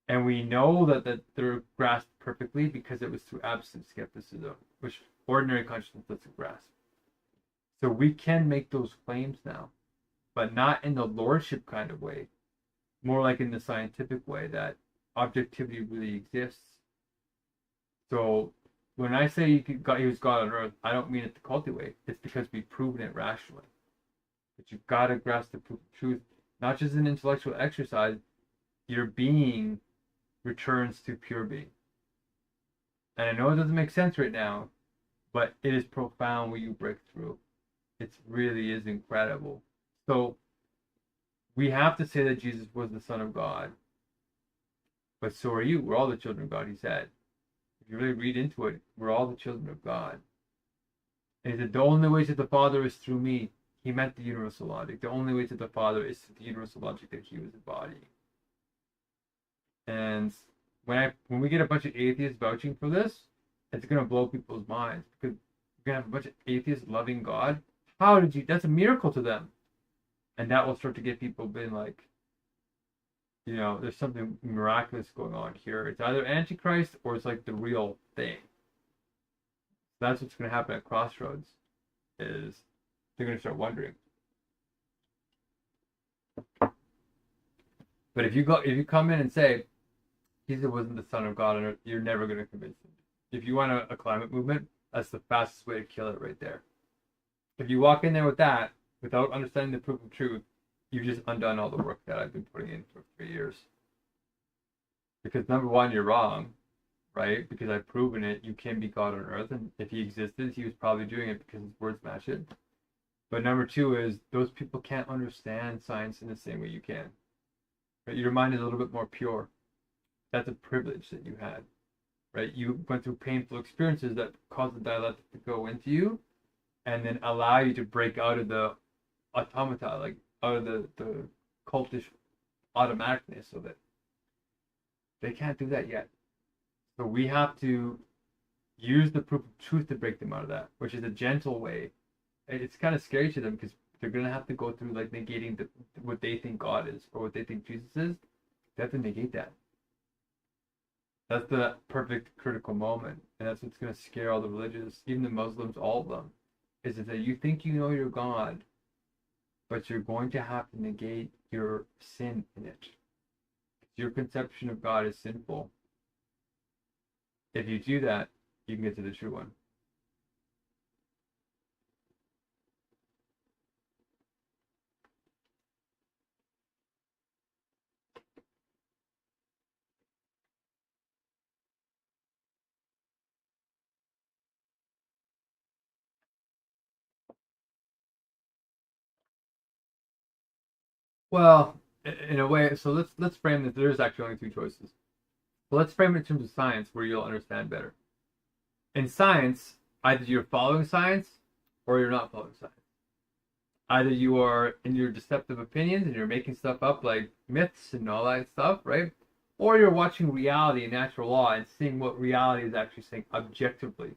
And we know that they're grasped perfectly because it was through absolute skepticism, which ordinary consciousness doesn't grasp. So we can make those claims now, but not in the lordship kind of way, more like in the scientific way that objectivity really exists. So when I say he was God on earth, I don't mean it the culty way. It's because we've proven it rationally. But you've got to grasp the truth, not just an intellectual exercise. Your being returns to pure being. And I know it doesn't make sense right now, but it is profound when you break through. It really is incredible. So we have to say that Jesus was the Son of God. But so are you. We're all the children of God, he said. If you really read into it, we're all the children of God. And he said, the only way to the Father is through me. He meant the universal logic. The only way to the Father is the universal logic that he was embodying. And when we get a bunch of atheists vouching for this, it's going to blow people's minds. Because you're going to have a bunch of atheists loving God. That's a miracle to them. And that will start to get people being like, there's something miraculous going on here. It's either Antichrist or it's like the real thing. That's what's going to happen at Crossroads, is they're going to start wondering. But if you come in and say Jesus wasn't the Son of God on earth, you're never going to convince them. If you want a climate movement, that's the fastest way to kill it right there. If you walk in there with that, without understanding the proof of truth, you've just undone all the work that I've been putting in for 3 years. Because number one, you're wrong, right? Because I've proven it. You can be God on earth, and if he existed, he was probably doing it because his words match it. But number two is those people can't understand science in the same way you can. Right? Your mind is a little bit more pure. That's a privilege that you had, right? You went through painful experiences that caused the dialectic to go into you, and then allow you to break out of the automata, like out of the cultish automaticness of it. They can't do that yet. So we have to use the proof of truth to break them out of that, which is a gentle way. It's kind of scary to them because they're gonna have to go through like negating what they think God is or what they think Jesus is. They have to negate that. That's the perfect critical moment, and that's what's gonna scare all the religious, even the Muslims, all of them, is that you think you know your God, but you're going to have to negate your sin in it. Your conception of God is sinful. If you do that, you can get to the true one. Well, in a way, so let's frame this. There's actually only two choices. But let's frame it in terms of science, where you'll understand better. In science, either you're following science or you're not following science. Either you are in your deceptive opinions and you're making stuff up like myths and all that stuff, right? Or you're watching reality and natural law and seeing what reality is actually saying objectively.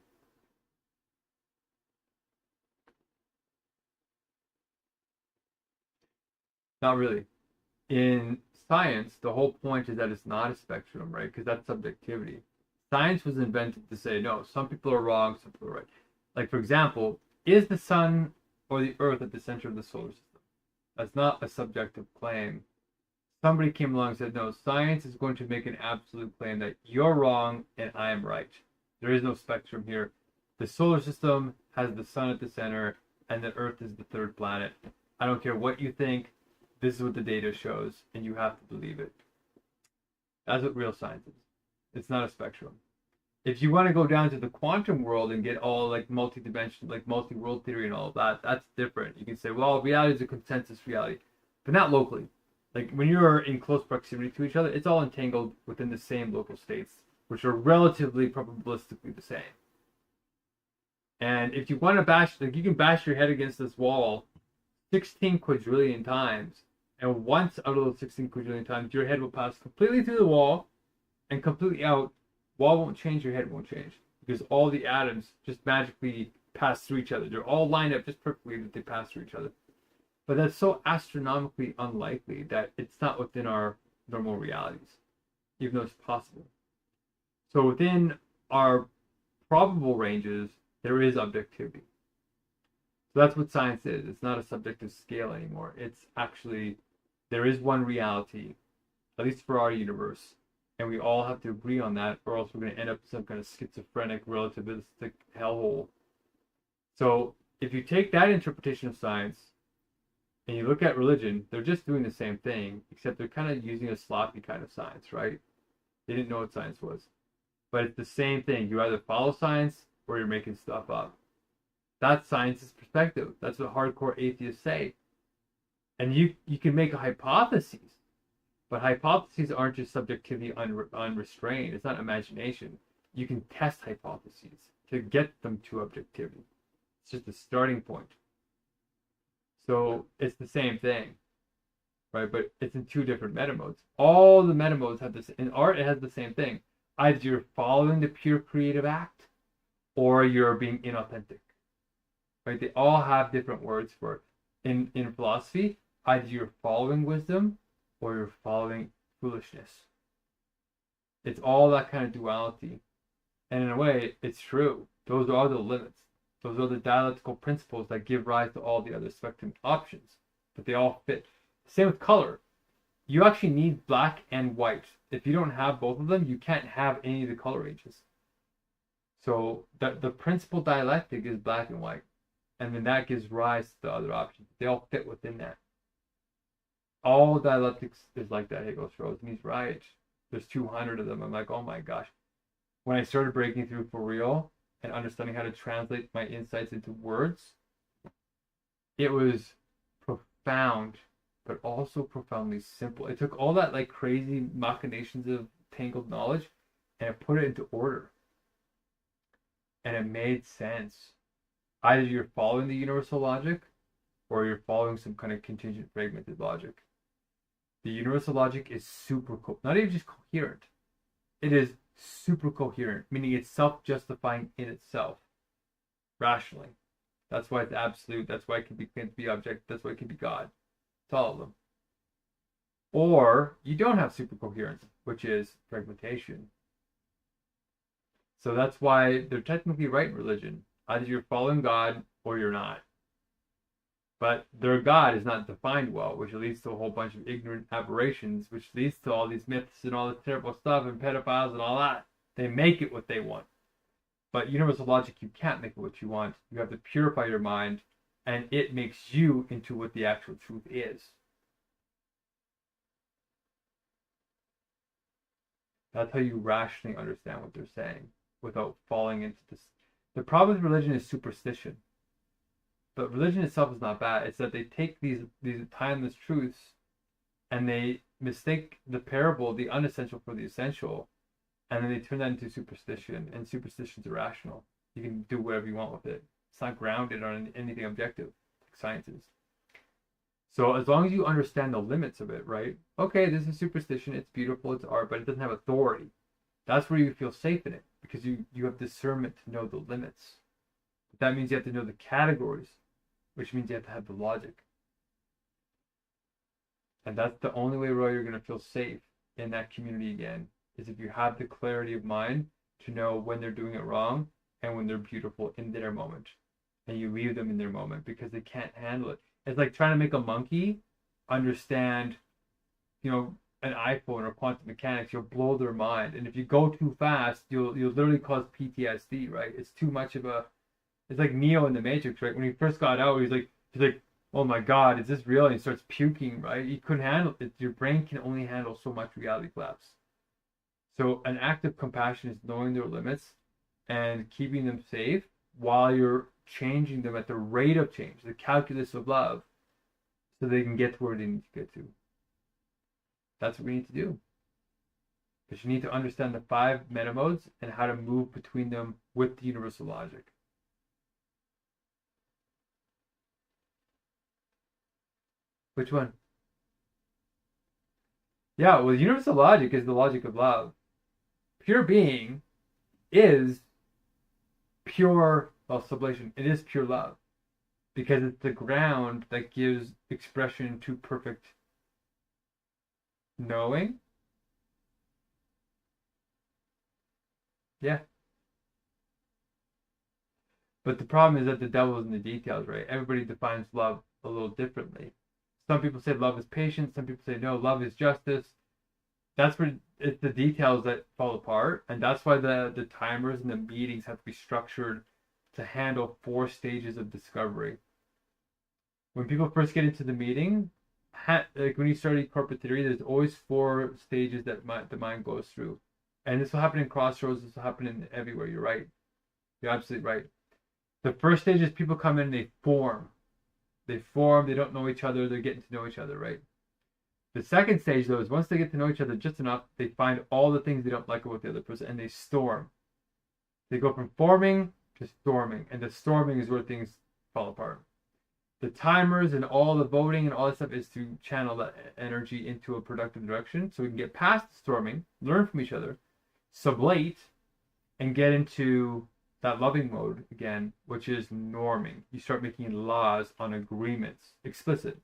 Not really. In science, the whole point is that it's not a spectrum, right? Because that's subjectivity. Science was invented to say, no, some people are wrong, some people are right. Like, for example, is the sun or the earth at the center of the solar system? That's not a subjective claim. Somebody came along and said, no, science is going to make an absolute claim that you're wrong and I am right. There is no spectrum here. The solar system has the sun at the center and the earth is the third planet. I don't care what you think. This is what the data shows, and you have to believe it. That's what real science is. It's not a spectrum. If you want to go down to the quantum world and get all like multi-dimensional, like multi-world theory and all of that, that's different. You can say, well, reality is a consensus reality, but not locally. Like when you're in close proximity to each other, it's all entangled within the same local states, which are relatively probabilistically the same. And if you want to bash, like you can bash your head against this wall 16 quadrillion times, and once out of those 16 quadrillion times, your head will pass completely through the wall and completely out. Wall won't change, your head won't change. Because all the atoms just magically pass through each other. They're all lined up just perfectly that they pass through each other. But that's so astronomically unlikely that it's not within our normal realities, even though it's possible. So within our probable ranges, there is objectivity. So that's what science is. It's not a subjective scale anymore. It's actually, there is one reality, at least for our universe, and we all have to agree on that, or else we're going to end up some kind of schizophrenic, relativistic hellhole. So if you take that interpretation of science and you look at religion, they're just doing the same thing, except they're kind of using a sloppy kind of science, right? They didn't know what science was. But it's the same thing. You either follow science or you're making stuff up. That's science's perspective. That's what hardcore atheists say. And you can make a hypothesis, but hypotheses aren't just subjectivity unrestrained. It's not imagination. You can test hypotheses to get them to objectivity. It's just a starting point. So it's the same thing, right? But it's in two different meta modes. All the meta modes have this. In art, it has the same thing. Either you're following the pure creative act, or you're being inauthentic. Right? They all have different words for it. In philosophy, either you're following wisdom or you're following foolishness. It's all that kind of duality. And in a way, it's true. Those are the limits. Those are the dialectical principles that give rise to all the other spectrum options. But they all fit. Same with color. You actually need black and white. If you don't have both of them, you can't have any of the color ranges. So the principal dialectic is black and white. And then that gives rise to the other options. They all fit within that. All dialectics is like that, Hegel shows. And he's right. There's 200 of them. I'm like, oh my gosh. When I started breaking through for real and understanding how to translate my insights into words, it was profound, but also profoundly simple. It took all that like crazy machinations of tangled knowledge and it put it into order. And it made sense. Either you're following the universal logic or you're following some kind of contingent fragmented logic. The universal logic is super not even just coherent. It is super coherent, meaning it's self-justifying in itself, rationally. That's why it's absolute. That's why it can be object. That's why it can be God. It's all of them. Or you don't have super coherence, which is fragmentation. So that's why they're technically right in religion. Either you're following God or you're not. But their God is not defined well, which leads to a whole bunch of ignorant aberrations, which leads to all these myths and all this terrible stuff and pedophiles and all that. They make it what they want. But universal logic, you can't make it what you want. You have to purify your mind, and it makes you into what the actual truth is. That's how you rationally understand what they're saying without falling into this. The problem with religion is superstition. But religion itself is not bad. It's that they take these timeless truths and they mistake the parable, the unessential, for the essential, and then they turn that into superstition. And superstition's irrational. You can do whatever you want with it. It's not grounded on anything objective, like science is. So as long as you understand the limits of it, right? Okay, this is superstition. It's beautiful. It's art, but it doesn't have authority. That's where you feel safe in it, because you have discernment to know the limits. But that means you have to know the categories, which means you have to have the logic. And that's the only way, Roy, you're going to feel safe in that community again, is if you have the clarity of mind to know when they're doing it wrong and when they're beautiful in their moment. And you leave them in their moment because they can't handle it. It's like trying to make a monkey understand, an iPhone or quantum mechanics. You'll blow their mind. And if you go too fast, you'll literally cause PTSD, right? It's too much of a... It's like Neo in the Matrix, right? When he first got out, he's like, oh my God, is this real? And he starts puking, right? He couldn't handle it. Your brain can only handle so much reality collapse. So an act of compassion is knowing their limits and keeping them safe while you're changing them at the rate of change, the calculus of love, so they can get to where they need to get to. That's what we need to do. But you need to understand the 5 meta modes and how to move between them with the universal logic. Which one? Yeah, well, universal logic is the logic of love. Pure being is pure, sublation. It is pure love. Because it's the ground that gives expression to perfect knowing. Yeah. But the problem is that the devil's in the details, right? Everybody defines love a little differently. Some people say love is patience. Some people say, no, love is justice. That's where it's the details that fall apart. And that's why the timers and the meetings have to be structured to handle 4 stages of discovery. When people first get into the meeting, like when you study corporate theory, there's always 4 stages that the mind goes through. And this will happen in Crossroads. This will happen in everywhere. You're right. You're absolutely right. The first stage is people come in and they form. They don't know each other, they're getting to know each other, right? The second stage, though, is once they get to know each other just enough, they find all the things they don't like about the other person, and they storm. They go from forming to storming, and the storming is where things fall apart. The timers and all the voting and all that stuff is to channel that energy into a productive direction, so we can get past the storming, learn from each other, sublate, and get into that loving mode again, which is norming. You start making laws on agreements, explicit.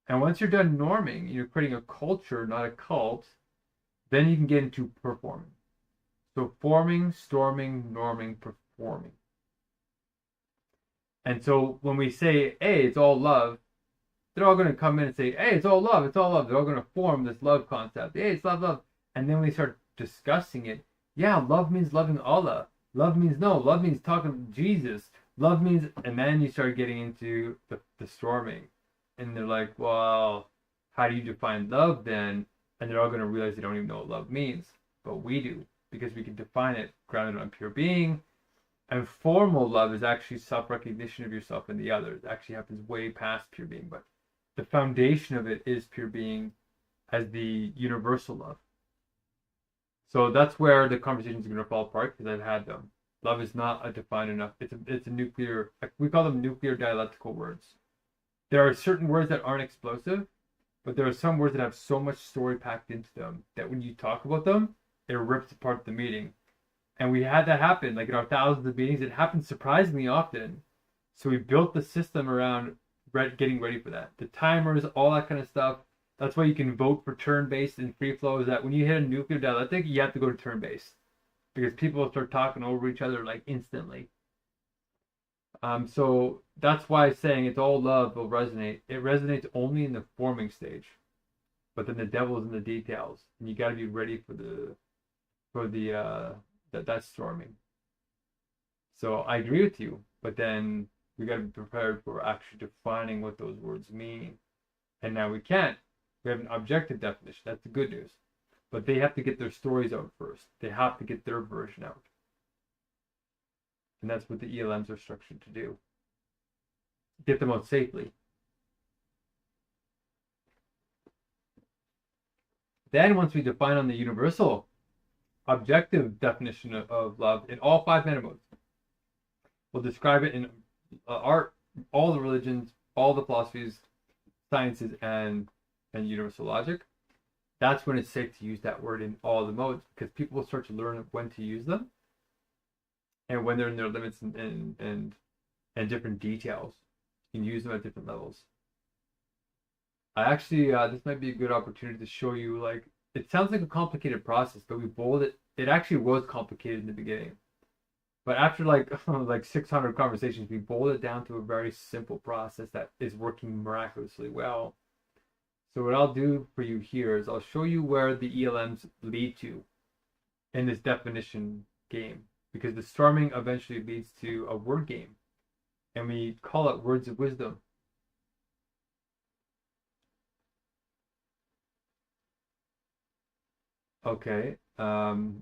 And once you're done norming, you're creating a culture, not a cult, then you can get into performing. So forming, storming, norming, performing. And so when we say, hey, it's all love, they're all going to come in and say, hey, it's all love, it's all love. They're all going to form this love concept. Hey, it's love, love. And then we start discussing it. Yeah, love means loving Allah. Love means no. Love means talking to Jesus. Love means... And then you start getting into the storming. And they're like, well, how do you define love then? And they're all going to realize they don't even know what love means. But we do. Because we can define it grounded on pure being. And formal love is actually self-recognition of yourself and the other. It actually happens way past pure being. But the foundation of it is pure being as the universal love. So that's where the conversations are going to fall apart, because I've had them. Love is not a defined enough. It's a nuclear... We call them nuclear dialectical words. There are certain words that aren't explosive, but there are some words that have so much story packed into them that when you talk about them, it rips apart the meeting. And we had that happen. Like in our thousands of meetings, it happens surprisingly often. So we built the system around getting ready for that. The timers, all that kind of stuff. That's why you can vote for turn-based and free flow. Is that when you hit a nuclear dialectic, you have to go to turn-based because people will start talking over each other like instantly. So that's why saying it's all love will resonate. It resonates only in the forming stage, but then the devil's in the details, and you got to be ready for the that storming. So I agree with you, but then we got to be prepared for actually defining what those words mean. And now we can't. We have an objective definition. That's the good news. But they have to get their stories out first. They have to get their version out. And that's what the ELMs are structured to do. Get them out safely. Then once we define on the universal objective definition of love in all 5 meta modes, we'll describe it in art, all the religions, all the philosophies, sciences, and universal logic. That's when it's safe to use that word in all the modes because people will start to learn when to use them and when they're in their limits and different details. You can use them at different levels. I actually, this might be a good opportunity to show you, like, it sounds like a complicated process, but we boiled it. It actually was complicated in the beginning. But after like 600 conversations, we boiled it down to a very simple process that is working miraculously well. So what I'll do for you here is I'll show you where the ELMs lead to in this definition game, because the storming eventually leads to a word game, and we call it words of wisdom. Okay. Do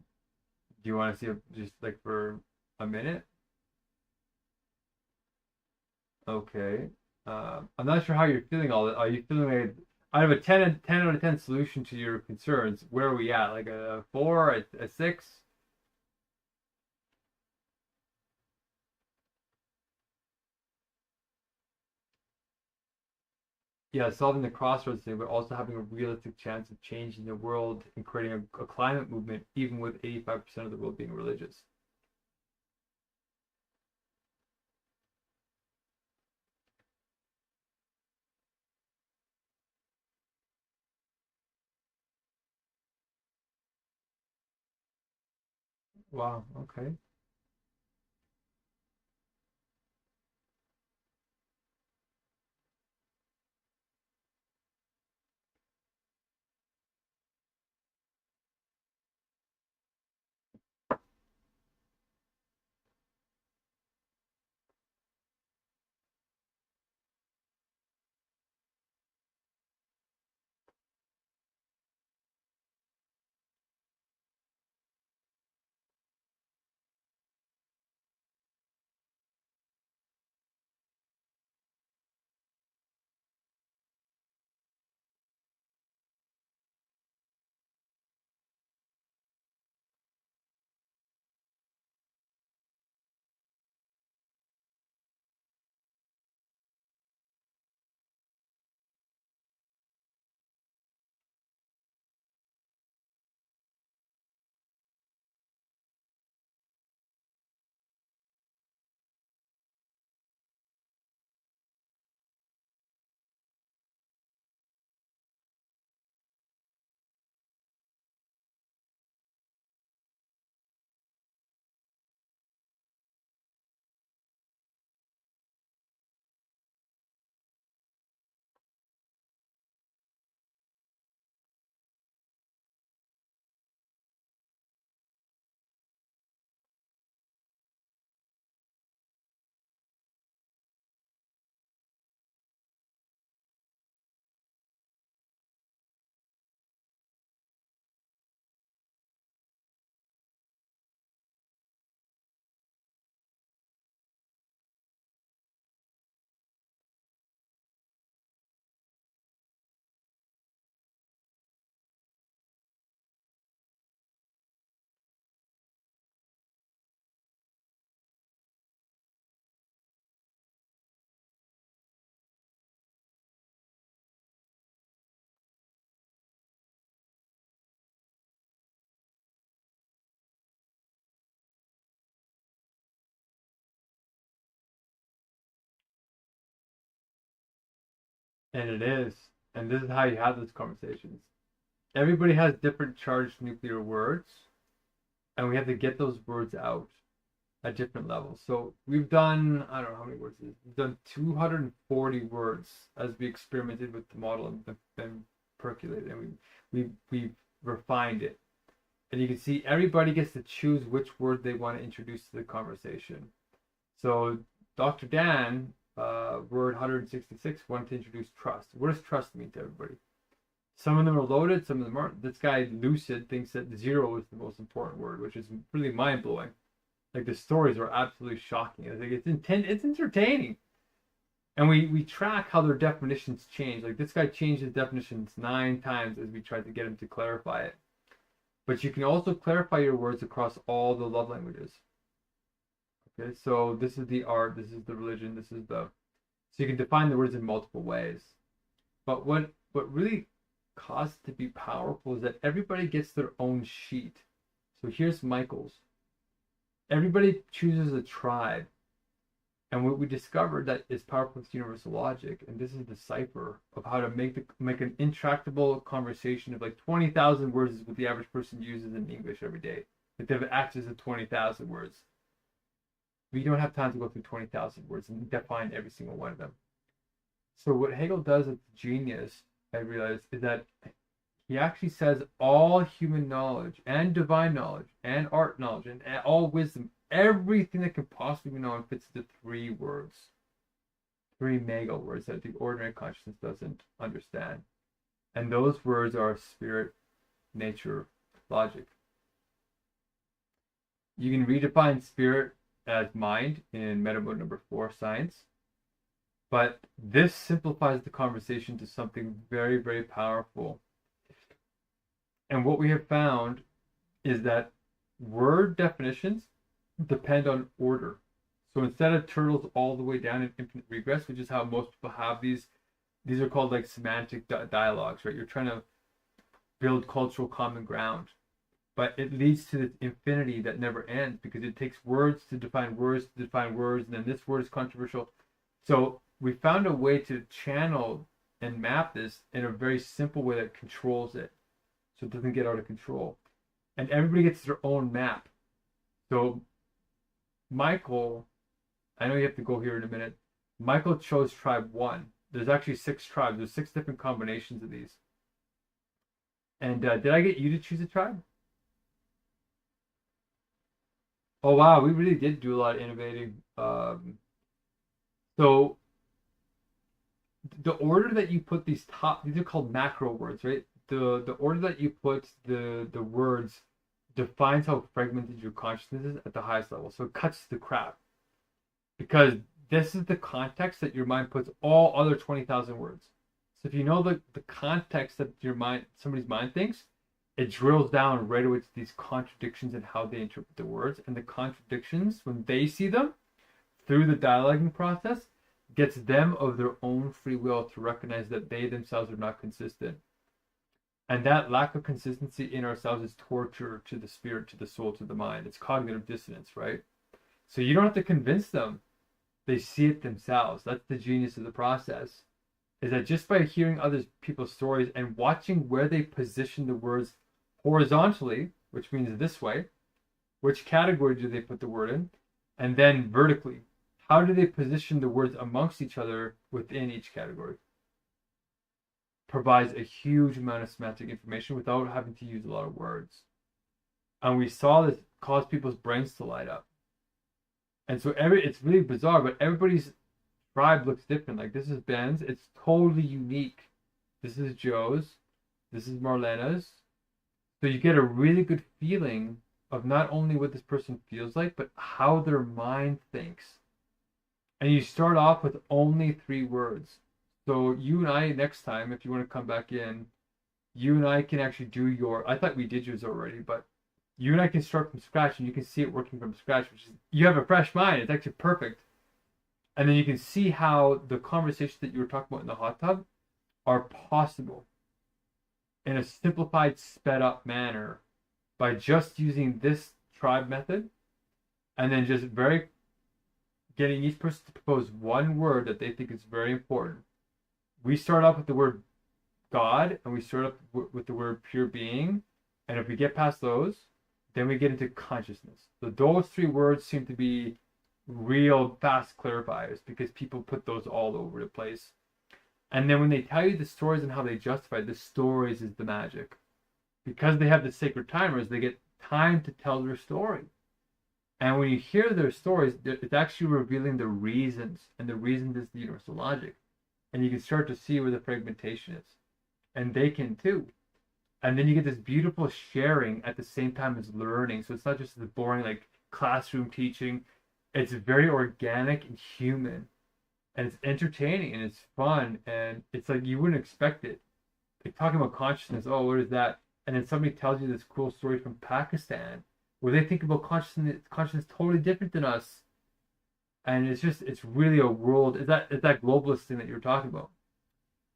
you want to see just like for a minute? Okay. I'm not sure how you're feeling all that. Are you feeling like out of a 10 out of 10 solution to your concerns, where are we at? Like a 4, a 6? Yeah, solving the crossroads thing, but also having a realistic chance of changing the world and creating a climate movement, even with 85% of the world being religious. Wow, okay. And it is. And this is how you have those conversations. Everybody has different charged nuclear words, and we have to get those words out at different levels. So we've done, I don't know how many words it is. We've done 240 words as we experimented with the model and then percolated, and we refined it. And you can see everybody gets to choose which word they want to introduce to the conversation. So Dr. Dan, word 166, wanted to introduce trust. What does trust mean to everybody? Some of them are loaded, some of them aren't. This guy, Lucid, thinks that 0 is the most important word, which is really mind-blowing. Like, the stories are absolutely shocking. I think it's entertaining. And we track how their definitions change. Like, this guy changed his definitions 9 times as we tried to get him to clarify it. But you can also clarify your words across all the love languages. Okay, so this is the art, this is the religion, this is the... So you can define the words in multiple ways. But what really caused it to be powerful is that everybody gets their own sheet. So here's Michael's. Everybody chooses a tribe. And what we discovered that is powerful with universal logic, and this is the cipher of how to make an intractable conversation of like 20,000 words is what the average person uses in English every day. Like, they have access to 20,000 words. We don't have time to go through 20,000 words and define every single one of them. So what Hegel does as a genius, I realized, is that he actually says all human knowledge and divine knowledge and art knowledge and all wisdom, everything that can possibly be known fits into 3 words. 3 mega words that the ordinary consciousness doesn't understand. And those words are spirit, nature, logic. You can redefine spirit as mind in meta mode number 4, science. But this simplifies the conversation to something very, very powerful. And what we have found is that word definitions depend on order. So instead of turtles all the way down in infinite regress, which is how most people have these are called like semantic dialogues, right? You're trying to build cultural common ground. But it leads to this infinity that never ends because it takes words to define words, and then this word is controversial. So we found a way to channel and map this in a very simple way that controls it, so it doesn't get out of control. And everybody gets their own map. So Michael, I know you have to go here in a minute. Michael chose tribe 1. There's actually 6 tribes. There's 6 different combinations of these. And did I get you to choose a tribe? Oh wow, we really did do a lot of innovating. So the order that you put these are called macro words, right? The order that you put the words defines how fragmented your consciousness is at the highest level. So it cuts the crap. Because this is the context that your mind puts all other 20,000 words. So if you know the context that somebody's mind thinks, it drills down right away to these contradictions in how they interpret the words. And the contradictions, when they see them through the dialoguing process, gets them of their own free will to recognize that they themselves are not consistent. And that lack of consistency in ourselves is torture to the spirit, to the soul, to the mind. It's cognitive dissonance, right? So you don't have to convince them. They see it themselves. That's the genius of the process. Is that just by hearing other people's stories and watching where they position the words horizontally, which means this way, which category do they put the word in? And then vertically, how do they position the words amongst each other within each category? Provides a huge amount of semantic information without having to use a lot of words. And we saw this cause people's brains to light up. And so it's really bizarre, but everybody's tribe looks different. Like, this is Ben's, it's totally unique. This is Joe's, this is Marlena's. So you get a really good feeling of not only what this person feels like, but how their mind thinks. And you start off with only 3 words. So you and I, next time, if you want to come back in, you and I can actually do I thought we did yours already, but you and I can start from scratch and you can see it working from scratch, which is, you have a fresh mind. It's actually perfect. And then you can see how the conversations that you were talking about in the hot tub are possible in a simplified, sped up manner by just using this tribe method, and then just getting each person to propose one word that they think is very important. we start off with the word God, and we start up with the word pure being, and if we get past those, then we get into consciousness. So those three words seem to be real fast clarifiers because people put those all over the place. And then when they tell you the stories and how they justify the stories is the magic. Because they have the sacred timers, they get time to tell their story. And when you hear their stories, it's actually revealing the reasons, and the reason is the universal logic. And you can start to see where the fragmentation is. And they can too. And then you get this beautiful sharing at the same time as learning. So it's not just the boring like classroom teaching. It's very organic and human. And it's entertaining and it's fun. And it's like you wouldn't expect it. Like talking about consciousness, oh, what is that? And then somebody tells you this cool story from Pakistan where they think about consciousness totally different than us. And it's really a world. It's that globalist thing that you're talking about.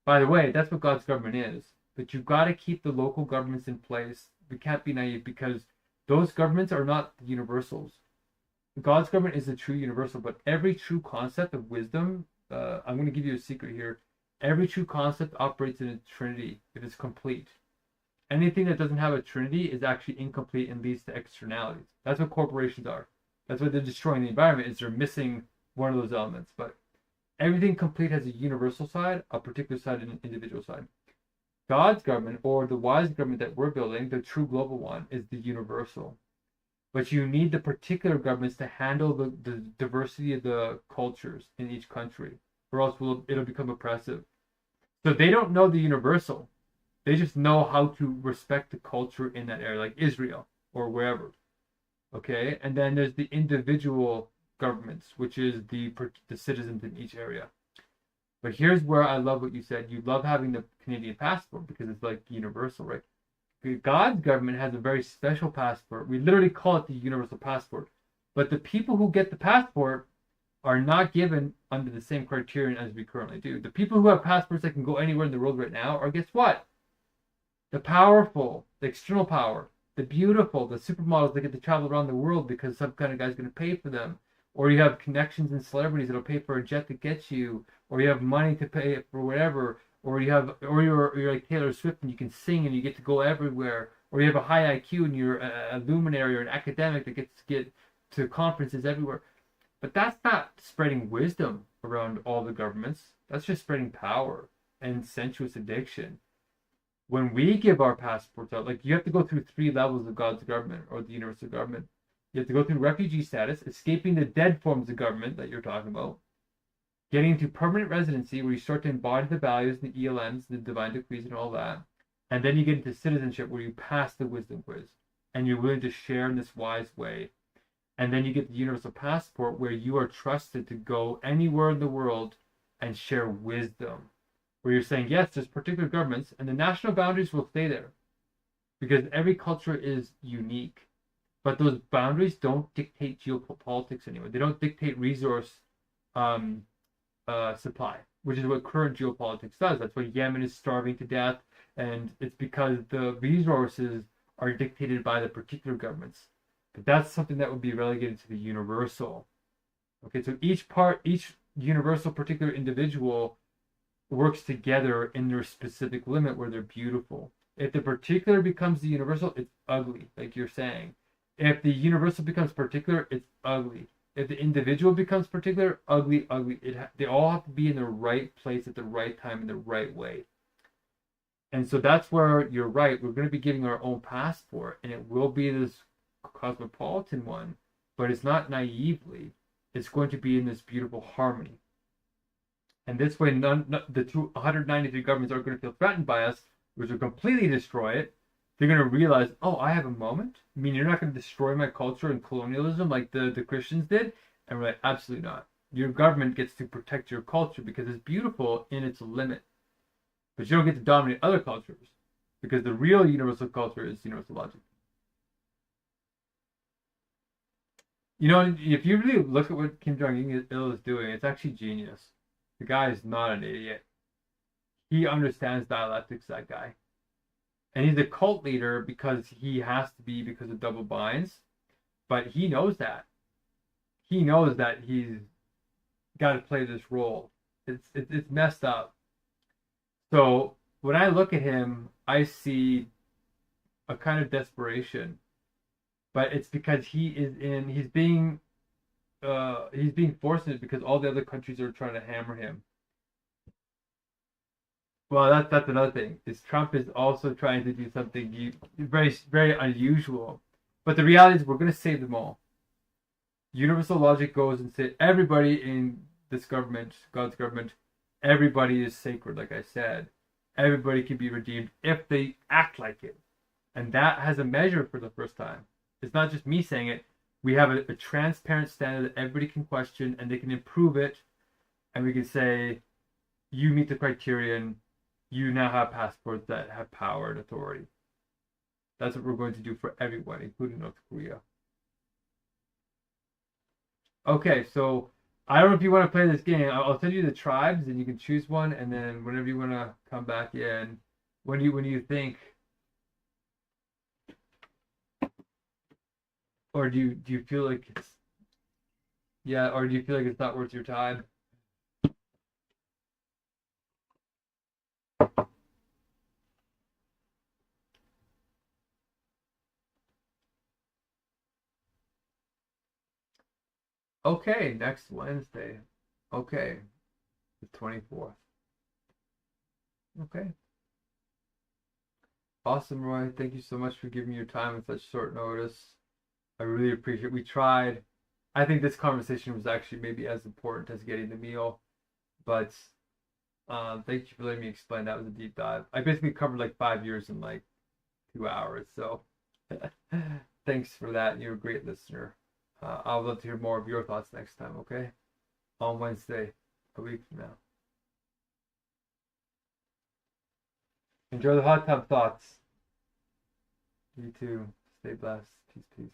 By the way, that's what God's government is. But you've got to keep the local governments in place. We can't be naive because those governments are not universals. God's government is the true universal, but every true concept of wisdom, I'm going to give you a secret here. Every true concept operates in a trinity if it's complete. Anything that doesn't have a trinity is actually incomplete and leads to externalities. That's what corporations are. That's why they're destroying the environment, is they're missing one of those elements. But everything complete has a universal side, a particular side, and an individual side. God's government, or the wise government that we're building, the true global one, is the universal. But you need the particular governments to handle the diversity of the cultures in each country, or else it'll become oppressive. So they don't know the universal. They just know how to respect the culture in that area, like Israel or wherever. Okay? And then there's the individual governments, which is the citizens in each area. But here's where I love what you said. You love having the Canadian passport because it's like universal, right? God's government has a very special passport. We literally call it the universal passport. But the people who get the passport are not given under the same criterion as we currently do. The people who have passports that can go anywhere in the world right now are, guess what? The powerful, the external power, the beautiful, the supermodels that get to travel around the world because some kind of guy's going to pay for them. Or you have connections and celebrities that'll pay for a jet to get you. Or you have money to pay for whatever. Or you're like Taylor Swift and you can sing and you get to go everywhere. Or you have a high IQ and you're a luminary or an academic that gets to get to conferences everywhere. But that's not spreading wisdom around all the governments. That's just spreading power and sensuous addiction. When we give our passports out, like you have to go through 3 levels of God's government or the universal government. You have to go through refugee status, escaping the dead forms of government that you're talking about, getting into permanent residency where you start to embody the values, the ELMs, the divine decrees and all that. And then you get into citizenship where you pass the wisdom quiz and you're willing to share in this wise way. And then you get the universal passport where you are trusted to go anywhere in the world and share wisdom. Where you're saying, yes, there's particular governments and the national boundaries will stay there because every culture is unique. But those boundaries don't dictate geopolitics anymore. They don't dictate resource supply, which is what current geopolitics does. That's why Yemen is starving to death, and it's because the resources are dictated by the particular governments. But that's something that would be relegated to the universal. Okay, so each universal particular individual works together in their specific limit where they're beautiful. If the particular becomes the universal, it's ugly, like you're saying. If the universal becomes particular, it's ugly. If the individual becomes particular, ugly. They all have to be in the right place at the right time in the right way. And so that's where you're right. We're going to be giving our own passport, and it will be this cosmopolitan one, but it's not naively. It's going to be in this beautiful harmony. And this way, the 193 governments aren't going to feel threatened by us, which will completely destroy it. They're going to realize, oh, I have a moment. I mean, you're not going to destroy my culture and colonialism like the Christians did. And we're like, absolutely not. Your government gets to protect your culture because it's beautiful in its limit. But you don't get to dominate other cultures because the real universal culture is universal logic. You know, if you really look at what Kim Jong-il is doing, it's actually genius. The guy is not an idiot. He understands dialectics, that guy. And he's a cult leader because he has to be because of double binds. But he knows that. He knows that he's got to play this role. It's messed up. So when I look at him, I see a kind of desperation, but it's because he's being forced in it because all the other countries are trying to hammer him. Well, that's another thing. Is Trump is also trying to do something very unusual, but the reality is we're going to save them all. Universal logic goes and say everybody in this government, God's government, everybody is sacred. Like I said, everybody can be redeemed if they act like it, and that has a measure for the first time. It's not just me saying it. We have a transparent standard that everybody can question and they can improve it, and we can say you meet the criterion, you now have passports that have power and authority. That's what we're going to do for everyone, including North Korea. Okay, so I don't know if you want to play this game. I'll send you the tribes, and you can choose one, and then whenever you want to come back in, when you think, or do you feel like it's yeah, or do you feel like it's not worth your time? Okay, next Wednesday. Okay, the 24th. Okay. Awesome, Roy. Thank you so much for giving me your time at such short notice. I really appreciate it. We tried. I think this conversation was actually maybe as important as getting the meal, but thank you for letting me explain. That was a deep dive. I basically covered like 5 years in like 2 hours. So thanks for that. You're a great listener. I'll love to hear more of your thoughts next time, okay? On Wednesday, a week from now. Enjoy the hot tub thoughts. You too. Stay blessed. Peace, peace.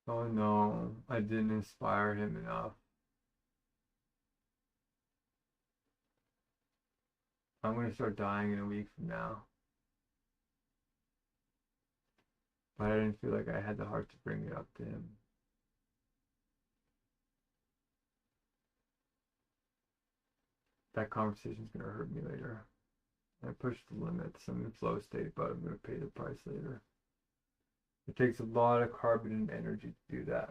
Oh no, I didn't inspire him enough. I'm gonna start dying in a week from now. But I didn't feel like I had the heart to bring it up to him. That conversation's gonna hurt me later. I pushed the limits. I'm in flow state, but I'm gonna pay the price later. It takes a lot of carbon and energy to do that.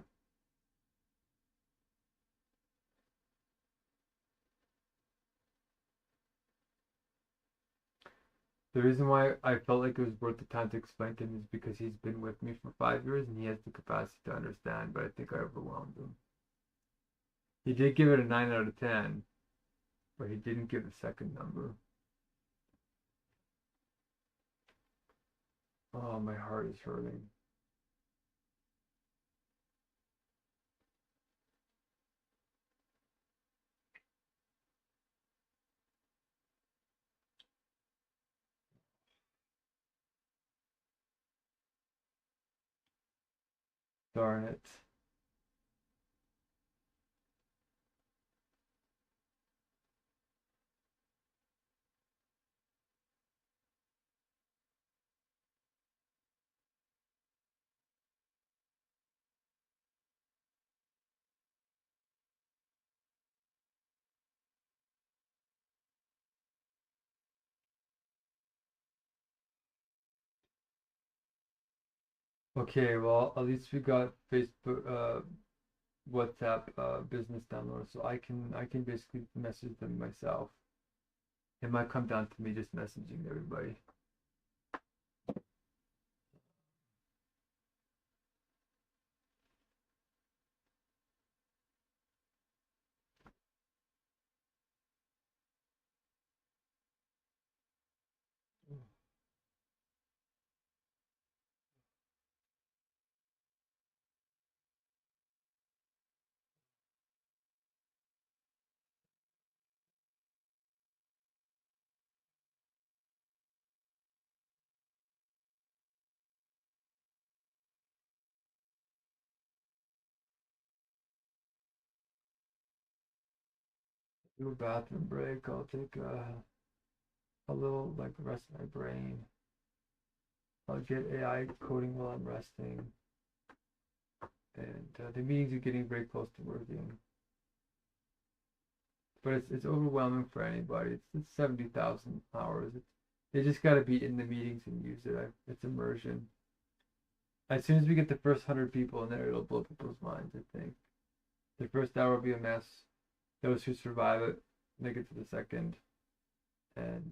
The reason why I felt like it was worth the time to explain to him is because he's been with me for 5 years and he has the capacity to understand, but I think I overwhelmed him. He did give it a 9 out of 10, but he didn't give the second number. Oh, my heart is hurting. Darn it. Okay, well, at least we got Facebook, WhatsApp, business download, so I can basically message them myself. It might come down to me just messaging everybody. Do a bathroom break. I'll take a little like rest of my brain. I'll get AI coding while I'm resting. And the meetings are getting very close to working. But it's overwhelming for anybody. It's 70,000 hours. They just got to be in the meetings and use it. It's immersion. As soon as we get the first 100 people in there, it'll blow people's minds, I think. The first hour will be a mess. Those who survive it make it to the second. And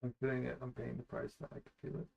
I'm feeling it. I'm paying the price now. I can feel it.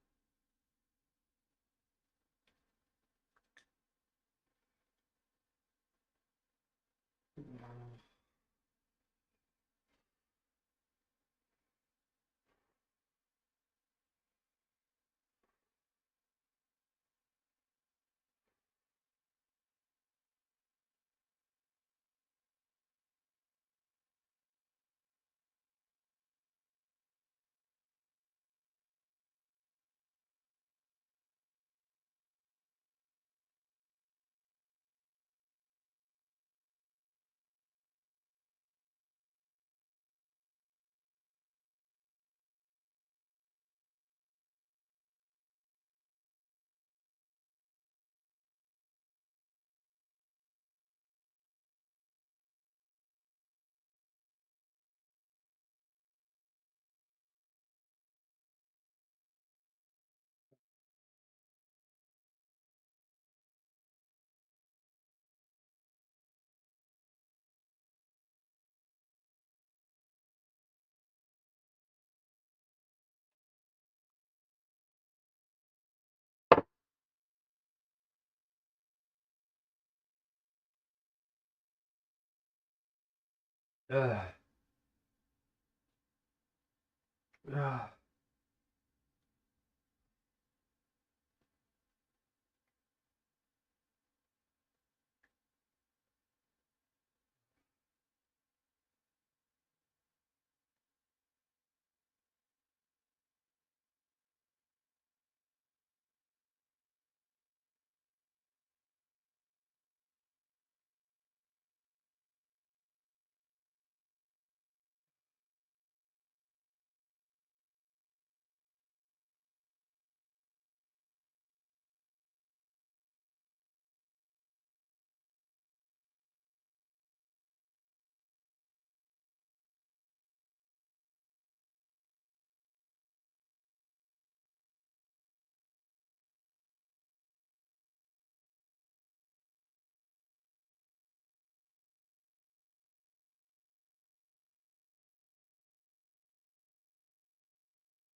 Ugh. Ugh.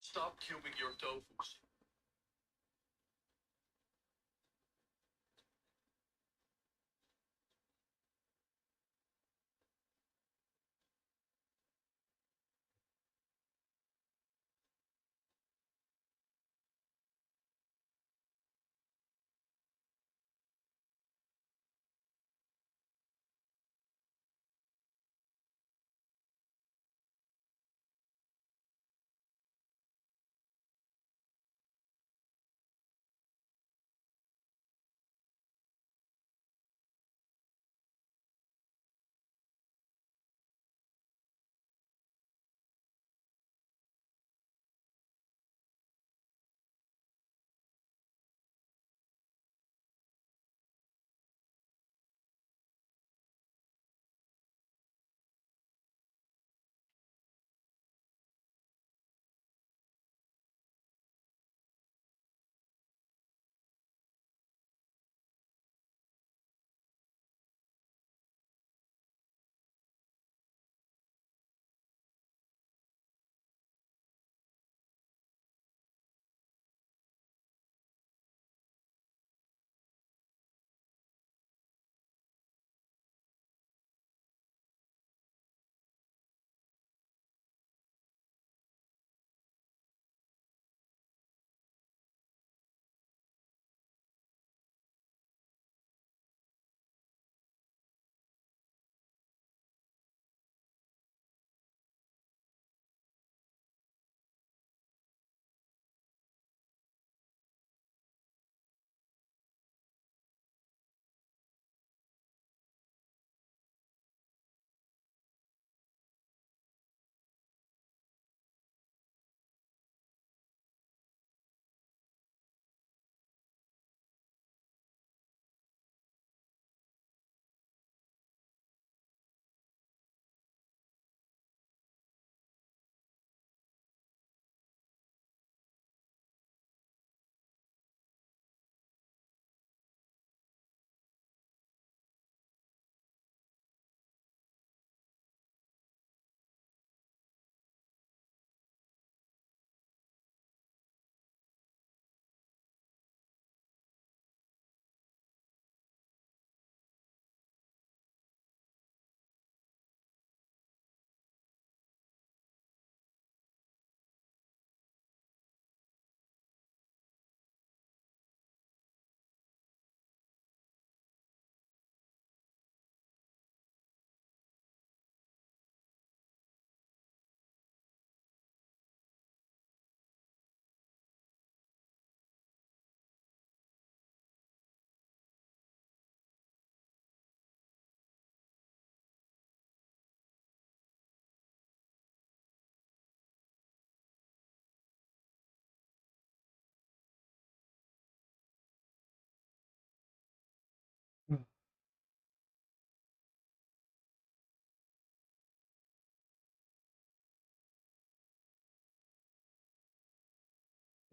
Stop cubing your tofus.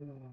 Uh,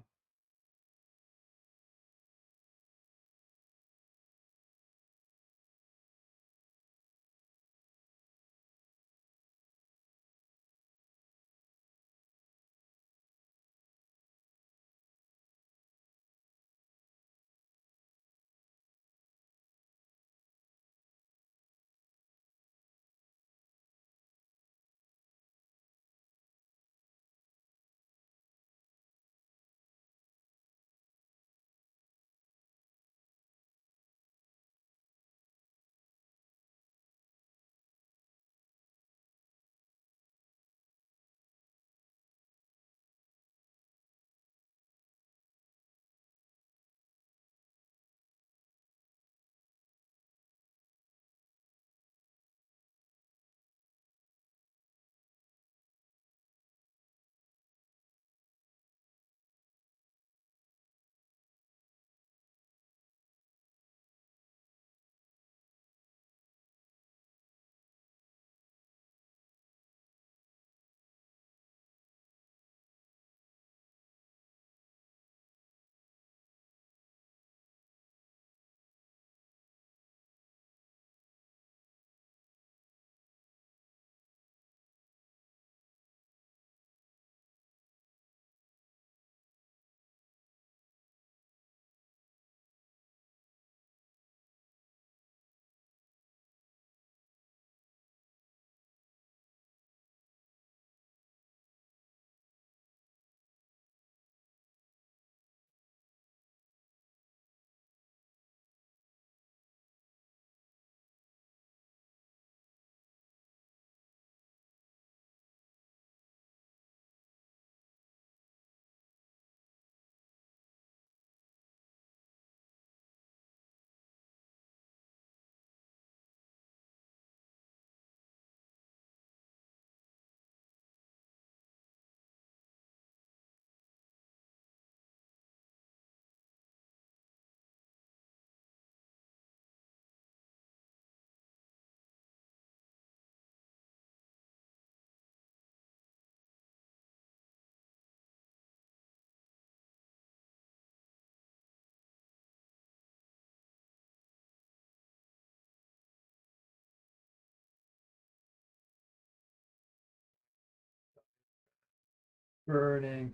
Burning.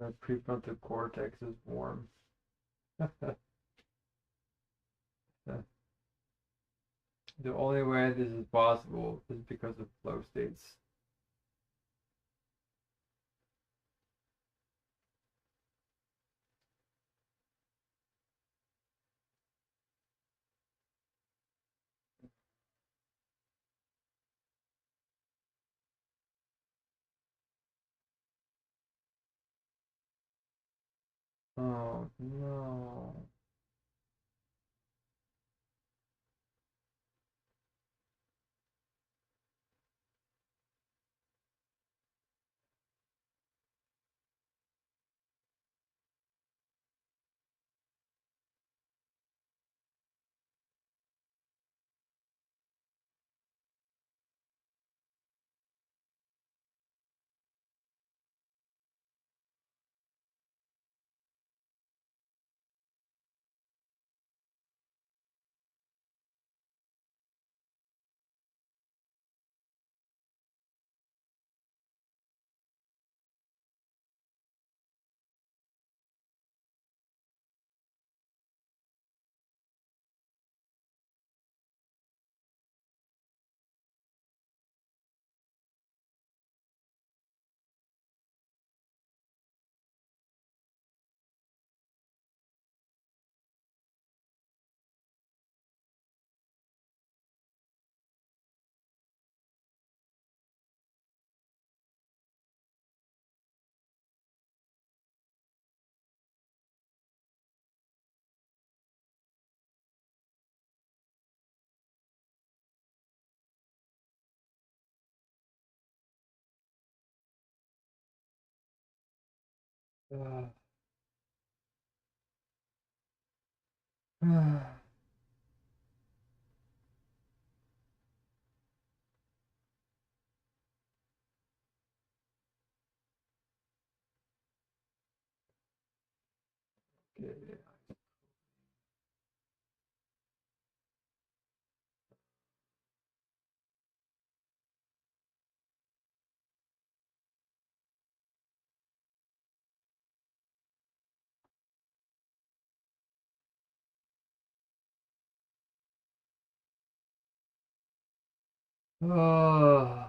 My prefrontal cortex is warm. The only way this is possible is because of flow states. Oh no. Uh, okay. Oh.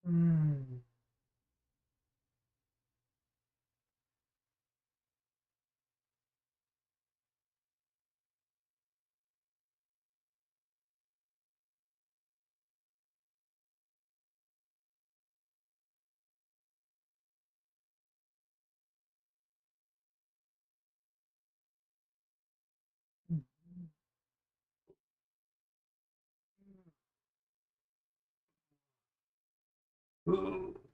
Mm. Ooh.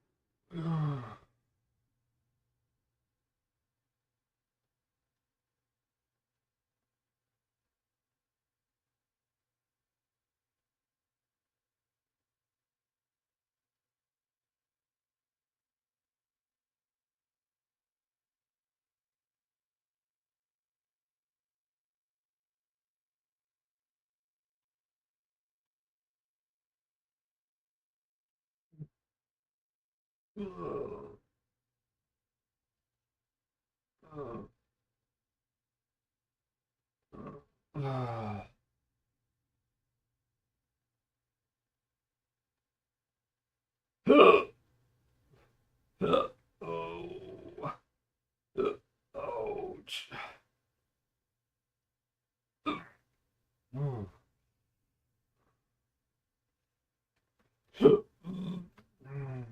Ugh. Ugh. Ugh. Ugh. Ugh. Oh. Ugh. Ouch. Mm. Mm.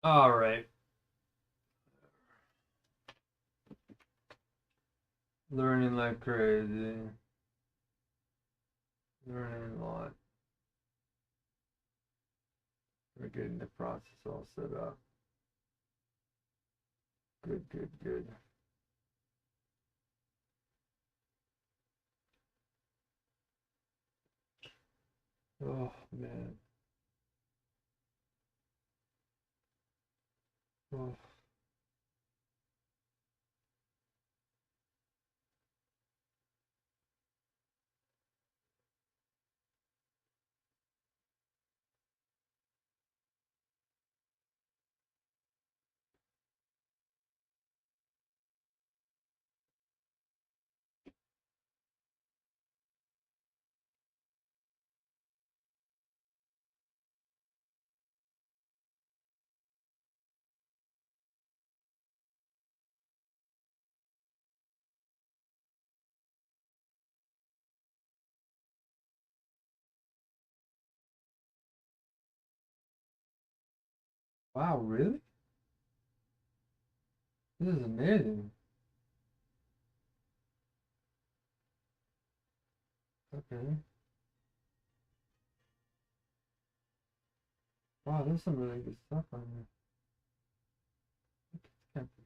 All right. Learning like crazy. Learning a lot. We're getting the process all set up. Good, good, good. Oh, man. Oh. Wow, really? This is amazing. Okay. Wow, there's some really good stuff on here. Can't be-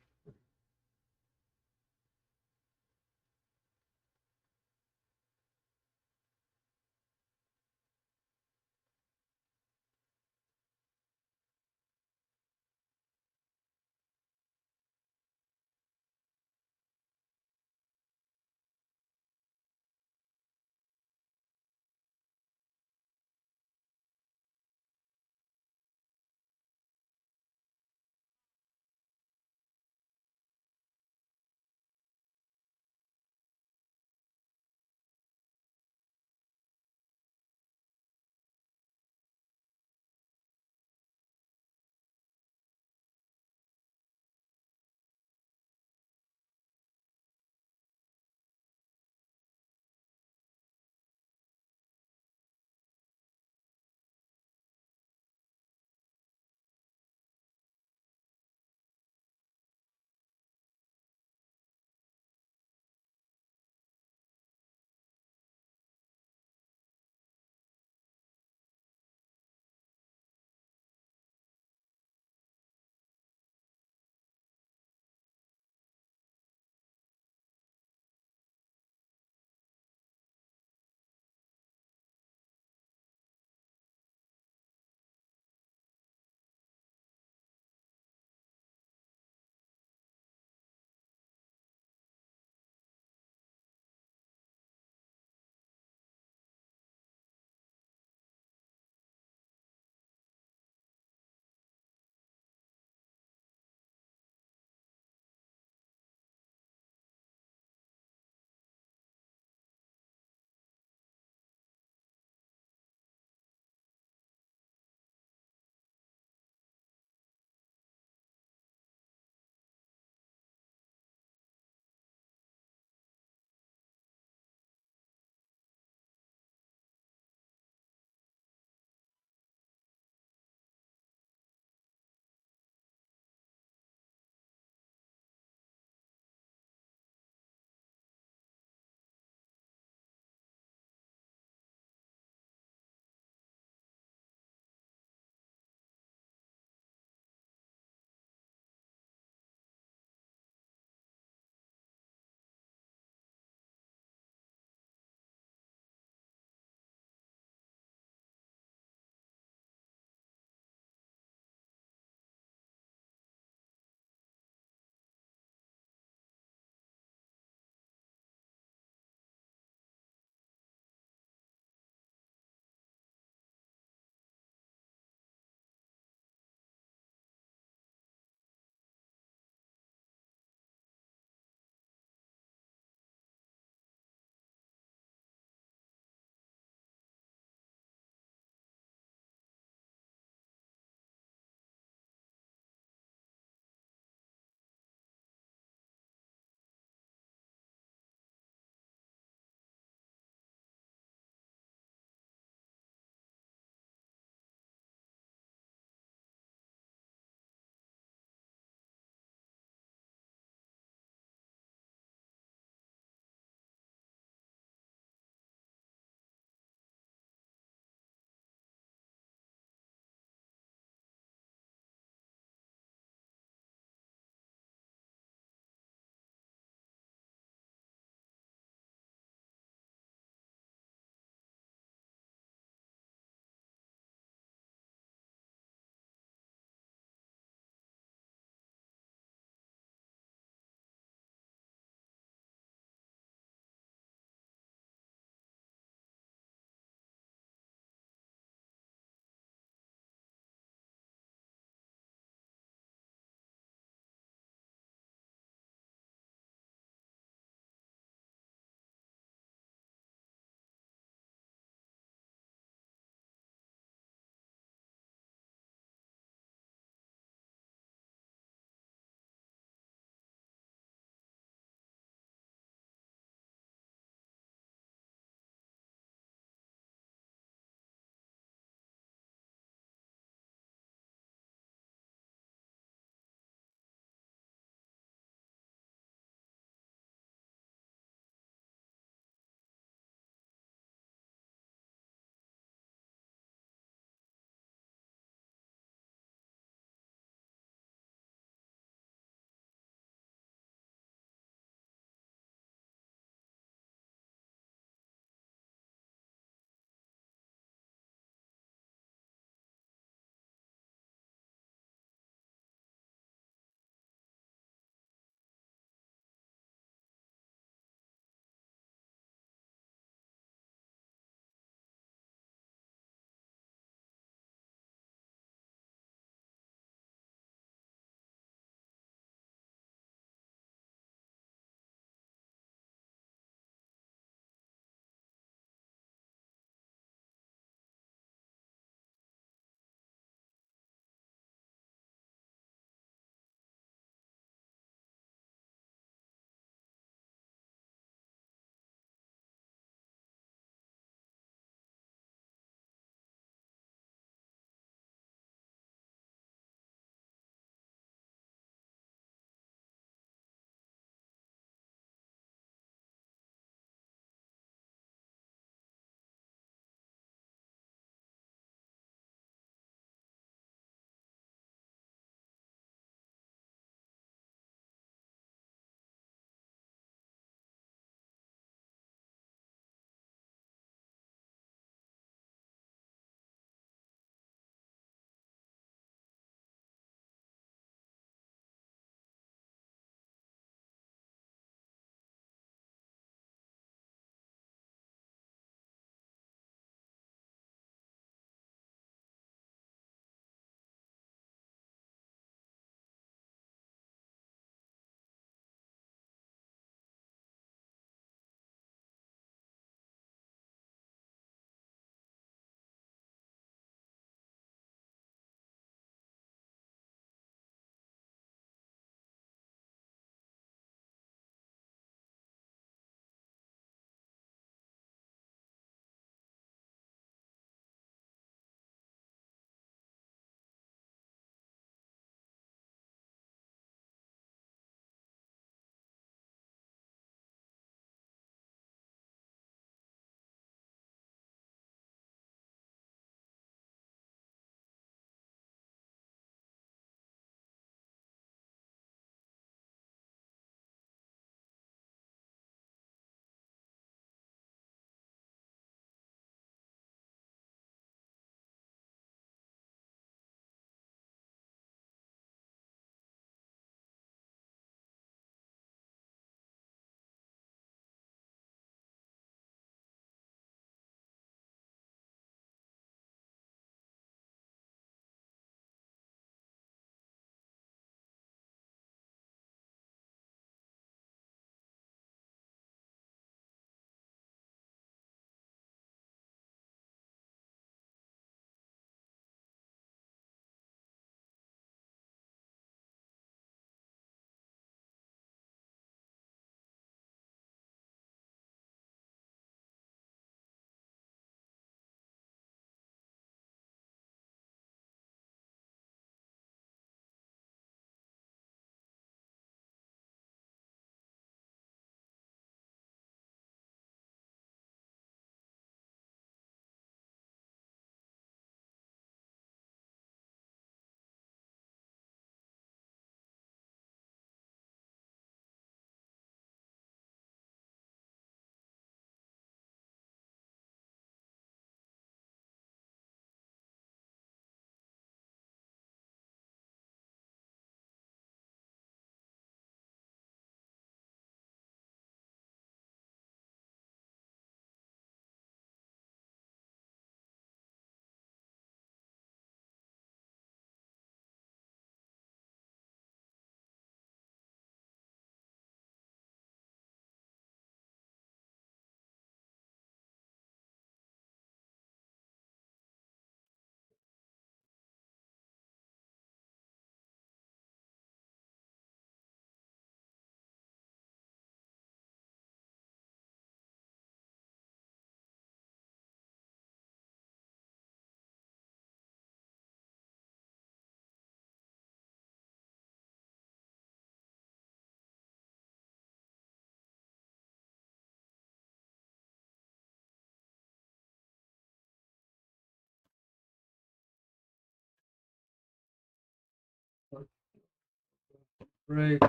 break.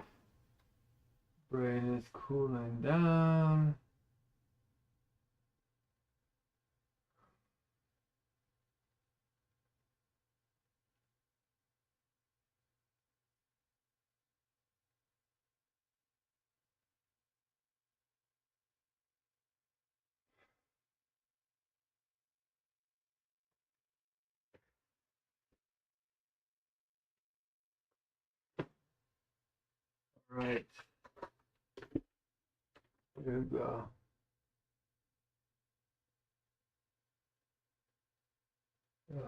Brain is cooling down. Right. Here we go. Ugh.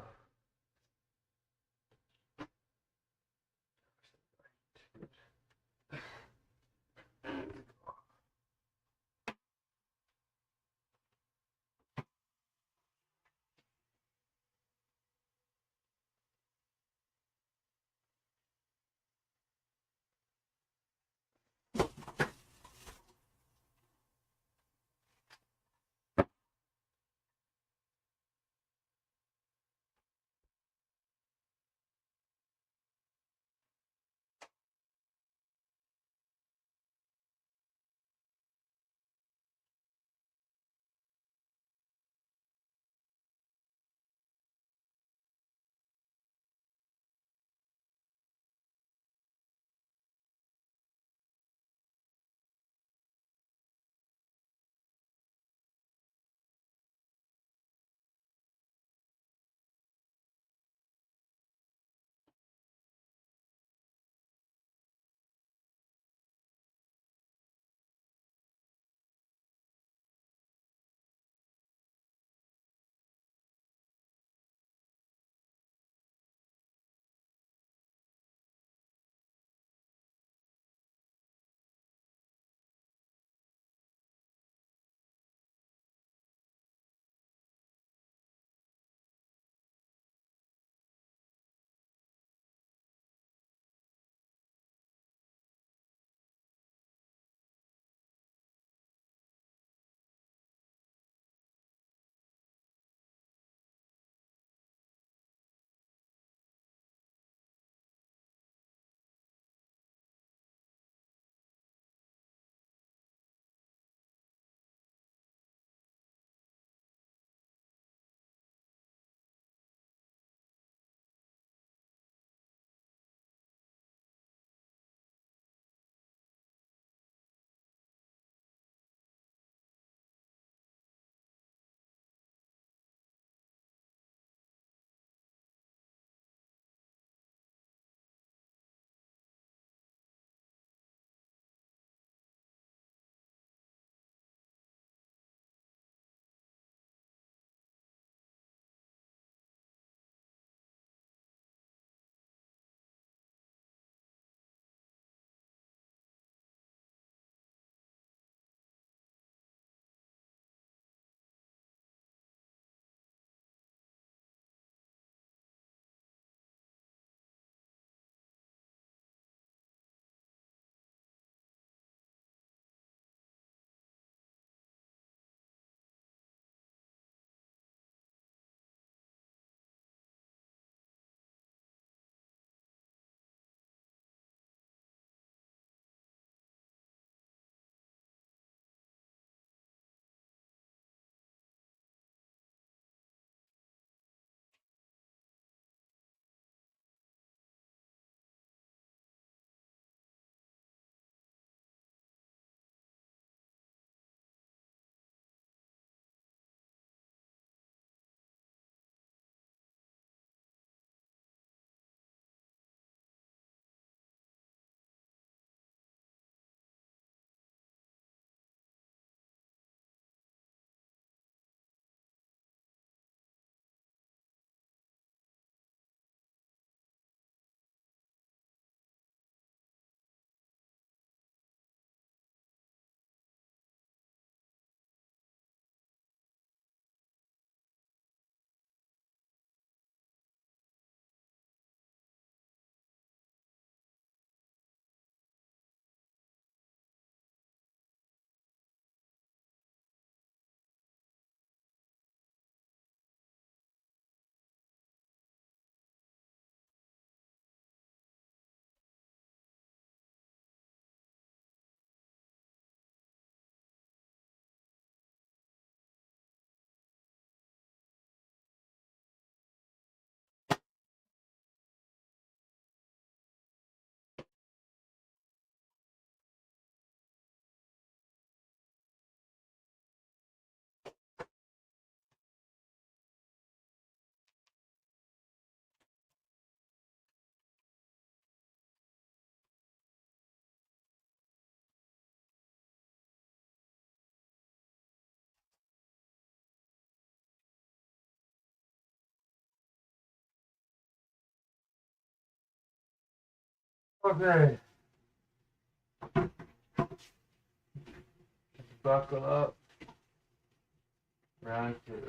Okay. Buckle up. Round two.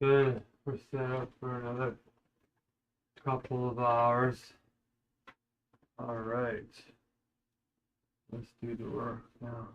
Good. We're set up for another couple of hours. Alright. Let's do the work now.